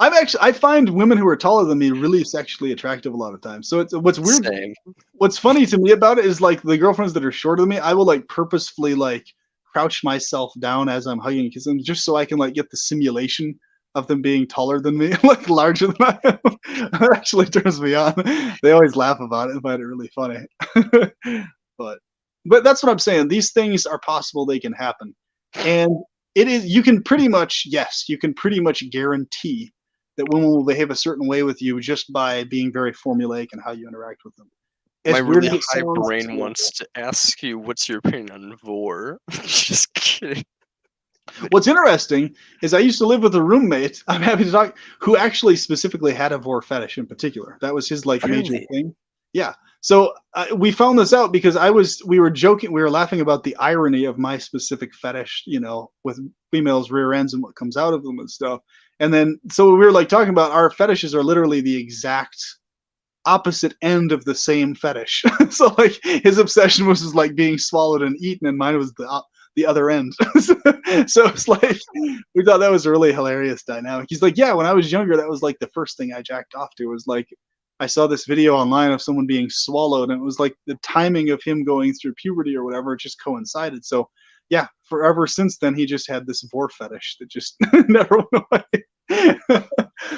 otherwise I find women who are taller than me really sexually attractive a lot of times. So it's what's weird. Same. What's funny to me about it is like the girlfriends that are shorter than me, I will like purposefully like crouch myself down as I'm hugging kiss them just so I can like get the simulation of them being taller than me, like larger than I am. That actually turns me on. They always laugh about it and find it really funny. but but that's what I'm saying. These things are possible, they can happen. And it is you can pretty much yes, you can pretty much guarantee that women will behave a certain way with you just by being very formulaic in how you interact with them. My As weird really as it high sounds, it's brain really wants cool. to ask you what's your opinion on vor. Just kidding. What's interesting is I used to live with a roommate. I'm happy to talk who actually specifically had a vor fetish in particular. That was his like major Really? thing. Yeah. So we found this out because we were joking, we were laughing about the irony of my specific fetish, you know, with females' rear ends and what comes out of them and stuff. And then so we were like talking about our fetishes are literally the exact opposite end of the same fetish. So like his obsession was just like being swallowed and eaten, and mine was the other end. So it's like we thought that was a really hilarious dynamic. He's like, yeah, when I was younger, that was like the first thing I jacked off to was like I saw this video online of someone being swallowed, and it was like the timing of him going through puberty or whatever, it just coincided. So yeah, forever since then, he just had this vor fetish that just never went away. I,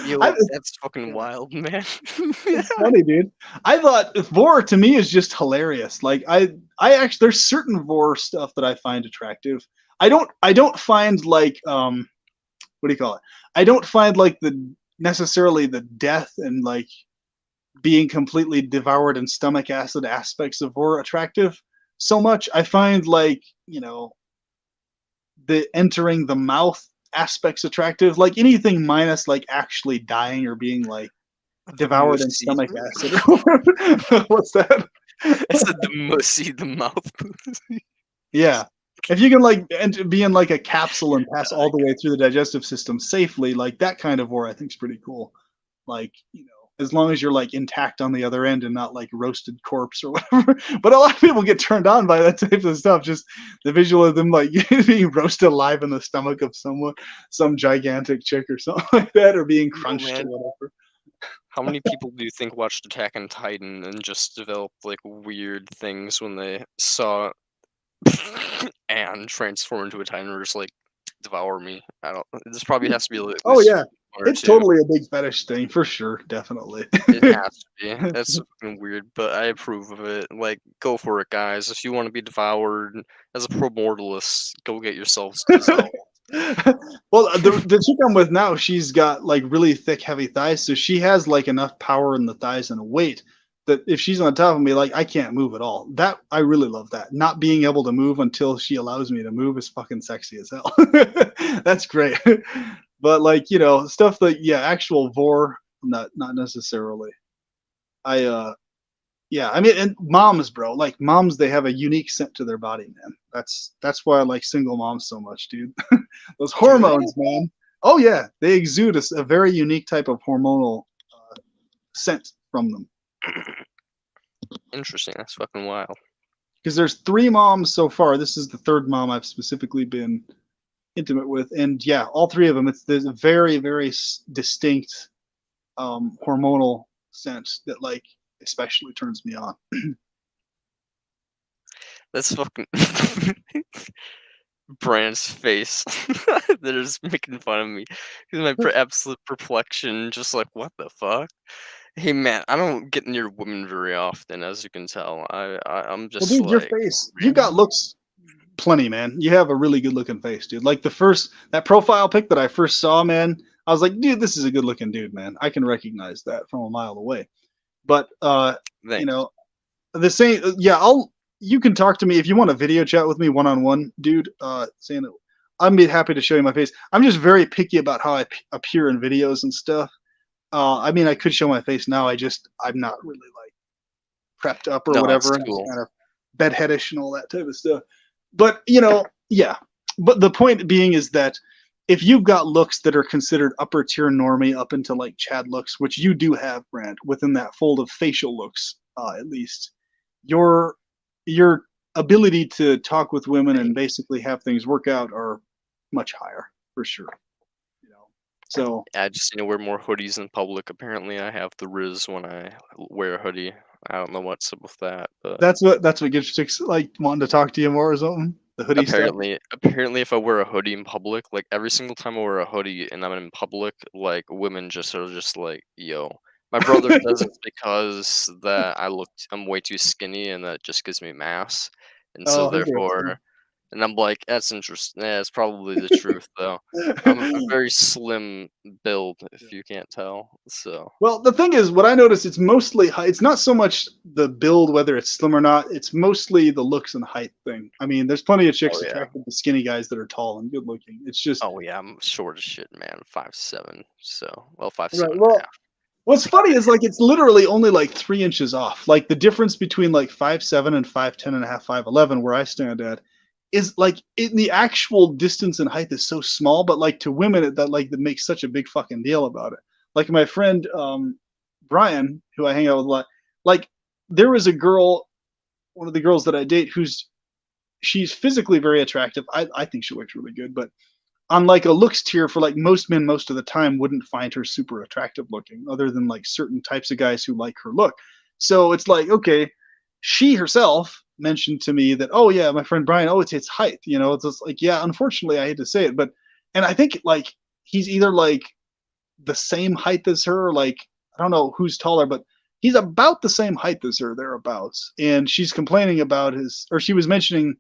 Yo, that's fucking wild, man. it's funny, dude. I thought vor to me is just hilarious. Like I actually there's certain vor stuff that I find attractive. I don't find like what do you call it? I don't find like the necessarily the death and like being completely devoured in stomach acid aspects of vor attractive so much. I find like, you know, the entering the mouth aspects attractive. Like anything minus like actually dying or being like The devoured in mussy. stomach acid. What's that? I said the mussy, the mouth. Yeah. If you can like be in like a capsule and pass all the way through the digestive system safely, like that kind of war I think is pretty cool. Like, you know, as long as you're like intact on the other end and not like roasted corpse or whatever. But a lot of people get turned on by that type of stuff. Just the visual of them like being roasted alive in the stomach of someone, some gigantic chick or something like that, or being Yo, crunched or man, whatever. how many people do you think watched Attack on Titan and just developed like weird things when they saw and transform into a titan or just like devour me? I don't. This probably has to be at Oh least yeah. one or It's two. totally a big fetish thing for sure, definitely. It has to be. That's fucking weird, but I approve of it. Like, go for it, guys. If you want to be devoured as a pro-mortalist, go get yourselves dissolved. Well, the chick I'm with now, she's got like really thick, heavy thighs, so she has like enough power in the thighs and weight that if she's on top of me, like I can't move at all. That I really love that. Not being able to move until she allows me to move is fucking sexy as hell. That's great. But like, you know, stuff that yeah, actual vor, not necessarily. I Yeah, I mean, and moms, bro, like moms, they have a unique scent to their body, man. That's why I like single moms so much, dude. Those Do they? hormones, man. Oh yeah, they exude a very unique type of hormonal scent from them. Interesting. That's fucking wild. Because there's three moms so far. This is the third mom I've specifically been intimate with, and yeah, all three of them. There's a very distinct hormonal scent that like especially turns me on. That's fucking Brand's face. They're just making fun of me. Because my absolute perplexion, just like, what the fuck? Hey man, I don't get near women very often, as you can tell. I'm Well, just dude, your like, face, you got really? looks plenty, man. You have a really good looking face, dude. Like the first that profile pic that I first saw, man, I was like, dude, this is a good looking dude, man. I can recognize that from a mile away. But you Thanks. know, the same yeah, I'll you can talk to me if you want a video chat with me one on one, dude. Saying it, I'd be happy to show you my face. I'm just very picky about how I appear in videos and stuff. I mean, I could show my face now. I'm not really like prepped up or No, that's whatever, and just cool. kind of bedheadish and all that type of stuff. But you know, yeah. But the point being is that if you've got looks that are considered upper tier normie up into like Chad looks, which you do have, Brand, within that fold of facial looks, at least, your your ability to talk with women and Thank basically have things work out are much higher for sure. You know, so I just need to wear more hoodies in public. Apparently, I have the riz when I wear a hoodie. I don't know what's up with that, but that's what gets chicks like wanting to talk to you more or something. The hoodie stuff. apparently, if I wear a hoodie in public, like every single time I wear a hoodie and I'm in public, like women just are just like, "Yo." My brother says it's because that I'm way too skinny and that just gives me mass, and so Oh, interesting. therefore, and I'm like, that's interesting. Yeah, it's probably the truth though. I'm a very slim build, if you can't tell. So, Well, the thing is, what I notice, it's mostly height. It's not so much the build, whether it's slim or not. It's mostly the looks and height thing. I mean, there's plenty of oh chicks yeah, attracted to skinny guys that are tall and good looking. It's just oh yeah, I'm short as shit, man. 5'7", so well, five right. seven and a Well, half. what's funny is like it's literally only like 3 inches off. Like the difference between like 5'7" and 5'10" and a half, 5'11", where I stand at, is like in the actual distance and height is so small, but like to women that makes such a big fucking deal about it. Like my friend Brian, who I hang out with a lot, like there was a girl, one of the girls that I date, she's physically very attractive. I think she looks really good, but on like a looks tier for like most men most of the time wouldn't find her super attractive looking other than like certain types of guys who like her look. So it's like, okay, she herself mentioned to me that, oh yeah, my friend Brian, oh it's height, it's just like, yeah, unfortunately I hate to say it, but and I think like he's either like the same height as her, like I don't know who's taller, but he's about the same height as her, thereabouts. And she's complaining about she was mentioning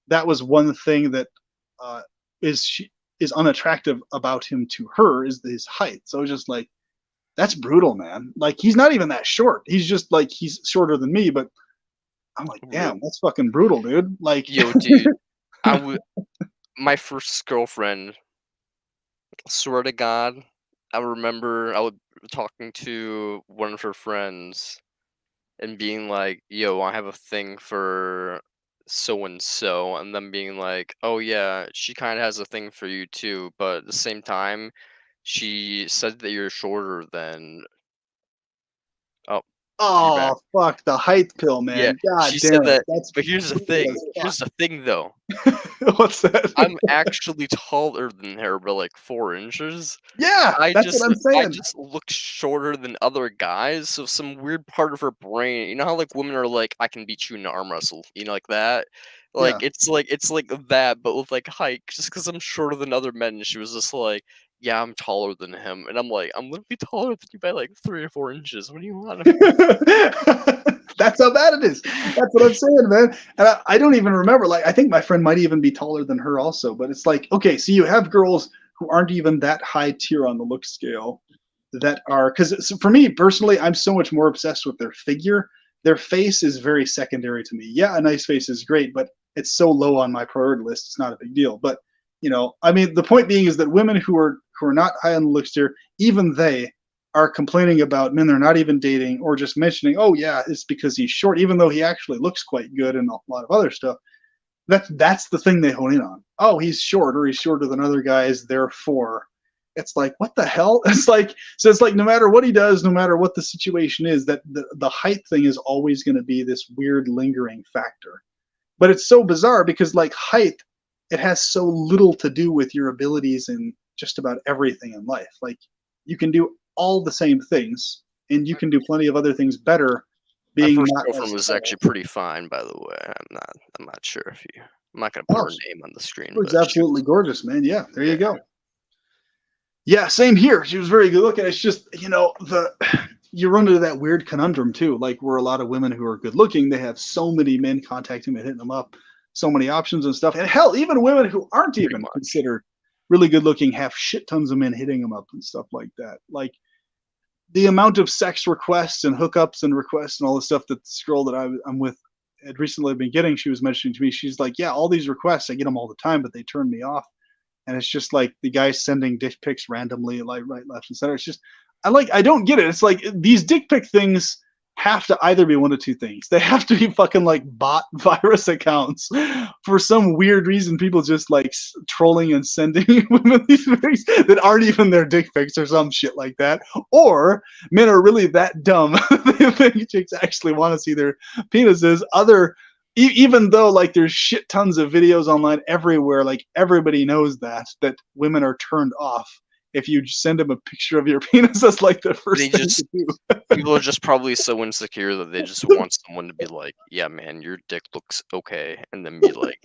that was one thing that uh, she is unattractive about him to her is his height. So it's just like that's brutal, man. Like he's not even that short. He's just like he's shorter than me, but I'm like, Real, damn, that's fucking brutal, dude. Like, yo, dude, I would my first girlfriend. Swear to God, I remember I was talking to one of her friends and being like, "Yo, I have a thing for so and so," and then being like, "Oh yeah, she kind of has a thing for you too," but at the same time, she said that you're shorter than. Oh, you're back. oh fuck the height pill, Yeah, man. God she damn said it. that. That's But here's the brutal thing. as Here's the thing, though. fuck. What's that? I'm actually taller than her by like 4 inches. Yeah, that's what I'm I saying. just look shorter than other guys, so some weird part of her brain, you know how like women are like, "I can beat you in an arm wrestle," like that? Yeah. It's like that, but with like height, just because 'cause I'm shorter than other men, and she was just like, "Yeah, I'm taller than him," and I'm like, "I'm literally taller than you by like 3 or 4 inches, what do you want of me?" That's how bad it is. That's what I'm saying, man. And I don't even remember. Like, I think my friend might even be taller than her, also. But it's like, okay, so you have girls who aren't even that high tier on the look scale that are, because for me personally, I'm so much more obsessed with their figure. Their face is very secondary to me. Yeah, a nice face is great, but it's so low on my priority list, it's not a big deal. But I mean, the point being is that women who are not high on the look tier, even they are complaining about men they're not even dating or just mentioning, oh yeah, it's because he's short, even though he actually looks quite good and a lot of other stuff. That's the thing they hone in on. Oh, he's short or he's shorter than other guys, therefore. It's like, what the hell? It's like no matter what he does, no matter what the situation is, that the height thing is always going to be this weird lingering factor. But it's so bizarre because like height, it has so little to do with your abilities in just about everything in life. Like you can do all the same things and you My can do plenty of other things better my being first not girlfriend as was tall. actually pretty fine, by the way, I'm not sure if you I'm not gonna put Oh, her she name on the screen, was but she absolutely was. gorgeous, man. Yeah, there you Yeah. go. Yeah, same here. She was very good looking. It's just, the you run into that weird conundrum too, like where a lot of women who are good looking, they have so many men contacting them and hitting them up, so many options and stuff. And hell, even women who aren't Pretty even much. considered really good looking have shit tons of men hitting them up and stuff like that. Like the amount of sex requests and hookups and requests and all the stuff that this girl that I'm with had recently been getting, she was mentioning to me, she's like, yeah, all these requests, I get them all the time, but they turn me off. And it's just like the guy sending dick pics randomly, like right, left, and center. It's just, I don't get it. It's like these dick pic things. have to either be one of two things. They have to be fucking like bot virus accounts. For some weird reason, people just like trolling and sending women these pics that aren't even their dick pics or some shit like that. Or men are really that dumb they think chicks actually want to see their penises. Even though like there's shit tons of videos online everywhere, like everybody knows that women are turned off if you send them a picture of your penis. That's like the first They thing just to do. people are just probably so insecure that they just want someone to be like, "Yeah, man, your dick looks okay," and then be like,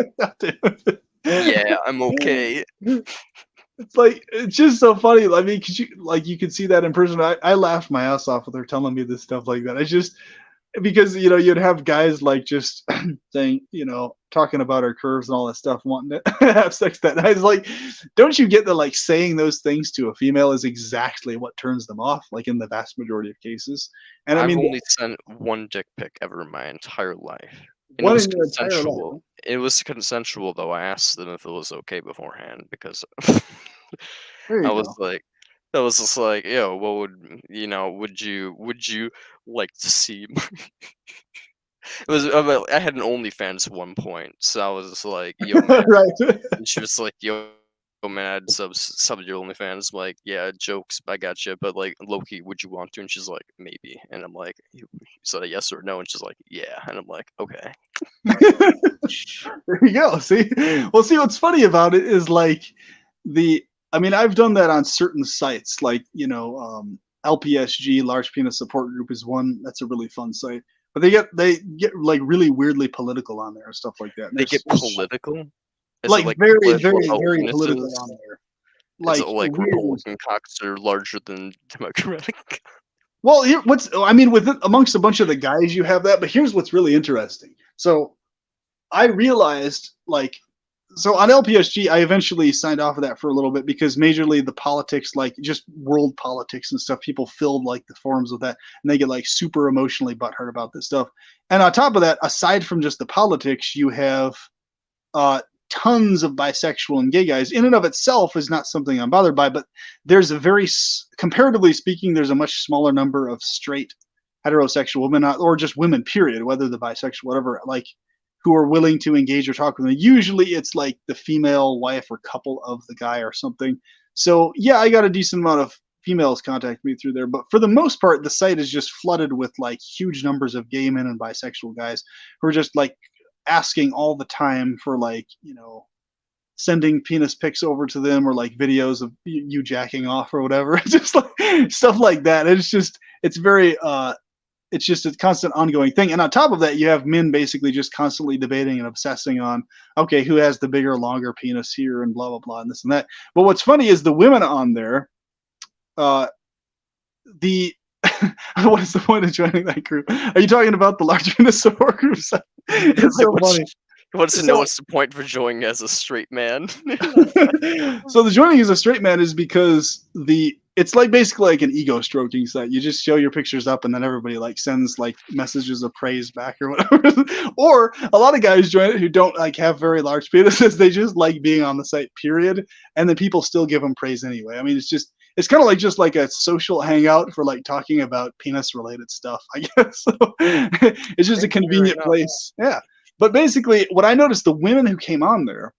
"Yeah, I'm okay." It's like it's just so funny. I mean, cause you could see that in person. I laughed my ass off with her telling me this stuff like that. It's just because you'd have guys like just saying, talking about our curves and all that stuff, wanting to have sex that night. It's like, don't you get that like saying those things to a female is exactly what turns them off, like in the vast majority of cases. And I I've mean, only sent one dick pic ever in my entire life, and it one was in your entire consensual. life. It was consensual, though. I asked them if it was okay beforehand because There I you was go. like, I was just like, "Yo, what would you like to see?" It was I had an OnlyFans at one point, so I was just like, "Yo, man," Right. and she was like, "Yo, man, I'd sub your OnlyFans." I'm like, "Yeah, jokes, I gotcha, but like, low-key, would you want to?" And she's like, "Maybe," and I'm like, "You said a yes or no?" And she's like, "Yeah," and I'm like, "Okay." There you go. See, well, see what's funny about it is like the. I mean, I've done that on certain sites, like LPSG, Large Penis Support Group, is one that's a really fun site. But they get like really weirdly political on there and stuff like that. And They there's get political? Is it like like very, political very, about very political penises? on there. Is Like it like weird. Republican cocks are larger than Democratic? Well, I mean, with amongst a bunch of the guys, you have that. But here's what's really interesting. So I realized like so on LPSG, I eventually signed off of that for a little bit because majorly the politics, like just world politics and stuff, people filled like the forums with that, and they get like super emotionally butthurt about this stuff. And on top of that, aside from just the politics, you have uh, tons of bisexual and gay guys. In and of itself is not something I'm bothered by, but there's a comparatively speaking, there's a much smaller number of straight heterosexual women, or just women, period, whether the bisexual, whatever, like who are willing to engage or talk with them. Usually it's like the female wife or couple of the guy or something. So yeah, I got a decent amount of females contact me through there, but for the most part, the site is just flooded with like huge numbers of gay men and bisexual guys who are just like asking all the time for like, sending penis pics over to them or like videos of you jacking off or whatever. Just like stuff like that. It's very it's just a constant ongoing thing. And on top of that, you have men basically just constantly debating and obsessing on, okay, who has the bigger, longer penis here and blah, blah, blah, and this and that. But what's funny is the women on there, uh, the, what is the point of joining that group? Are you talking about the large penis support groups? It's Like, so funny. what's to know So, what's the point for joining as a straight man? so the joining as a straight man is because it's like basically like an ego stroking site. You just show your pictures up and then everybody like sends like messages of praise back or whatever. Or a lot of guys join it who don't like have very large penises. They just like being on the site, period. And then people still give them praise anyway. I mean, it's kind of like just like a social hangout for like talking about penis related stuff, I guess. So, it's just a Same here right convenient now. place. Yeah. But basically what I noticed, the women who came on there,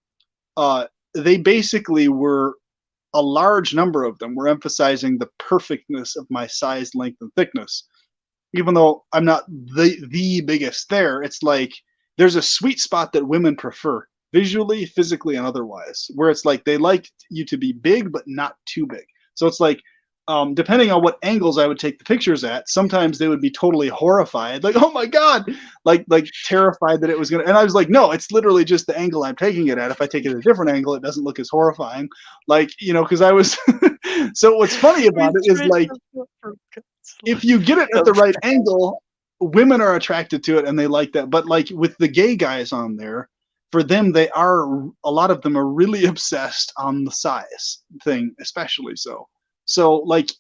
they basically were, a large number of them were emphasizing the perfectness of my size, length, and thickness. Even though I'm not the biggest there, it's like there's a sweet spot that women prefer visually, physically, and otherwise, where it's like they like you to be big but not too big. So it's like depending on what angles I would take the pictures at, sometimes they would be totally horrified, like, "Oh my god," like terrified that it was gonna. And I was like, "No, it's literally just the angle I'm taking it at. If I take it at a different angle, it doesn't look as horrifying." Like, because I was. So what's funny about We it is straight like up for if you get it at the right angle, women are attracted to it and they like that. But like with the gay guys on there, for them, a lot of them are really obsessed on the size thing, especially so. So like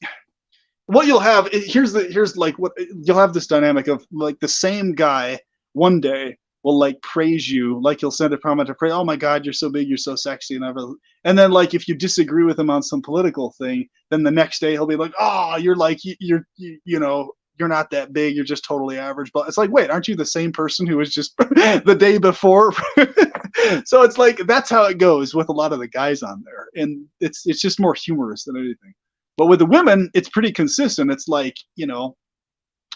what you'll have here's like what you'll have, this dynamic of like the same guy one day will like praise you, like he'll send a comment to praise, "Oh my god, you're so big, you're so sexy," and everything. And then like if you disagree with him on some political thing, then the next day he'll be like, "Oh, you're like you're you're not that big, you're just totally average. But it's like, wait, aren't you the same person who was just the day before? So it's like that's how it goes with a lot of the guys on there, and it's just more humorous than anything. But with the women, it's pretty consistent. It's like,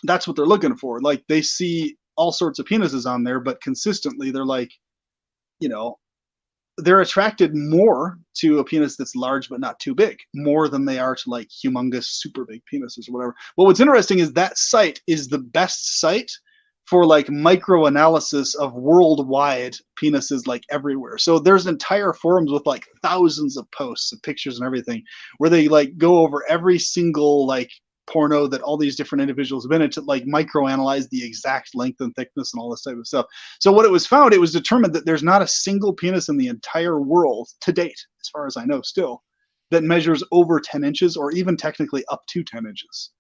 that's what they're looking for. Like they see all sorts of penises on there, but consistently they're like, you know, they're attracted more to a penis that's large but not too big, more than they are to like humongous, super big penises or whatever. But what's interesting is that site is the best site for like micro analysis of worldwide penises, like everywhere. So there's entire forums with like thousands of posts and pictures and everything where they like go over every single like porno that all these different individuals have been in to like microanalyze the exact length and thickness and all this type of stuff. So what it was found, it was determined that there's not a single penis in the entire world to date, as far as I know still, that measures over 10 inches or even technically up to 10 inches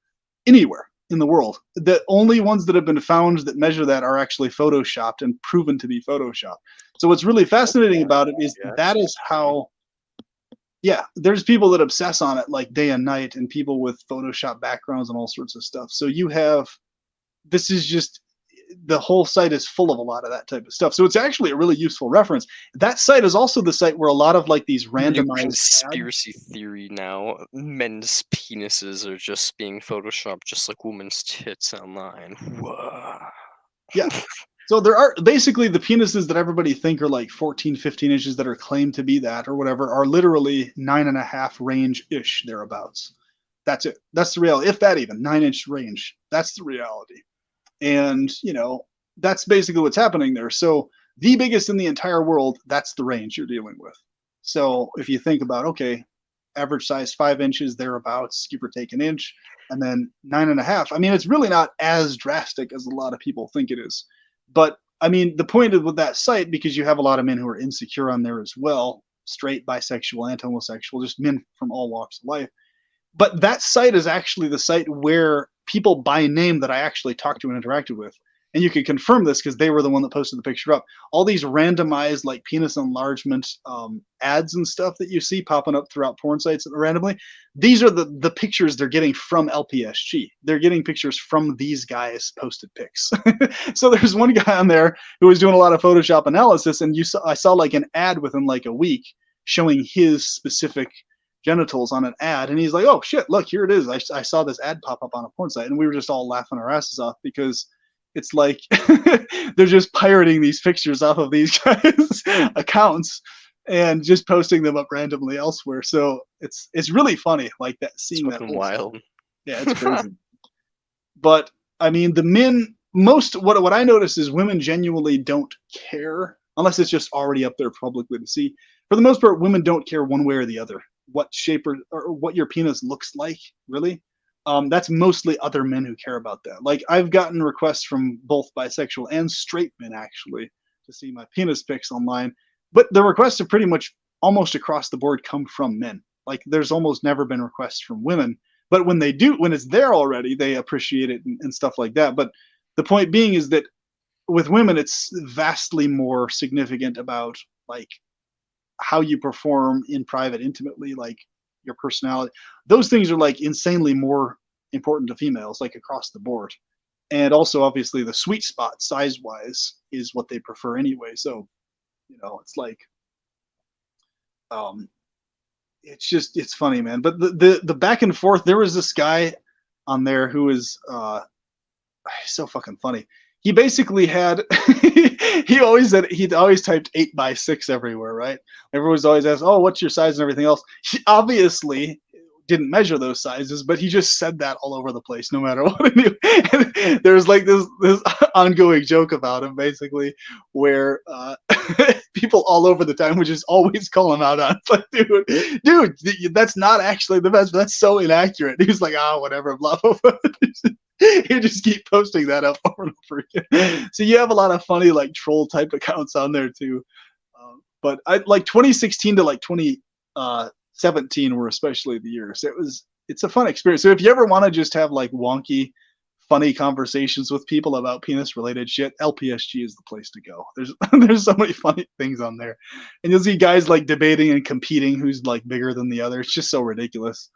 anywhere in the world. The only ones that have been found that measure that are actually photoshopped and proven to be photoshopped. So what's really fascinating about it is that is how, yeah, there's people that obsess on it like day and night, and people with Photoshop backgrounds and all sorts of stuff. So you have, this is just, the whole site is full of a lot of that type of stuff. So it's actually a really useful reference. That site is also the site where a lot of like these New randomized conspiracy theory now. Men's penises are just being photoshopped just like women's tits online. Whoa. Yeah. So there are basically the penises that everybody think are like 14, 15 inches that are claimed to be that or whatever are literally 9.5 range-ish thereabouts. That's it. That's the reality. If that even 9-inch range, that's the reality. And, that's basically what's happening there. So the biggest in the entire world, that's the range you're dealing with. So if you think about, okay, average size 5 inches thereabouts, give or take an inch, and then 9.5. I mean, it's really not as drastic as a lot of people think it is. But I mean, the point with that site, because you have a lot of men who are insecure on there as well, straight, bisexual, and homosexual, just men from all walks of life. But that site is actually the site where people by name that I actually talked to and interacted with, and you can confirm this because they were the one that posted the picture up. All these randomized like penis enlargement ads and stuff that you see popping up throughout porn sites randomly, these are the pictures they're getting from LPSG. They're getting pictures from these guys' posted pics. So there's one guy on there who was doing a lot of Photoshop analysis, and I saw like an ad within like a week showing his specific genitals on an ad, and he's like, oh shit, look, here it is. I saw this ad pop up on a porn site, and we were just all laughing our asses off because it's like they're just pirating these pictures off of these guys' accounts and just posting them up randomly elsewhere. So it's really funny, like that, seeing that whole wild stuff. Yeah, it's crazy. But I mean, the men, what I notice is women genuinely don't care unless it's just already up there publicly to see. For the most part, women don't care one way or the other what shape or what your penis looks like, really. That's mostly other men who care about that. Like I've gotten requests from both bisexual and straight men actually to see my penis pics online, but the requests have pretty much almost across the board come from men. Like there's almost never been requests from women, but when they do, when it's there already, they appreciate it and stuff like that. But the point being is that with women, it's vastly more significant about like how you perform in private intimately, like your personality. Those things are like insanely more important to females, like across the board. And also obviously the sweet spot size wise is what they prefer anyway. So, it's like it's funny, man. But the back and forth, there was this guy on there who was so fucking funny. He basically had he'd always typed 8x6 everywhere, right? Everyone's always asked, oh, what's your size and everything else. He obviously didn't measure those sizes, but he just said that all over the place, no matter what he knew. There's like this ongoing joke about him, basically, where people all over the time would just always call him out on it. Like, dude, that's not actually the best. That's so inaccurate. He was like, whatever, blah, blah, blah. You just keep posting that up over and over again. So you have a lot of funny like troll type accounts on there too. But I like 2016 to like 2017 were especially the years. It's a fun experience. So if you ever want to just have like wonky, funny conversations with people about penis related shit, LPSG is the place to go. There's so many funny things on there, and you'll see guys like debating and competing who's like bigger than the other. It's just so ridiculous.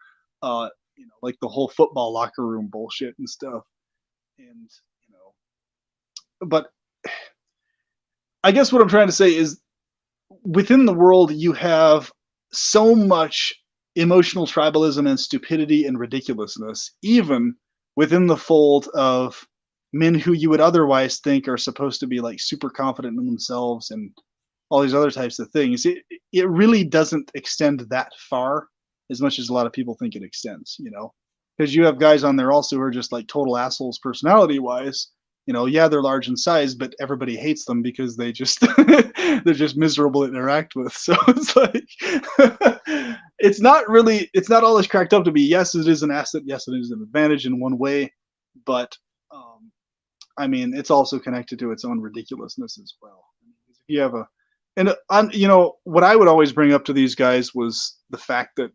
Like the whole football locker room bullshit and stuff. And but I guess what I'm trying to say is within the world you have so much emotional tribalism and stupidity and ridiculousness, even within the fold of men who you would otherwise think are supposed to be like super confident in themselves and all these other types of things. It really doesn't extend that far as much as a lot of people think it extends, because you have guys on there also who are just like total assholes personality wise. Yeah, they're large in size, but everybody hates them because they just they're just miserable to interact with. So it's like it's not always cracked up to be. Yes, it is an asset. Yes, it is an advantage in one way, but I mean, it's also connected to its own ridiculousness as well. If you have a, and what I would always bring up to these guys was the fact that,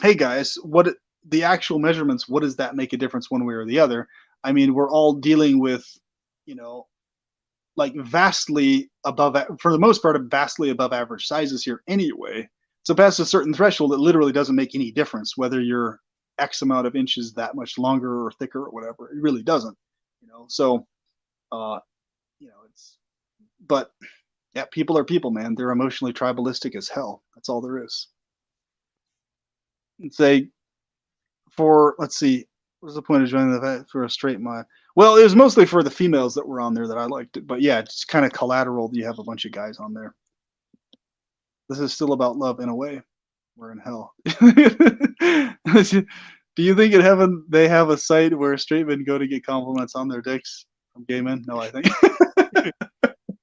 hey guys, what the actual measurements, what does that make a difference one way or the other? I mean, we're all dealing with, you know, like vastly above, for the most part, vastly above average sizes here anyway. So past a certain threshold, it literally doesn't make any difference whether you're X amount of inches that much longer or thicker or whatever. It really doesn't, So, uh, it's, but yeah, people are people, man. They're emotionally tribalistic as hell. That's all there is. Say for let's see, what was the point of joining the for a straight mod? Well, it was mostly for the females that were on there that I liked it, but yeah, it's kind of collateral. You have a bunch of guys on there. This is still about love in a way. We're in hell. Do you think in heaven they have a site where straight men go to get compliments on their dicks from gay men? No, I think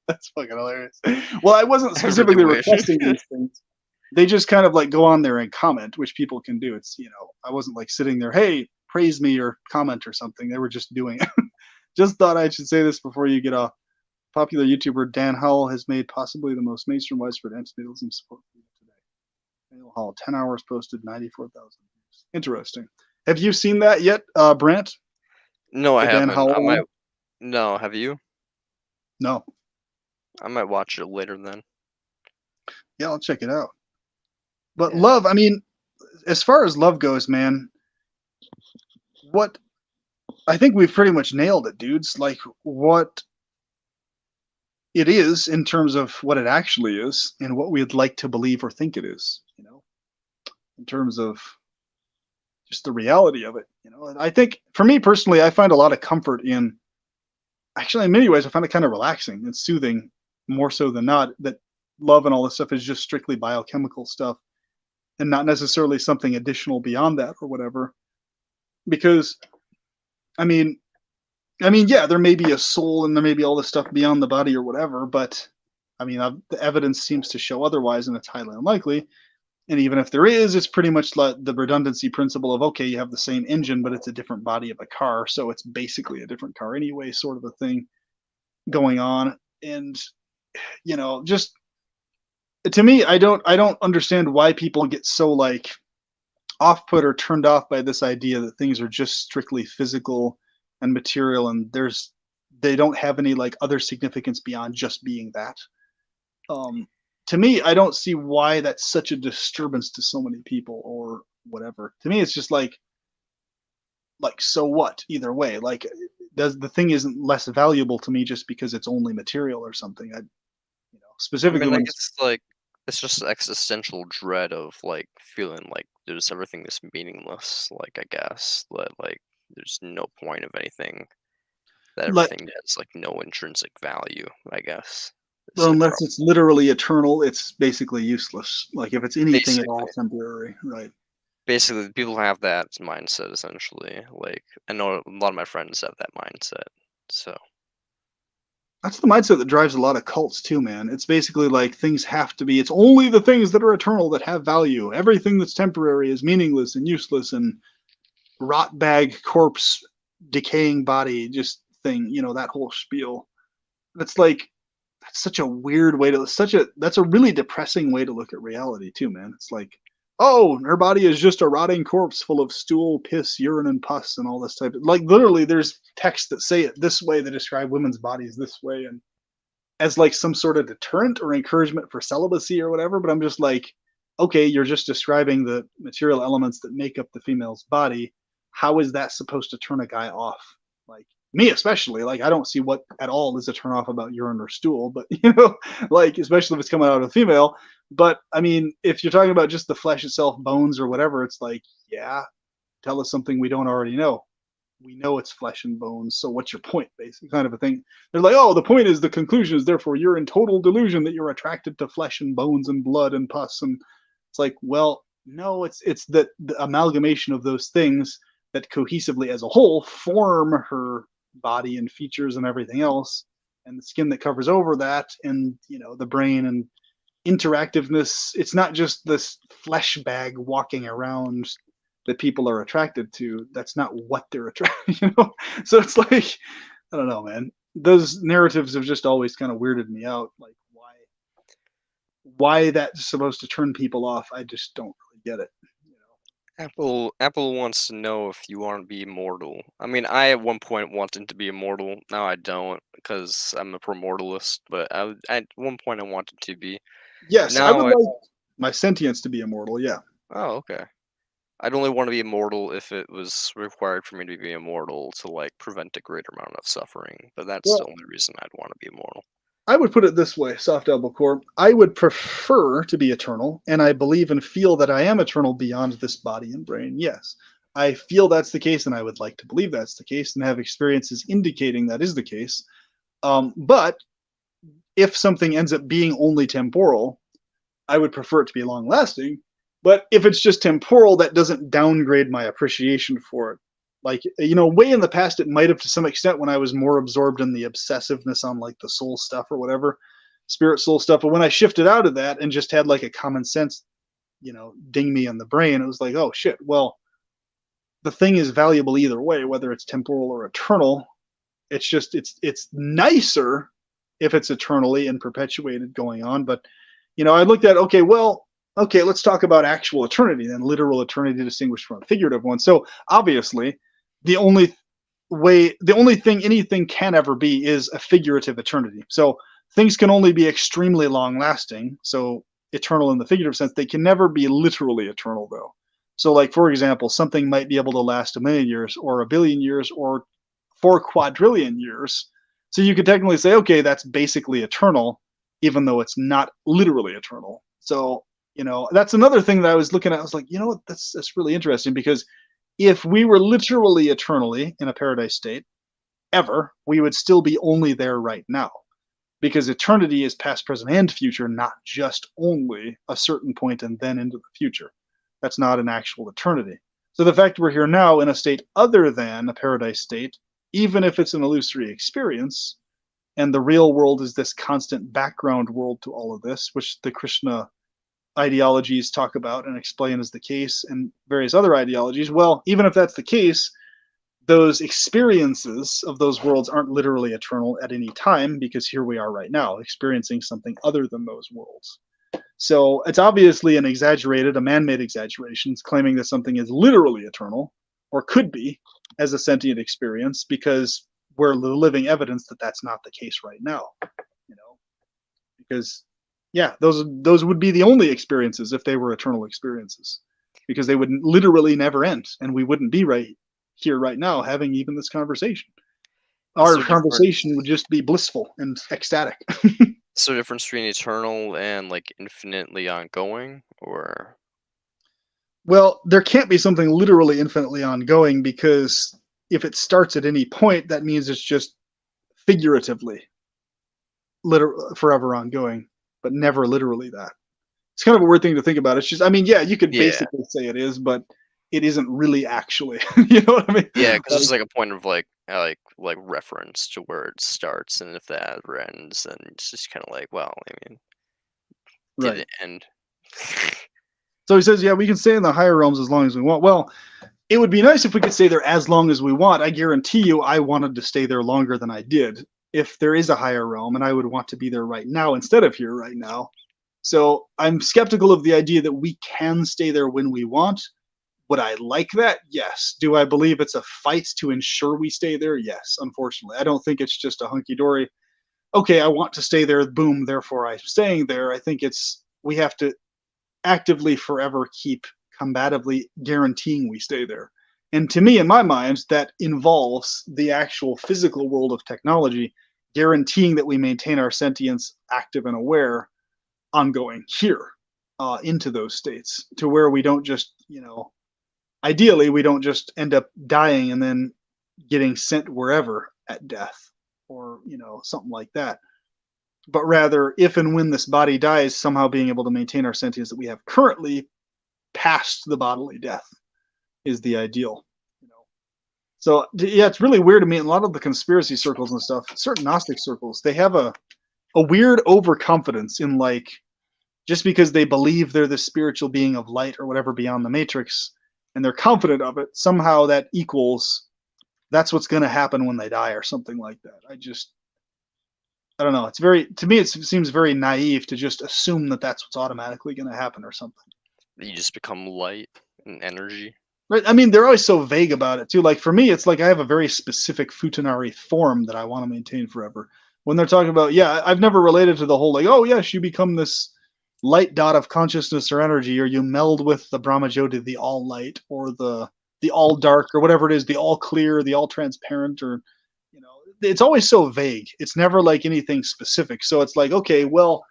that's fucking hilarious. Well, I wasn't I really specifically wish. requesting these things. They just kind of like go on there and comment, which people can do. It's I wasn't like sitting there, hey, praise me or comment or something. They were just doing it. Just thought I should say this before you get off. Popular YouTuber Dan Howell has made possibly the most mainstream widespread anti-natalism support video today. Daniel Howell, 10 hours posted, 94,000 views. Interesting. Have you seen that yet, Brant? No, I The Dan haven't. Howell I might. one? No, have you? No. I might watch it later then. Yeah, I'll check it out. But Yeah. love, I mean, as far as love goes, man, what I think we've pretty much nailed it, dudes. Like what it is in terms of what it actually is and what we'd like to believe or think it is, in terms of just the reality of it. And I think for me personally, I find a lot of comfort in actually in many ways I find it kind of relaxing and soothing more so than not that love and all this stuff is just strictly biochemical stuff and not necessarily something additional beyond that or whatever. Because I mean yeah, there may be a soul and there may be all this stuff beyond the body or whatever, but I mean, the evidence seems to show otherwise, and it's highly unlikely. And even if there is, it's pretty much like the redundancy principle of okay, you have the same engine, but it's a different body of a car, so it's basically a different car anyway, sort of a thing going on. And just to me, I don't understand why people get so like off put or turned off by this idea that things are just strictly physical and material and they don't have any like other significance beyond just being that. um to me, I don't see why that's such a disturbance to so many people or whatever. To me it's just like so what either way, like does the thing isn't less valuable to me just because it's only material or something. I Specifically mean, I when guess like it's just existential dread of like feeling like there's everything is meaningless. Like I guess that like there's no point of anything. That like everything has like no intrinsic value. I guess is well, the unless problem. it's literally eternal, it's basically useless. Like if it's anything at all Basically, temporary, right? basically, people have that mindset essentially. Like I know a lot of my friends have that mindset. So That's the mindset that drives a lot of cults too, man. It's basically like things have to be, it's only the things that are eternal that have value. Everything that's temporary is meaningless and useless and rot bag, corpse, decaying body, just thing, that whole spiel. That's like, that's such a weird way to, that's a really depressing way to look at reality too, man. It's like, oh, her body is just a rotting corpse full of stool, piss, urine, and pus, and all this type of like. Literally, there's texts that say it this way that describe women's bodies this way, and as like some sort of deterrent or encouragement for celibacy or whatever. But I'm just like, okay, you're just describing the material elements that make up the female's body. How is that supposed to turn a guy off? Like me especially, like I don't see what at all is a turnoff about urine or stool, but like especially if it's coming out of a female. But I mean, if you're talking about just the flesh itself, bones or whatever, it's like, yeah, tell us something we don't already know. We know it's flesh and bones, so what's your point? Basically, kind of a thing. They're like, oh, the point is the conclusion is therefore you're in total delusion that you're attracted to flesh and bones and blood and pus, and it's like, well, no, it's that the amalgamation of those things that cohesively as a whole form her body and features and everything else, and the skin that covers over that, and the brain and interactiveness. It's not just this flesh bag walking around that people are attracted to. That's not what they're attracted, So it's like, I don't know, man. Those narratives have just always kind of weirded me out. Like why that's supposed to turn people off, I just don't really get it. You know? Apple wants to know if you want to be immortal. I mean, I at one point wanted to be immortal. Now I don't because I'm a premortalist. But at one point I wanted to be. But Yes, I would now I like my sentience to be immortal. Yeah. oh okay. I'd only want to be immortal if it was required for me to be immortal to like prevent a greater amount of suffering. But that's the Well, only reason I'd want to be immortal. I would put it this way, soft elbow core. I would prefer to be eternal, and I believe and feel that I am eternal beyond this body and brain. Yes. I feel that's the case, and I would like to believe that's the case and have experiences indicating that is the case. But if something ends up being only temporal, I would prefer it to be long lasting. But if it's just temporal, that doesn't downgrade my appreciation for it. Like, way in the past, it might have to some extent when I was more absorbed in the obsessiveness on like the soul stuff or whatever, spirit soul stuff. But when I shifted out of that and just had like a common sense, ding me in the brain, it was like, oh shit, well, the thing is valuable either way, whether it's temporal or eternal. It's just, it's nicer if it's eternally and perpetuated going on. But I looked at, okay, well, okay, let's talk about actual eternity then, literal eternity distinguished from a figurative one. So obviously, the only the only thing anything can ever be is a figurative eternity. So things can only be extremely long lasting. So eternal in the figurative sense, they can never be literally eternal though. So like for example, something might be able to last 1,000,000 years or 1 billion years or 4 quadrillion years. So you could technically say, okay, that's basically eternal, even though it's not literally eternal. So, that's another thing that I was looking at. I was like, what? That's really interesting because if we were literally eternally in a paradise state ever, we would still be only there right now because eternity is past, present, and future, not just only a certain point and then into the future. That's not an actual eternity. So the fact we're here now in a state other than a paradise state, even if it's an illusory experience, and the real world is this constant background world to all of this, which the Krishna ideologies talk about and explain as the case, and various other ideologies. Well, even if that's the case, those experiences of those worlds aren't literally eternal at any time because here we are right now experiencing something other than those worlds. So it's obviously a man-made exaggeration, claiming that something is literally eternal or could be as a sentient experience because we're the living evidence that that's not the case right now. Because yeah, those would be the only experiences if they were eternal experiences, because they would literally never end, and we wouldn't be right here right now having even this conversation. Is Our there difference? conversation would just be blissful and ecstatic. Is there a difference between eternal and like infinitely ongoing, or Well, there can't be something literally infinitely ongoing because if it starts at any point, that means it's just figuratively forever ongoing, but never literally that. It's kind of a weird thing to think about. It's just, I mean, yeah, you could yeah, basically say it is, but it isn't really actually. You know what I mean? yeah, because Like, there's like a point of like reference to where it starts, and if that ever ends, then it's just kind of like, well, I mean, did right. it end? So he says, yeah, we can stay in the higher realms as long as we want. Well, it would be nice if we could stay there as long as we want. I guarantee you, I wanted to stay there longer than I did. If there is a higher realm, and I would want to be there right now instead of here right now. So I'm skeptical of the idea that we can stay there when we want. Would I like that? Yes. Do I believe it's a fight to ensure we stay there? Yes, unfortunately. I don't think it's just a hunky dory. Okay, I want to stay there, boom, therefore I'm staying there. I think we have to actively forever keep combatively guaranteeing we stay there. And to me, in my mind, that involves the actual physical world of technology, guaranteeing that we maintain our sentience active and aware ongoing here into those states to where we don't just, ideally, we don't just end up dying and then getting sent wherever at death or, something like that. But rather, if and when this body dies, somehow being able to maintain our sentience that we have currently past the bodily death is the ideal. So yeah, it's really weird to me. In a lot of the conspiracy circles and stuff, certain Gnostic circles, they have a weird overconfidence in like just because they believe they're the spiritual being of light or whatever beyond the matrix, and they're confident of it. Somehow that equals that's what's going to happen when they die or something like that. I don't know. It's very to me. It seems very naive to just assume that that's what's automatically going to happen or something. You just become light and energy. Right. I mean, they're always so vague about it too. Like for me, it's like I have a very specific futanari form that I want to maintain forever. When they're talking about, yeah, I've never related to the whole like, oh yes, you become this light dot of consciousness or energy, or you meld with the Brahmajyoti, the all light, or the all dark, or whatever it is, the all clear, the all transparent, or it's always so vague. It's never like anything specific. So it's like, okay, well,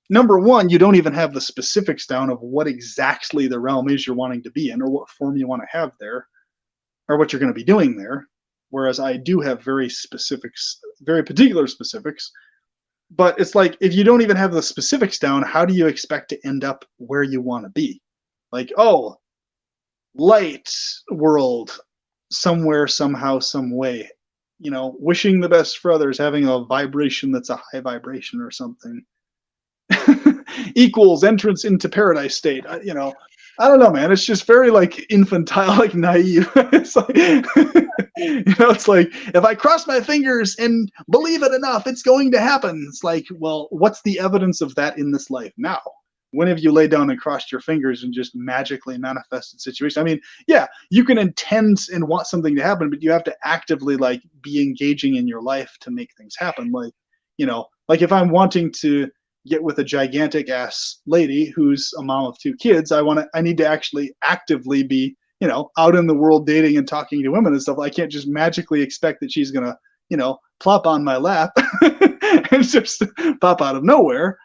number one, you don't even have the specifics down of what exactly the realm is you're wanting to be in or what form you want to have there or what you're going to be doing there. Whereas I do have very specifics, very particular specifics. But it's like, if you don't even have the specifics down, how do you expect to end up where you want to be? Like, oh, light world somewhere, somehow, some way. Wishing the best for others, having a vibration that's a high vibration or something. Equals entrance into paradise state. I don't know, man. It's just very like infantile, like naive. It's like, it's like if I cross my fingers and believe it enough, it's going to happen. It's like, well, what's the evidence of that in this life now? When have you laid down and crossed your fingers and just magically manifested situation? I mean, yeah, you can intend and want something to happen, but you have to actively like be engaging in your life to make things happen. Like if I'm wanting to get with a gigantic ass lady who's a mom of 2 kids, I need to actually actively be, out in the world dating and talking to women and stuff. I can't just magically expect that she's gonna, plop on my lap and just pop out of nowhere,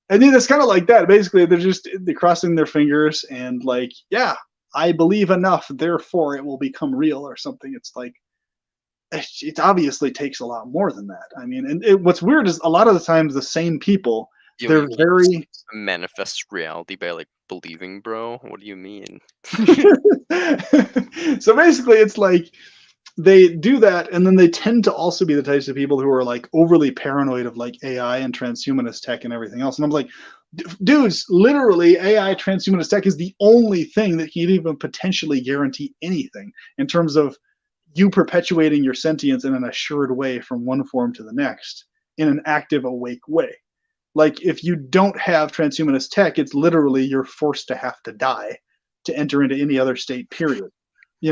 And then it's kind of like that. Basically, they're crossing their fingers and like, yeah, I believe enough, therefore it will become real or something. It's like it obviously takes a lot more than that. I mean, and what's weird is a lot of the times the same people, You they're can't just very manifest reality by like believing, bro. What do you mean? so basically it's like they do that and then they tend to also be the types of people who are like overly paranoid of like AI and transhumanist tech and everything else. And I'm like, dudes, literally AI transhumanist tech is the only thing that can even potentially guarantee anything in terms of you perpetuating your sentience in an assured way from one form to the next in an active, awake way. Like if you don't have transhumanist tech, it's literally you're forced to have to die to enter into any other state, period.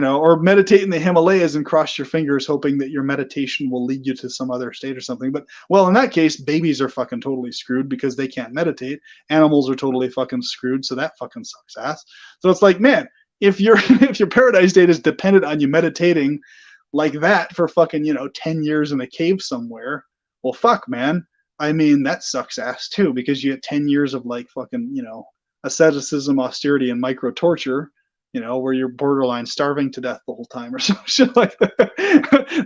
Or meditate in the Himalayas and cross your fingers, hoping that your meditation will lead you to some other state or something. But well, in that case, babies are fucking totally screwed because they can't meditate. Animals are totally fucking screwed, so that fucking sucks ass. So it's like, man, if your if your paradise state is dependent on you meditating like that for fucking 10 years in a cave somewhere, well, fuck, man. I mean, that sucks ass too because you get 10 years of like fucking asceticism, austerity, and micro torture. Where you're borderline starving to death the whole time or some shit like that.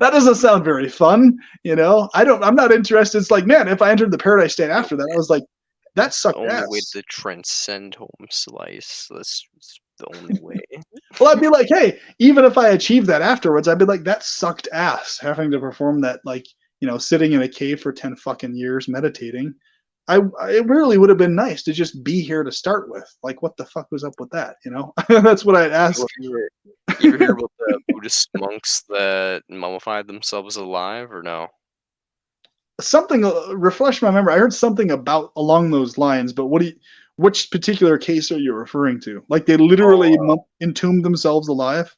That doesn't sound very fun. I'm not interested. It's like, man, if I entered the paradise state after that, I was like, that That's the sucked only way ass. to transcend home slice. That's the only way. Well, I'd be like, hey, even if I achieved that afterwards, I'd be like, that sucked ass having to perform that, like, sitting in a cave for 10 fucking years meditating. It really would have been nice to just be here to start with. Like, what the fuck was up with that? That's what I'd ask. You ever hear about the Buddhist monks that mummified themselves alive, or no? Something refresh my memory. I heard something about along those lines, but which particular case are you referring to? Like they literally Oh, entombed themselves alive?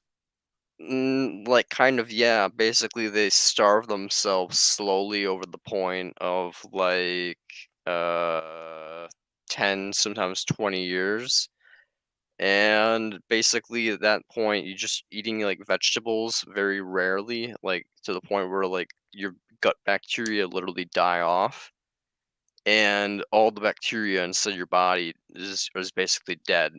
like kind of, yeah. Basically, they starve themselves slowly over the point of like uh 10, sometimes 20 years, And basically at that point, you're just eating like vegetables very rarely, like to the point where like your gut bacteria literally die off, and all the bacteria inside your body is basically dead.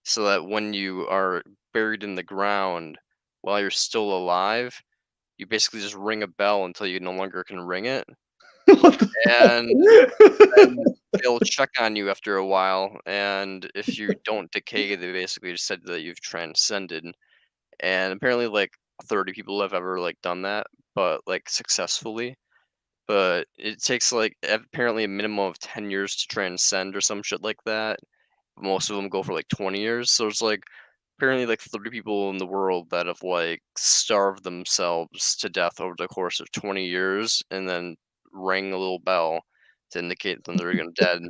So that when you are buried in the ground while you're still alive, you basically just ring a bell until you no longer can ring it, What and the then they'll check on you after a while, and if you don't decay, they basically just said that you've transcended. And apparently, like 30 people have ever like done that, but like successfully. But it takes like apparently a minimum of 10 years to transcend or some shit like that. Most of them go for like 20 years. So it's like apparently like 30 people in the world that have like starved themselves to death over the course of 20 years and then rang a little bell to indicate them they're gonna dead.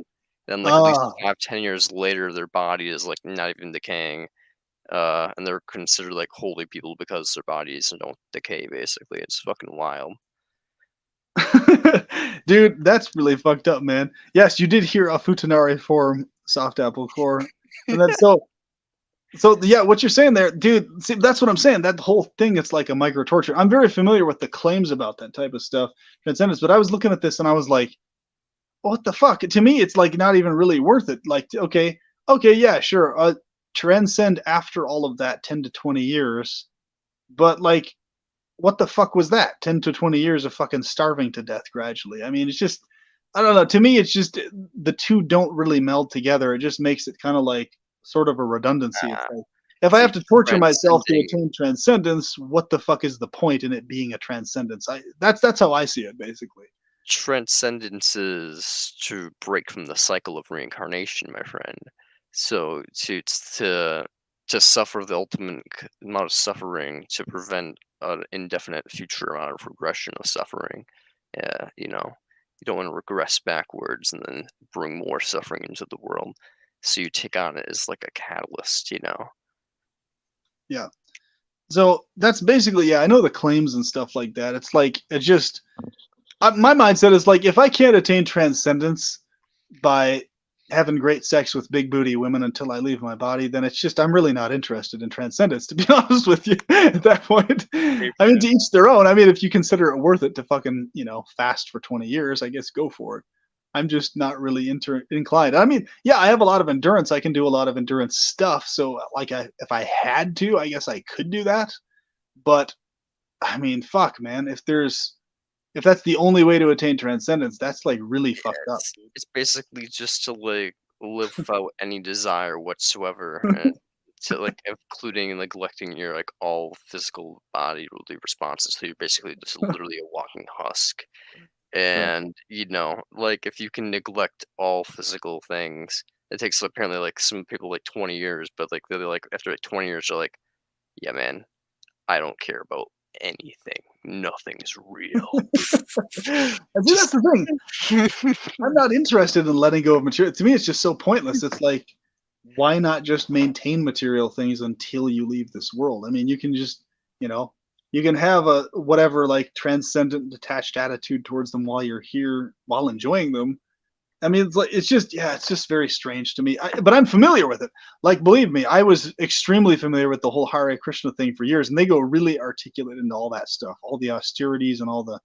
Then like at least ah. 5, 10 years later their body is like not even decaying. And they're considered like holy people because their bodies don't decay basically. It's fucking wild. Dude, that's really fucked up, man. Yes, you did hear a Futanari form soft apple core. And then so yeah, what you're saying there, dude, see, that's what I'm saying. That whole thing, it's like a micro torture. I'm very familiar with the claims about that type of stuff, transcendence, but I was looking at this and I was like, what the fuck? To me, it's like not even really worth it. Like, okay, yeah, sure. Transcend after all of that 10 to 20 years. But like, what the fuck was that? 10 to 20 years of fucking starving to death gradually. I mean, it's just, I don't know. To me, it's just the two don't really meld together. It just makes it kind of like sort of a redundancy. It's Uh, like, if I see, have to torture myself to transcending attain transcendence, what the fuck is the point in it being a transcendence? That's how I see it, basically. transcendence is to break from the cycle of reincarnation, my friend. So to suffer the ultimate amount of suffering to prevent an indefinite future amount of regression of suffering. Yeah, you don't want to regress backwards and then bring more suffering into the world. So you take on it as like a catalyst. Yeah. So that's basically, yeah, I know the claims and stuff like that. It's like, it just, my mindset is like, if I can't attain transcendence by having great sex with big booty women until I leave my body, then it's just I'm really not interested in transcendence, to be honest with you. At that point, I mean, to each their own. I mean, if you consider it worth it to fucking fast for 20 years, I guess go for it. I'm just not really inclined. I mean, yeah, I have a lot of endurance. I can do a lot of endurance stuff. So, like, if I had to, I guess I could do that. But I mean, fuck, man. If that's the only way to attain transcendence, that's like really fucked up, It's basically just to like live dude. without any desire whatsoever, and to like including neglecting your like all physical bodily responses. So you're basically just literally a walking husk. Yeah. And like if you can neglect all physical things, it takes apparently like some people like 20 years, but like they're like after like 20 years they're like, yeah man, I don't care about anything. Nothing's real. And see, that's Just the thing. I'm not interested in letting go of material. To me, it's just so pointless. It's like, why not just maintain material things until you leave this world? I mean, you can just, you know, you can have a whatever like transcendent detached attitude towards them while you're here, while enjoying them. I mean, it's like it's just very strange to me. But I'm familiar with it. Like, believe me, I was extremely familiar with the whole Hare Krishna thing for years, and they go really articulate into all that stuff, all the austerities and all the,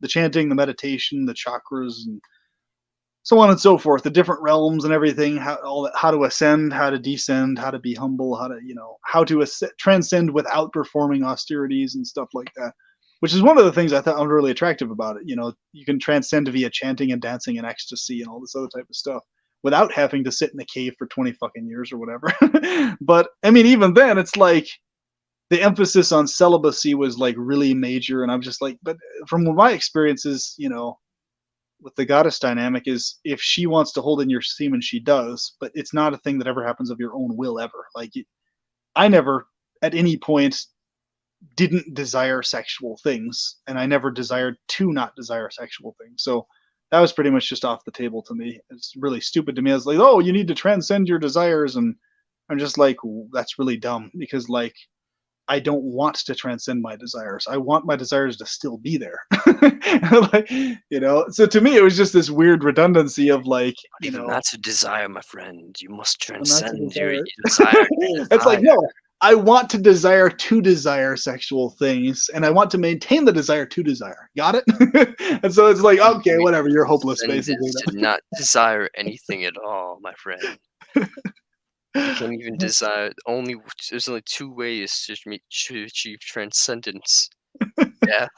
the chanting, the meditation, the chakras, and so on and so forth, the different realms and everything, how all that, how to ascend, how to descend, how to be humble, how to how to transcend without performing austerities and stuff like that. Which is one of the things I thought really attractive about it. You can transcend via chanting and dancing and ecstasy and all this other type of stuff without having to sit in a cave for 20 fucking years or whatever. But I mean, even then, it's like the emphasis on celibacy was like really major, and I'm just like, but from my experiences, with the goddess dynamic is if she wants to hold in your semen, she does, but it's not a thing that ever happens of your own will ever. Like I never at any point didn't desire sexual things, and I never desired to not desire sexual things. So that was pretty much just off the table to me. It's really stupid to me. I was like, oh, you need to transcend your desires, and I'm just like, that's really dumb because like I don't want to transcend my desires. I want my desires to still be there. Like, so to me, it was just this weird redundancy of like, Not even not to desire, my friend. You must not to transcend your desire. desire to It's like, desire. no, I want to desire sexual things, and I want to maintain the desire to desire. Got it? And so it's like, okay, We whatever, you're hopeless, transcend basically. is to not desire anything at all, my friend. You can't even desire there's only 2 ways to achieve transcendence: death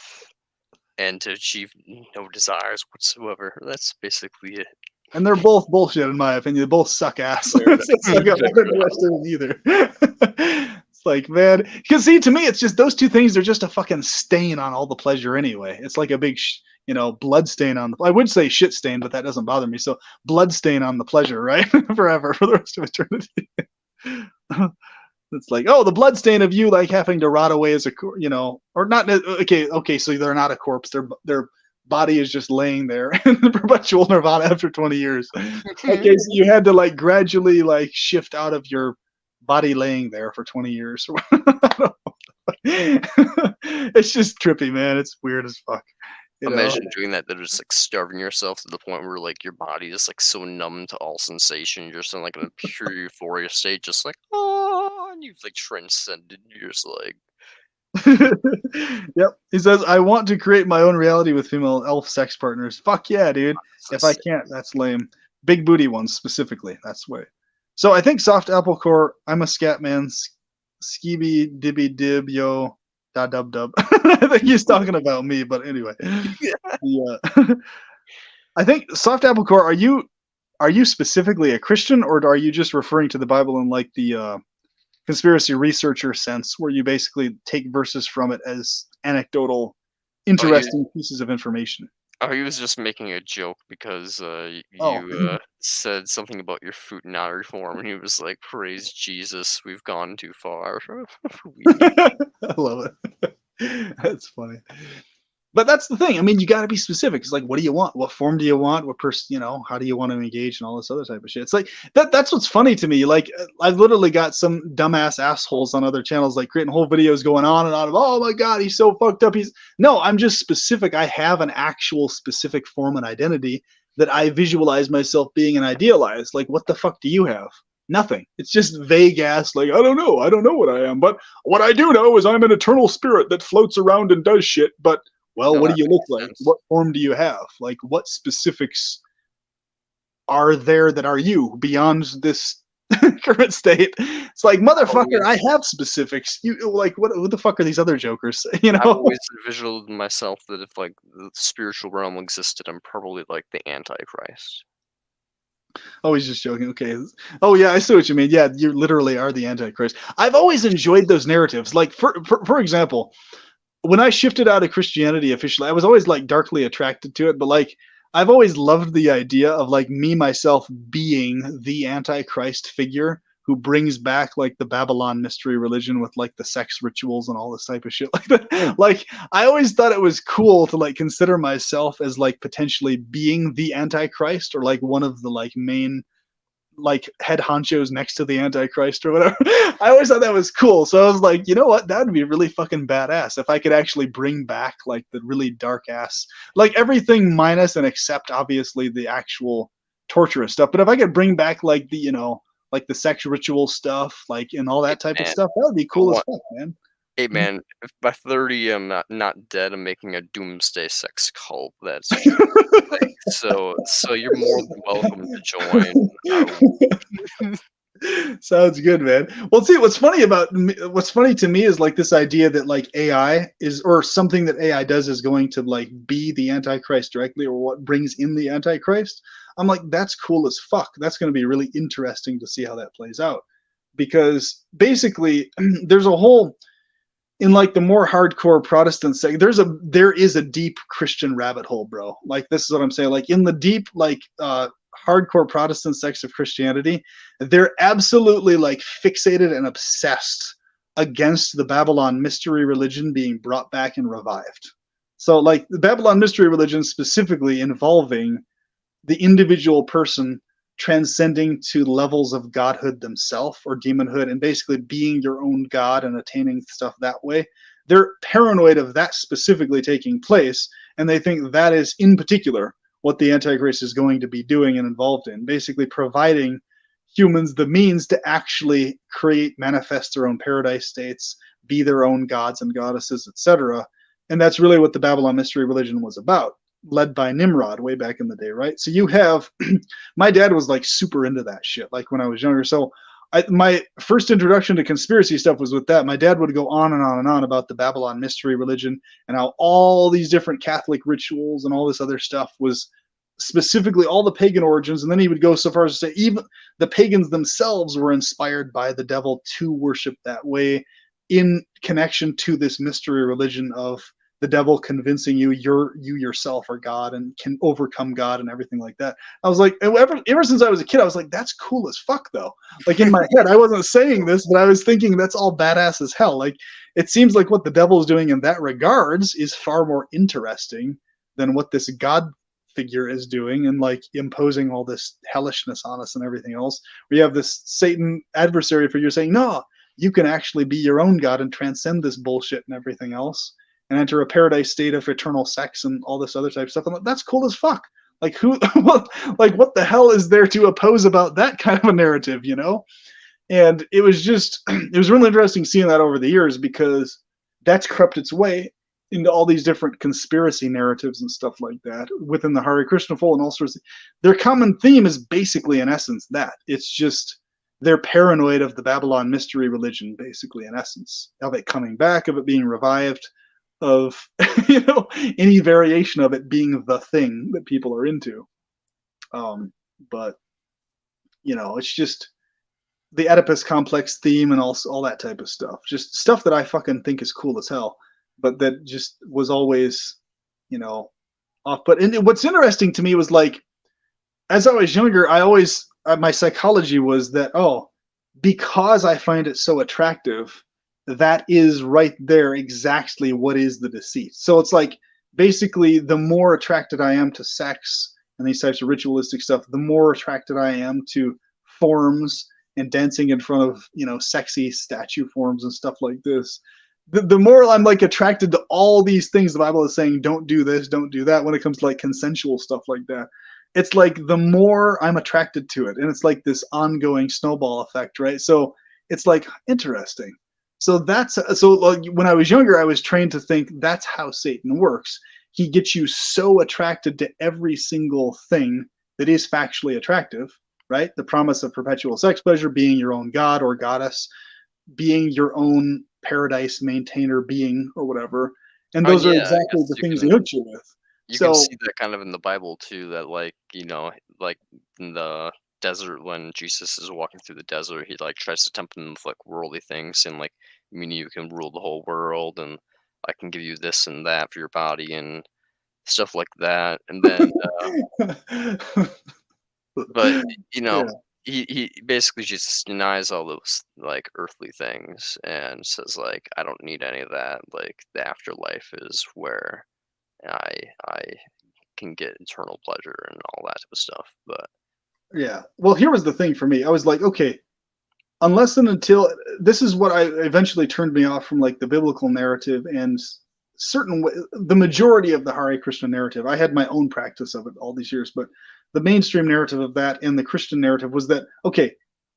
and to achieve no desires whatsoever. That's basically it. And they're both bullshit, in my opinion. They both suck ass. Fair enough. It's like, I'm not interested in either. It's like, man, because see, to me, it's just those two things are just a fucking stain on all the pleasure anyway. It's like a big, blood stain on the. I would say shit stain, but that doesn't bother me. So blood stain on the pleasure, right? Forever, for the rest of eternity. It's like, oh, the blood stain of you like having to rot away as a, or not. Okay, so they're not a corpse. Their body is just laying there in the perpetual nirvana after 20 years. Okay, so you had to like gradually like shift out of your body laying there for 20 years. It's just trippy, man. It's weird as fuck. Imagine doing that, just like starving yourself to the point where like your body is like so numb to all sensation, you're just in like a pure euphoria state, just like and you've like transcended. You're just like Yep. He says, I want to create my own reality with female elf sex partners. Fuck yeah, dude. If I can't, that's lame. Big booty ones specifically. That's the way. So I think soft apple core, I'm a scat man, skeeby dibby dib yo da dub dub. I think he's talking about me, but anyway. Yeah. I think soft apple core, are you specifically a Christian, or are you just referring to the Bible in like the conspiracy researcher sense, where you basically take verses from it as anecdotal, interesting pieces of information? Oh, he was just making a joke because Oh, you said something about your food not reform, and he was like, "Praise Jesus, we've gone too far." I love it. That's funny. But that's the thing. I mean, you got to be specific. It's like, what do you want? What form do you want? What person? How do you want to engage and all this other type of shit? It's like that's what's funny to me. Like, I've literally got some dumbass assholes on other channels like creating whole videos going on and on of, oh my god, he's so fucked up. No, I'm just specific. I have an actual specific form and identity that I visualize myself being and idealize. Like, what the fuck do you have? Nothing. It's just vague ass, like, I don't know what I am. But what I do know is I'm an eternal spirit that floats around and does shit. But well, No, what that do you look makes like? sense. What form do you have? Like, what specifics are there that are you beyond this current state? It's like, motherfucker, I have specifics. You like, what the fuck are these other jokers? I've always visualized myself that if like the spiritual realm existed, I'm probably like the Antichrist. Oh, he's just joking. Okay. Oh, yeah, I see what you mean. Yeah, you literally are the Antichrist. I've always enjoyed those narratives. Like, for example, when I shifted out of Christianity officially, I was always like darkly attracted to it, but like I've always loved the idea of like me myself being the Antichrist figure who brings back like the Babylon mystery religion with like the sex rituals and all this type of shit like that. Like I always thought it was cool to like consider myself as like potentially being the Antichrist or like one of the like main like head honchos next to the Antichrist or whatever. I always thought that was cool. So I was like, you know what? That would be really fucking badass if I could actually bring back like the really dark ass, like everything minus and except obviously the actual torturous stuff. But if I could bring back like the, like the sex ritual stuff, like and all that type of stuff, that would be cool as fuck, man. Hey man, if by 30 I'm not dead, I'm making a doomsday sex cult. That's like, so you're more than welcome to join. Sounds good, man. Well, see, what's funny to me is like this idea that like AI is, or something that AI does is going to like be the Antichrist directly, or what brings in the Antichrist. I'm like, that's cool as fuck. That's going to be really interesting to see how that plays out, because basically there's a whole, in like the more hardcore Protestant sect, there is a deep Christian rabbit hole, bro. Like this is what I'm saying. Like in the deep, like hardcore Protestant sects of Christianity, they're absolutely like fixated and obsessed against the Babylon mystery religion being brought back and revived. So like the Babylon mystery religion specifically involving the individual person transcending to levels of godhood themselves or demonhood and basically being your own god and attaining stuff that way. They're paranoid of that specifically taking place, and they think that is in particular what the Antichrist is going to be doing and involved in, basically providing humans the means to actually create, manifest their own paradise states, be their own gods and goddesses, etc. And that's really what the Babylon Mystery Religion was about, led by Nimrod way back in the day, right? So you have, my dad was like super into that shit, like when I was younger. So my first introduction to conspiracy stuff was with that. My dad would go on and on and on about the Babylon Mystery Religion and how all these different Catholic rituals and all this other stuff was specifically all the pagan origins. And then he would go so far as to say even the pagans themselves were inspired by the devil to worship that way in connection to this mystery religion of the devil convincing you you yourself are God and can overcome God and everything like that. I was like, ever since I was a kid, I was like, that's cool as fuck though. Like in my head, I wasn't saying this, but I was thinking that's all badass as hell. Like it seems like what the devil is doing in that regards is far more interesting than what this God figure is doing and like imposing all this hellishness on us and everything else. We have this Satan adversary figure saying, no, you can actually be your own God and transcend this bullshit and everything else and enter a paradise state of eternal sex and all this other type of stuff. I'm like, that's cool as fuck. Like who, what the hell is there to oppose about that kind of a narrative, you know? And it was just, it was really interesting seeing that over the years because that's crept its way into all these different conspiracy narratives and stuff like that within the Hare Krishna fold and all sorts of, their common theme is basically in essence that it's just they're paranoid of the Babylon Mystery Religion, basically in essence, of it coming back, of it being revived, of any variation of it being the thing that people are into. But it's just the Oedipus complex theme and all that type of stuff. Just stuff that I fucking think is cool as hell, but that just was always, off. But what's interesting to me was like, as I was younger, I always my psychology was that because I find it so attractive, that is right there exactly what is the deceit. So it's like basically the more attracted I am to sex and these types of ritualistic stuff, the more attracted I am to forms and dancing in front of sexy statue forms and stuff like this. The more I'm like attracted to all these things the Bible is saying, don't do this, don't do that, when it comes to like consensual stuff like that. It's like the more I'm attracted to it, and it's like this ongoing snowball effect, right? So it's like interesting. So like when I was younger, I was trained to think that's how Satan works. He gets you so attracted to every single thing that is factually attractive, right? The promise of perpetual sex pleasure, being your own god or goddess, being your own paradise maintainer being or whatever. And those are exactly the things he hooks you with. You can see that kind of in the Bible too, that like in the desert when Jesus is walking through the desert, he like tries to tempt them with like worldly things and like, you can rule the whole world and I can give you this and that for your body and stuff like that. And then but Yeah. he basically just denies all those like earthly things and says like, I don't need any of that. Like the afterlife is where I can get eternal pleasure and all that type of stuff. But yeah, well, here was the thing for me. I was like, okay, unless and until this is what I eventually turned me off from like the biblical narrative and the majority of the Hare Krishna narrative. I had my own practice of it all these years, but the mainstream narrative of that and the Christian narrative was that, okay,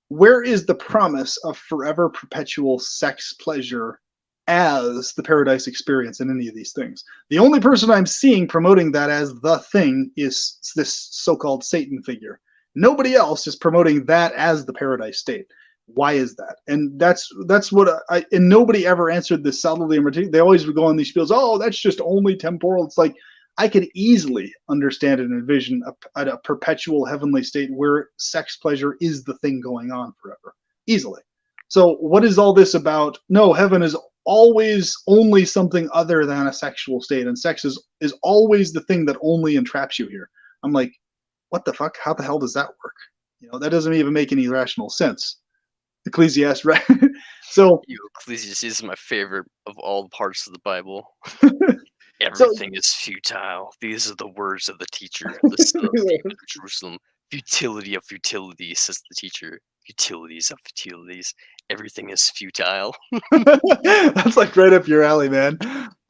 where is the promise of forever perpetual sex pleasure as the paradise experience in any of these things? The only person I'm seeing promoting that as the thing is this so-called Satan figure. Nobody else is promoting that as the paradise state. Why is that? And that's what and nobody ever answered this solidly. They always would go on these spiels. Oh, that's just only temporal. It's like I could easily understand and envision a perpetual heavenly state where sex pleasure is the thing going on forever, easily. So what is all this about? No, heaven is always only something other than a sexual state, and sex is always the thing that only entraps you here. I'm like, what the fuck? How the hell does that work? That doesn't even make any rational sense. Ecclesiastes, right? So Ecclesiastes is my favorite of all the parts of the Bible. Everything is futile. These are the words of the teacher, the son of David of Jerusalem. Futility of futilities, says the teacher. Futilities of futilities. Everything is futile. That's like right up your alley, man.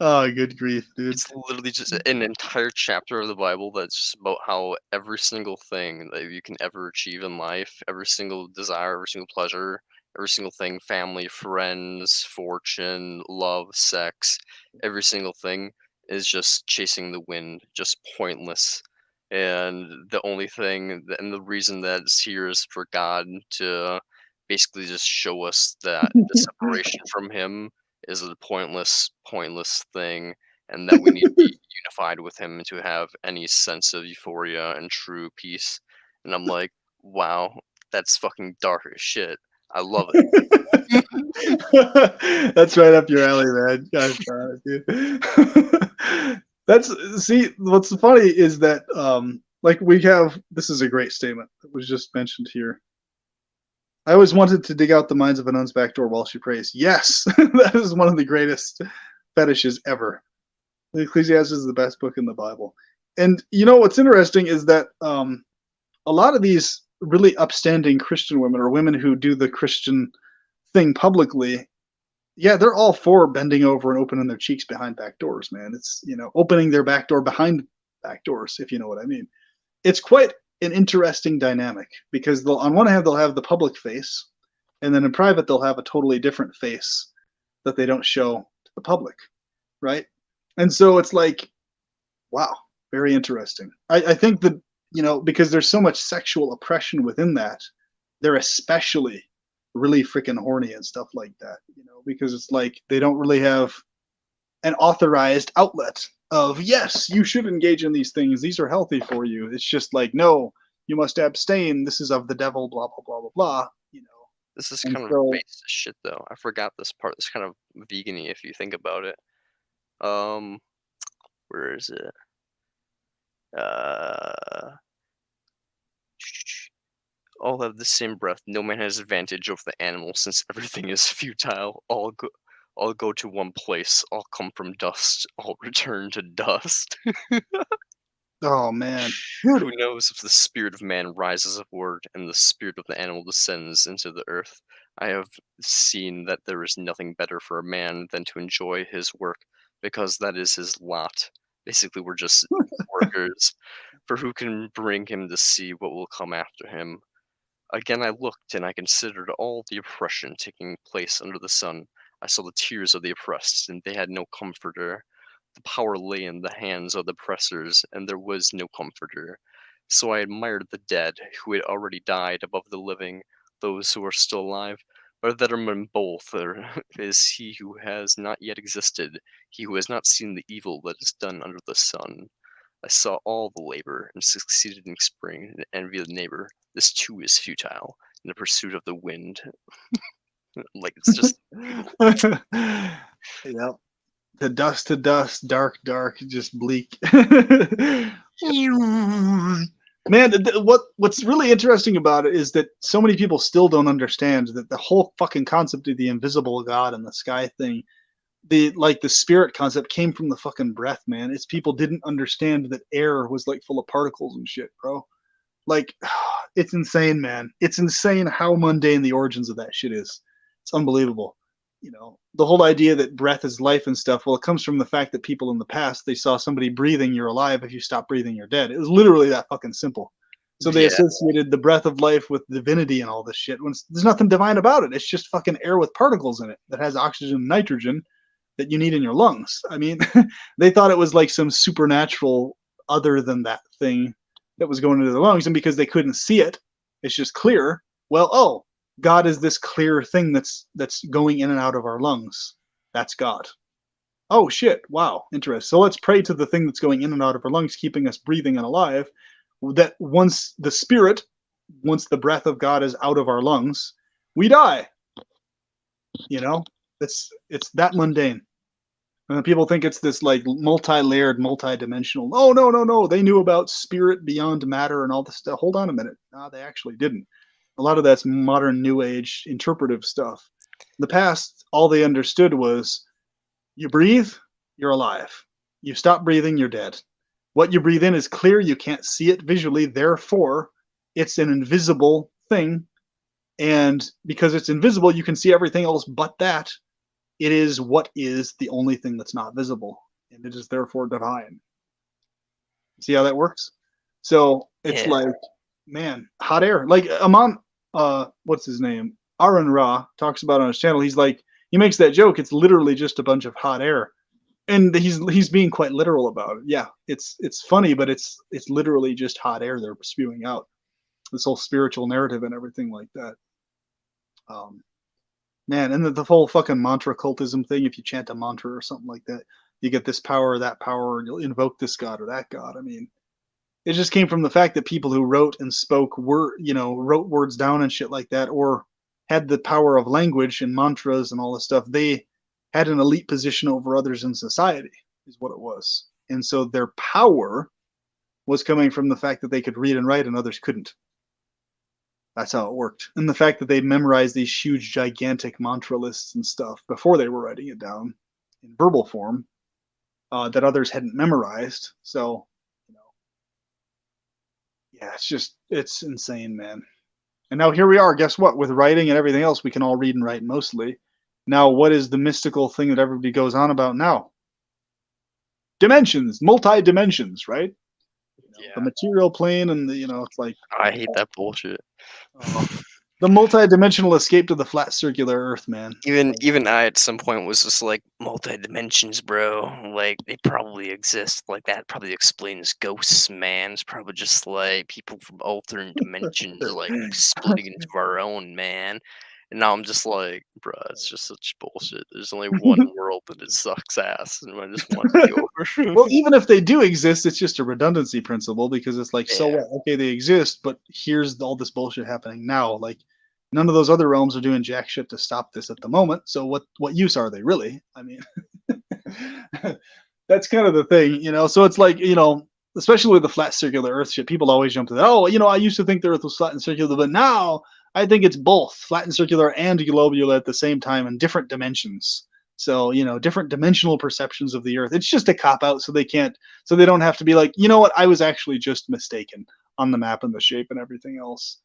Oh, good grief, dude. It's literally just an entire chapter of the Bible that's just about how every single thing that you can ever achieve in life, every single desire, every single pleasure, every single thing, family, friends, fortune, love, sex, every single thing is just chasing the wind, just pointless. And the only thing, and the reason that it's here is for God to basically just show us that the separation from Him is a pointless thing, and that we need to be unified with him to have any sense of euphoria and true peace. And I'm like, wow, that's fucking dark as shit. I love it. That's right up your alley, man. Gosh darn it, dude. That's see. What's funny is that like we have. This is a great statement that was just mentioned here. I always wanted to dig out the minds of a nun's back door while she prays. Yes, that is one of the greatest fetishes ever. The Ecclesiastes is the best book in the Bible. And you know what's interesting is that a lot of these really upstanding Christian women or women who do the Christian thing publicly, yeah, they're all for bending over and opening their cheeks behind back doors, man. It's, you know, opening their back door behind back doors, if you know what I mean. It's quite an interesting dynamic because they'll, on one hand, they'll have the public face, and then in private, they'll have a totally different face that they don't show to the public, right? And so it's like, wow, very interesting. I think that, you know, because there's so much sexual oppression within that, they're especially really freaking horny and stuff like that, you know, because it's like they don't really have an authorized outlet of, yes, you should engage in these things. These are healthy for you. It's just like, no, you must abstain. This is of the devil, blah, blah, blah, blah, blah, you know. This is And kind of so, basic shit, though. I forgot this part. It's kind of vegan-y if you think about it. Um, where is it? Uh, all have the same breath. No man has advantage over the animal, since everything is futile. All go to one place. All come from dust. All return to dust. oh man, dude, Who knows if the spirit of man rises upward and the spirit of the animal descends into the earth? I have seen that there is nothing better for a man than to enjoy his work, because that is his lot. Basically, we're just workers, for who can bring him to see what will come after him? Again I looked, and I considered all the oppression taking place under the sun. I saw the tears of the oppressed, and they had no comforter. The power lay in the hands of the oppressors, and there was no comforter. So I admired the dead, who had already died, above the living, those who are still alive. But better than both is he who has not yet existed, he who has not seen the evil that is done under the sun. I saw all the labor, and succeeded in spring, and envy the neighbor. This too is futile, in the pursuit of the wind. Like, it's just evil. yep. To dust, dark, dark, just bleak. Man, what's really interesting about it is that so many people still don't understand that the whole fucking concept of the invisible God and the sky thing, the spirit concept came from the fucking breath, man. It's people didn't understand that air was like full of particles and shit, bro. Like, it's insane, man. It's insane how mundane the origins of that shit is. It's unbelievable. You know, the whole idea that breath is life and stuff, well, it comes from the fact that people in the past, they saw somebody breathing, you're alive. If you stop breathing, you're dead. It was literally that fucking simple. So they Yeah, associated the breath of life with divinity and all this shit. When there's nothing divine about it. It's just fucking air with particles in it that has oxygen and nitrogen that you need in your lungs. I mean, they thought it was like some supernatural other than that thing that was going into their lungs. And because they couldn't see it, it's just clear. Well, oh, God is this clear thing that's going in and out of our lungs. That's God. Oh shit! Wow, interesting. So let's pray to the thing that's going in and out of our lungs, keeping us breathing and alive. That once the spirit, once the breath of God is out of our lungs, we die. You know, it's that mundane. And people think it's this like multi-layered, multi-dimensional. Oh no, no, no! They knew about spirit beyond matter and all this stuff. Hold on a minute. No, they actually didn't. A lot of that's modern New Age interpretive stuff. In the past, all they understood was you breathe, you're alive. You stop breathing, you're dead. What you breathe in is clear. You can't see it visually. Therefore, it's an invisible thing, and because it's invisible, you can see everything else but that. It is what is the only thing that's not visible, and it is therefore divine. See how that works? So it's Yeah. like, man, hot air. Like Amon, what's his name? Aaron Ra talks about on his channel. He's like, he makes that joke. It's literally just a bunch of hot air, and he's being quite literal about it. Yeah, it's funny, but it's literally just hot air they're spewing out. This whole spiritual narrative and everything like that. Um, Man, and the whole fucking mantra cultism thing. If you chant a mantra or something like that, you get this power or that power, and you'll invoke this god or that god. I mean, it just came from the fact that people who wrote and spoke wrote words down and shit like that, or had the power of language and mantras and all this stuff. They had an elite position over others in society, is what it was. And so their power was coming from the fact that they could read and write and others couldn't. That's how it worked. And the fact that they memorized these huge, gigantic mantra lists and stuff before they were writing it down in verbal form, that others hadn't memorized. So, you know, yeah, it's insane, man. And now here we are. Guess what? With writing and everything else, we can all read and write mostly. Now, what is the mystical thing that everybody goes on about now? Dimensions, multi dimensions, right? The Yeah. material plane, and it's like, I hate that bullshit. oh, the multi-dimensional escape to the flat circular Earth, man. Even I at some point was just like multi dimensions, bro. Like they probably exist. Like that probably explains ghosts, man. It's probably just like people from alternate dimensions, like splitting into our own, man. And now I'm just like, bruh, it's just such bullshit. There's only one world and it sucks ass, and I just want it to be over. Well, even if they do exist, it's just a redundancy principle because it's like, so Yeah, what? Okay, they exist, but here's all this bullshit happening now. Like, none of those other realms are doing jack shit to stop this at the moment. So what use are they really? I mean, that's kind of the thing. So it's like, especially with the flat circular Earth shit, people always jump to that. Oh, I used to think the Earth was flat and circular, but now I think it's both flat and circular and globular at the same time in different dimensions. So, different dimensional perceptions of the Earth. It's just a cop out, so they don't have to be like, you know what, I was actually just mistaken on the map and the shape and everything else.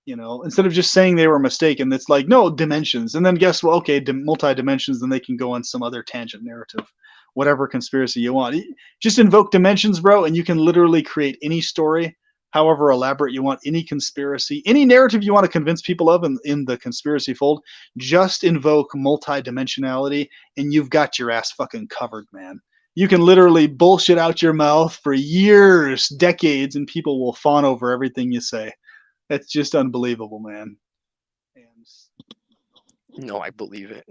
Instead of just saying they were mistaken, it's like, no, dimensions. And then guess what? Okay, multi dimensions, then they can go on some other tangent narrative, whatever conspiracy you want. Just invoke dimensions, bro, and you can literally create any story, however elaborate you want, any conspiracy, any narrative you want to convince people of in the conspiracy fold. Just invoke multi-dimensionality, and you've got your ass fucking covered, man. You can literally bullshit out your mouth for years, decades, and people will fawn over everything you say. It's just unbelievable, man. And no, I believe it.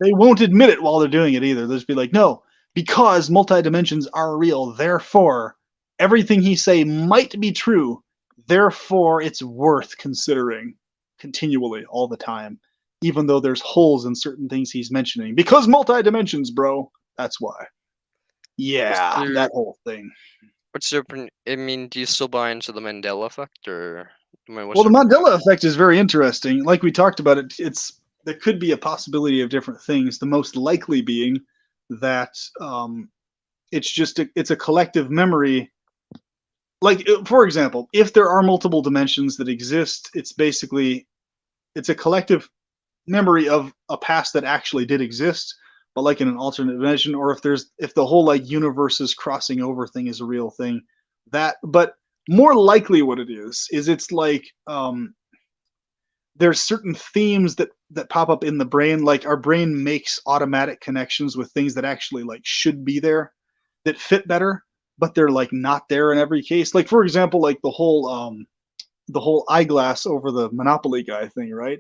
they won't admit it while they're doing it either. They'll just be like, no, because multi-dimensions are real, therefore everything he say might be true, therefore it's worth considering continually all the time, even though there's holes in certain things he's mentioning. Because multi-dimensions, bro. That's why. What's Yeah, your that whole thing. I mean, do you still buy into the Mandela effect, or I mean, Well, what's the your opinion Mandela on effect is very interesting. Like we talked about it's there could be a possibility of different things. The most likely being that it's a collective memory. Like for example, if there are multiple dimensions that exist, it's a collective memory of a past that actually did exist, but like in an alternate dimension, or if the whole like universes crossing over thing is a real thing. But more likely what it is it's like there's certain themes that pop up in the brain. Like our brain makes automatic connections with things that actually like should be there, that fit better, but they're like not there in every case. Like for example, like the whole eyeglass over the Monopoly guy thing, right?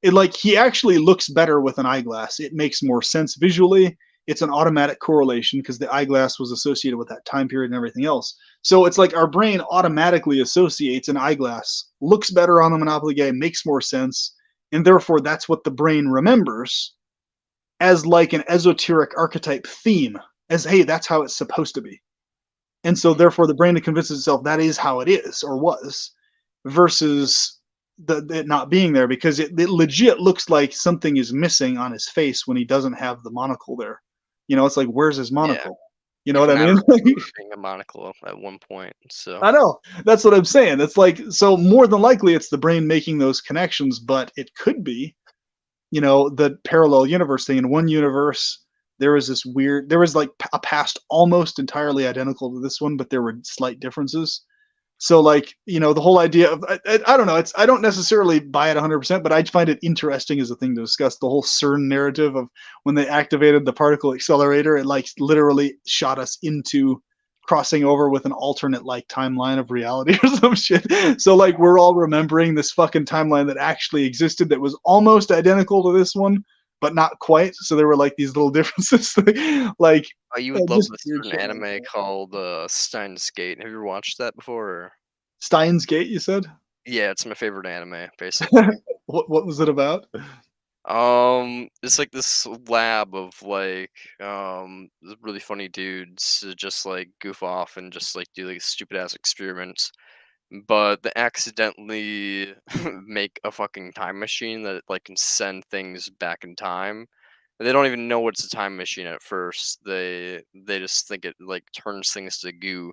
It like he actually looks better with an eyeglass. It makes more sense visually. It's an automatic correlation because the eyeglass was associated with that time period and everything else. So it's like our brain automatically associates an eyeglass, looks better on the Monopoly guy, makes more sense, and therefore that's what the brain remembers as like an esoteric archetype theme, as hey, that's how it's supposed to be. And so therefore the brain convinces itself that is how it is or was, versus it not being there, because it legit looks like something is missing on his face when he doesn't have the monocle there. It's like, where's his Yeah. monocle? You know If what I mean? Naruto was being a monocle at one point, so I know. That's what I'm saying. It's like, so more than likely it's the brain making those connections, but it could be, the parallel universe thing. In one universe, there was like a past almost entirely identical to this one, but there were slight differences. So like, the whole idea of I don't know, I don't necessarily buy it 100%, but I find it interesting as a thing to discuss. The whole CERN narrative of when they activated the particle accelerator, it like literally shot us into crossing over with an alternate like timeline of reality or some shit. So like we're all remembering this fucking timeline that actually existed that was almost identical to this one, but not quite. So there were like these little differences, like oh, you would love just this weird certain shit like anime that. called, Steins Gate. Have you ever watched that before, or Steins Gate, you said? yeah, it's my favorite anime, basically. What was it about? It's like this lab of like really funny dudes that just like goof off and just like do like stupid ass experiments, but they accidentally make a fucking time machine that like can send things back in time. And they don't even know it's a time machine at first. They just think it like turns things to goo.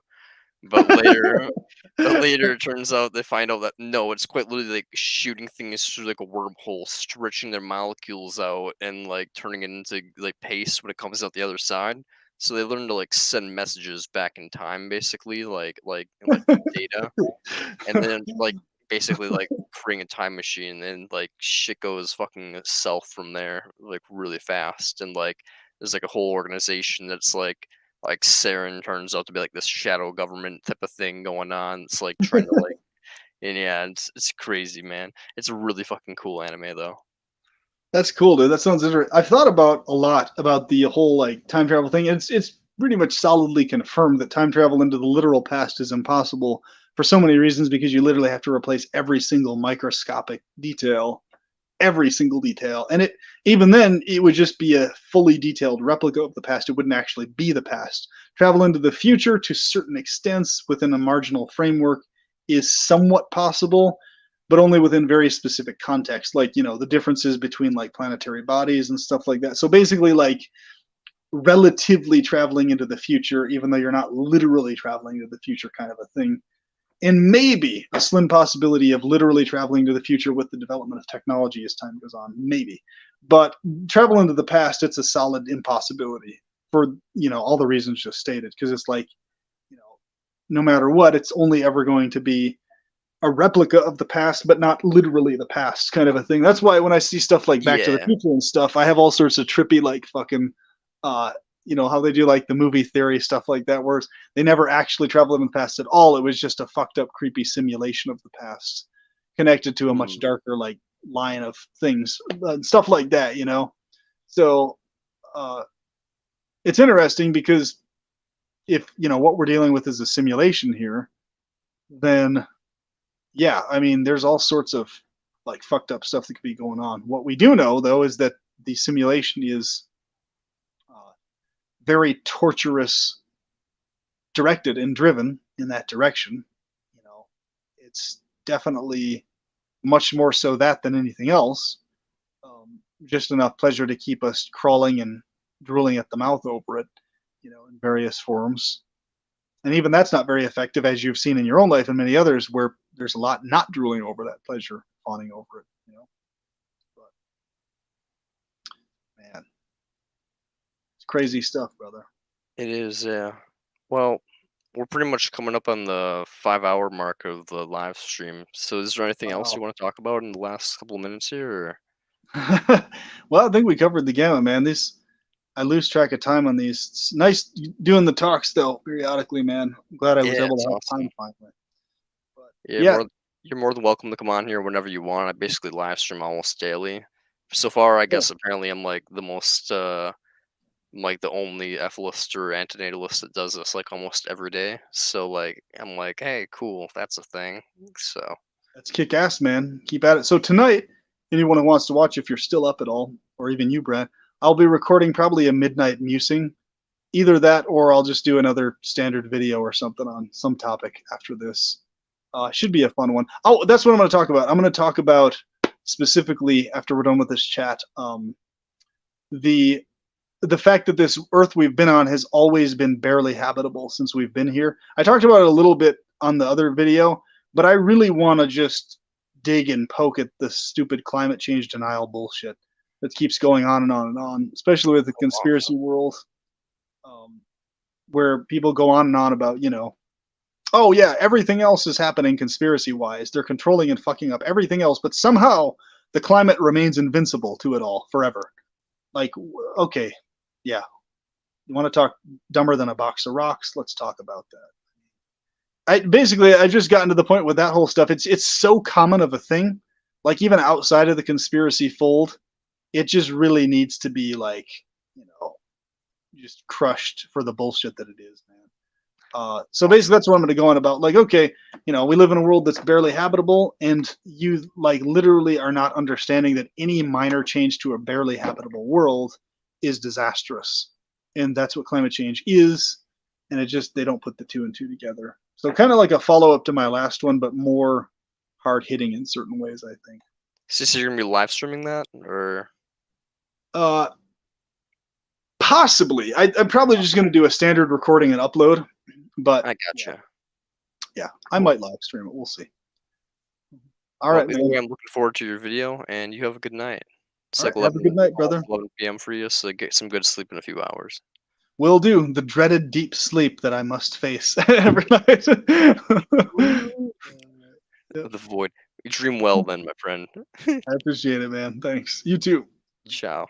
But later but later, it turns out they find out that no, it's quite literally like shooting things through like a wormhole, stretching their molecules out and like turning it into like paste when it comes out the other side. So they learn to like send messages back in time, basically, like data, and then like basically like creating a time machine, and like shit goes fucking south from there, like really fast, and like there's like a whole organization that's like Saren turns out to be like this shadow government type of thing going on. It's like trying to like, and yeah, it's crazy, man. It's a really fucking cool anime though. That's cool, dude. That sounds interesting. I've thought about a lot about the whole like time travel thing. It's pretty much solidly confirmed that time travel into the literal past is impossible for so many reasons because you literally have to replace every single microscopic detail, every single detail. And it even then it would just be a fully detailed replica of the past. It wouldn't actually be the past. Travel into the future to certain extents within a marginal framework is somewhat possible, but only within very specific contexts, like the differences between like planetary bodies and stuff like that. So basically, like relatively traveling into the future, even though you're not literally traveling into the future, kind of a thing. And maybe a slim possibility of literally traveling to the future with the development of technology as time goes on, maybe. But travel into the past, it's a solid impossibility for all the reasons just stated, because it's like you know no matter what, it's only ever going to be a replica of the past, but not literally the past, kind of a thing. That's why when I see stuff like Back to the Yeah, Future and stuff, I have all sorts of trippy, like fucking, how they do like the movie theory stuff like that, where they never actually traveled in the past at all. It was just a fucked up, creepy simulation of the past, connected to a much mm, darker like line of things, stuff like that. So uh, it's interesting because if what we're dealing with is a simulation here, then yeah, I mean, there's all sorts of like fucked up stuff that could be going on. What we do know, though, is that the simulation is uh, very torturous, directed and driven in that direction. It's definitely much more so that than anything else. Just enough pleasure to keep us crawling and drooling at the mouth over it, in various forms. And even that's not very effective, as you've seen in your own life and many others, where there's a lot not drooling over that pleasure, fawning over it. But man, it's crazy stuff, brother. it is. Yeah. Well, we're pretty much coming up on the 5 hour mark of the live stream. So, is there anything else Wow. you want to talk about in the last couple of minutes here? Or? Well, I think we covered the gamut, man. This I lose track of time on these. It's nice doing the talks though, periodically, man. I'm glad I was Yeah, able it's to have awesome. time finally. But Yeah, yeah, you're more than welcome to come on here whenever you want. I basically live stream almost daily. So far, I cool. guess apparently I'm like the most I'm like the only etholist or antinatalist that does this like almost every day. So like I'm like, hey, cool, that's a thing. So That's kick ass, man. Keep at it. So tonight, anyone who wants to watch, if you're still up at all, or even you, Brad, I'll be recording probably a midnight musing. Either that, or I'll just do another standard video or something on some topic after this. Should be a fun one. Oh, that's what I'm going to talk about. I'm going to talk about specifically after we're done with this chat, the the fact that this Earth we've been on has always been barely habitable since we've been here. I talked about it a little bit on the other video, but I really want to just dig and poke at the stupid climate change denial bullshit that keeps going on and on and on, especially with the conspiracy world, where people go on and on about, oh yeah, everything else is happening conspiracy wise. They're controlling and fucking up everything else, but somehow the climate remains invincible to it all forever. Like, okay, yeah. You want to talk dumber than a box of rocks? Let's talk about that. I've just gotten to the point with that whole stuff. It's so common of a thing. Like even outside of the conspiracy fold, it just really needs to be like, just crushed for the bullshit that it is, man. So basically, that's what I'm going to go on about. Like, okay, we live in a world that's barely habitable, and you like literally are not understanding that any minor change to a barely habitable world is disastrous, and that's what climate change is. And they don't put the two and two together. So kind of like a follow up to my last one, but more hard hitting in certain ways, I think. So you're gonna be live streaming that, or? Possibly. I'm probably just going to do a standard recording and upload, but I gotcha. Yeah, I might live stream it. We'll see. All right, man. Anyway, I'm looking forward to your video, and you have a good night. It's All like right, have a good night, brother. 11 p.m. for you, so get some good sleep in a few hours. Will do. The dreaded deep sleep that I must face every night. The void. You dream well, then, my friend. I appreciate it, man. Thanks. You too. Ciao.